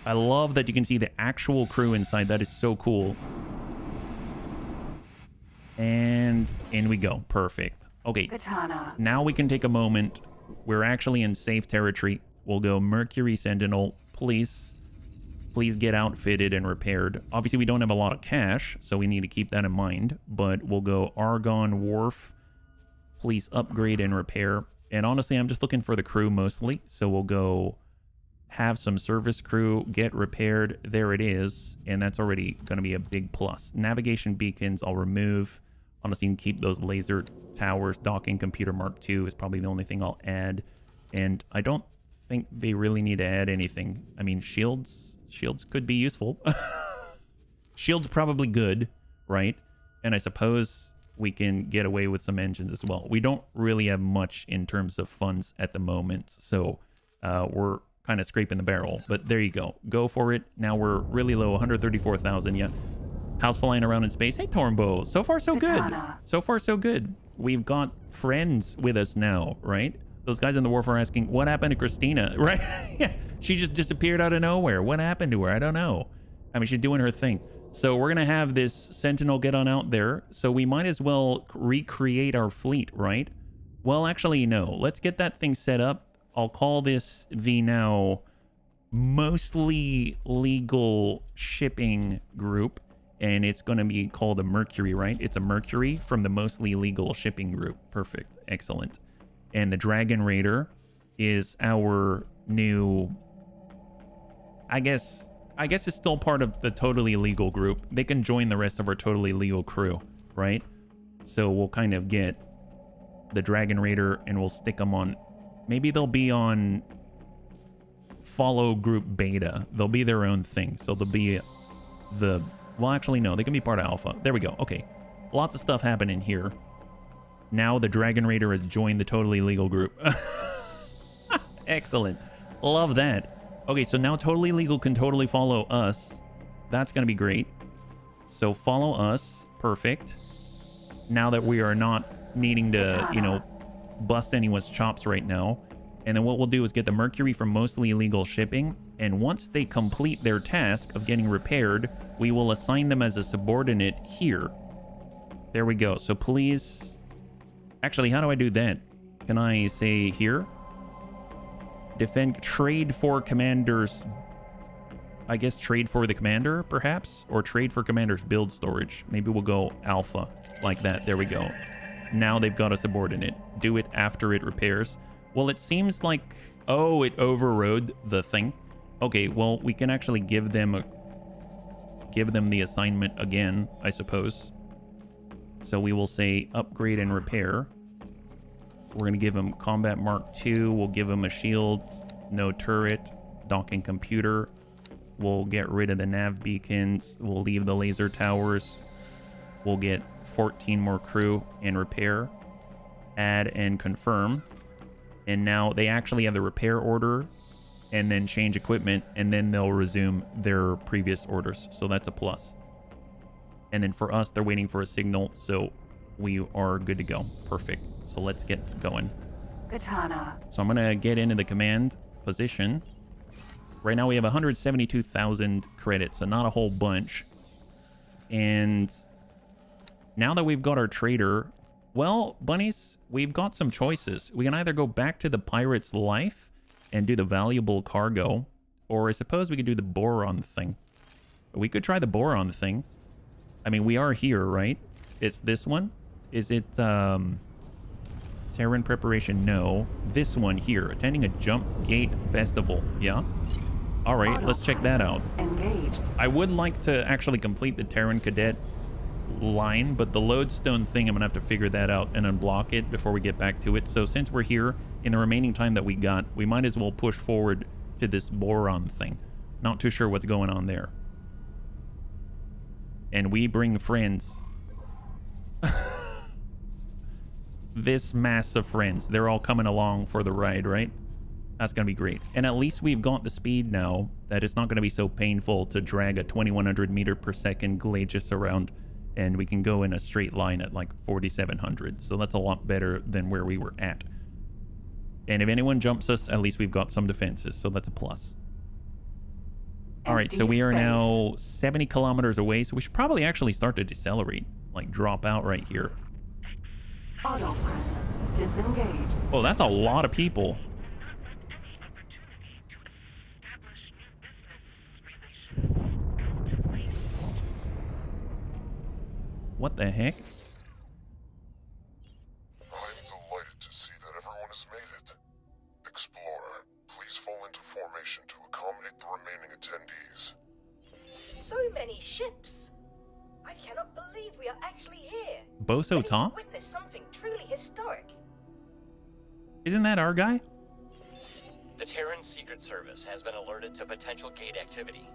A: I love that you can see the actual crew inside. That is so cool. And in we go. Perfect. Okay.
B: Katana.
A: Now we can take a moment. We're actually in safe territory. We'll go Mercury Sentinel. Please get outfitted and repaired. Obviously, we don't have a lot of cash, so we need to keep that in mind. But we'll go Argon Wharf. Please upgrade and repair. And honestly, I'm just looking for the crew mostly. So we'll go have some service crew, get repaired. There it is. And that's already going to be a big plus. Navigation beacons, I'll remove. Honestly, you can keep those laser towers. Docking computer Mark II is probably the only thing I'll add. And I don't think they really need to add anything. I mean, shields could be useful. Shields probably good, right? And I suppose we can get away with some engines as well. We don't really have much in terms of funds at the moment, so we're kind of scraping the barrel. But there you go. Go for it. Now we're really low, 134,000. Yeah. House flying around in space. Hey, Tornbo. So far, so good. So far, so good. We've got friends with us now, right? Those guys in the wharf are asking, what happened to Christina, right? Yeah, she just disappeared out of nowhere. What happened to her? I don't know. I mean, she's doing her thing. So we're going to have this Sentinel get on out there. So we might as well recreate our fleet, right? Well, actually, no. Let's get that thing set up. I'll call this the now mostly legal shipping group. And it's going to be called a Mercury, right? It's a Mercury from the mostly legal shipping group. Perfect. Excellent. And the Dragon Raider is our new... I guess it's still part of the totally legal group. They can join the rest of our totally legal crew, right? So we'll kind of get the Dragon Raider and we'll stick them on... Maybe they'll be on follow group beta. They'll be their own thing. So they'll be the... Well, actually, no. They can be part of Alpha. There we go. Okay. Lots of stuff happening here. Now the Dragon Raider has joined the totally legal group. Excellent. Love that. Okay, so now totally legal can totally follow us. That's going to be great. So follow us. Perfect. Now that we are not needing to, you know, bust anyone's chops right now. And then what we'll do is get the Mercury from mostly illegal shipping. And once they complete their task of getting repaired, we will assign them as a subordinate here. There we go. So please... Actually, how do I do that? Can I say here? Defend, trade for commanders. I guess trade for the commander, perhaps? Or trade for commander's build storage. Maybe we'll go alpha like that. There we go. Now they've got a subordinate. Do it after it repairs. Well, it seems like... Oh, it overrode the thing. Okay, well, we can actually give them the assignment again, I suppose. So we will say upgrade and repair. We're going to give him Combat Mark II. We'll give him a shield, no turret, docking computer. We'll get rid of the nav beacons. We'll leave the laser towers. We'll get 14 more crew and repair. Add and confirm. And now they actually have the repair order and then change equipment, and then they'll resume their previous orders. So that's a plus. And then for us, they're waiting for a signal, so we are good to go. Perfect. So let's get going.
B: Katana.
A: So I'm going to get into the command position. Right now we have 172,000 credits, so not a whole bunch. And now that we've got our trader, well, bunnies, we've got some choices. We can either go back to the pirate's life and do the valuable cargo, or I suppose we could do the boron thing. We could try the boron thing. I mean, we are here, right? It's this one. Is it, Sarin preparation? No. This one here. Attending a jump gate festival. Yeah? All right, let's check that out.
B: Engaged.
A: I would like to actually complete the Terran Cadet line, but the lodestone thing, I'm gonna have to figure that out and unblock it before we get back to it. So since we're here, in the remaining time that we got, we might as well push forward to this boron thing. Not too sure what's going on there. And we bring friends. This mass of friends. They're all coming along for the ride, right? That's going to be great. And at least we've got the speed now that it's not going to be so painful to drag a 2100 meter per second Gladius around, and we can go in a straight line at like 4700. So that's a lot better than where we were at. And if anyone jumps us, at least we've got some defenses, so that's a plus. All right, so we are now 70 kilometers away, so we should probably actually start to decelerate, like drop out right here.
B: Autopilot. Disengage.
A: Oh, that's a lot of people. What the heck?
K: I'm delighted to see that everyone has made it. Explorer, please fall into formation to accommodate the remaining attendees.
O: So many ships. I cannot believe we are actually here.
A: Boso Tom?
O: Witness something truly historic.
A: Isn't that our guy?
P: The Terran Secret Service has been alerted to potential gate activity.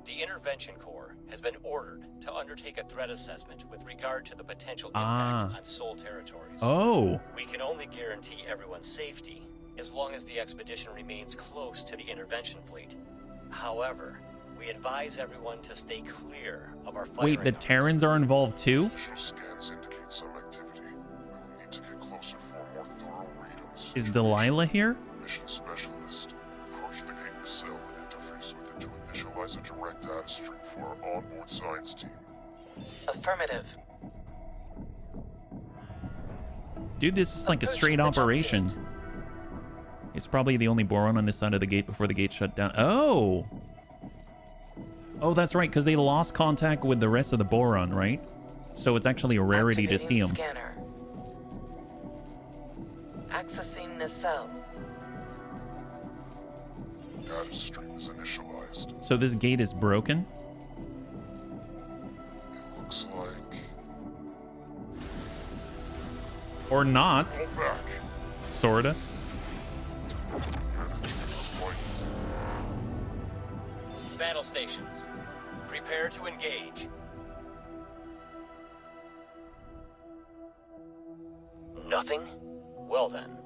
P: The Intervention Corps has been ordered to undertake a threat assessment with regard to the potential impact on Sol territories.
A: Oh.
P: We can only guarantee everyone's safety as long as the expedition remains close to the intervention fleet. However, we advise everyone to stay clear of our firing.
A: Wait, the Terrans are involved too?
K: Initial scans indicate some activity. We will need to get closer for a more thorough read.
A: Is Delilah here?
K: Mission specialist. Approach the gate with cell and interface with it to initialize a direct data stream for our onboard science team.
O: Affirmative.
A: Dude, this is like a straight operation. It's probably the only boron on this side of the gate before the gate shut down. Oh! Oh, that's right, because they lost contact with the rest of the boron, right? So it's actually a rarity to see them.
O: Scanner. Accessing nacelle.
K: Data stream is initialized.
A: So this gate is broken?
K: It looks like...
A: Or not.
K: Fall back.
A: Sorta.
P: Battle stations, prepare to engage. Nothing? Well then,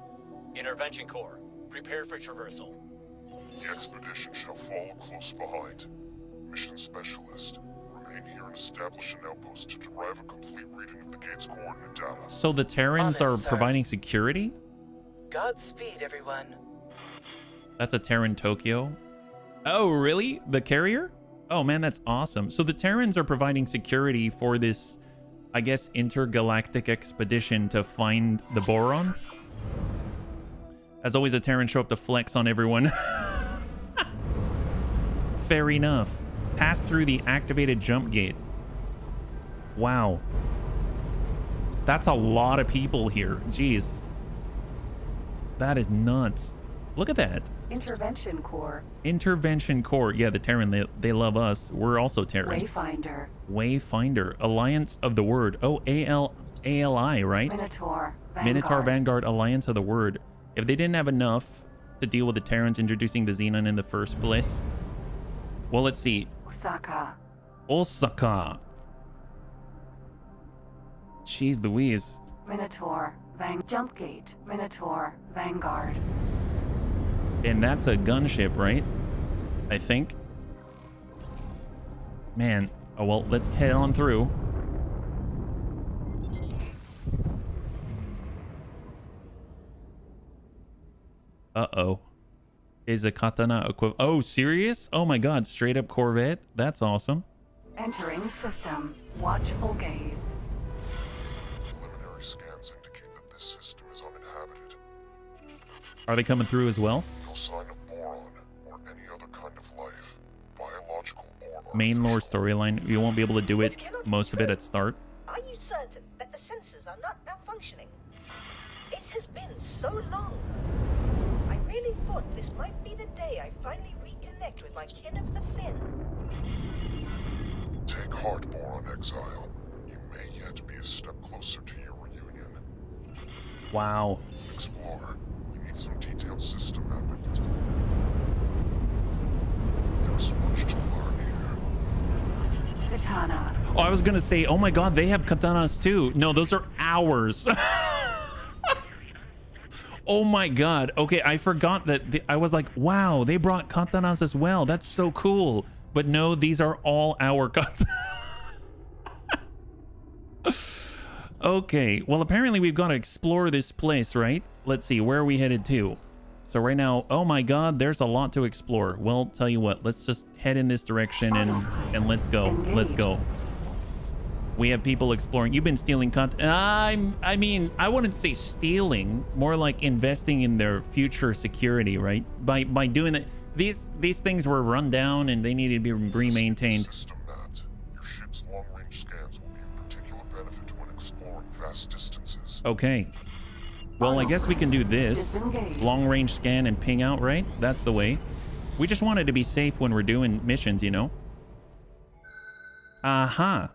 P: Intervention Corps, prepare for traversal.
K: The expedition shall follow close behind. Mission specialist, remain here and establish an outpost to derive a complete reading of the gate's coordinate data.
A: So the Terrans are providing security?
O: Godspeed, everyone.
A: That's a Terran Tokyo. Oh, really? The carrier? Oh man, that's awesome. So the Terrans are providing security for this, I guess, intergalactic expedition to find the boron. As always, a Terran show up to flex on everyone. Fair enough. Pass through the activated jump gate. Wow. That's a lot of people here. Jeez. That is nuts. Look at that.
B: Intervention Corps.
A: Intervention Corps. Yeah, the Terran, they love us. We're also Terran.
B: Wayfinder.
A: Wayfinder. Alliance of the Word. Oh, ALI, right?
B: Minotaur. Vanguard.
A: Minotaur Vanguard Alliance of the Word. If they didn't have enough to deal with the Terrans introducing the Xenon in the first place. Well, let's see.
B: Osaka.
A: Osaka. Jeez Louise.
B: Minotaur. Jumpgate. Minotaur. Vanguard.
A: And that's a gunship, right? I think. Man. Oh, well, let's head on through. Uh-oh. Is a katana equivalent? Oh, serious? Oh my god, straight up Corvette? That's awesome.
B: Entering system. Watchful gaze.
K: Preliminary scans indicate that this system is uninhabited.
A: Are they coming through as well?
K: No sign of boron or any other kind of life, biological or
A: Main lore storyline. You won't be able to do it, most of it at start.
O: Are you certain that the sensors are not malfunctioning? It has been so long. I really thought this might be the day I finally reconnect with my kin of the Fin.
K: Take heart, Boron Exile. You may yet be a step closer to your reunion.
A: Wow.
K: Explorer, we need some detailed system mapping. There's much to learn here.
B: Katana.
A: Oh, I was gonna say, oh my god, they have katanas too. No, those are ours. Oh my god. Okay, I forgot that. I was like, wow, they brought katanas as well. That's so cool. But no, these are all our katanas. Okay, well, apparently we've got to explore this place, right? Let's see, where are we headed to? So right now, oh my god, there's a lot to explore. Well, tell you what, let's just head in this direction and let's go.
B: Engage.
A: Let's go. We have people exploring. You've been stealing content. I mean, I wouldn't say stealing, more like investing in their future security, right? By doing it, these things were run down and they needed to be re-maintained.
K: System that your ship's long-range scans will be of particular benefit when exploring vast distances.
A: Okay. Well, I guess we can do this.
B: Disengage.
A: Long-range scan and ping out, right? That's the way. We just wanted to be safe when we're doing missions, you know? Aha.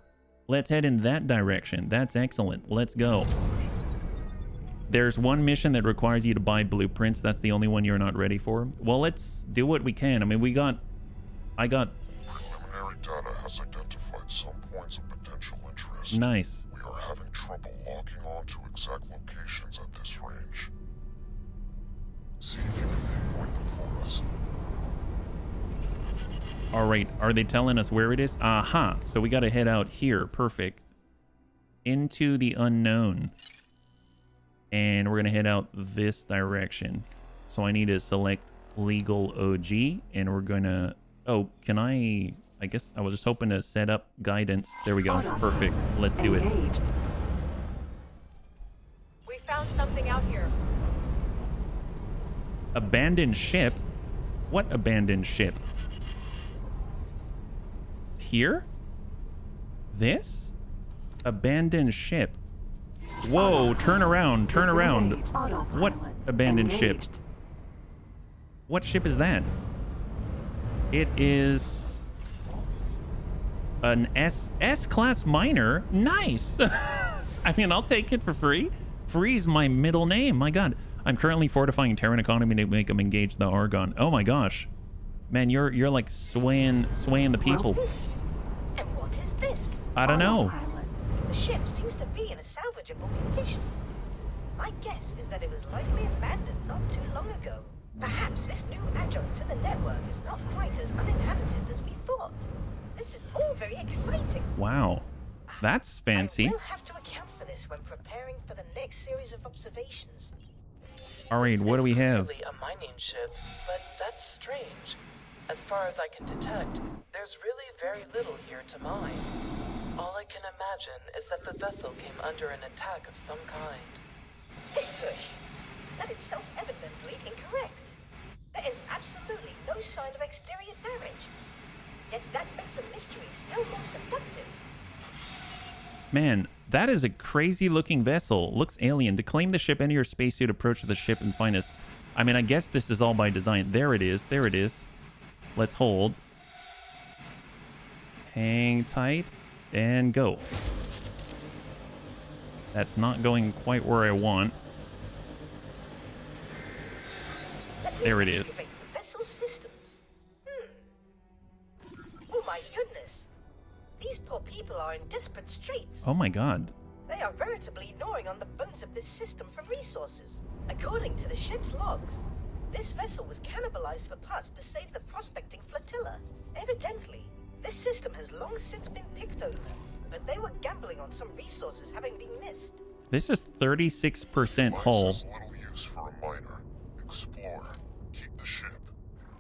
A: Let's head in that direction. That's excellent. Let's go. There's one mission that requires you to buy blueprints. That's the only one you're not ready for. Well, let's do what we can. I mean, I got...
K: Preliminary data has identified some points of potential interest.
A: Nice.
K: We are having trouble locking on to exact locations at this range. See if you can pinpoint them for us.
A: All right, are they telling us where it is? Aha, so we got to head out here. Perfect. Into the unknown. And we're going to head out this direction. So I need to select legal OG, and we're going to... Oh, can I guess I was just hoping to set up guidance. There we go. Perfect. Let's do it.
O: We found something out here.
A: Abandoned ship? What abandoned ship? Here? This? Abandoned ship. Whoa, turn around, turn around. What abandoned ship? What ship is that? It is an S-class miner. Nice. I mean, I'll take it for free. Free's my middle name. My god. I'm currently fortifying Terran economy to make them engage the Argon. Oh my gosh. Man, you're like swaying the people.
O: And what is this?
A: I don't know.
O: The ship seems to be in a salvageable condition. My guess is that it was likely abandoned not too long ago. Perhaps this new adjunct to the network is not quite as uninhabited as we thought. This is all very exciting.
A: Wow. That's fancy.
O: We'll have to account for this when preparing for the next series of observations.
A: All right, what do we have?
Q: This is clearly a mining ship, but that's strange. As far as I can detect, there's really very little here to mine. All I can imagine is that the vessel came under an attack of some kind.
O: Pish tush! That is self-evidently incorrect. There is absolutely no sign of exterior damage. Yet that makes the mystery still more seductive.
A: Man, that is a crazy looking vessel. Looks alien. To claim the ship, enter your spacesuit, approach the ship, and find us. I mean, I guess this is all by design. There it is. There it is. Let's hold. Hang tight. And go. That's not going quite where I want. There it is.
O: Vessel systems. Oh my goodness. These poor people are in desperate straits.
A: Oh my god.
O: They are veritably gnawing on the bones of this system for resources. According to the ship's logs, this vessel was cannibalized for parts to save the prospecting flotilla. Evidently, this system has long since been picked over, but they were gambling on some resources having been missed.
A: This is 36% hull.
K: Has little use for a miner. Explore. Keep the ship.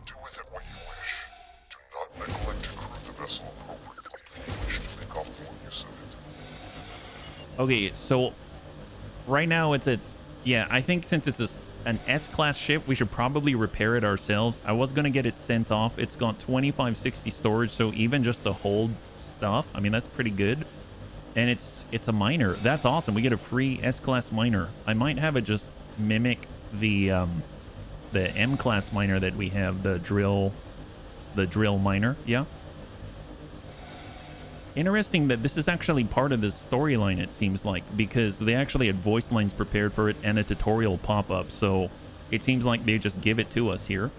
K: Do with it what you wish. Do not neglect to crew the vessel appropriately if you wish to make optimal use of it.
A: Okay, so right now it's a... Yeah, I think since it's an S-class ship, we should probably repair it ourselves. I was going to get it sent off. It's got 2560 storage, so even just to hold stuff, I mean, that's pretty good. And it's a miner. That's awesome. We get a free S-class miner. I might have it just mimic the M-class miner that we have, the drill miner. Yeah. Interesting that this is actually part of the storyline, it seems like, because they actually had voice lines prepared for it and a tutorial pop-up, so it seems like they just give it to us here.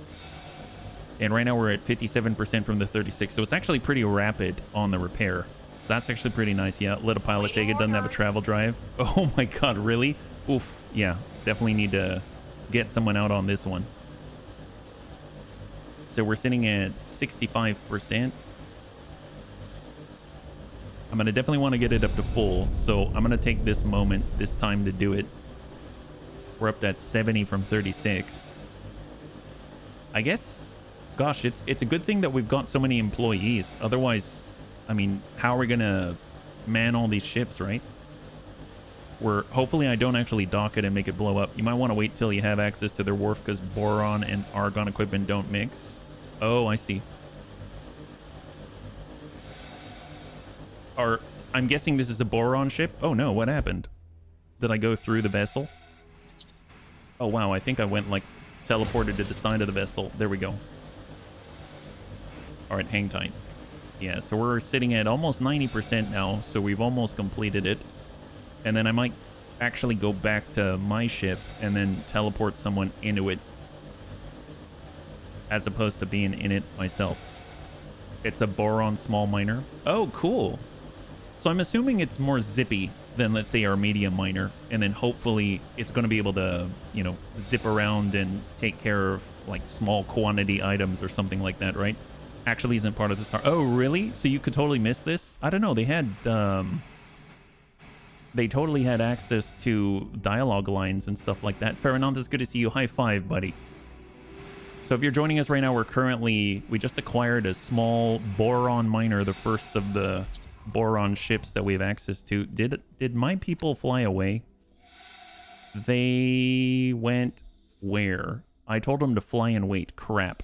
A: And right now we're at 57% from the 36, so it's actually pretty rapid on the repair. So that's actually pretty nice. Yeah, let a pilot take it, doesn't have a travel drive. Oh my god, really? Oof. Yeah, definitely need to get someone out on this one. So we're sitting at 65%. I'm going to definitely want to get it up to full, so I'm going to take this moment, this time to do it. We're up at 70 from 36. I guess, gosh, it's a good thing that we've got so many employees. Otherwise, I mean, how are we going to man all these ships, right? Hopefully I don't actually dock it and make it blow up. You might want to wait till you have access to their wharf because boron and argon equipment don't mix. Oh, I see. I'm guessing this is a boron ship. Oh no, what happened? Did I go through the vessel? Oh wow, I think I went like teleported to the side of the vessel. There we go. All right, hang tight. Yeah, so we're sitting at almost 90% now, so we've almost completed it. And then I might actually go back to my ship and then teleport someone into it, as opposed to being in it myself. It's a boron small miner. Oh, cool. So I'm assuming it's more zippy than, let's say, our medium miner, and then hopefully it's going to be able to, you know, zip around and take care of like small quantity items or something like that, right? Actually isn't part of the star. Oh, really? So you could totally miss this? I don't know. They had they totally had access to dialogue lines and stuff like that. Fernand, it's good to see you. High five, buddy. So if you're joining us right now, we just acquired a small boron miner, the first of the boron ships that we have access to. Did my people fly away? They went where? I told them to fly and wait. Crap.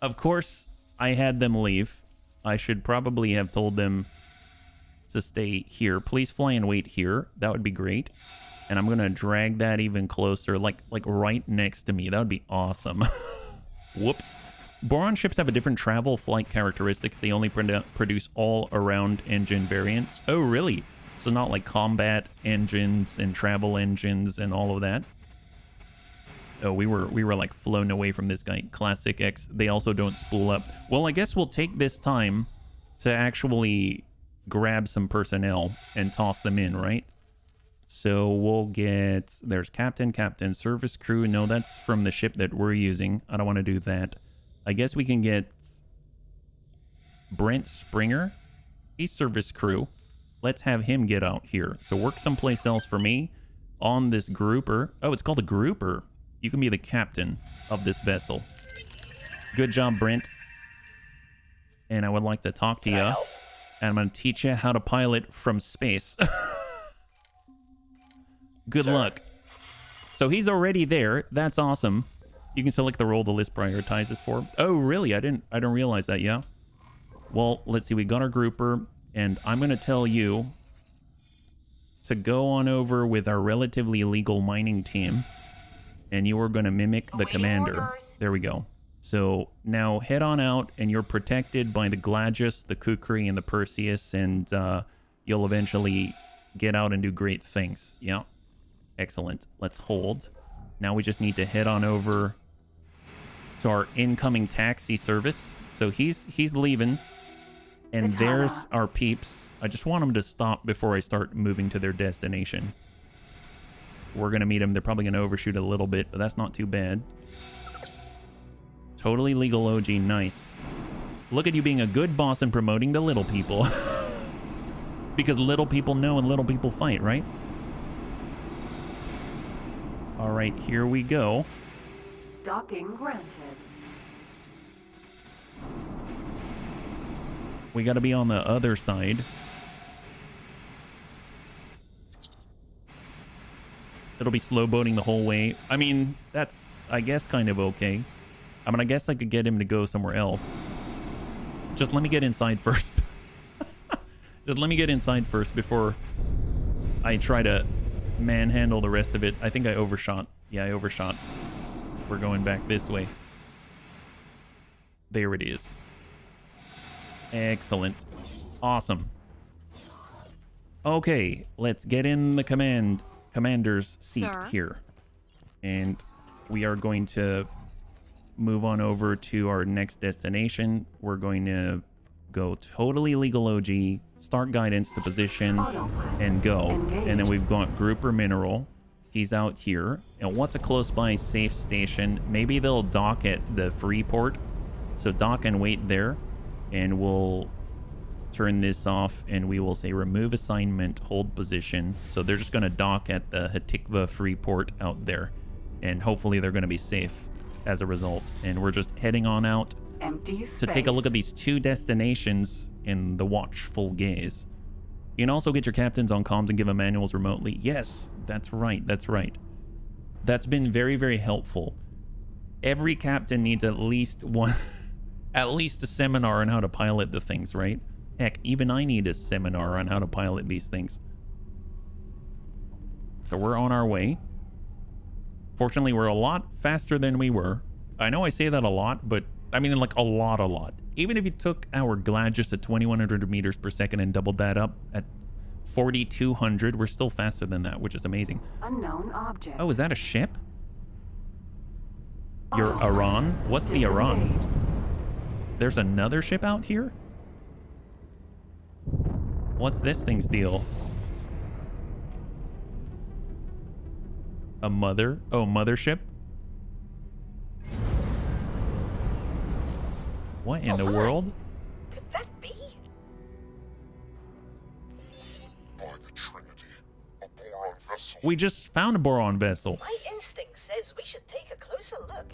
A: Of course, I had them leave. I should probably have told them to stay here. Please fly and wait here. That would be great. And I'm going to drag that even closer, like right next to me. That would be awesome. Whoops. Boron ships have a different travel flight characteristics. They only produce all-around engine variants. Oh, really? So not like combat engines and travel engines and all of that? Oh, we were like flown away from this guy. Classic X. They also don't spool up. Well, I guess we'll take this time to actually grab some personnel and toss them in, right? So we'll get... There's captain, service crew. No, that's from the ship that we're using. I don't want to do that. I guess we can get Brent Springer. He's service crew. Let's have him get out here. So work someplace else for me. on this grouper. Oh, it's called a grouper. You can be the captain of this vessel. Good job, Brent. And I would like to talk to you. And I'm going to teach you how to pilot from space. Good luck. So he's already there. That's awesome. You can select the role the list prioritizes for. Oh, really? I didn't realize that. Yeah. Well, let's see. We got our grouper, and I'm going to tell you to go on over with our relatively legal mining team, and you are going to mimic the commander. There we go. So now head on out, and you're protected by the Gladius, the Kukri, and the Perseus, and you'll eventually get out and do great things. Yeah. Excellent. Let's hold. Now we just need to head on over to our incoming taxi service. So he's leaving. And there's our peeps. I just want them to stop before I start moving to their destination. We're going to meet them. They're probably going to overshoot a little bit, but that's not too bad. Totally legal OG. Nice. Look at you being a good boss and promoting the little people. Because little people know and little people fight, right? All right, here we go.
B: Docking granted.
A: We got to be on the other side. It'll be slow boating the whole way. I mean, that's, I guess, kind of okay. I mean, I guess I could get him to go somewhere else. Just let me get inside first. Just let me get inside first before I try to manhandle the rest of it. I think I overshot. Yeah, I overshot. We're going back this way. There it is. Excellent. Awesome. Okay, let's get in the commander's seat here. And we are going to move on over to our next destination. We're going to go totally legal OG, start guidance to position, and go. And then we've got Grouper Mineral. He's out here. And what's a close by safe station? Maybe they'll dock at the free port. So dock and wait there. And we'll turn this off and we will say remove assignment, hold position. So they're just going to dock at the Hatikva free port out there. And hopefully they're going to be safe as a result. And we're just heading on out to take a look at these two destinations in the watchful gaze. You can also get your captains on comms and give them manuals remotely. Yes, that's right. That's right. That's been very, very helpful. Every captain needs at least one, at least a seminar on how to pilot the things, right? Heck, even I need a seminar on how to pilot these things. So we're on our way. Fortunately, we're a lot faster than we were. I know I say that a lot, but I mean like a lot. Even if you took our Gladius at 2100 meters per second and doubled that up at 4200, we're still faster than that, which is amazing.
B: Unknown object.
A: Oh, is that a ship? Your Iran? What's the Iran? There's another ship out here? What's this thing's deal? A mother? Oh, mothership? What in the world?
O: Could that be?
K: By the Trinity, a boron vessel.
A: We just found a boron vessel.
O: My instinct says we should take a closer look.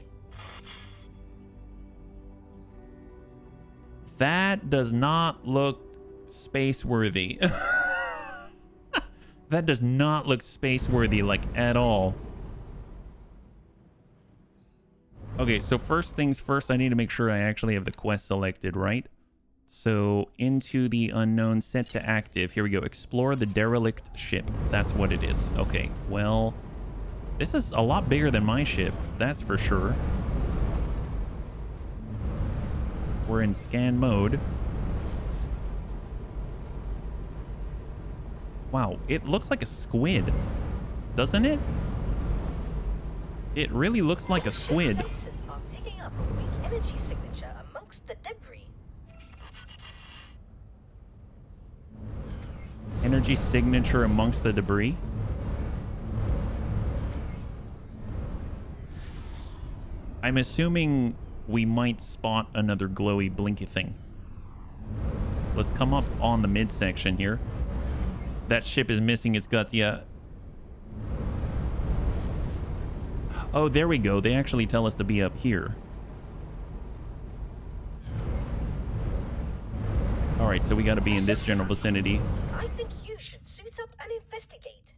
A: That does not look space-worthy. That does not look space-worthy, like, at all. Okay, so first things first, I need to make sure I actually have the quest selected, right? So, into the unknown, set to active. Here we go. Explore the derelict ship. That's what it is. Okay, well, this is a lot bigger than my ship. That's for sure. We're in scan mode. Wow, it looks like a squid, doesn't it? It really looks like a squid.
O: Sensors are picking up a weak energy signature amongst the debris.
A: Energy signature amongst the debris. I'm assuming we might spot another glowy blinky thing. Let's come up on the midsection here. That ship is missing its guts. Yeah. Oh, there we go. They actually tell us to be up here. All right, so we got to be in this general vicinity.
O: I think you should suit up and investigate.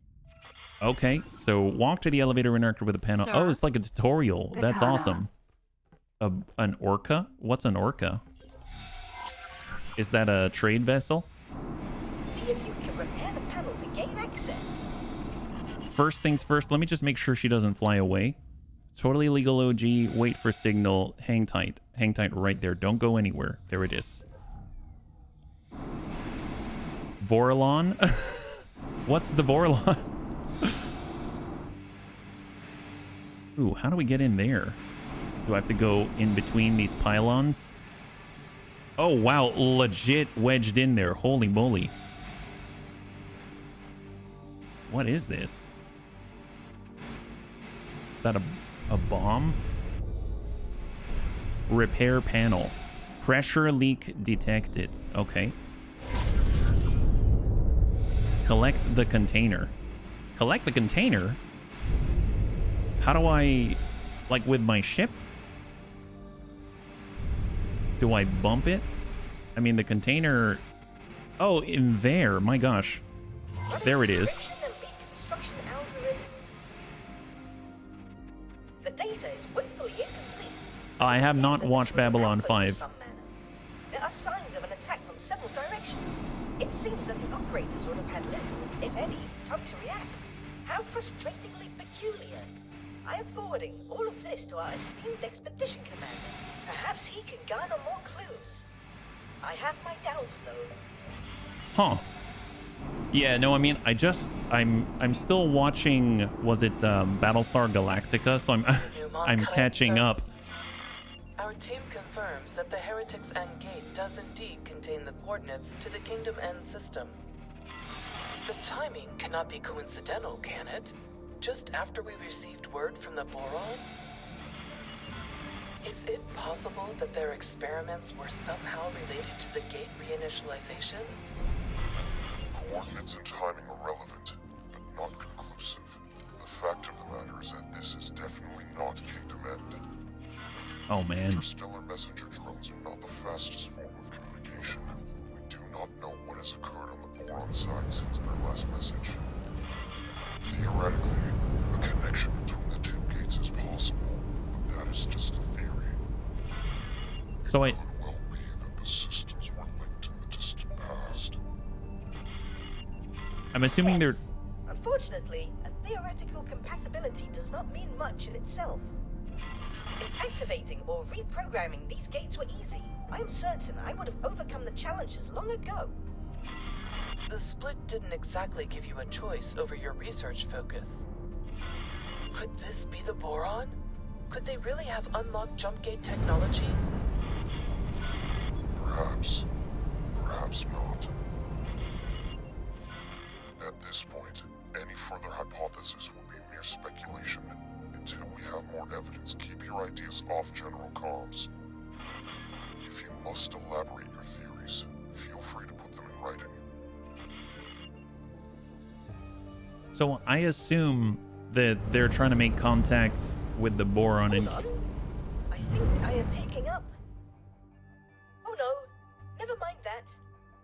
A: Okay, so walk to the elevator interact with a panel.
B: Sir?
A: Oh, it's like a tutorial. That's
B: Katana.
A: awesome. An orca? What's an orca? Is that a trade vessel?
O: See if you can repair the panel to gain access.
A: First things first, let me just make sure she doesn't fly away. Totally legal OG. Wait for signal. Hang tight. Hang tight right there. Don't go anywhere. There it is. Vorlon? What's the Vorlon? Ooh, how do we get in there? Do I have to go in between these pylons? Oh, wow. Legit wedged in there. Holy moly. What is this? Is that a bomb? Repair panel. Pressure leak detected. Okay. Collect the container. Collect the container? How do I... Like with my ship? Do I bump it? I mean, the container... Oh, in there. My gosh. There it is.
O: The data is woefully incomplete.
A: I have not watched Babylon 5.
O: There are signs of an attack from several directions. It seems that the operators would have had little, if any, time to react. How frustratingly peculiar. I am forwarding all of this to our esteemed expedition commander. Perhaps he can garner more clues. I have my doubts, though.
A: Huh. Yeah, no, I mean, I'm still watching, was it Battlestar Galactica? So I'm catching up.
Q: Our team confirms that the Heretics End Gate does indeed contain the coordinates to the Kingdom End system. The timing cannot be coincidental, can it? Just after we received word from the Boron? Is it possible that their experiments were somehow related to the gate reinitialization?
K: Coordinates and timing are relevant, but not conclusive. The fact of the matter is that this is definitely not Kingdom End.
A: Oh, man.
K: Interstellar messenger drones are not the fastest form of communication. We do not know what has occurred on the Boron side since their last message. Theoretically, a connection between the two gates is possible, but that is just a theory.
A: So
K: It could well be that the systems were linked in the distant past.
A: I'm assuming they're...
O: Unfortunately, a theoretical compatibility does not mean much in itself. If activating or reprogramming these gates were easy, I am certain I would have overcome the challenges long ago.
Q: The split didn't exactly give you a choice over your research focus. Could this be the Boron? Could they really have unlocked jump gate technology?
K: Perhaps. Perhaps not. At this point, any further hypothesis will be mere speculation. Until we have more evidence, keep your ideas off general comms. If you must elaborate your theories, feel free to put them in writing.
A: So I assume that they're trying to make contact with the Boron and...
O: Hold on. I think I am picking up. Oh no, never mind that.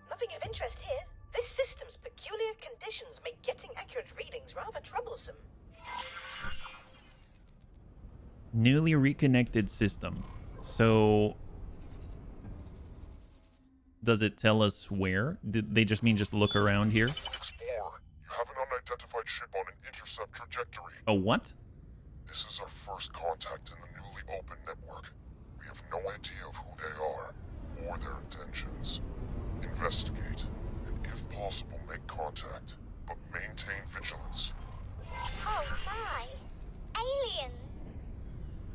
O: Nothing of interest here. This system's peculiar conditions make getting accurate readings rather troublesome.
A: Newly reconnected system. So... Does it tell us where? Did they just mean just look around here?
K: Explorer, you have an unidentified ship on an intercept trajectory.
A: A what?
K: This is our first contact in the newly opened network. We have no idea of who they are, or their intentions. Investigate, and if possible make contact, but maintain vigilance.
R: Oh my! Aliens!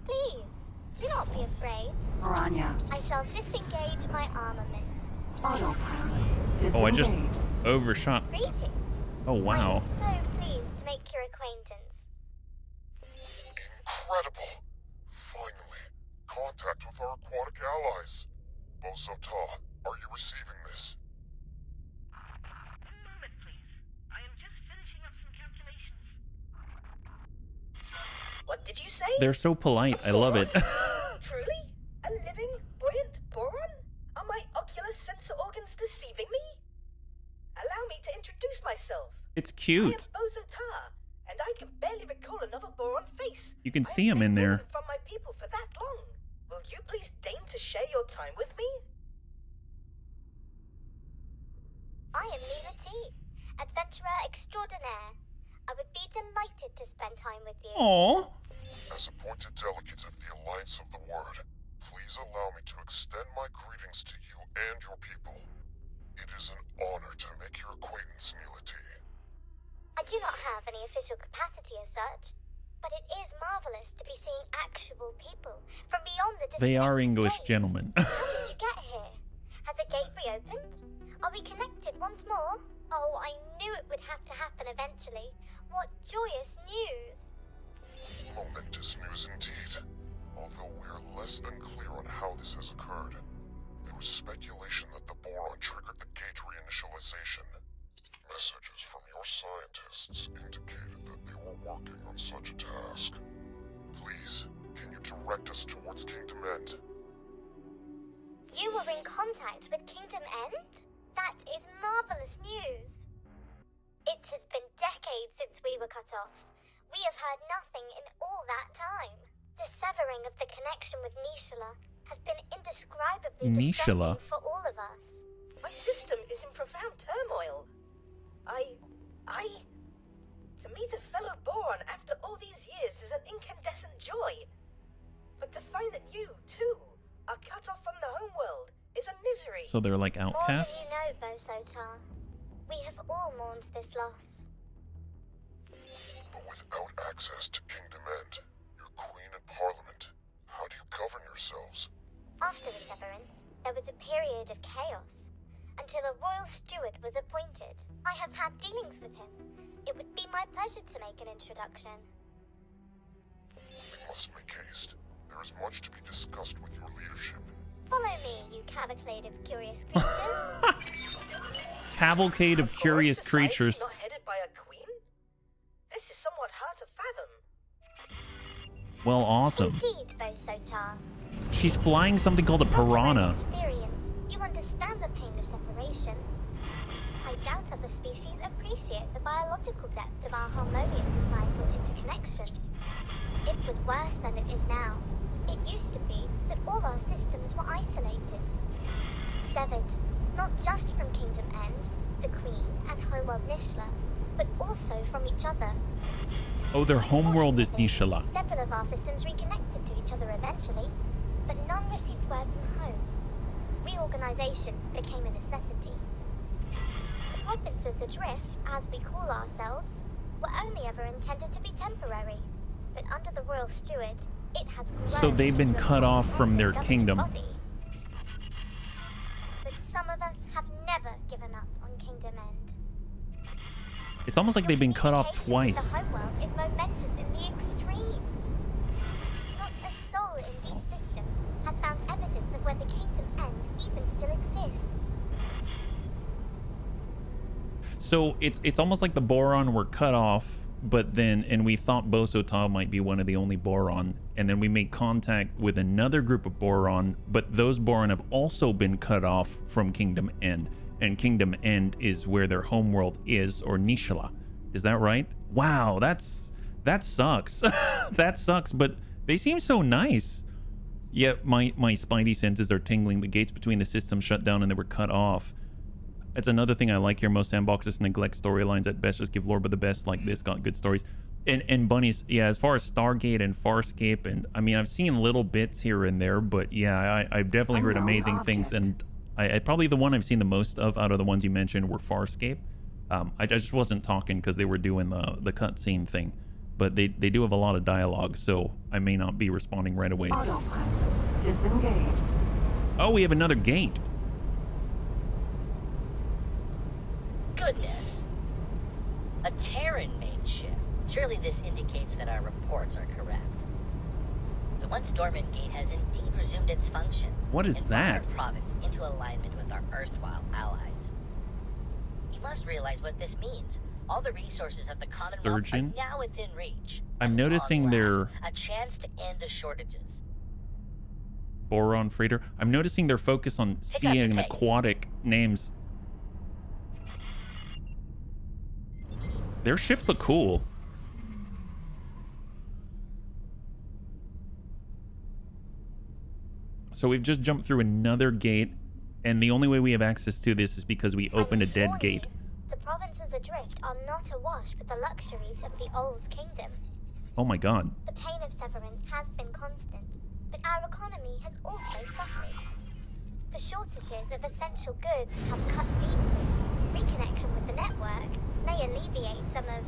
R: Please, do not be afraid.
B: Piranha.
R: I shall disengage my armament.
B: Autopilot.
A: Oh, I just
B: Disengage.
A: overshot.
R: Greetings.
A: Oh, wow.
R: I'm so pleased to make your acquaintance.
K: Incredible! Finally, contact with our aquatic allies. Bosota, are you receiving this?
F: One moment, please. I am just finishing up some calculations.
O: What did you say?
A: They're so polite. I love it.
O: Truly? A living, buoyant boron? Are my ocular sensor organs deceiving me? Allow me to introduce myself.
A: It's cute.
O: I am Bozo Tar, and I can barely recall another boron face.
A: You can see him in there.
O: From my people for that long. Will you please deign to share your time with me?
R: I am Mila T, adventurer extraordinaire. I would be delighted to spend time with you.
A: Aww.
K: As appointed delegate of the Alliance of the Word, please allow me to extend my greetings to you and your people. It is an honor to make your acquaintance, Mila T.
R: I do not have any official capacity as such, but it is marvelous to be seeing actual people from beyond the
A: They are
R: distant
A: English
R: gate.
A: gentlemen.
R: How did you get here? Has a gate reopened? Are we connected once more? Oh, I knew it would have to happen eventually. What joyous news!
K: Momentous news indeed. Although we're less than clear on how this has occurred. There was speculation that the boron triggered the gate reinitialization. Messages from your scientists indicated that they were working on such a task. Please, can you direct us towards Kingdom End?
R: You were in contact with Kingdom End? That is marvelous news. It has been decades since we were cut off. We have heard nothing in all that time. The severing of the connection with Nishala has been indescribably distressing for all of us.
O: My system is in profound turmoil. To meet a fellow boron after all these years is an incandescent joy. But to find that you, too, are cut off from the homeworld is a misery.
A: So they're like outcasts?
R: More than you know, Bozo Tar. We have all mourned this loss.
K: But without access to Kingdom End, your Queen and Parliament, how do you govern yourselves?
R: After the severance, there was a period of chaos, until a royal steward was appointed. I have had dealings with him. It would be my pleasure to make an introduction.
K: We must make haste. There is much to be discussed with your leadership.
R: Follow me, you cavalcade of curious creatures.
A: Cavalcade of curious creatures.
O: Not headed by a queen? This is somewhat hard to fathom.
A: Well, awesome.
R: Indeed, Bozo Tar.
A: She's flying something called a piranha.
R: Experience. You understand the pain of separation. I doubt other species appreciate the biological depth of our harmonious societal interconnection. It was worse than it is now. It used to be that all our systems were isolated. Severed, not just from Kingdom End, the Queen, and homeworld Nishala, but also from each other.
A: Oh, their homeworld is Nishala.
R: Several of our systems reconnected to each other eventually, but none received word from home. Reorganization became a necessity. The provinces adrift, as we call ourselves, were only ever intended to be temporary, but under the royal steward, it has grown.
A: So they've been cut off from their kingdom.
R: Body. But some of us have never given up on Kingdom End.
A: It's almost like they've been cut off twice.
R: The homeworld is momentous in the extreme. Not a soul in these systems has found evidence of where the Kingdom End even still exists.
A: So it's almost like the boron were cut off, but then, and we thought Bozo Tar might be one of the only boron, and then we made contact with another group of boron, but those boron have also been cut off from Kingdom End, and Kingdom End is where their homeworld is, or Nishala. Is that right? Wow, that sucks. That sucks, but they seem so nice. Yet my spidey senses are tingling. The gates between the systems shut down and they were cut off. That's another thing I like here. Most sandboxes neglect storylines at best. Just give lore, but the best like this got good stories. And bunnies, yeah, as far as Stargate and Farscape, and I mean, I've seen little bits here and there, but yeah, I've definitely heard amazing things. And I probably the one I've seen the most of out of the ones you mentioned were Farscape. I just wasn't talking because they were doing the cutscene thing, but they do have a lot of dialogue, so I may not be responding right away.
B: Autopilot disengaged.
A: Oh, we have another gate.
S: Goodness. A Terran-made ship. Surely this indicates that our reports are correct. The once dormant gate has indeed resumed its function.
A: What is
S: and
A: that?
S: Brought our province into alignment with our erstwhile allies. You must realize what this means. All the resources of the Commonwealth
A: Sturgeon?
S: are now within reach.
A: I'm noticing their
S: A chance to end the shortages.
A: boron freighter. I'm noticing their focus on sea and aquatic names. Their ships look cool. So we've just jumped through another gate, and the only way we have access to this is because we opened a dead gate.
R: The provinces adrift are not awash with the luxuries of the old kingdom.
A: Oh my god.
R: The pain of severance has been constant, but our economy has also suffered. The shortages of essential goods have cut deeply. Reconnection with the network may alleviate some of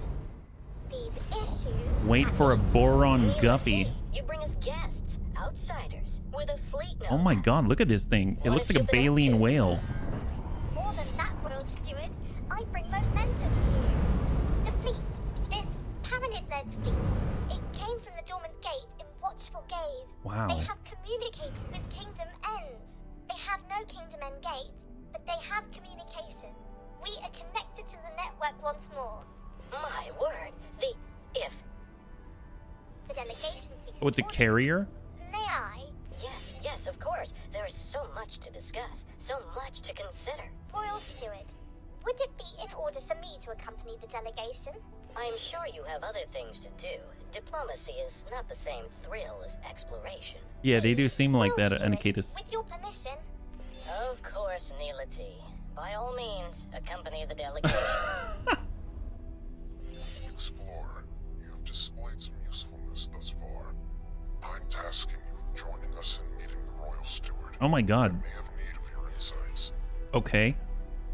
R: these issues.
A: Wait for a boron guppy.
S: You bring us guests, outsiders, with a fleet.
A: Oh my god, look at this thing. It looks like a baleen whale.
R: More than that, Royal Steward, I bring momentous news. The fleet, this Paranid-led fleet, it came from the dormant gate in watchful gaze.
A: Wow.
R: They have communicated with Kingdom Ends. They have no Kingdom End gate, but they have communication. We are connected to the network once more.
S: My word, the
R: delegation seeks
A: Oh, it's a carrier?
R: May I?
S: Yes, of course. There is so much to discuss, so much to consider.
R: Royal Steward, would it be in order for me to accompany the delegation?
S: I'm sure you have other things to do. Diplomacy is not the same thrill as exploration.
A: Yeah, they do seem like that,
R: Steward,
A: Anicatus.
R: with your permission.
S: Of course, Neelity. By all means, accompany the delegation.
K: Explorer, you have displayed some usefulness thus far. I'm tasking you with joining us in meeting the Royal Steward.
A: Oh my god.
K: I may have need of your insights.
A: Okay.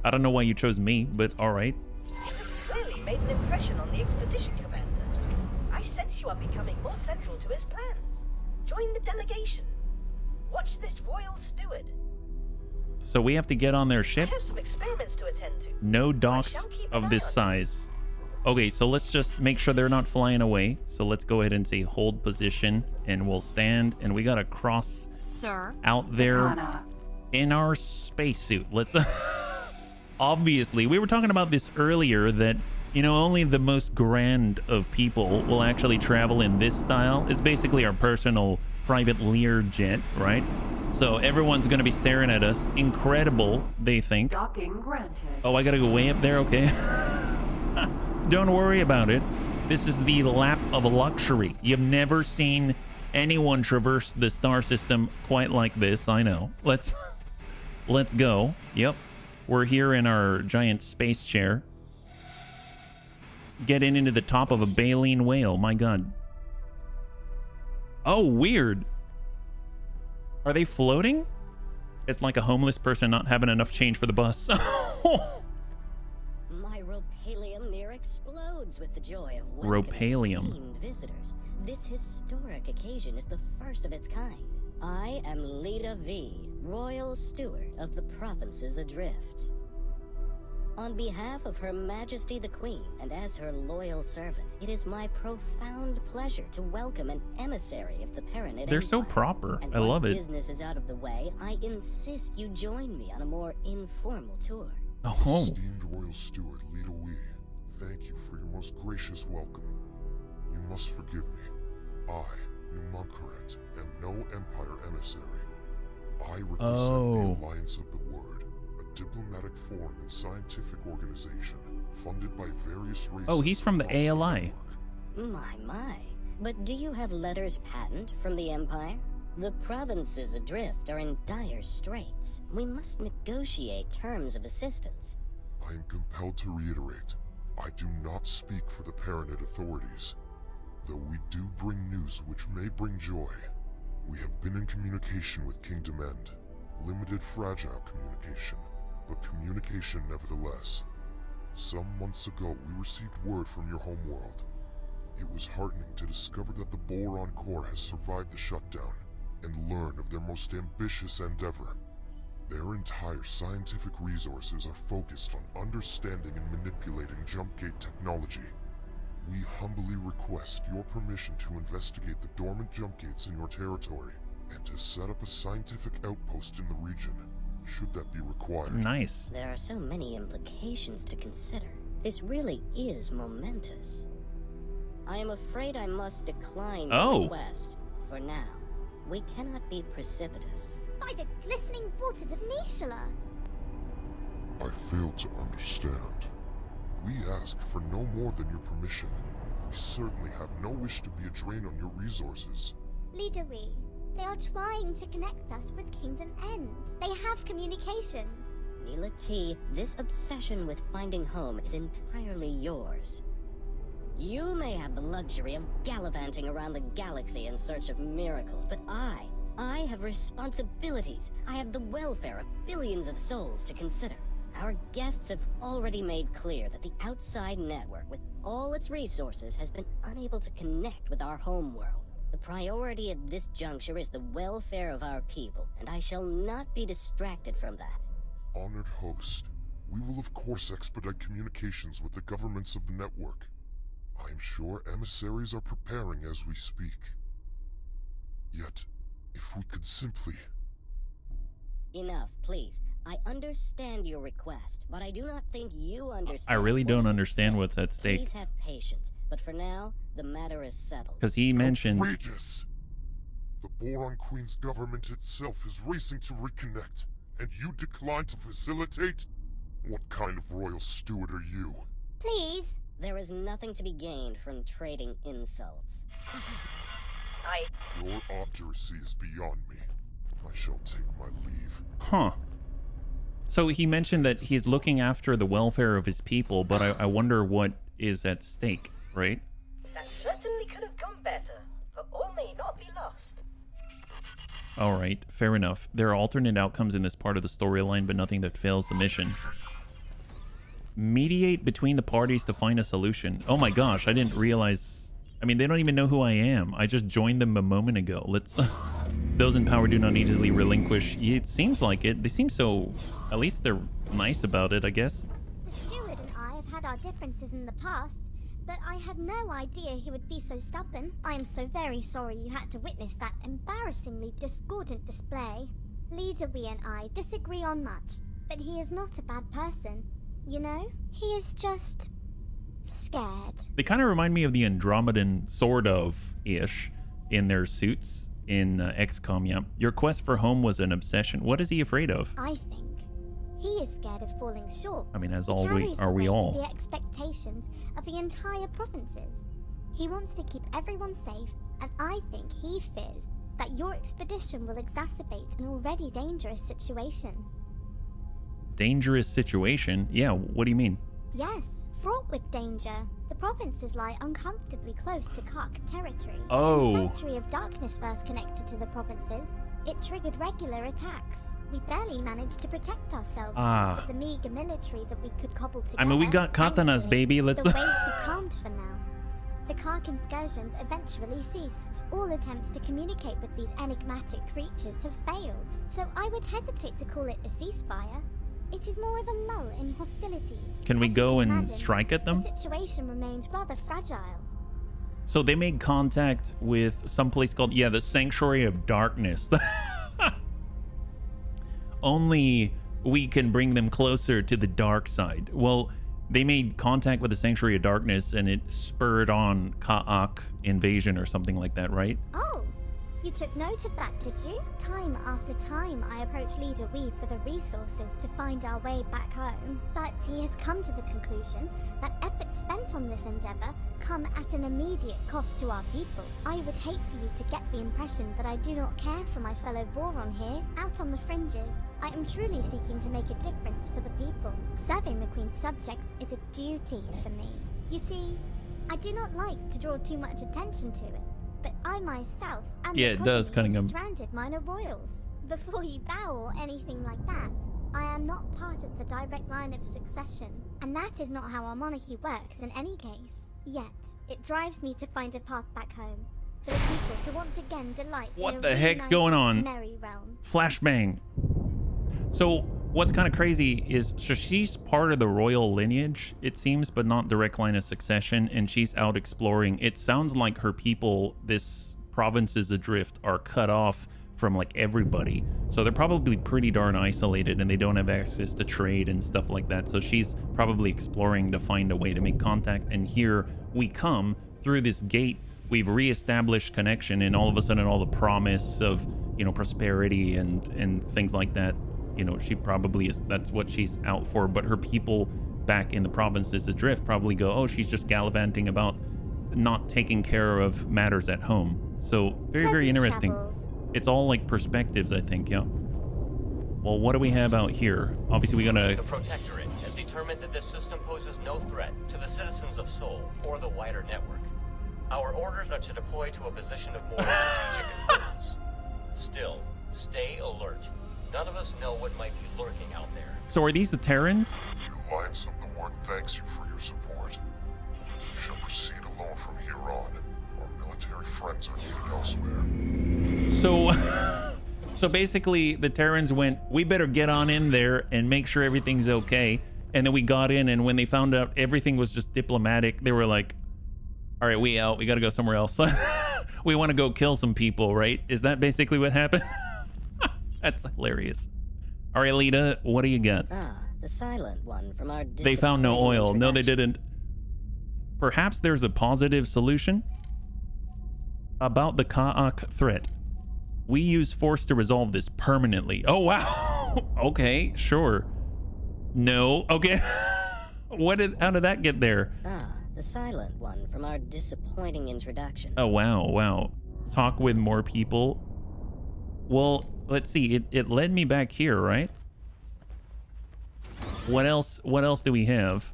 A: I don't know why you chose me, but alright.
O: You have clearly made an impression on the expedition commander. I sense you are becoming more central to his plans. Join the delegation. Watch this Royal Steward.
A: So we have to get on their
O: I
A: ship?
O: have some experiments to attend to.
A: No docks of this size. Okay, so let's just make sure they're not flying away. So let's go ahead and say hold position, and we'll stand, and we gotta cross out there
B: Katana.
A: in our spacesuit. Let's obviously, we were talking about this earlier, that you know, only the most grand of people will actually travel in this style. It's basically our personal private Lear jet, right? So everyone's gonna be staring at us. Incredible, they think.
B: Docking granted.
A: Oh, I gotta go way up there? Okay. Don't worry about it. This is the lap of luxury. You've never seen anyone traverse the star system quite like this. I know. Let's go. Yep. We're here in our giant space chair. Getting into the top of a baleen whale. My god. Oh, weird. Are they floating? It's like a homeless person not having enough change for the bus.
S: My ropalium near explodes with the joy of
A: Ropalium.
S: esteemed visitors. This historic occasion is the first of its kind. I am Leda V, Royal Steward of the Provinces Adrift. On behalf of Her Majesty the Queen, and as her loyal servant, it is my profound pleasure to welcome an emissary of the Paranid
A: They're so
S: Empire.
A: proper.
S: And
A: I love
S: once
A: it.
S: business is out of the way, I insist you join me on a more informal tour.
A: Oh.
K: Esteemed Royal Steward Leda Wee, thank you for your most gracious welcome. You must forgive me. I, Numunkaret, am no Empire emissary. I represent the Alliance of the Word, a diplomatic foreign and scientific organization funded by various races.
A: Oh, he's from the ALI.
S: My. But do you have letters patent from the Empire? The provinces adrift are in dire straits. We must negotiate terms of assistance.
K: I am compelled to reiterate, I do not speak for the Paranid authorities, though we do bring news which may bring joy. We have been in communication with Kingdom End. Limited fragile communication, but communication nevertheless. Some months ago we received word from your homeworld. It was heartening to discover that the Boron Core has survived the shutdown, and learn of their most ambitious endeavor. Their entire scientific resources are focused on understanding and manipulating jump gate technology. We humbly request your permission to investigate the dormant jump gates in your territory, and to set up a scientific outpost in the region, should that be required.
A: Nice.
S: There are so many implications to consider. This really is momentous. I am afraid I must decline
A: Oh.
S: your request for now. We cannot be precipitous.
R: By the glistening waters of Nishala.
K: I fail to understand. We ask for no more than your permission. We certainly have no wish to be a drain on your resources.
R: Leader Wee, they are trying to connect us with Kingdom End. They have communications.
S: Neela T, this obsession with finding home is entirely yours. You may have the luxury of gallivanting around the galaxy in search of miracles, but I have responsibilities. I have the welfare of billions of souls to consider. Our guests have already made clear that the outside network, with all its resources, has been unable to connect with our homeworld. The priority at this juncture is the welfare of our people, and I shall not be distracted from that.
K: Honored host, we will of course expedite communications with the governments of the network. I am sure emissaries are preparing as we speak. Yet, if we could simply...
S: Enough, please. I understand your request, but I do not think you understand.
A: I really don't understand what's at stake.
S: Please have patience, but for now, the matter is settled.
A: Because he mentioned...
K: Outrageous! The Boron Queen's government itself is racing to reconnect, and you decline to facilitate? What kind of royal steward are you?
R: Please.
S: There is nothing to be gained from trading insults.
K: This is... Your obduracy is beyond me. I shall take my leave.
A: Huh. So he mentioned that he's looking after the welfare of his people, but I wonder what is at stake, right?
O: That certainly could have gone better, but all may not be lost.
A: All right, fair enough. There are alternate outcomes in this part of the storyline, but nothing that fails the mission. Mediate between the parties to find a solution. Oh my gosh, I didn't realize... I mean, they don't even know who I am. I just joined them a moment ago. Let's... Those in power do not easily relinquish. It seems like it. They seem so... At least they're nice about it, I guess.
R: The steward and I have had our differences in the past, but I had no idea he would be so stubborn. I am so very sorry you had to witness that embarrassingly discordant display. Leader Wee and I disagree on much, but he is not a bad person. You know, he is just... scared.
A: They kind of remind me of the Andromedan, sort of-ish, in their suits in XCOM, yeah. Your quest for home was an obsession. What is he afraid of?
R: I think he is scared of falling short.
A: I mean, as
R: He
A: all we
R: carries
A: are
R: the
A: we
R: weight
A: all.
R: of the expectations of the entire provinces. He wants to keep everyone safe, and I think he fears that your expedition will exacerbate an already dangerous situation.
A: Dangerous situation? Yeah, what do you mean?
R: Yes, fraught with danger. The provinces lie uncomfortably close to Kark territory.
A: Oh.
R: When Sanctuary of Darkness first connected to the provinces, it triggered regular attacks. We barely managed to protect ourselves with the meager military that we could cobble together.
A: I mean, we got katanas,
R: Thankfully,
A: baby. Let's...
R: the waves have calmed for now. The Kark incursions eventually ceased. All attempts to communicate with these enigmatic creatures have failed. So I would hesitate to call it a ceasefire. It is more of a lull in hostilities.
A: Can we
R: As you
A: go
R: can
A: and
R: imagine,
A: strike at them?
R: The situation remains rather fragile.
A: So they made contact with some place called, yeah, the Sanctuary of Darkness. Only we can bring them closer to the dark side. Well, they made contact with the Sanctuary of Darkness and it spurred on Ka'ak invasion or something like that, right?
R: Oh, you took note of that, did you? Time after time I approached Leader Wee for the resources to find our way back home, but he has come to the conclusion that efforts spent on this endeavor come at an immediate cost to our people. I would hate for you to get the impression that I do not care for my fellow Boron here. Out on the fringes, I am truly seeking to make a difference for the people. Serving the Queen's subjects is a duty for me. You see, I do not like to draw too much attention to it, but I myself am
A: Yeah, it does, Cunningham.
R: stranded minor royals. Before you bow or anything like that, I am not part of the direct line of succession, and that is not how our monarchy works in any case. Yet, it drives me to find a path back home, for the people to once again delight in
A: What
R: a
A: the heck's
R: reunited
A: going on?
R: merry realm.
A: Flashbang. So what's kind of crazy is, so she's part of the royal lineage, it seems, but not direct line of succession, and she's out exploring. It sounds like her people, this provinces adrift, are cut off from like everybody. So they're probably pretty darn isolated and they don't have access to trade and stuff like that. So she's probably exploring to find a way to make contact. And here we come through this gate. We've reestablished connection, and all of a sudden all the promise of, you know, prosperity and things like that, you know, she probably is, that's what she's out for. But her people back in the provinces adrift probably go, oh, she's just gallivanting about not taking care of matters at home. So very interesting. It's all like perspectives, I think. Yeah. Well, what do we have out here? Obviously, we're gonna...
P: The Protectorate has determined that this system poses no threat to the citizens of Seoul or the wider network. Our orders are to deploy to a position of more strategic importance. Still, stay alert. None of us know what might be lurking out there.
A: So are these the Terrans?
K: The Alliance of the Word thanks you for your support. You shall proceed alone from here on. Our military friends are needed elsewhere.
A: So basically the Terrans went, we better get on in there and make sure everything's okay. And then we got in, and when they found out everything was just diplomatic, they were like, all right, we out. We got to go somewhere else. We want to go kill some people, right? Is that basically what happened? That's hilarious. All right, Lita, what do you got?
S: Ah, the silent one from our...
A: They found no oil. No, they didn't. Perhaps there's a positive solution about the Ka'ak threat. We use force to resolve this permanently. Oh, wow. Okay, sure. No. Okay. How did that get there?
S: Ah, the silent one from our disappointing introduction.
A: Oh, wow. Talk with more people. Well, let's see. It led me back here, right? What else do we have?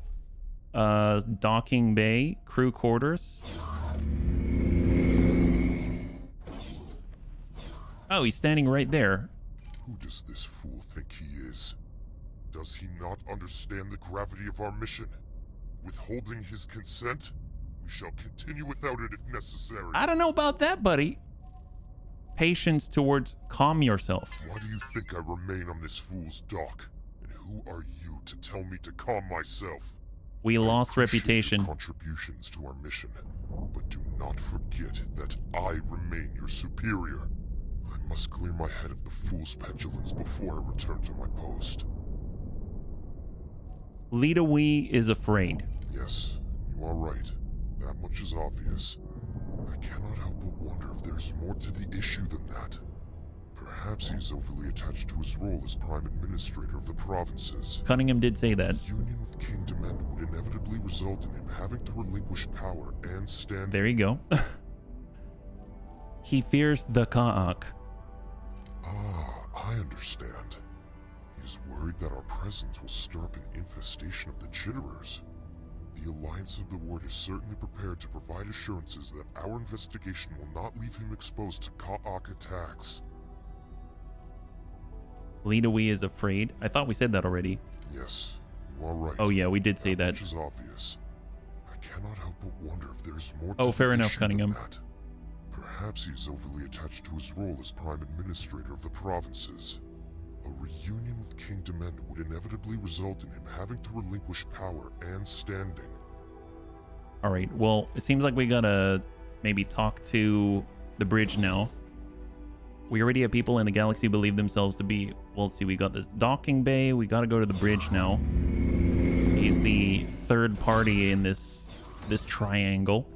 A: Docking bay, crew quarters. Oh, he's standing right there.
K: Who does this fool think he is? Does he not understand the gravity of our mission? Withholding his consent? We shall continue without it if necessary.
A: I don't know about that, buddy. Patience towards calm yourself.
K: Why do you think I remain on this fool's dock? And who are you to tell me to calm myself?
A: We lost reputation.
K: Contributions to our mission, but do not forget that I remain your superior. I must clear my head of the fool's petulance before I return to my post.
A: Lita Wee is afraid.
K: Yes, you are right. That much is obvious. I cannot help but wonder if there's more to the issue than that. Perhaps he is overly attached to his role as Prime Administrator of the provinces.
A: Cunningham did say that.
K: Union with King Demand would inevitably result in him having to relinquish power and stand...
A: There you go. He fears the Ka'ak.
K: Ah, I understand. He is worried that our presence will stir up an infestation of the Chitterers. The Alliance of the Word is certainly prepared to provide assurances that our investigation will not leave him exposed to Ka'ak attacks.
A: Lita Wee is afraid. I thought we said that already.
K: Yes, you are right.
A: Oh yeah, we did say that.
K: Which is obvious. I cannot help but wonder if there's more to
A: Oh, fair enough, Cunningham.
K: that. Perhaps he is overly attached to his role as Prime Administrator of the provinces. A reunion with King Demand would inevitably result in him having to relinquish power and standing.
A: All right, well, it seems like we gotta maybe talk to the bridge now. We already have people in the galaxy who believe themselves to be... Well, let's see, we got this docking bay. We gotta go to the bridge now. He's the third party in this triangle.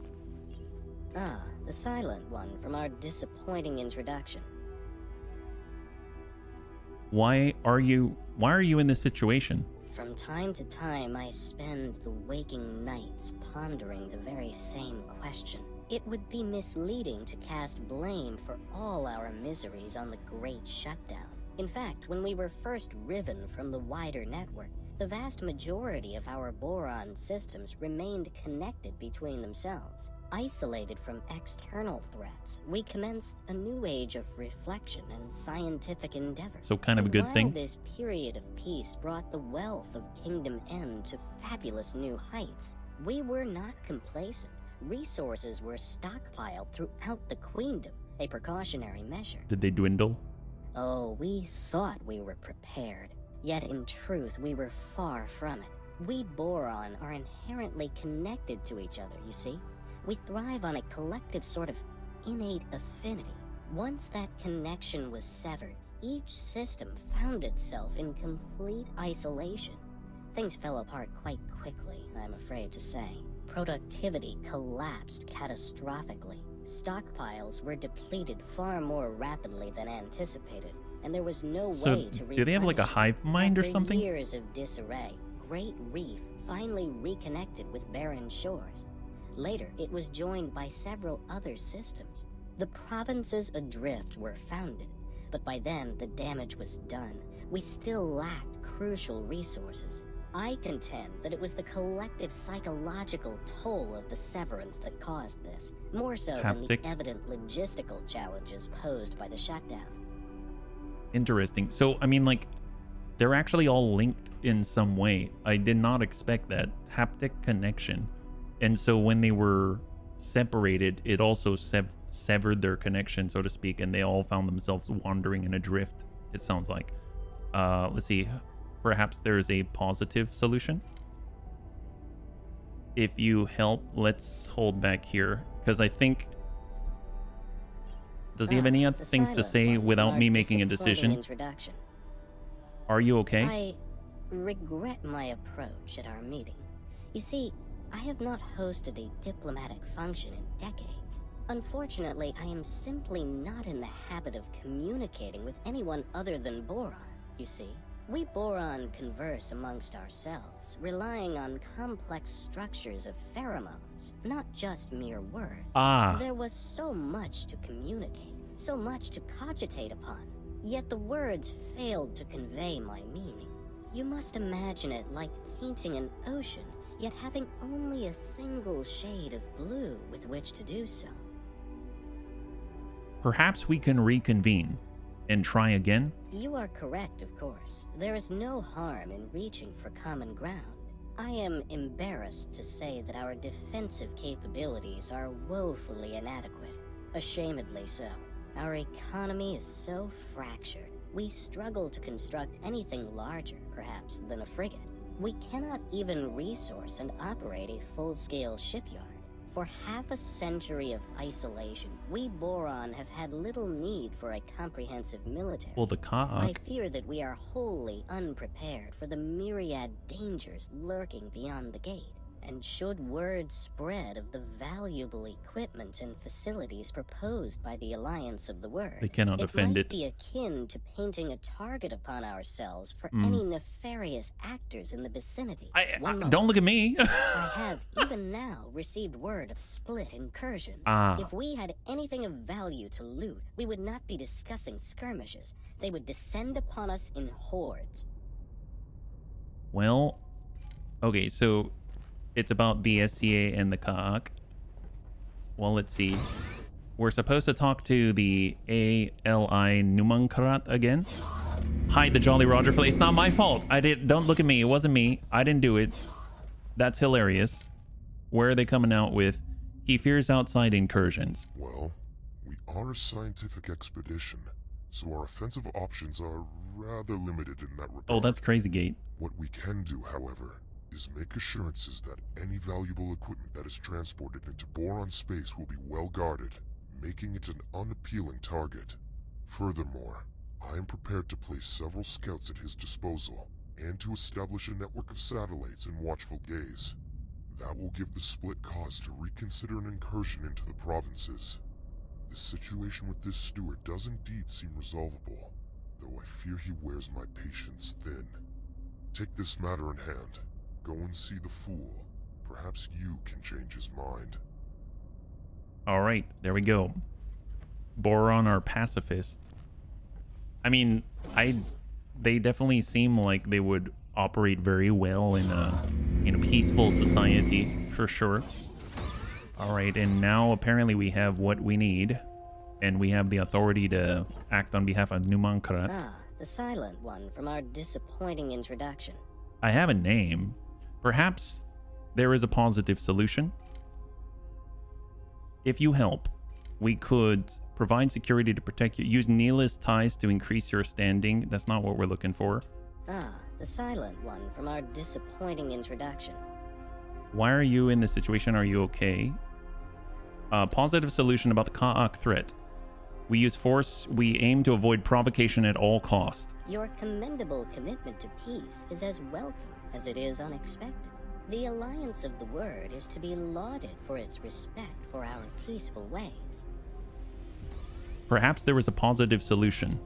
S: Ah, the silent one from our disappointing introduction.
A: Why are you in this situation?
S: From time to time, I spend the waking nights pondering the very same question. It would be misleading to cast blame for all our miseries on the Great Shutdown. In fact, when we were first riven from the wider network, the vast majority of our boron systems remained connected between themselves. Isolated from external threats, we commenced a new age of reflection and scientific endeavor.
A: So kind of a good thing.
S: While this period of peace brought the wealth of Kingdom N to fabulous new heights, we were not complacent. Resources were stockpiled throughout the Queendom, a precautionary measure.
A: Did they dwindle?
S: Oh, we thought we were prepared. Yet in truth, we were far from it. We boron are inherently connected to each other, you see? We thrive on a collective sort of innate affinity. Once that connection was severed, each system found itself in complete isolation. Things fell apart quite quickly, I'm afraid to say. Productivity collapsed catastrophically. Stockpiles were depleted far more rapidly than anticipated, and there was no way to replenish.
A: Do they have like a hive mind or something?
S: After years of disarray, Great Reef finally reconnected with barren shores. Later, it was joined by several other systems. The provinces adrift were founded, but by then the damage was done. We still lacked crucial resources. I contend that it was the collective psychological toll of the severance that caused this, more so than the evident logistical challenges posed by the shutdown.
A: Interesting. So, I mean, like, they're actually all linked in some way. I did not expect that. Haptic connection. And so when they were separated, it also severed their connection, so to speak, and they all found themselves wandering in a drift, it sounds like. Let's see. Perhaps there's a positive solution. If you help, let's hold back here, because I think... Does he have any other things to say without me making a decision? Are you okay?
S: I regret my approach at our meeting. You see, I have not hosted a diplomatic function in decades. Unfortunately, I am simply not in the habit of communicating with anyone other than Boron, you see. We Boron converse amongst ourselves, relying on complex structures of pheromones, not just mere words. There was so much to communicate, so much to cogitate upon, yet the words failed to convey my meaning. You must imagine it like painting an ocean, yet having only a single shade of blue with which to do so.
A: Perhaps we can reconvene and try again?
S: You are correct, of course. There is no harm in reaching for common ground. I am embarrassed to say that our defensive capabilities are woefully inadequate. Ashamedly so. Our economy is so fractured, we struggle to construct anything larger, perhaps, than a frigate. We cannot even resource and operate a full-scale shipyard. For half a century of isolation, we Boron have had little need for a comprehensive military.
A: Well, the
S: I fear that we are wholly unprepared for the myriad dangers lurking beyond the gate. And should word spread of the valuable equipment and facilities proposed by the Alliance of the Word,
A: they cannot defend it.
S: It might be akin to painting a target upon ourselves for any nefarious actors in the vicinity.
A: Don't look at me.
S: I have even now received word of split incursions. If we had anything of value to loot, we would not be discussing skirmishes. They would descend upon us in hordes.
A: Well, okay, so it's about the SCA and the Ka'ak. Well, let's see. We're supposed to talk to the ALI Numankrat again. Hide the Jolly Roger flag. It's not my fault. Don't look at me. It wasn't me. I didn't do it. That's hilarious. Where are they coming out with? He fears outside incursions.
K: Well, we are a scientific expedition, so our offensive options are rather limited in that regard.
A: Oh, that's Crazy Gate.
K: What we can do, however, is make assurances that any valuable equipment that is transported into Boron space will be well guarded, making it an unappealing target. Furthermore, I am prepared to place several scouts at his disposal, and to establish a network of satellites in watchful gaze. That will give the split cause to reconsider an incursion into the provinces. The situation with this steward does indeed seem resolvable, though I fear he wears my patience thin. Take this matter in hand. Go and see the fool. Perhaps you can change his mind.
A: All right, there we go. Boron are pacifists. I mean, they definitely seem like they would operate very well in a peaceful society, for sure. All right, and now apparently we have what we need, and we have the authority to act on behalf of Numankrat.
S: The silent one from our disappointing introduction.
A: I have a name. Perhaps there is a positive solution. If you help, we could provide security to protect you. Use Neela's ties to increase your standing. That's not what we're looking for.
S: The silent one from our disappointing introduction.
A: Why are you in this situation? Are you okay? Positive solution about the Ka'ak threat. We use force. We aim to avoid provocation at all cost.
S: Your commendable commitment to peace is as welcome as it is unexpected. The Alliance of the Word is to be lauded for its respect for our peaceful ways.
A: Perhaps there is a positive solution.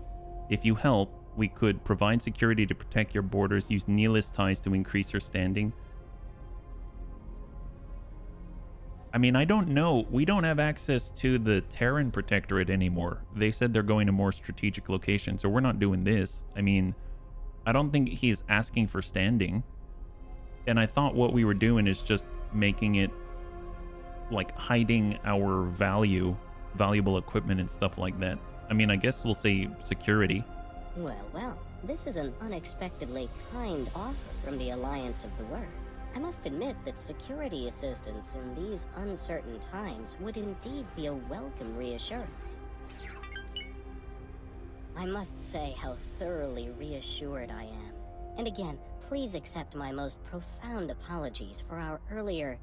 A: If you help, we could provide security to protect your borders, use nihilist ties to increase your standing. I mean, I don't know. We don't have access to the Terran Protectorate anymore. They said they're going to more strategic locations, so we're not doing this. I mean, I don't think he's asking for standing. And I thought what we were doing is just making it like hiding our valuable equipment and stuff like that. I mean, I guess we'll say security.
S: Well, this is an unexpectedly kind offer from the Alliance of the Word. I must admit that security assistance in these uncertain times would indeed be a welcome reassurance. I must say how thoroughly reassured I am. And again, please accept my most profound apologies for our earlier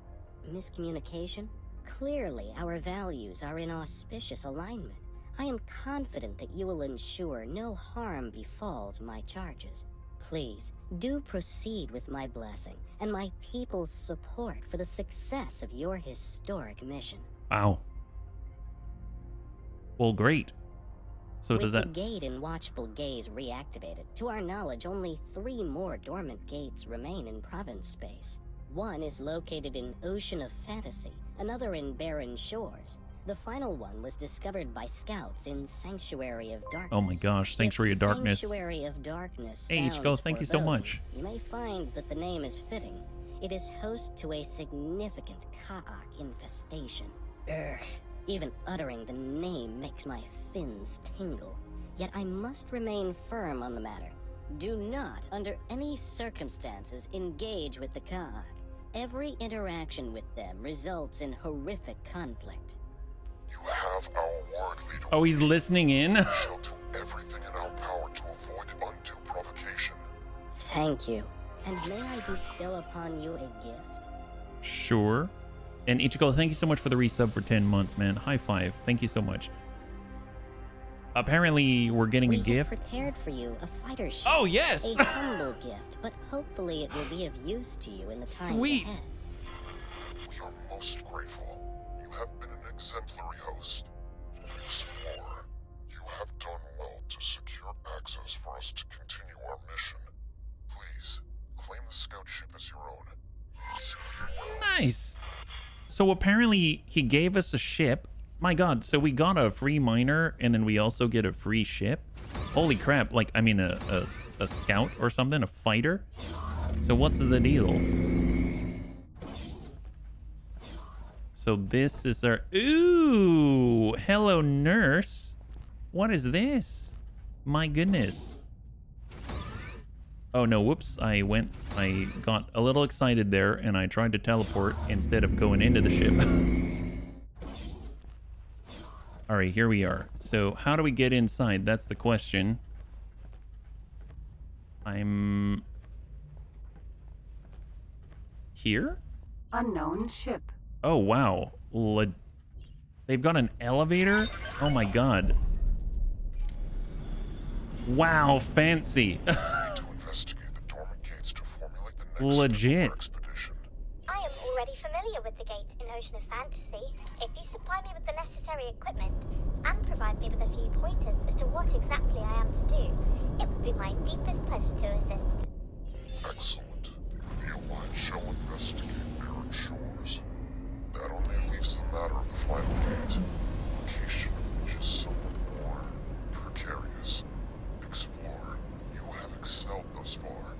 S: miscommunication. Clearly, our values are in auspicious alignment. I am confident that you will ensure no harm befalls my charges. Please, do proceed with my blessing and my people's support for the success of your historic mission.
A: Wow. Well, great. So
S: with
A: does that...
S: the gate in Watchful Gaze reactivated, to our knowledge, only 3 more dormant gates remain in province space. One is located in Ocean of Fantasy, another in Barren Shores. The final one was discovered by scouts in Sanctuary of Darkness.
A: Oh my gosh, Sanctuary of Darkness.
S: Sanctuary of Darkness.
A: Hey, Ichigo, thank you so much.
S: You may find that the name is fitting. It is host to a significant Ka'ak infestation. Urgh. Even uttering the name makes my fins tingle. Yet I must remain firm on the matter. Do not, under any circumstances, engage with the Ka'ak. Every interaction with them results in horrific conflict.
K: You have our word, leader.
A: Oh, he's listening in?
K: We shall do everything in our power to avoid undue provocation.
S: Thank you. And may I bestow upon you a gift?
A: Sure. And Ichigo, thank you so much for the resub for 10 months, man. High five. Thank you so much. Apparently, we're getting a gift.
S: We have prepared for you a fighter ship.
A: Oh, yes!
S: A humble gift, but hopefully it will be of use to you in the times ahead.
K: We are most grateful. You have been an exemplary host. Explorer, you have done well to secure access for us to continue our mission. Please, claim the scout ship as your own.
A: Nice! So apparently he gave us a ship. My god, so we got a free miner and then we also get a free ship? Holy crap, like, I mean a scout or something, a fighter? So what's the deal? So this is our... Ooh! Hello, nurse. What is this? My goodness. Oh no, whoops. I got a little excited there and I tried to teleport instead of going into the ship. All right, here we are. So how do we get inside? That's the question. I'm... here?
B: Unknown ship.
A: Oh, wow. They've got an elevator? Oh my god. Wow, fancy.
K: To investigate the dormant gates to formulate the next
A: legit.
K: Expedition.
R: I am already familiar with the gate in Ocean of Fantasy. If you supply me with the necessary equipment and provide me with a few pointers as to what exactly I am to do, it would be my deepest pleasure to assist.
K: Excellent. The Alliance shall investigate Barren Shores. That only leaves the matter of the final gate, the location of which is somewhat more precarious. Explorer, you have excelled thus far.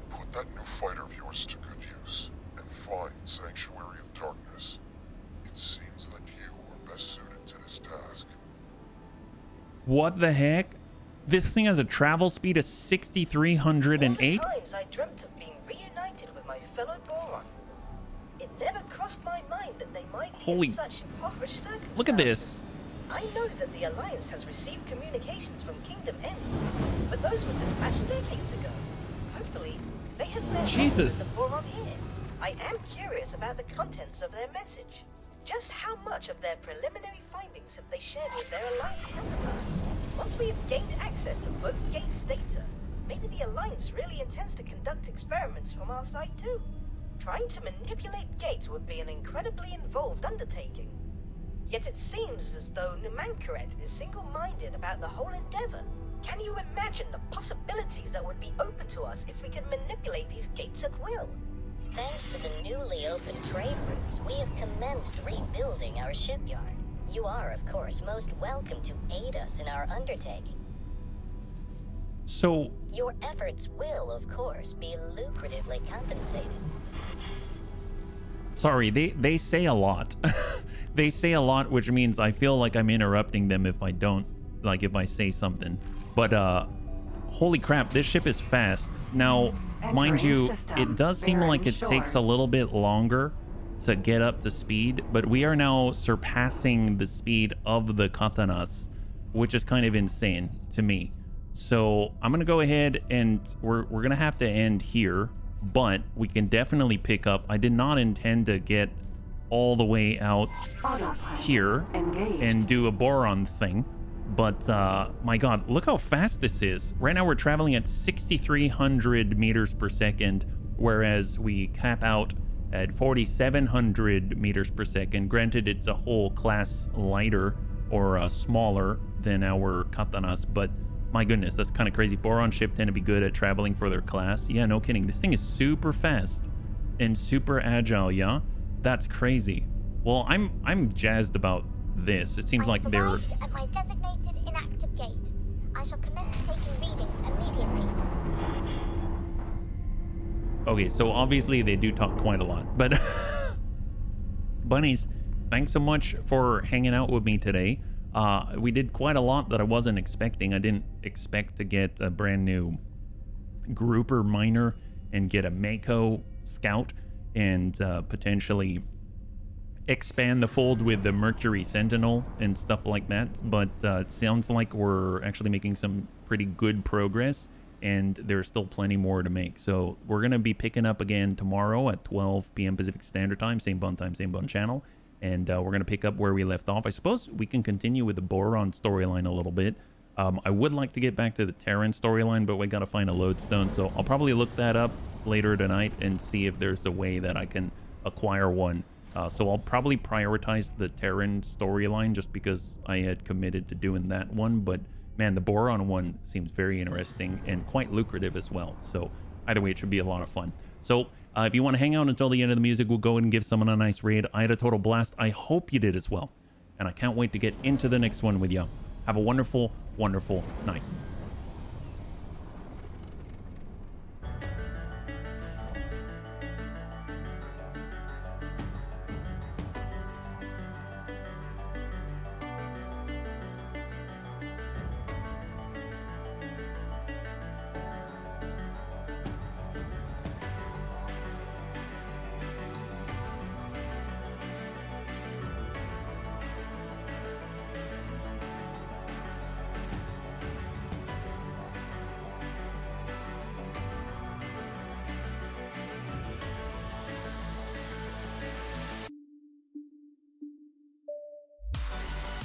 K: Put that new fighter of yours to good use, and find Sanctuary of Darkness. It seems that you are best suited to this task.
A: What the heck? This thing has a travel speed of 6,308?
Q: All the times I dreamt of being reunited with my fellow Boron. It never crossed my mind that they might be in such impoverished circumstances.
A: Look at this.
Q: I know that the Alliance has received communications from Kingdom End, but those were dispatched decades ago. Hopefully, they have met
A: Jesus.
Q: the Boron here. I am curious about the contents of their message.
O: just how much of their preliminary findings have they shared with their Alliance counterparts? Once we have gained access to both Gates' data, maybe the Alliance really intends to conduct experiments from our side too. Trying to manipulate Gates would be an incredibly involved undertaking. Yet it seems as though Numankaret is single-minded about the whole endeavor. Can you imagine the possibilities that would be open to us if we could manipulate these Gates at will?
S: Thanks to the newly opened trade routes, we have commenced rebuilding our shipyard. You are, of course, most welcome to aid us in our undertaking.
A: So...
S: Your efforts will, of course, be lucratively compensated.
A: Sorry, they say a lot. They say a lot, which means I feel like I'm interrupting them if I don't, like if I say something. But, holy crap, this ship is fast. Now, mind you, it does seem like it takes a little bit longer to get up to speed, but we are now surpassing the speed of the Katanas, which is kind of insane to me. So I'm gonna go ahead and we're gonna have to end here, but we can definitely pick up. I did not intend to get all the way out here and do a boron thing, but my god, look how fast this is. Right now we're traveling at 6,300 meters per second, whereas we cap out at 4,700 meters per second. Granted, it's a whole class lighter or smaller than our Katanas, but my goodness, that's kind of crazy. Boron ship tend to be good at traveling for their class. Yeah, no kidding. This thing is super fast and super agile, yeah? That's crazy. Well, I'm jazzed about this. It seems like they're...
R: at my designated inactive gate. I shall commence taking readings immediately.
A: Okay, so obviously they do talk quite a lot, but bunnies, thanks so much for hanging out with me today. We did quite a lot that I wasn't expecting. I didn't expect to get a brand new grouper miner and get a Mako scout and potentially expand the fold with the Mercury Sentinel and stuff like that. But it sounds like we're actually making some pretty good progress, and there's still plenty more to make. So we're going to be picking up again tomorrow at 12 p.m. Pacific Standard Time, same bun time, same bun channel. And we're going to pick up where we left off. I suppose we can continue with the Boron storyline a little bit. I would like to get back to the Terran storyline, but we got to find a lodestone. So I'll probably look that up later tonight and see if there's a way that I can acquire one. So I'll probably prioritize the Terran storyline just because I had committed to doing that one. But man, the Boron one seems very interesting and quite lucrative as well. So either way, it should be a lot of fun. So if you want to hang out until the end of the music, we'll go and give someone a nice raid. I had a total blast. I hope you did as well. And I can't wait to get into the next one with you. Have a wonderful, wonderful night.